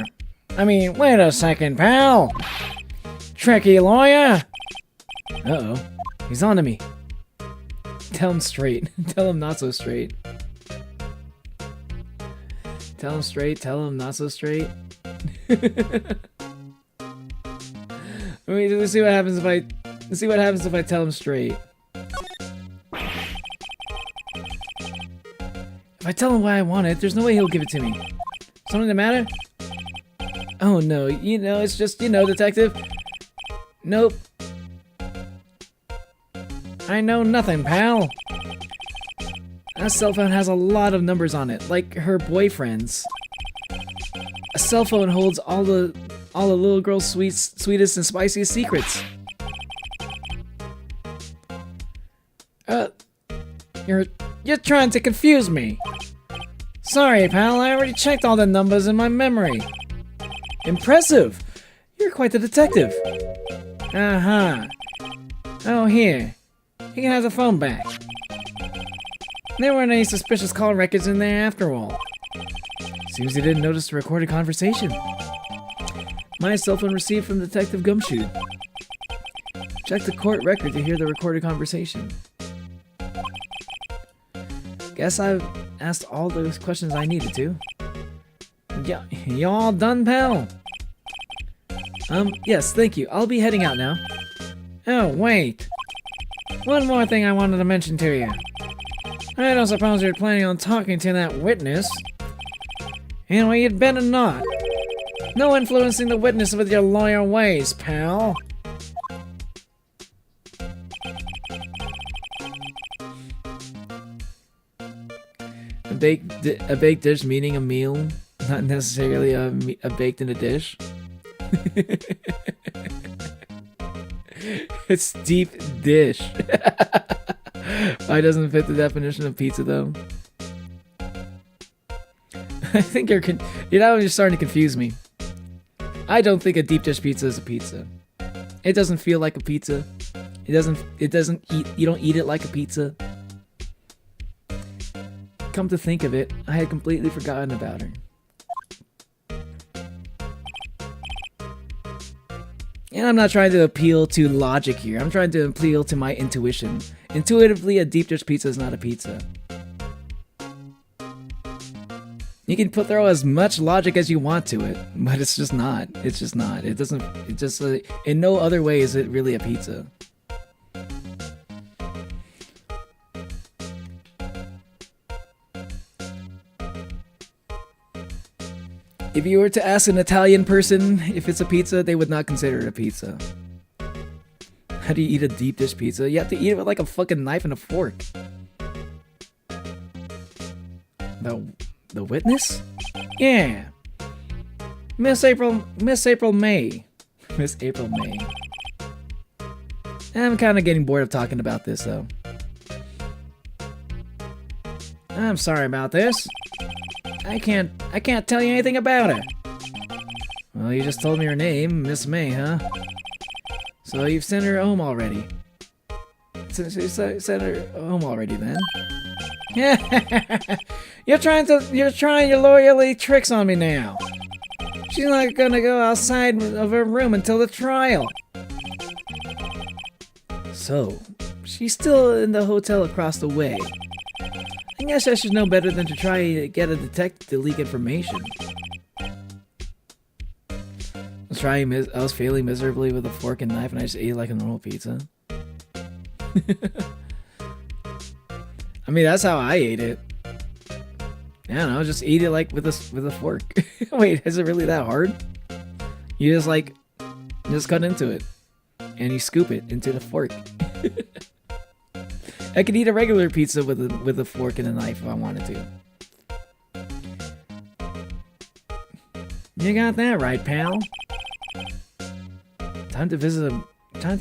I mean, wait a second, pal. Tricky lawyer. Uh-oh. He's on to me. Tell him straight. Tell him not so straight. Tell him straight, tell him not so straight. Let's see what happens if I... Let's see what happens if I tell him straight. If I tell him why I want it, there's no way he'll give it to me. Something the matter? Oh no, you know, it's just, you know, detective. Nope. I know nothing, pal. That cell phone has a lot of numbers on it, like her boyfriend's. A cell phone holds all the little girl's sweetest and spiciest secrets. You're trying to confuse me. Sorry, pal, I already checked all the numbers in my memory. Impressive! You're quite the detective. Uh-huh. Oh, here. You can have the phone back. There weren't any suspicious call records in there after all. Seems you didn't notice the recorded conversation. My cell phone received from Detective Gumshoe. Check the court record to hear the recorded conversation. Guess I've asked all those questions I needed to. Yeah, you all done, pal? Yes, thank you. I'll be heading out now. Oh, wait. One more thing I wanted to mention to you. I don't suppose you're planning on talking to that witness. Anyway, you'd better not. No influencing the witness with your lawyer ways, pal. A baked dish meaning a meal, not necessarily a baked in a dish. It's deep dish. Why doesn't fit the definition of pizza though? I think you're starting to confuse me. I don't think a deep dish pizza is a pizza. It doesn't feel like a pizza. You don't eat it like a pizza. Come to think of it, I had completely forgotten about her. And I'm not trying to appeal to logic here. I'm trying to appeal to my intuition. Intuitively, a deep dish pizza is not a pizza. You can throw as much logic as you want to it, but it's just not. It's just not. It doesn't. It just in no other way is it really a pizza. If you were to ask an Italian person if it's a pizza, they would not consider it a pizza. How do you eat a deep dish pizza? You have to eat it with like a fucking knife and a fork. The witness? Yeah. Miss April May. Miss April May. I'm kind of getting bored of talking about this though. I'm sorry about this. I can't tell you anything about her. Well, you just told me her name, Miss May, huh? So you've sent her home already. Sent her home already then. You're trying your loyalty tricks on me now. She's not gonna go outside of her room until the trial. So, she's still in the hotel across the way. I guess I should know better than to try to get a detective to leak information. I was failing miserably with a fork and knife, and I just ate it like a normal pizza. I mean, that's how I ate it. I don't know, just eat it like with a fork. Wait, is it really that hard? You just cut into it, and you scoop it into the fork. I could eat a regular pizza with a fork and a knife if I wanted to. You got that right, pal. Time to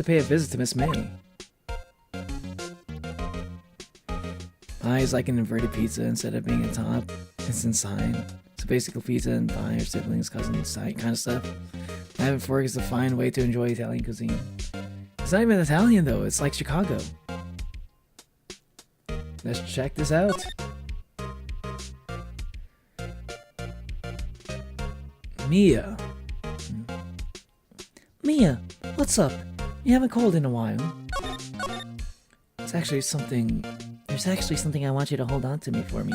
pay a visit to Miss May. Pie is like an inverted pizza instead of being a top. It's inside. It's a basic pizza and pie or siblings, cousins, kind of stuff. Knife and fork is a fine way to enjoy Italian cuisine. It's not even Italian though. It's like Chicago. Let's check this out. Mia. Mia, what's up? You haven't called in a while. There's actually something I want you to hold on to me for me.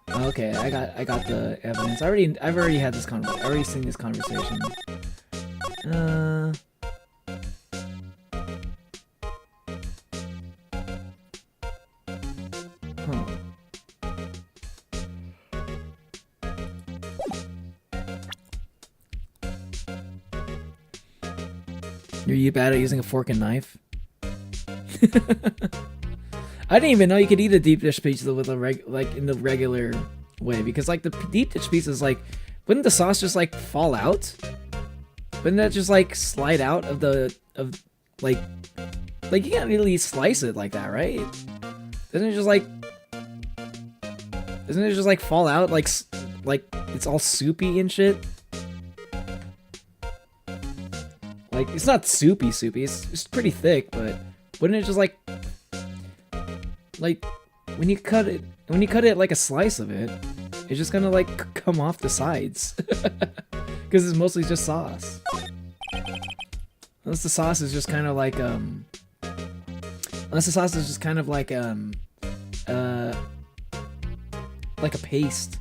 Okay, I got the evidence. I've already had this I've already seen this conversation. Huh. Are you bad at using a fork and knife? I didn't even know you could eat a deep dish pizza with a in the regular way, because like the deep dish pizza is like, wouldn't the sauce just like fall out? Wouldn't that just like slide out of like you can't really slice it like that, right? Doesn't it just like fall out like it's all soupy and shit? Like, it's not soupy, it's pretty thick, but wouldn't it just like when you cut it like a slice of it, it's just gonna like come off the sides because it's mostly just sauce. Unless the sauce is just kind of like like a paste.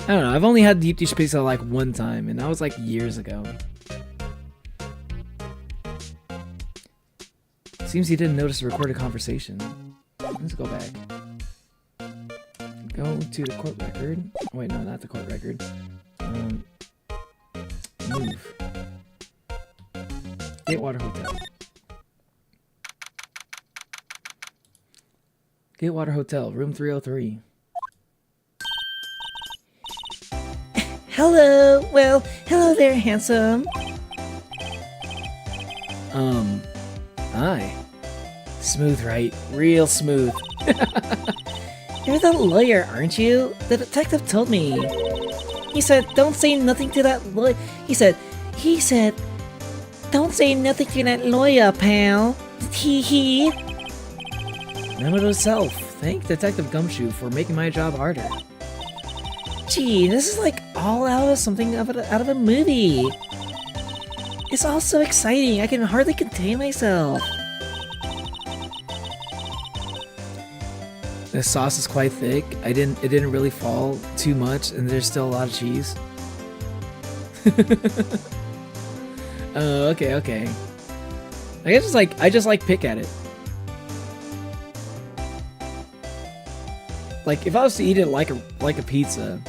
I don't know, I've only had deep dish pizza like one time, and that was like years ago. Seems he didn't notice a recorded conversation. Let's go back. Go to the court record. Oh, wait, no, not the court record. Move. Gatewater Hotel. Gatewater Hotel, room 303. Hello. Well, hello there, handsome. Hi. Smooth, right? Real smooth. You're the lawyer, aren't you? The detective told me. He said, don't say nothing to that lawyer. He said, don't say nothing to that lawyer, pal. Hee. Remember to self. Thank Detective Gumshoe for making my job harder. Gee, this is like all out of a movie. It's all so exciting. I can hardly contain myself. The sauce is quite thick. It didn't really fall too much, and there's still a lot of cheese. Oh, okay. I just like pick at it. Like if I was to eat it like a pizza,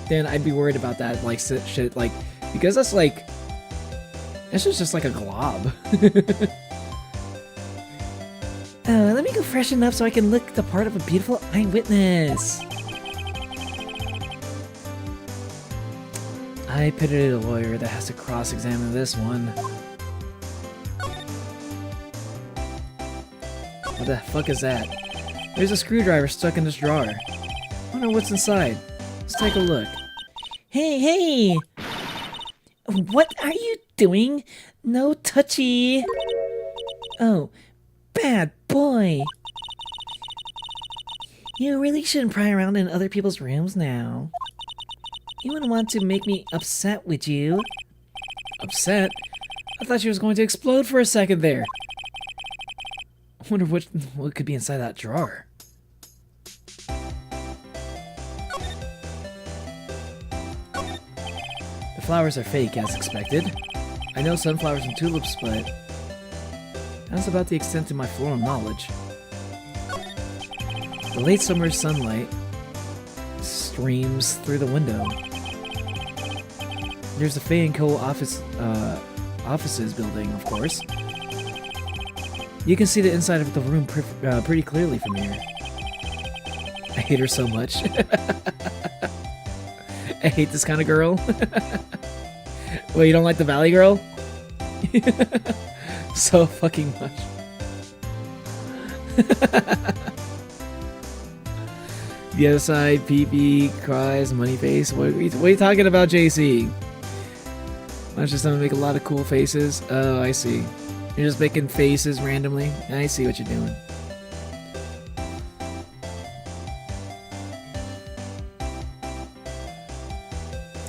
then I'd be worried about that like shit like, because that's just like a glob. Let me go freshen up so I can look the part of a beautiful eyewitness. I pitied a lawyer that has to cross-examine this one. What the fuck is that? There's a screwdriver stuck in this drawer. Wonder what's inside. Let's take a look. Hey, hey! What are you doing? No touchy! Oh, bad boy! You really shouldn't pry around in other people's rooms now. You wouldn't want to make me upset, would you? Upset? I thought she was going to explode for a second there. I wonder what could be inside that drawer. The flowers are fake, as expected. I know sunflowers and tulips, but that's about the extent of my floral knowledge. The late summer sunlight streams through the window. There's the Fay & Co. offices building, of course. You can see the inside of the room pretty clearly from here. I hate her so much. I hate this kind of girl. Wait, you don't like the Valley Girl? So fucking much. The other side, PP, cries, money face. What are you talking about, JC? I was just gonna make a lot of cool faces. Oh, I see. You're just making faces randomly. I see what you're doing.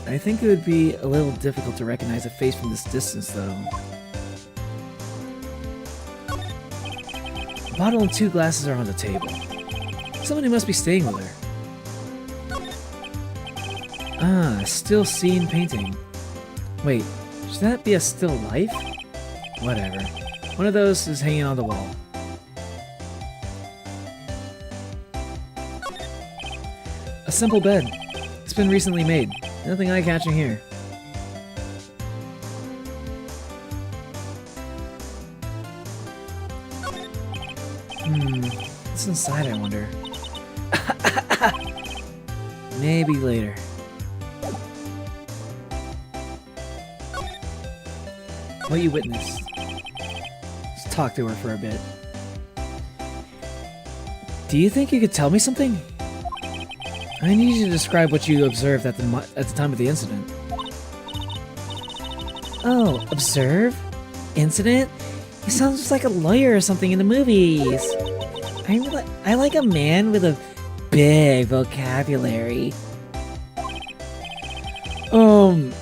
I think it would be a little difficult to recognize a face from this distance, though. A bottle and 2 glasses are on the table. Somebody must be staying with her. Ah, still scene painting. Wait, should that be a still life? Whatever. One of those is hanging on the wall. A simple bed. It's been recently made. Nothing eye-catching here. What's inside, I wonder? Maybe later. What you witnessed? Let's talk to her for a bit. Do you think you could tell me something? I need you to describe what you observed at the time of the incident. Oh, observe? Incident? He sounds just like a lawyer or something in the movies. I like a man with a big vocabulary. Gulp.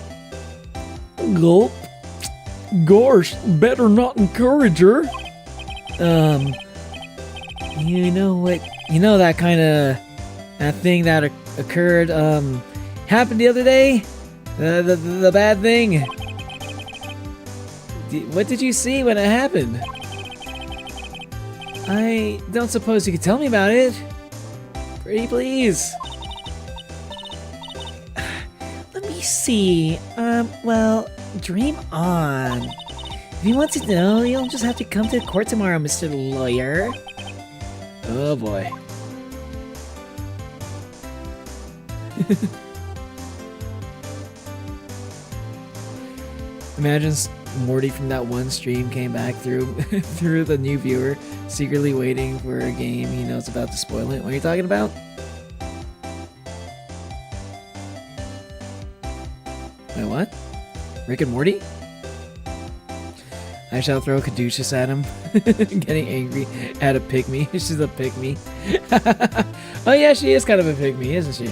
Gosh, better not encourage her. You know that kind of that thing that occurred happened the other day? The bad thing? What did you see when it happened? I don't suppose you could tell me about it. Pretty please. Let me see. Well, dream on. If you want to know, you'll just have to come to court tomorrow, Mr. Lawyer. Oh boy. Imagine Morty from that one stream came back through through the new viewer, secretly waiting for a game he knows about to spoil it. What are you talking about? Wait, what? Rick and Morty? I shall throw Caduceus at him, getting angry at a pygmy. She's a pygmy. Oh yeah, she is kind of a pygmy, isn't she?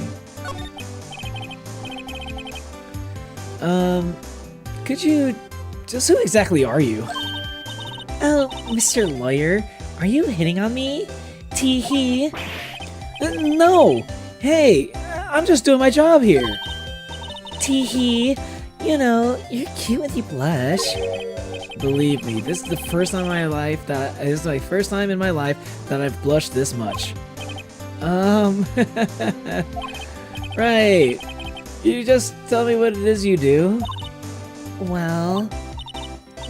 Could you... Just who exactly are you? Oh, Mr. Lawyer, are you hitting on me? Tee-hee. No! Hey, I'm just doing my job here. Tee-hee. You know, you're cute with your blush. Believe me, this is the first time in my life that... This is my first time in my life that I've blushed this much. Right. You just tell me what it is you do. Well...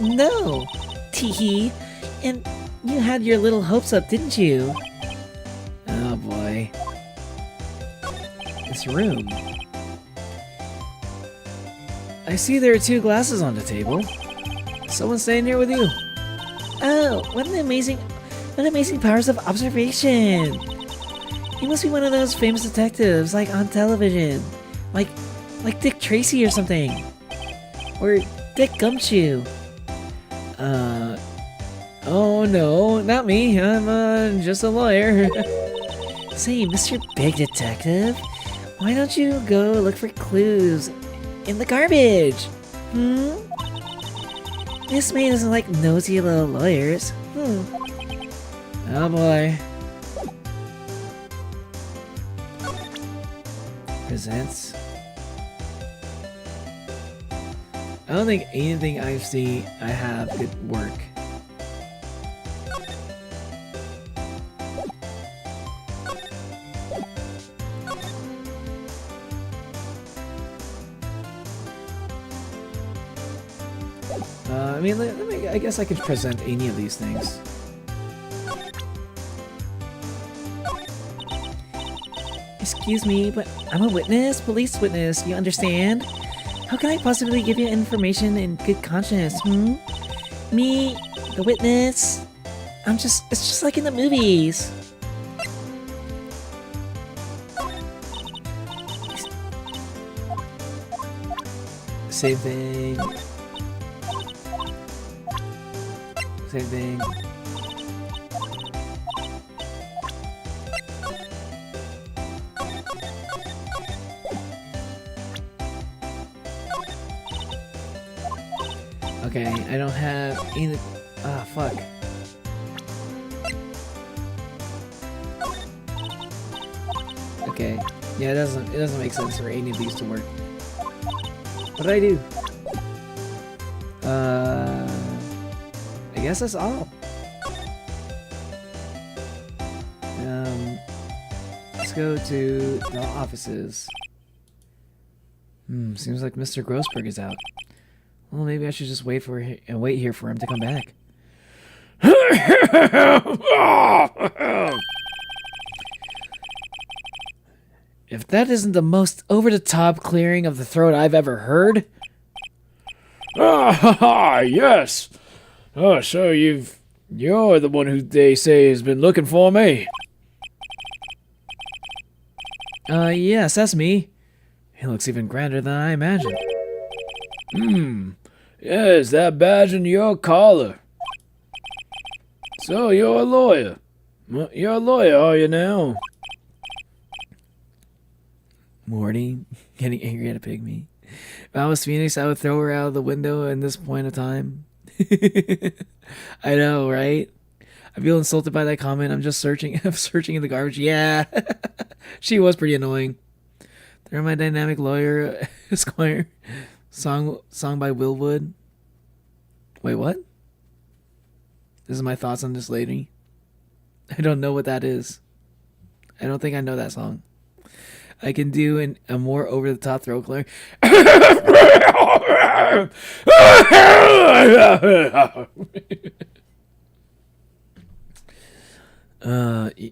No. Tee-hee. And you had your little hopes up, didn't you? Oh boy. This room. I see there are 2 glasses on the table. Someone staying here with you. Oh, what amazing powers of observation. He must be one of those famous detectives, like on television. Like Dick Tracy or something. Or Dick Gumshoe. Oh no, not me. I'm just a lawyer. Say, Mr. Big Detective, why don't you go look for clues in the garbage? Miss May doesn't like nosy little lawyers. Oh boy. Presents. I don't think anything I have could work. I mean, I guess I could present any of these things. Excuse me, but I'm a witness, police witness, you understand? How can I possibly give you information in good conscience, Me, the witness, it's just like in the movies. Same thing. Same thing. Okay, I don't have any. Ah, fuck. Okay, yeah, it doesn't make sense for any of these to work. What did I do? I guess that's all. Let's go to the offices. Seems like Mr. Grossberg is out. Well, maybe I should just wait here for him to come back. If that isn't the most over-the-top clearing of the throat I've ever heard. Ah, yes. Oh, so you're the one who they say has been looking for me. Yes, that's me. He looks even grander than I imagined. Yes, that badge and your collar. So you're a lawyer. Well, you're a lawyer, are you now? Morty, getting angry at a pygmy. If I was Phoenix, I would throw her out of the window in this point of time. I know, right? I feel insulted by that comment. I'm just searching. I'm searching in the garbage. Yeah, she was pretty annoying. They're my dynamic lawyer, Esquire. Song by Willwood. Wait, what? This is my thoughts on this lady. I don't know what that is. I don't think I know that song. I can do a more over-the-top throat clear.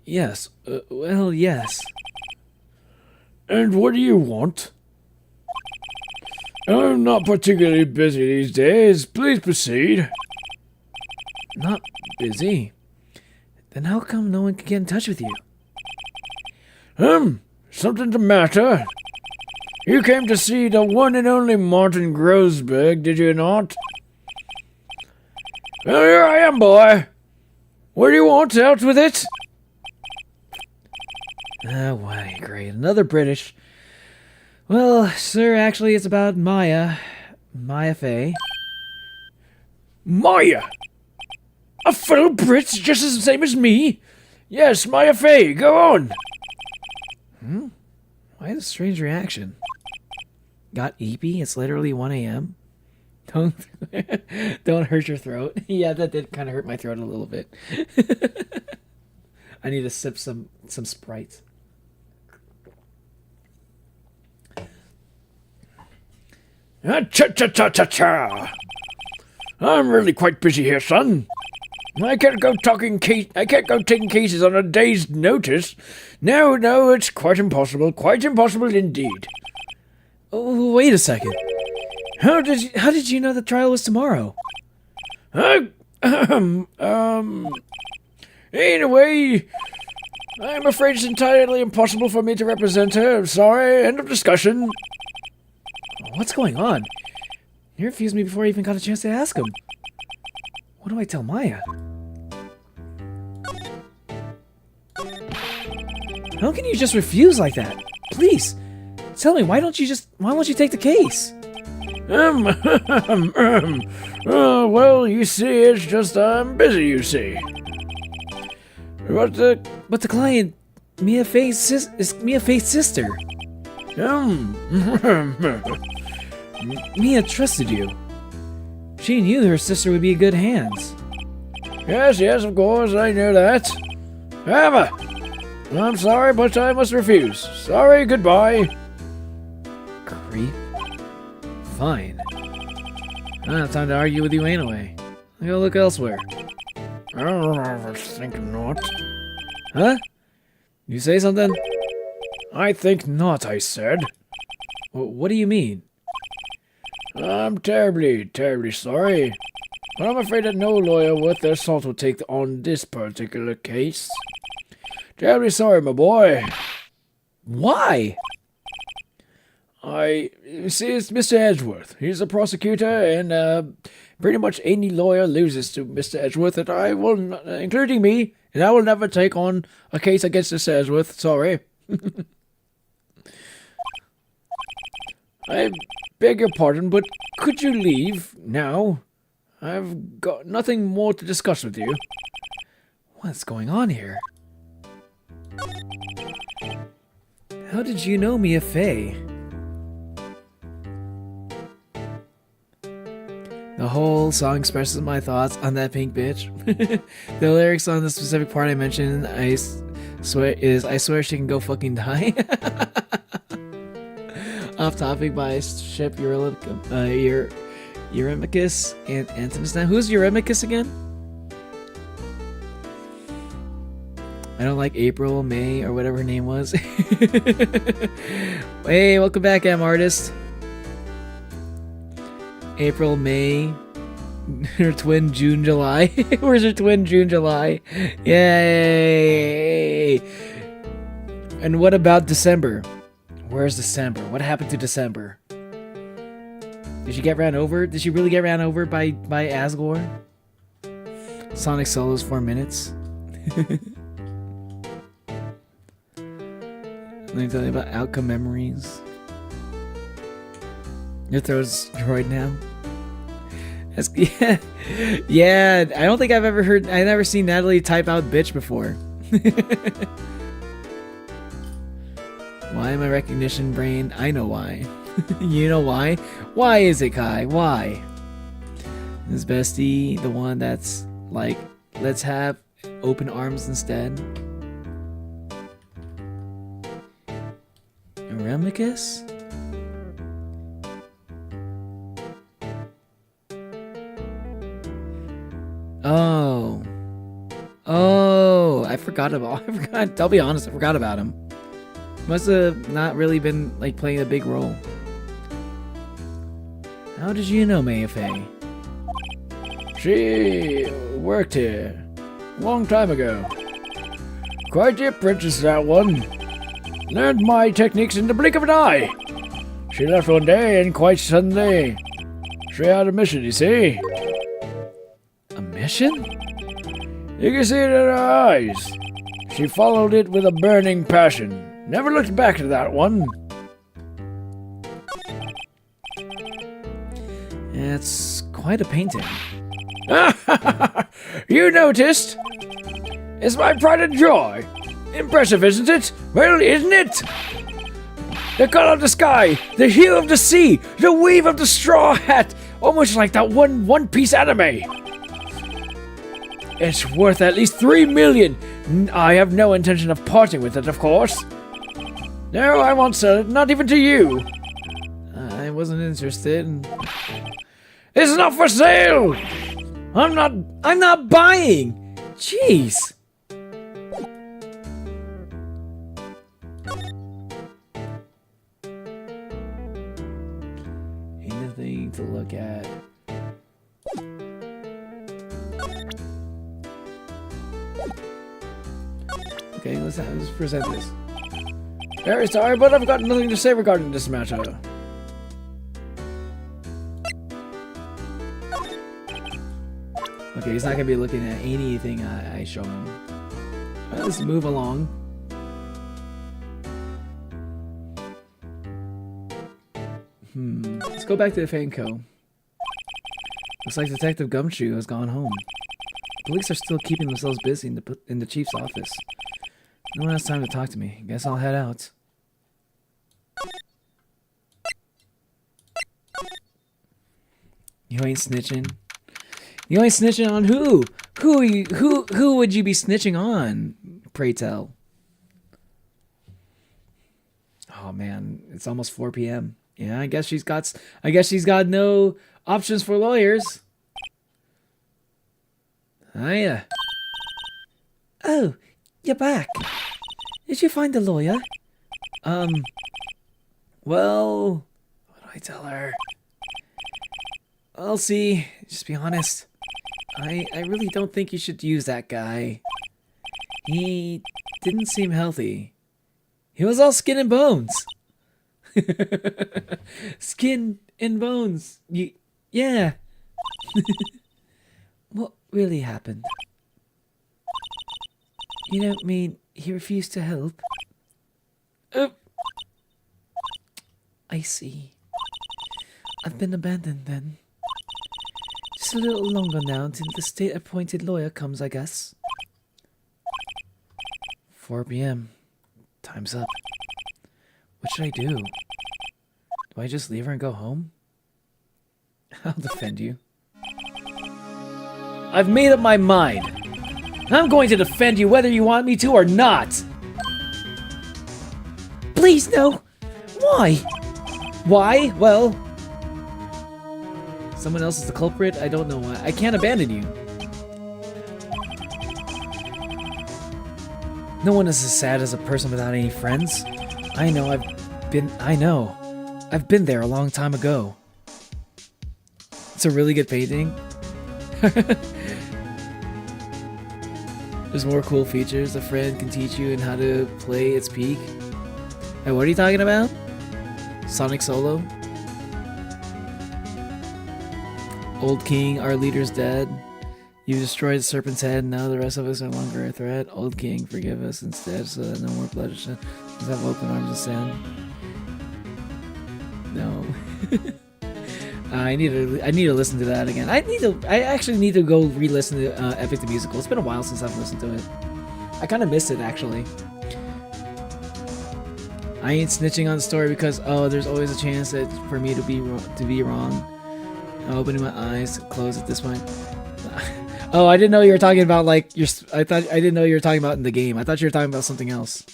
Yes. Well, yes. And what do you want? I'm not particularly busy these days. Please proceed. Not busy? Then how come no one can get in touch with you? Something the matter? You came to see the one and only Martin Grossberg, did you not? Well, here I am, boy. What do you want? Out with it? Why, great. Another British. Well, sir, actually, it's about Maya. Maya Fey. Maya? A fellow Brit just as the same as me? Yes, Maya Fey, go on. Why the strange reaction? Got eepy? It's literally 1 a.m. Don't hurt your throat. Yeah, that did kind of hurt my throat a little bit. I need to sip some Sprite. Cha-cha-cha-cha-cha. I'm really quite busy here, son. I can't go taking cases on a day's notice. No, it's quite impossible. Quite impossible indeed. Oh, wait a second. How did you know the trial was tomorrow? Anyway, I'm afraid it's entirely impossible for me to represent her. I'm sorry. End of discussion. What's going on? He refused me before I even got a chance to ask him. What do I tell Maya? How can you just refuse like that? Please, tell me, why won't you take the case? Well, you see, it's just I'm busy, you see. But the client, Mia Faye's is Mia Faye's sister. Mia trusted you. She knew her sister would be in good hands. Yes, of course, I knew that. However, I'm sorry, but I must refuse. Sorry, goodbye. Creep. Fine. I don't have time to argue with you anyway. I'll go look elsewhere. I think not. Huh? You say something? I think not, I said. What do you mean? I'm terribly, terribly sorry. But I'm afraid that no lawyer worth their salt will take on this particular case. Terribly sorry, my boy. Why? You see, it's Mr. Edgeworth. He's a prosecutor, and pretty much any lawyer loses to Mr. Edgeworth, and I will, including me, and I will never take on a case against Mr. Edgeworth. Sorry. I beg your pardon, but could you leave now? I've got nothing more to discuss with you. What's going on here? How did you know Mia Faye? The whole song expresses my thoughts on that pink bitch. The lyrics on the specific part I mentioned, I swear she can go fucking die. Off topic by Ship Eurymachus and Antinous. Now, who's Eurymachus again? I don't like April, May, or whatever her name was. Hey, welcome back, Artist. April, May, her twin June, July. Where's her twin June, July? Yay! And what about December? Where's December? What happened to December? Did she get ran over? Did she really get ran over by Asgore? Sonic solos 4 minutes. Let me tell you about outcome memories. Your throat's destroyed now. Yeah, I don't think I've never seen Natalie type out bitch before. Why my recognition brain? I know why. You know why? Why is it, Kai? Why? This bestie, the one that's like, let's have open arms instead. Eurymachus? Oh, I forgot. I'll be honest, I forgot about him. Must have not really been like playing a big role. How did you know Maya Faye? She worked here a long time ago. Quite the apprentice, that one. Learned my techniques in the blink of an eye. She left one day, and quite suddenly, she had a mission, you see. A mission? You can see it in her eyes. She followed it with a burning passion. Never looked back to that one. It's quite a painting. You noticed? It's my pride and joy. Impressive, isn't it? Well, isn't it? The color of the sky, the hue of the sea, the weave of the straw hat, almost like that One Piece anime. It's worth at least 3 million. I have no intention of parting with it, of course. No, I won't sell it, not even to you. I wasn't interested. It's not for sale. I'm not buying. Jeez. Anything to look at. Okay, let's present this. Very sorry, but I've got nothing to say regarding this matter. Okay, he's not gonna be looking at anything I show him. Let's move along. Let's go back to the Fanco. Looks like Detective Gumshoe has gone home. Police are still keeping themselves busy in the chief's office. No one has time to talk to me. Guess I'll head out. You ain't snitching. You ain't snitching on who? Who would you be snitching on? Pray tell. Oh man, it's almost 4 p.m. Yeah, I guess she's got no options for lawyers. Hiya. Oh, you're back. Did you find a lawyer? Well, what do I tell her? I'll see. Just be honest. I really don't think you should use that guy. He didn't seem healthy. He was all skin and bones. Skin and bones. Yeah. What really happened? You don't mean he refused to help? I see. I've been abandoned then. Just a little longer now until the state-appointed lawyer comes, I guess. 4 p.m. Time's up. What should I do? Do I just leave her and go home? I'll defend you. I've made up my mind. I'm going to defend you whether you want me to or not. Please, no! Why? Why? Well, someone else is the culprit. I don't know why. I can't abandon you. No one is as sad as a person without any friends. I know. I've been there a long time ago. It's a really good painting. There's more cool features. A friend can teach you in how to play its peak. Hey, what are you talking about? Sonic Solo? Old King, our leader's dead. You destroyed the serpent's head, now the rest of us are no longer a threat. Old King, forgive us instead so that no more bloodshed. Let's have open arms and stand. No. I need to listen to that again. I actually need to go re-listen to Epic the Musical. It's been a while since I've listened to it. I kind of missed it actually. I ain't snitching on the story because there's always a chance that for me to be wrong. I'm opening my eyes, close at this point. Oh, I didn't know you were talking about like I didn't know you were talking about in the game. I thought you were talking about something else.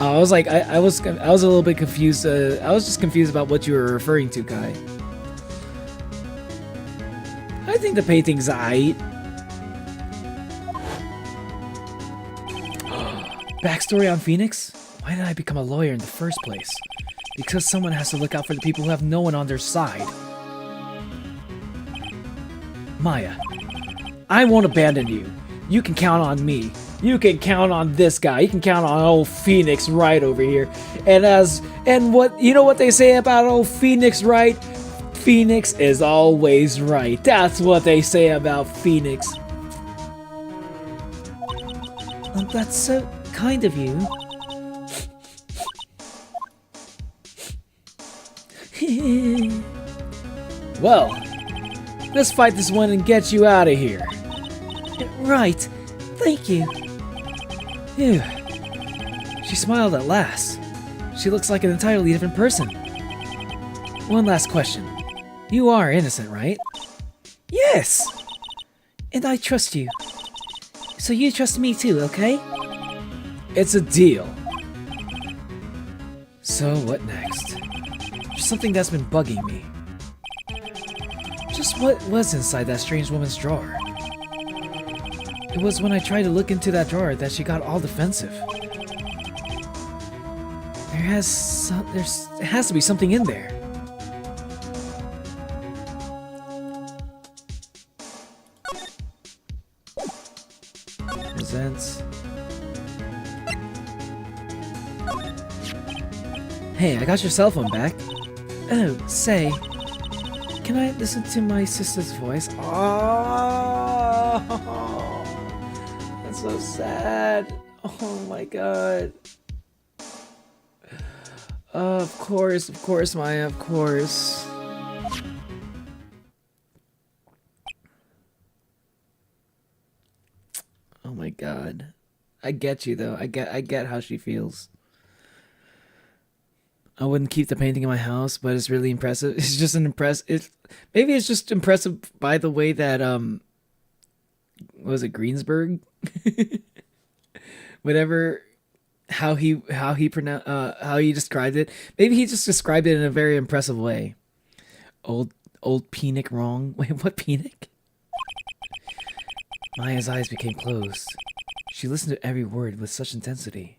I was like, I was a little bit confused. I was just confused about what you were referring to, Kai. I think the painting's aight. Backstory on Phoenix? Why did I become a lawyer in the first place? Because someone has to look out for the people who have no one on their side. Maya, I won't abandon you. You can count on me. You can count on this guy. You can count on old Phoenix Wright over here. And what you know what they say about old Phoenix Wright? Phoenix is always right. That's what they say about Phoenix. Oh, that's so kind of you. Well, let's fight this one and get you out of here. Right. Thank you. Phew. She smiled at last. She looks like an entirely different person. One last question. You are innocent, right? Yes! And I trust you. So you trust me too, okay? It's a deal. So what next? There's something that's been bugging me. Just what was inside that strange woman's drawer? It was when I tried to look into that drawer that she got all defensive. There has to be something in there. Hey, I got your cell phone back. Oh, say, can I listen to my sister's voice? Oh, that's so sad. Oh my god. Of course, Maya, of course. Oh my god. I get you though. I get how she feels. I wouldn't keep the painting in my house, but it's really impressive. It's just maybe it's just impressive by the way that what was it, Greensburg? Whatever, how he described it. Maybe he just described it in a very impressive way. Old Peanic wrong. Wait, what Peanic? Maya's eyes became closed. She listened to every word with such intensity.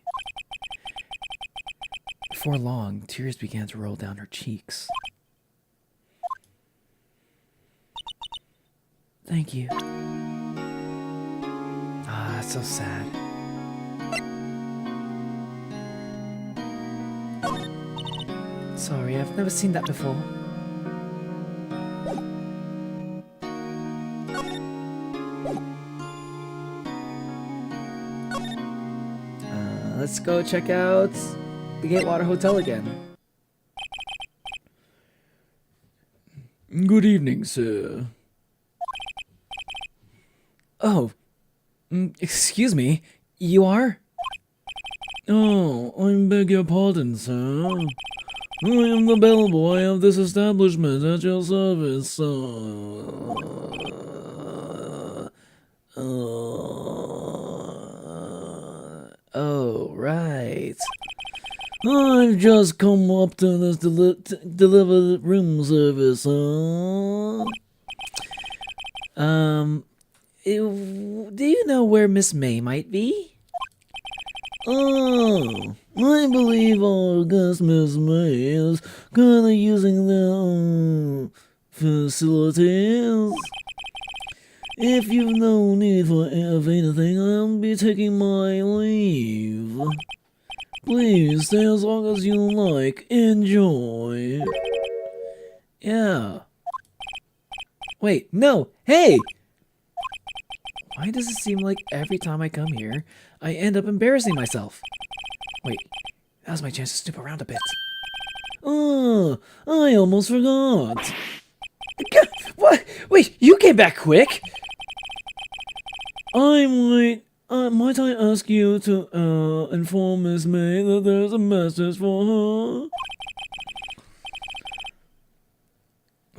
Before long, tears began to roll down her cheeks. Thank you. Ah, it's so sad. Sorry, I've never seen that before. Let's go check out the Gatewater Hotel again. Good evening, sir. Oh, excuse me, you are? Oh, I beg your pardon, sir. I am the bellboy of this establishment at your service, Oh, right. I've just come up to this deliver room service, Do you know where Miss May might be? Oh, I believe our guest Miss May is currently using their facilities. If you've no need of anything, I'll be taking my leave. Please stay as long as you like. Enjoy. Yeah. Wait, no! Hey! Why does it seem like every time I come here, I end up embarrassing myself? Wait, now's my chance to snoop around a bit. Ah, I almost forgot. What? Wait, you came back quick! Might I ask you to inform Miss May that there's a message for her?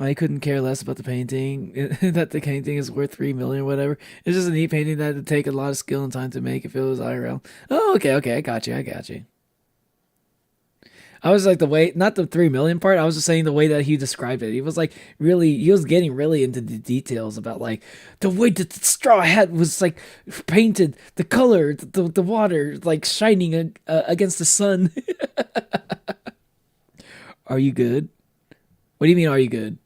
I couldn't care less about the painting, that the painting is worth 3 million or whatever. It's just a neat painting that would take a lot of skill and time to make if it was IRL. Oh, okay, I got you. I was like not the 3 million part, I was just saying the way that he described it. He was like he was getting really into the details about like the way that the straw hat was like painted, the color, the water like shining against the sun. Are you good? What do you mean, are you good?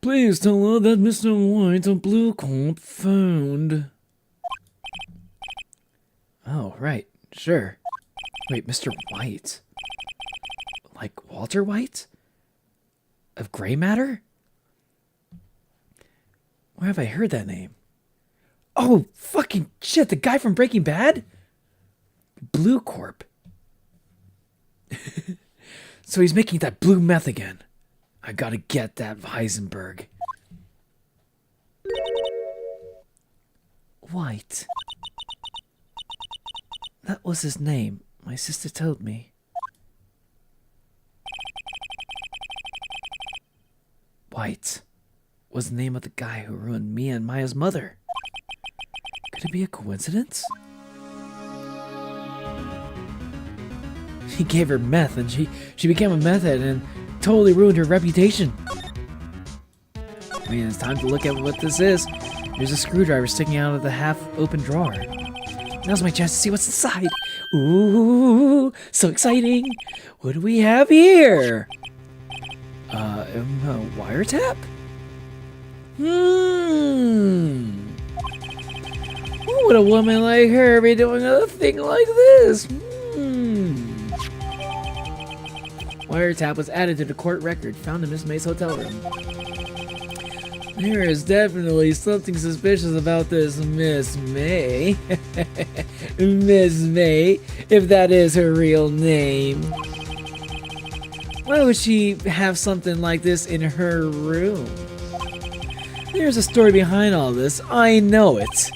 Please tell her that Mr. White of Blue Corp phoned. Oh, right. Sure. Wait, Mr. White? Like Walter White? Of Gray Matter? Where have I heard that name? Oh, fucking shit, the guy from Breaking Bad? Blue Corp. So he's making that blue meth again. I gotta get that Heisenberg. White. That was his name. My sister told me. White was the name of the guy who ruined me and Maya's mother. Could it be a coincidence? He gave her meth and she became a meth head and totally ruined her reputation. I mean, it's time to look at what this is. There's a screwdriver sticking out of the half-open drawer. Now's my chance to see what's inside. Ooh, so exciting. What do we have here? A wiretap? What would a woman like her be doing a thing like this? Wiretap was added to the court record found in Miss May's hotel room. There is definitely something suspicious about this Miss May. Miss May, if that is her real name. Why would she have something like this in her room? There's a story behind all this, I know it.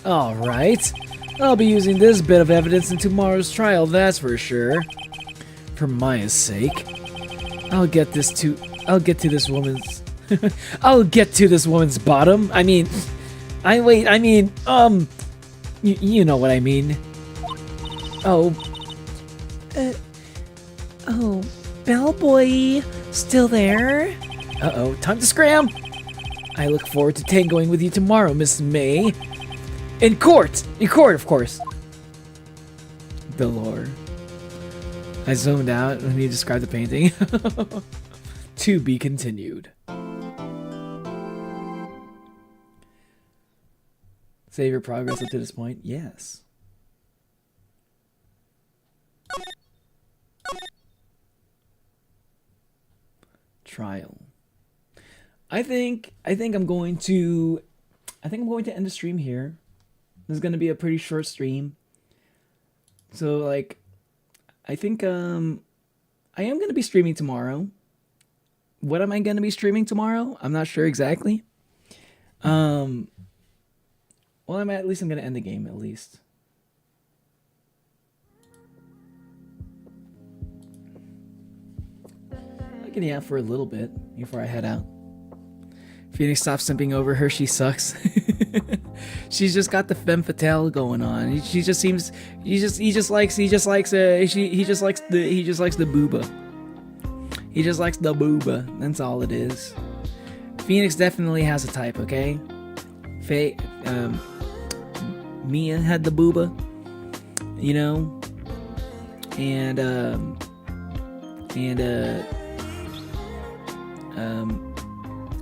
Alright, I'll be using this bit of evidence in tomorrow's trial, that's for sure. For Maya's sake. I'll get to this woman's I'll get to this woman's bottom. You know what I mean. Oh, bellboy, still there? Uh-oh, time to scram. I look forward to tangoing with you tomorrow, Miss May. In court, of course. The lore. I zoned out when he described the painting. To be continued. Save your progress up to this point? Yes. Trial. I think I'm going to end the stream here. This is going to be a pretty short stream. So like I think I am going to be streaming tomorrow. What am I going to be streaming tomorrow? I'm not sure exactly. Well, at least I'm going to end the game, at least. I can yap for a little bit before I head out. Phoenix, stop simping over her. She sucks. She's just got the femme fatale going on. She just seems. He just likes the booba. He just likes the booba. That's all it is. Phoenix definitely has a type. Okay. Mia had the booba, you know, and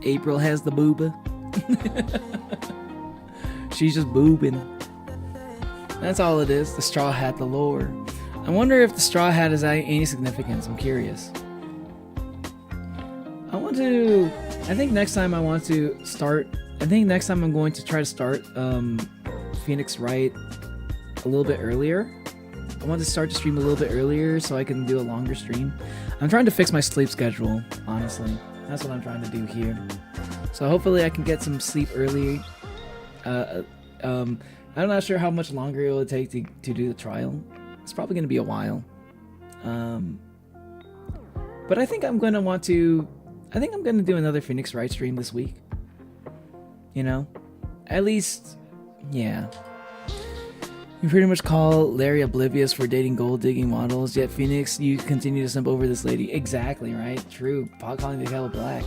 April has the booba. She's just boobing. That's all it is. The straw hat, the lore. I wonder if the straw hat has any significance. I'm curious. I think next time I'm going to try to start Phoenix Wright a little bit earlier. I want to start the stream a little bit earlier so I can do a longer stream. I'm trying to fix my sleep schedule, honestly. That's what I'm trying to do here. So hopefully I can get some sleep early. I'm not sure how much longer it will take to do the trial. It's probably going to be a while. But I think I'm going to do another Phoenix Wright stream this week. You know? At least, yeah. You pretty much call Larry oblivious for dating gold-digging models, yet Phoenix, you continue to simp over this lady. Exactly, right? True. Pot calling the kettle black.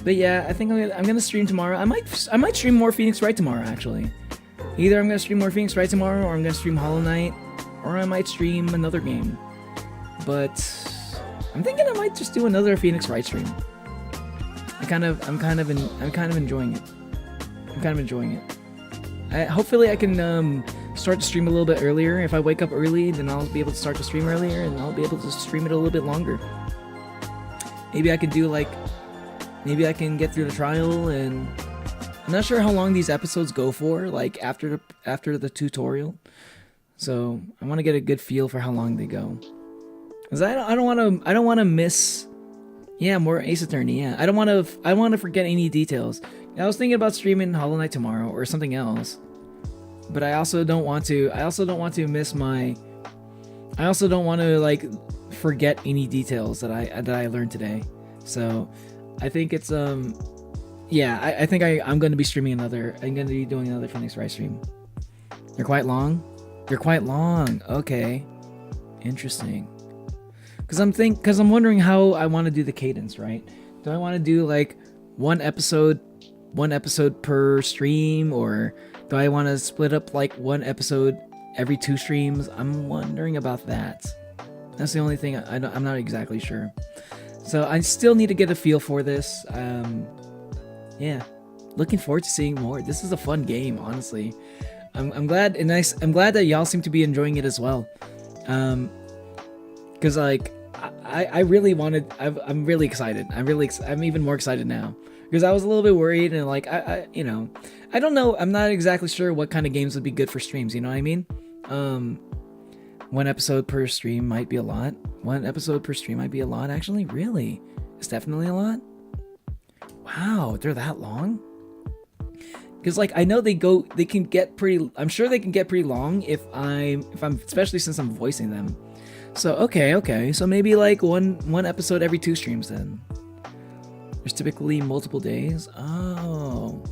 But yeah, I think I'm gonna stream tomorrow. I might stream more Phoenix Wright tomorrow, actually. Either I'm gonna stream more Phoenix Wright tomorrow, or I'm gonna stream Hollow Knight, or I might stream another game. But I'm thinking I might just do another Phoenix Wright stream. I'm kind of enjoying it. Hopefully I can start to stream a little bit earlier. If I wake up early, then I'll be able to start to stream earlier, and I'll be able to stream it a little bit longer. Maybe I can get through the trial, and I'm not sure how long these episodes go for, like after the tutorial. So I want to get a good feel for how long they go. Cause I don't want to miss. Yeah, more Ace Attorney. Yeah, I don't want to forget any details. I was thinking about streaming Hollow Knight tomorrow or something else, but I also don't want to miss my. I also don't want to like forget any details that I learned today. So I think it's yeah, I think I'm going to be streaming another. I'm going to be doing another Phoenix Wright stream. They're quite long. Okay, interesting. Because I'm wondering how I want to do the cadence, right? Do I want to do like one episode per stream, or do I want to split up like one episode every 2 streams? I'm wondering about that. That's the only thing I'm not exactly sure. So I still need to get a feel for this. Yeah, looking forward to seeing more. This is a fun game, honestly. I'm glad I'm glad that y'all seem to be enjoying it as well. Cause like I really wanted. I'm really excited. I'm even more excited now because I was a little bit worried and like I you know, I don't know. I'm not exactly sure what kind of games would be good for streams. You know what I mean? 1 episode per stream might be a lot. 1 episode per stream might be a lot. Actually, really, it's definitely a lot. Wow, they're that long? Because like I know they can get pretty. I'm sure they can get pretty long if I'm especially since I'm voicing them. So okay. So maybe like one episode every 2 streams then. There's typically multiple days. Oh,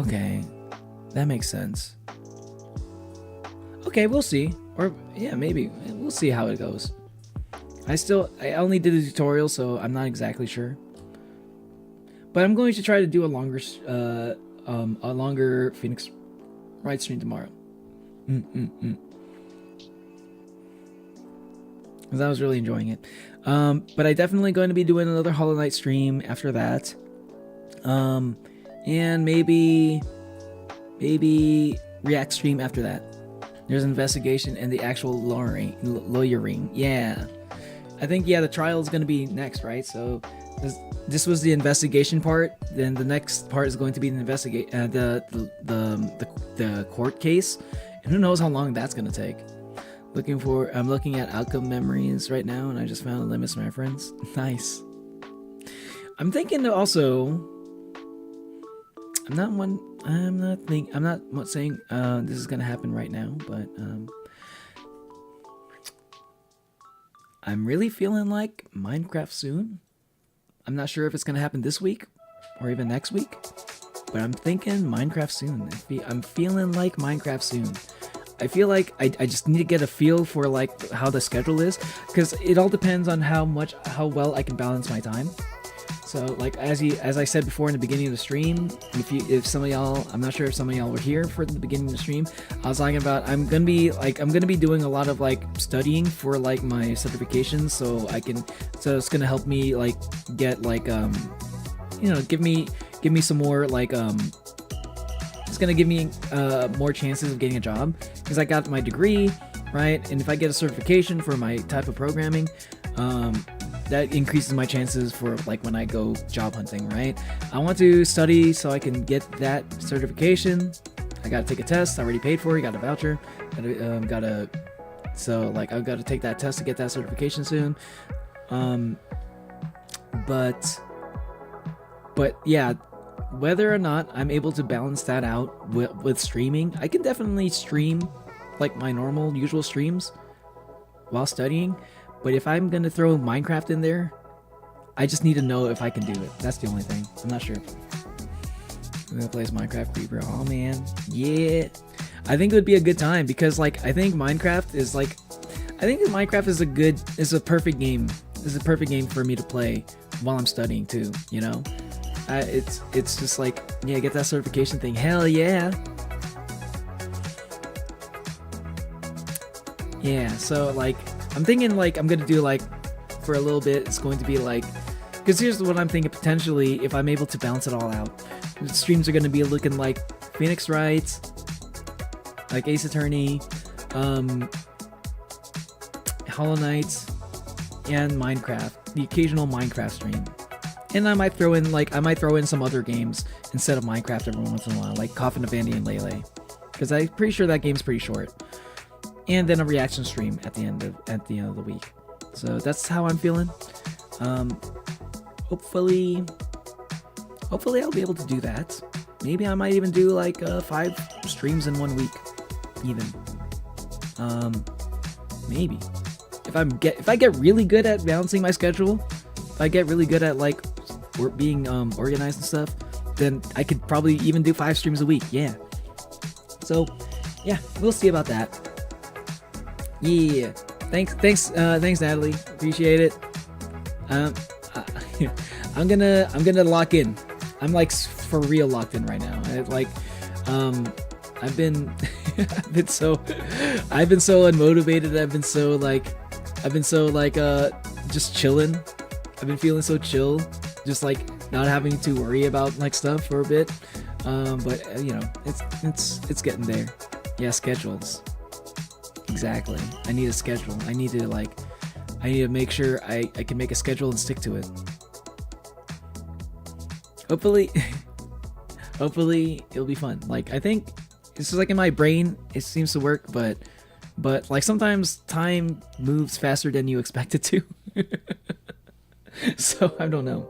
okay, that makes sense. Okay, we'll see. Or yeah, maybe we'll see how it goes. I only did a tutorial, so I'm not exactly sure. But I'm going to try to do a longer Phoenix Wright stream tomorrow. Because I was really enjoying it. But I definitely going to be doing another Hollow Knight stream after that. And maybe React stream after that. There's an investigation and the actual lawyering. Yeah. I think, yeah, the trial is going to be next, right? So this was the investigation part. Then the next part is going to be the the court case. And who knows how long that's going to take. I'm looking at outcome memories right now, and I just found a limits reference. Nice. I'm thinking also. I'm not saying this is gonna happen right now, but I'm really feeling like Minecraft soon. I'm not sure if it's gonna happen this week or even next week, but I'm thinking Minecraft soon. I'm feeling like Minecraft soon. I feel like I just need to get a feel for like how the schedule is, because it all depends on how well I can balance my time. So like as I said before in the beginning of the stream, if some of y'all, I'm not sure if some of y'all were here for the beginning of the stream, I was talking about I'm gonna be doing a lot of like studying for like my certifications, so it's gonna help me like get like give me some more like it's gonna give me more chances of getting a job, because I got my degree, right? And if I get a certification for my type of programming, that increases my chances for like when I go job hunting, right? I want to study so I can get that certification. I gotta take a test. I already paid for it. Got a voucher. So like I've got to take that test to get that certification soon. But yeah, whether or not I'm able to balance that out with streaming, I can definitely stream like my normal usual streams while studying. But if I'm going to throw Minecraft in there, I just need to know if I can do it. That's the only thing. I'm not sure. I'm going to play as Minecraft Creeper. Oh, man. Yeah. I think it would be a good time because, like, I think Minecraft is a perfect game. It's a perfect game for me to play while I'm studying, too, you know? It's just like, yeah, get that certification thing. Hell yeah. Yeah, so, like, I'm thinking like I'm gonna do like for a little bit. It's going to be like, because here's what I'm thinking potentially if I'm able to balance it all out. The streams are gonna be looking like Phoenix Wright, like Ace Attorney, Hollow Knight, and Minecraft. The occasional Minecraft stream, and I might throw in some other games instead of Minecraft every once in a while, like Coffin of Andy and Lele, because I'm pretty sure that game's pretty short. And then a reaction stream at the end of the week. So that's how I'm feeling. Hopefully I'll be able to do that. Maybe I might even do like 5 streams in 1 week, even. Maybe if I get really good at balancing my schedule, if I get really good at like being organized and stuff, then I could probably even do 5 streams a week. Yeah. So yeah, we'll see about that. Yeah, thanks, Natalie. Appreciate it. I'm gonna lock in. I'm like for real locked in right now. I've been I've been so unmotivated. I've been so like just chilling. I've been feeling so chill, just like not having to worry about like stuff for a bit. But you know, it's getting there. Yeah, schedules. Exactly. I need a schedule. I need to make sure I can make a schedule and stick to it. Hopefully it'll be fun. Like, I think it's just like in my brain, it seems to work, but like sometimes time moves faster than you expect it to. So I don't know.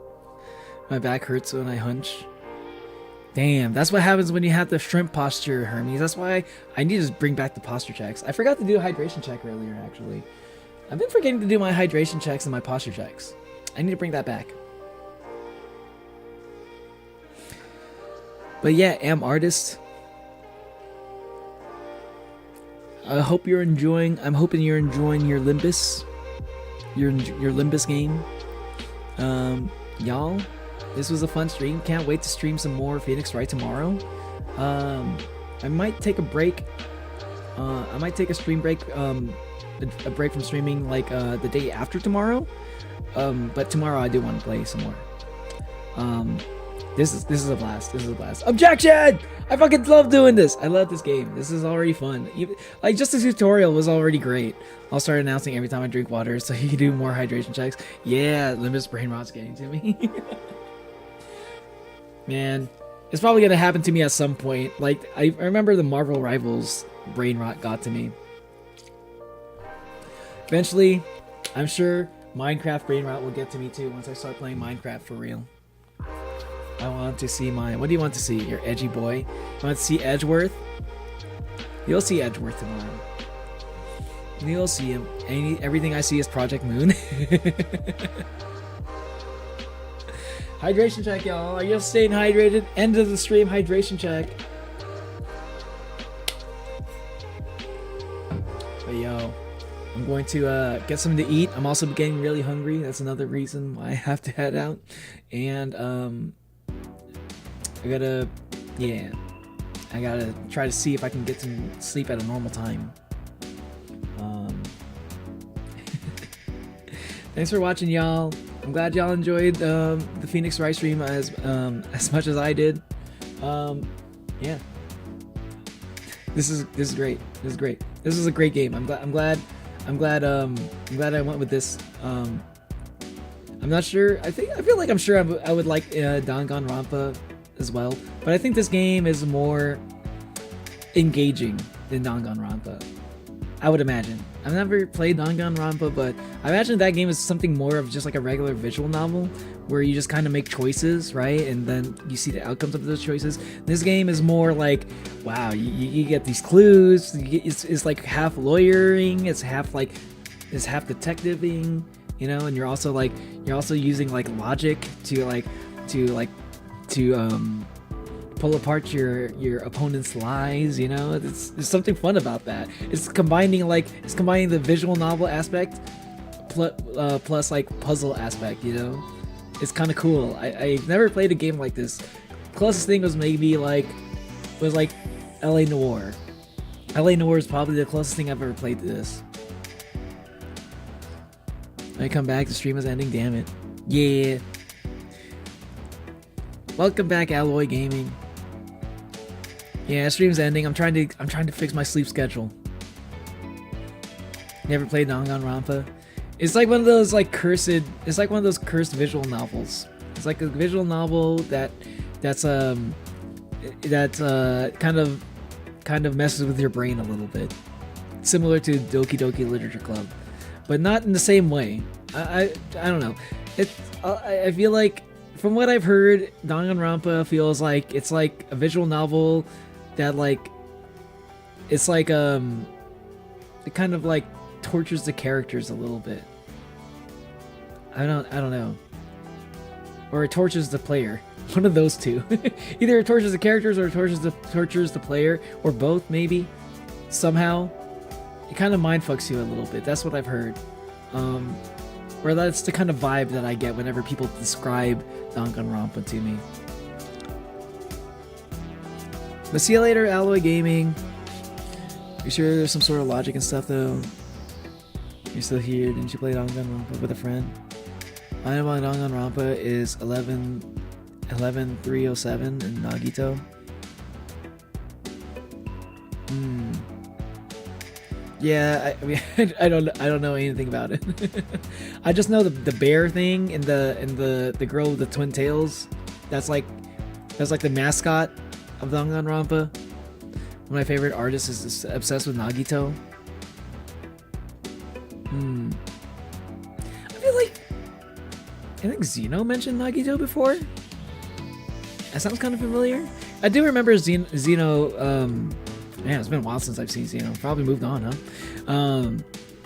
My back hurts when I hunch. Damn, that's what happens when you have the shrimp posture, Hermes. That's why I need to bring back the posture checks. I forgot to do a hydration check earlier, actually. I've been forgetting to do my hydration checks and my posture checks. I need to bring that back. But yeah, am artist. I hope you're enjoying. I'm hoping you're enjoying your Limbus, your Limbus game. Y'all, this was a fun stream. Can't wait to stream some more Phoenix Wright tomorrow. I might take a break. I might take a stream break. A break from streaming like the day after tomorrow. But tomorrow I do want to play some more. This is a blast. This is a blast. Objection! I fucking love doing this. I love this game. This is already fun. Even, like, just the tutorial was already great. I'll start announcing every time I drink water so you can do more hydration checks. Yeah, Limbus brain rot's getting to me. Man, it's probably gonna happen to me at some point. Like, I remember the Marvel Rivals brain rot got to me. Eventually, I'm sure Minecraft brain rot will get to me too once I start playing Minecraft for real. I want to see what do you want to see? Your edgy boy? You want to see Edgeworth? You'll see Edgeworth tomorrow. You'll see him. Everything I see is Project Moon. Hydration check, y'all. Are you staying hydrated? End of the stream, hydration check. But yo, I'm going to get something to eat. I'm also getting really hungry. That's another reason why I have to head out. And I gotta try to see if I can get some sleep at a normal time. Thanks for watching, y'all. I'm glad y'all enjoyed the Phoenix Wright stream as much as I did. Yeah. This is great. This is great. This is a great game. I'm glad I went with this. I'm not sure. I feel like I'm sure I would like Danganronpa as well, but I think this game is more engaging than Danganronpa. I would imagine. I've never played Danganronpa, but I imagine that game is something more of just like a regular visual novel where you just kind of make choices, right? And then you see the outcomes of those choices. This game is more like, wow, you get these clues. It's like half lawyering. It's half detectiving, you know. And you're also using like logic to pull apart your opponent's lies, you know. There's something fun about that. It's combining the visual novel aspect plus like puzzle aspect, you know. It's kind of cool. I've never played a game like this. Closest thing was maybe like LA Noire. LA Noire is probably the closest thing I've ever played to this. I come back, the stream is ending, damn it. Yeah. Welcome back, Alloy Gaming. Yeah, stream's ending. I'm trying to fix my sleep schedule. Never played Danganronpa. It's like one of those cursed visual novels. It's like a visual novel that's kind of messes with your brain a little bit. Similar to Doki Doki Literature Club, but not in the same way. I don't know. I feel like, from what I've heard, Danganronpa feels like it's like a visual novel that it kind of like tortures the characters a little bit. I don't know. Or it tortures the player. One of those two. Either it tortures the characters or it tortures the player, or both maybe. Somehow. It kind of mind fucks you a little bit. That's what I've heard. Or that's the kind of vibe that I get whenever people describe Danganronpa to me. But see you later, Alloy Gaming. You sure there's some sort of logic and stuff though? You're still here. Didn't you play Danganronpa with a friend? I know about Danganronpa is 11307 in Nagito. Yeah, I mean, I don't know anything about it. I just know the bear thing and the girl with the twin tails. That's like the mascot of Danganronpa. One of my favorite artists is obsessed with Nagito. I think Zeno mentioned Nagito before. That sounds kind of familiar. I do remember Zeno. Man, it's been a while since I've seen Zeno. Probably moved on, huh?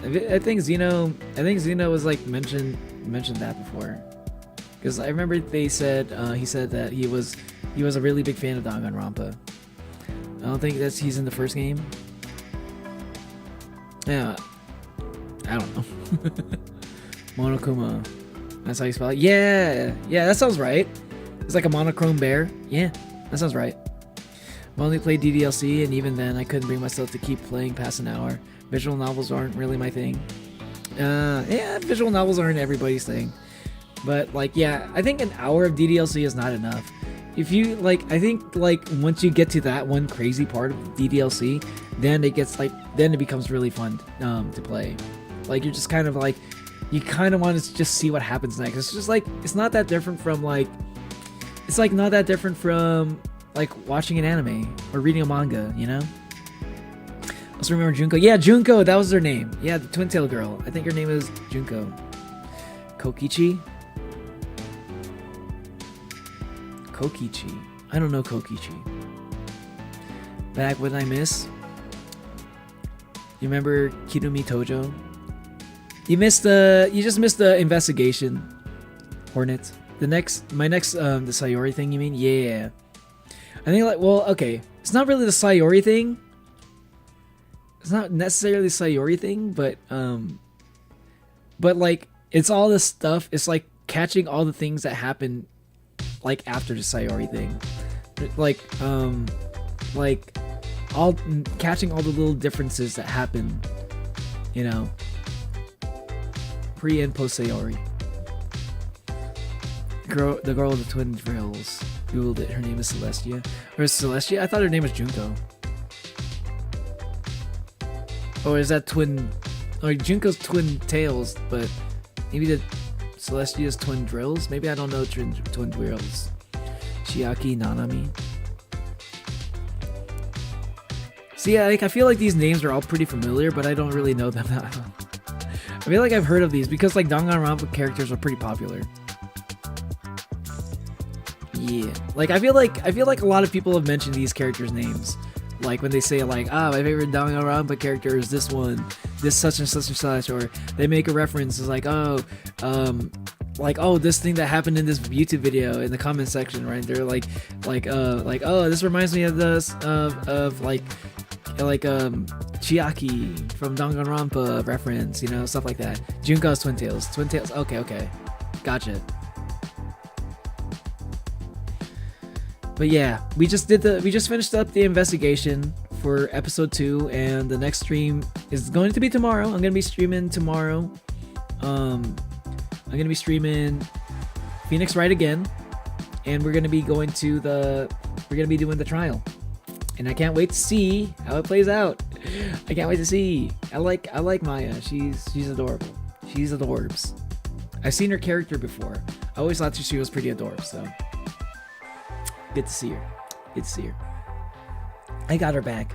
I think Zeno was like mentioned that before, because I remember he said that he was a really big fan of Danganronpa. I don't think he's in the first game. Yeah, I don't know. Monokuma. That's how you spell it? Yeah, that sounds right. It's like a monochrome bear. Yeah, that sounds right. I only played DDLC, and even then, I couldn't bring myself to keep playing past an hour. Visual novels aren't really my thing. Yeah, visual novels aren't everybody's thing. But, like, yeah, I think an hour of DDLC is not enough. If you, like, I think, like, once you get to that one crazy part of DDLC, then it becomes really fun to play. Like, you're just kind of like, you kind of want to just see what happens next. It's just like, it's not that different from like watching an anime or reading a manga, you know? I also remember Junko. Yeah, Junko, that was her name. Yeah, the twin tail girl. I think her name is Junko. Kokichi? I don't know Kokichi. Back when I miss. You remember Kirumi Tojo? You just missed the investigation. Hornet. The Sayori thing, you mean? Yeah. I think, like, well, okay. It's not really the Sayori thing. It's not necessarily the Sayori thing, but like, it's all this stuff. It's like catching all the things that happen, like, after the Sayori thing. Catching all the little differences that happen, you know, pre and post Sayori. The girl with the twin drills. Googled it. Her name is Celestia. Or is Celestia? I thought her name was Junko. Or is that twin? Or Junko's twin tails, but maybe the Celestia's twin drills? Maybe I don't know twin drills. Chiaki Nanami. See, I feel like these names are all pretty familiar, but I don't really know them. I feel like I've heard of these because like Danganronpa characters are pretty popular. Yeah, like I feel like a lot of people have mentioned these characters' names, like when they say like, my favorite Danganronpa character is this one, this such and such and such, or they make a reference as like, this thing that happened in this YouTube video in the comment section, right? They're like, this reminds me of this of Chiaki from Danganronpa reference, you know, stuff like that. Junko's twin tails. Okay, gotcha. But yeah, we just finished up the investigation for episode 2, and the next stream is going to be tomorrow. I'm gonna be streaming tomorrow. I'm gonna be streaming Phoenix Wright again, and we're gonna be doing the trial. And I can't wait to see how it plays out. I can't wait to see. I like Maya. She's adorable. She's adorbs. I've seen her character before. I always thought she was pretty adorable, so good to see her. I got her back.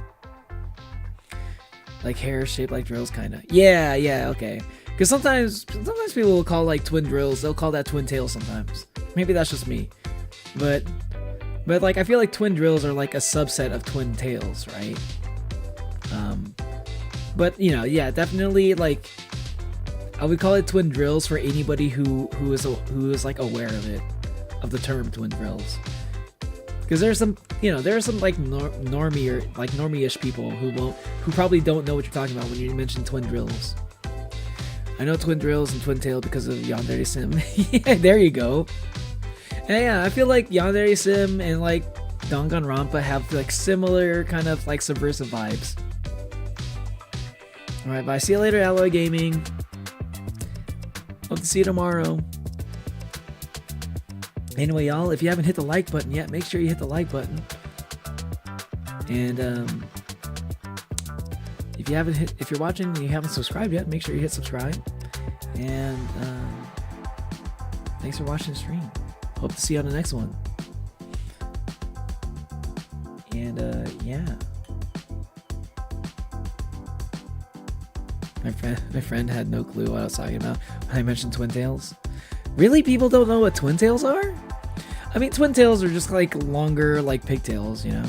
Like hair shaped like drills, kinda. Yeah, okay. Because sometimes people will call like twin drills, they'll call that twin tails sometimes. Maybe that's just me. But like I feel like twin drills are like a subset of twin tails, right? But you know, yeah, definitely like I would call it twin drills for anybody who is like aware of it, of the term twin drills. Because there are some like normie-ish people who probably don't know what you're talking about when you mention twin drills. I know twin drills and twin tail because of Yandere Sim. Yeah, there you go. And yeah, I feel like Yandere Sim and like Danganronpa have like similar kind of like subversive vibes. Alright, bye. See you later, Alloy Gaming. Hope to see you tomorrow. Anyway, y'all, if you haven't hit the like button yet, make sure you hit the like button. And if you're watching and you haven't subscribed yet, make sure you hit subscribe. And thanks for watching the stream. Hope to see you on the next one. And yeah. My friend had no clue what I was talking about when I mentioned Twin Tails. Really? People don't know what Twin Tails are? I mean, Twin Tails are just like longer, like pigtails, you know?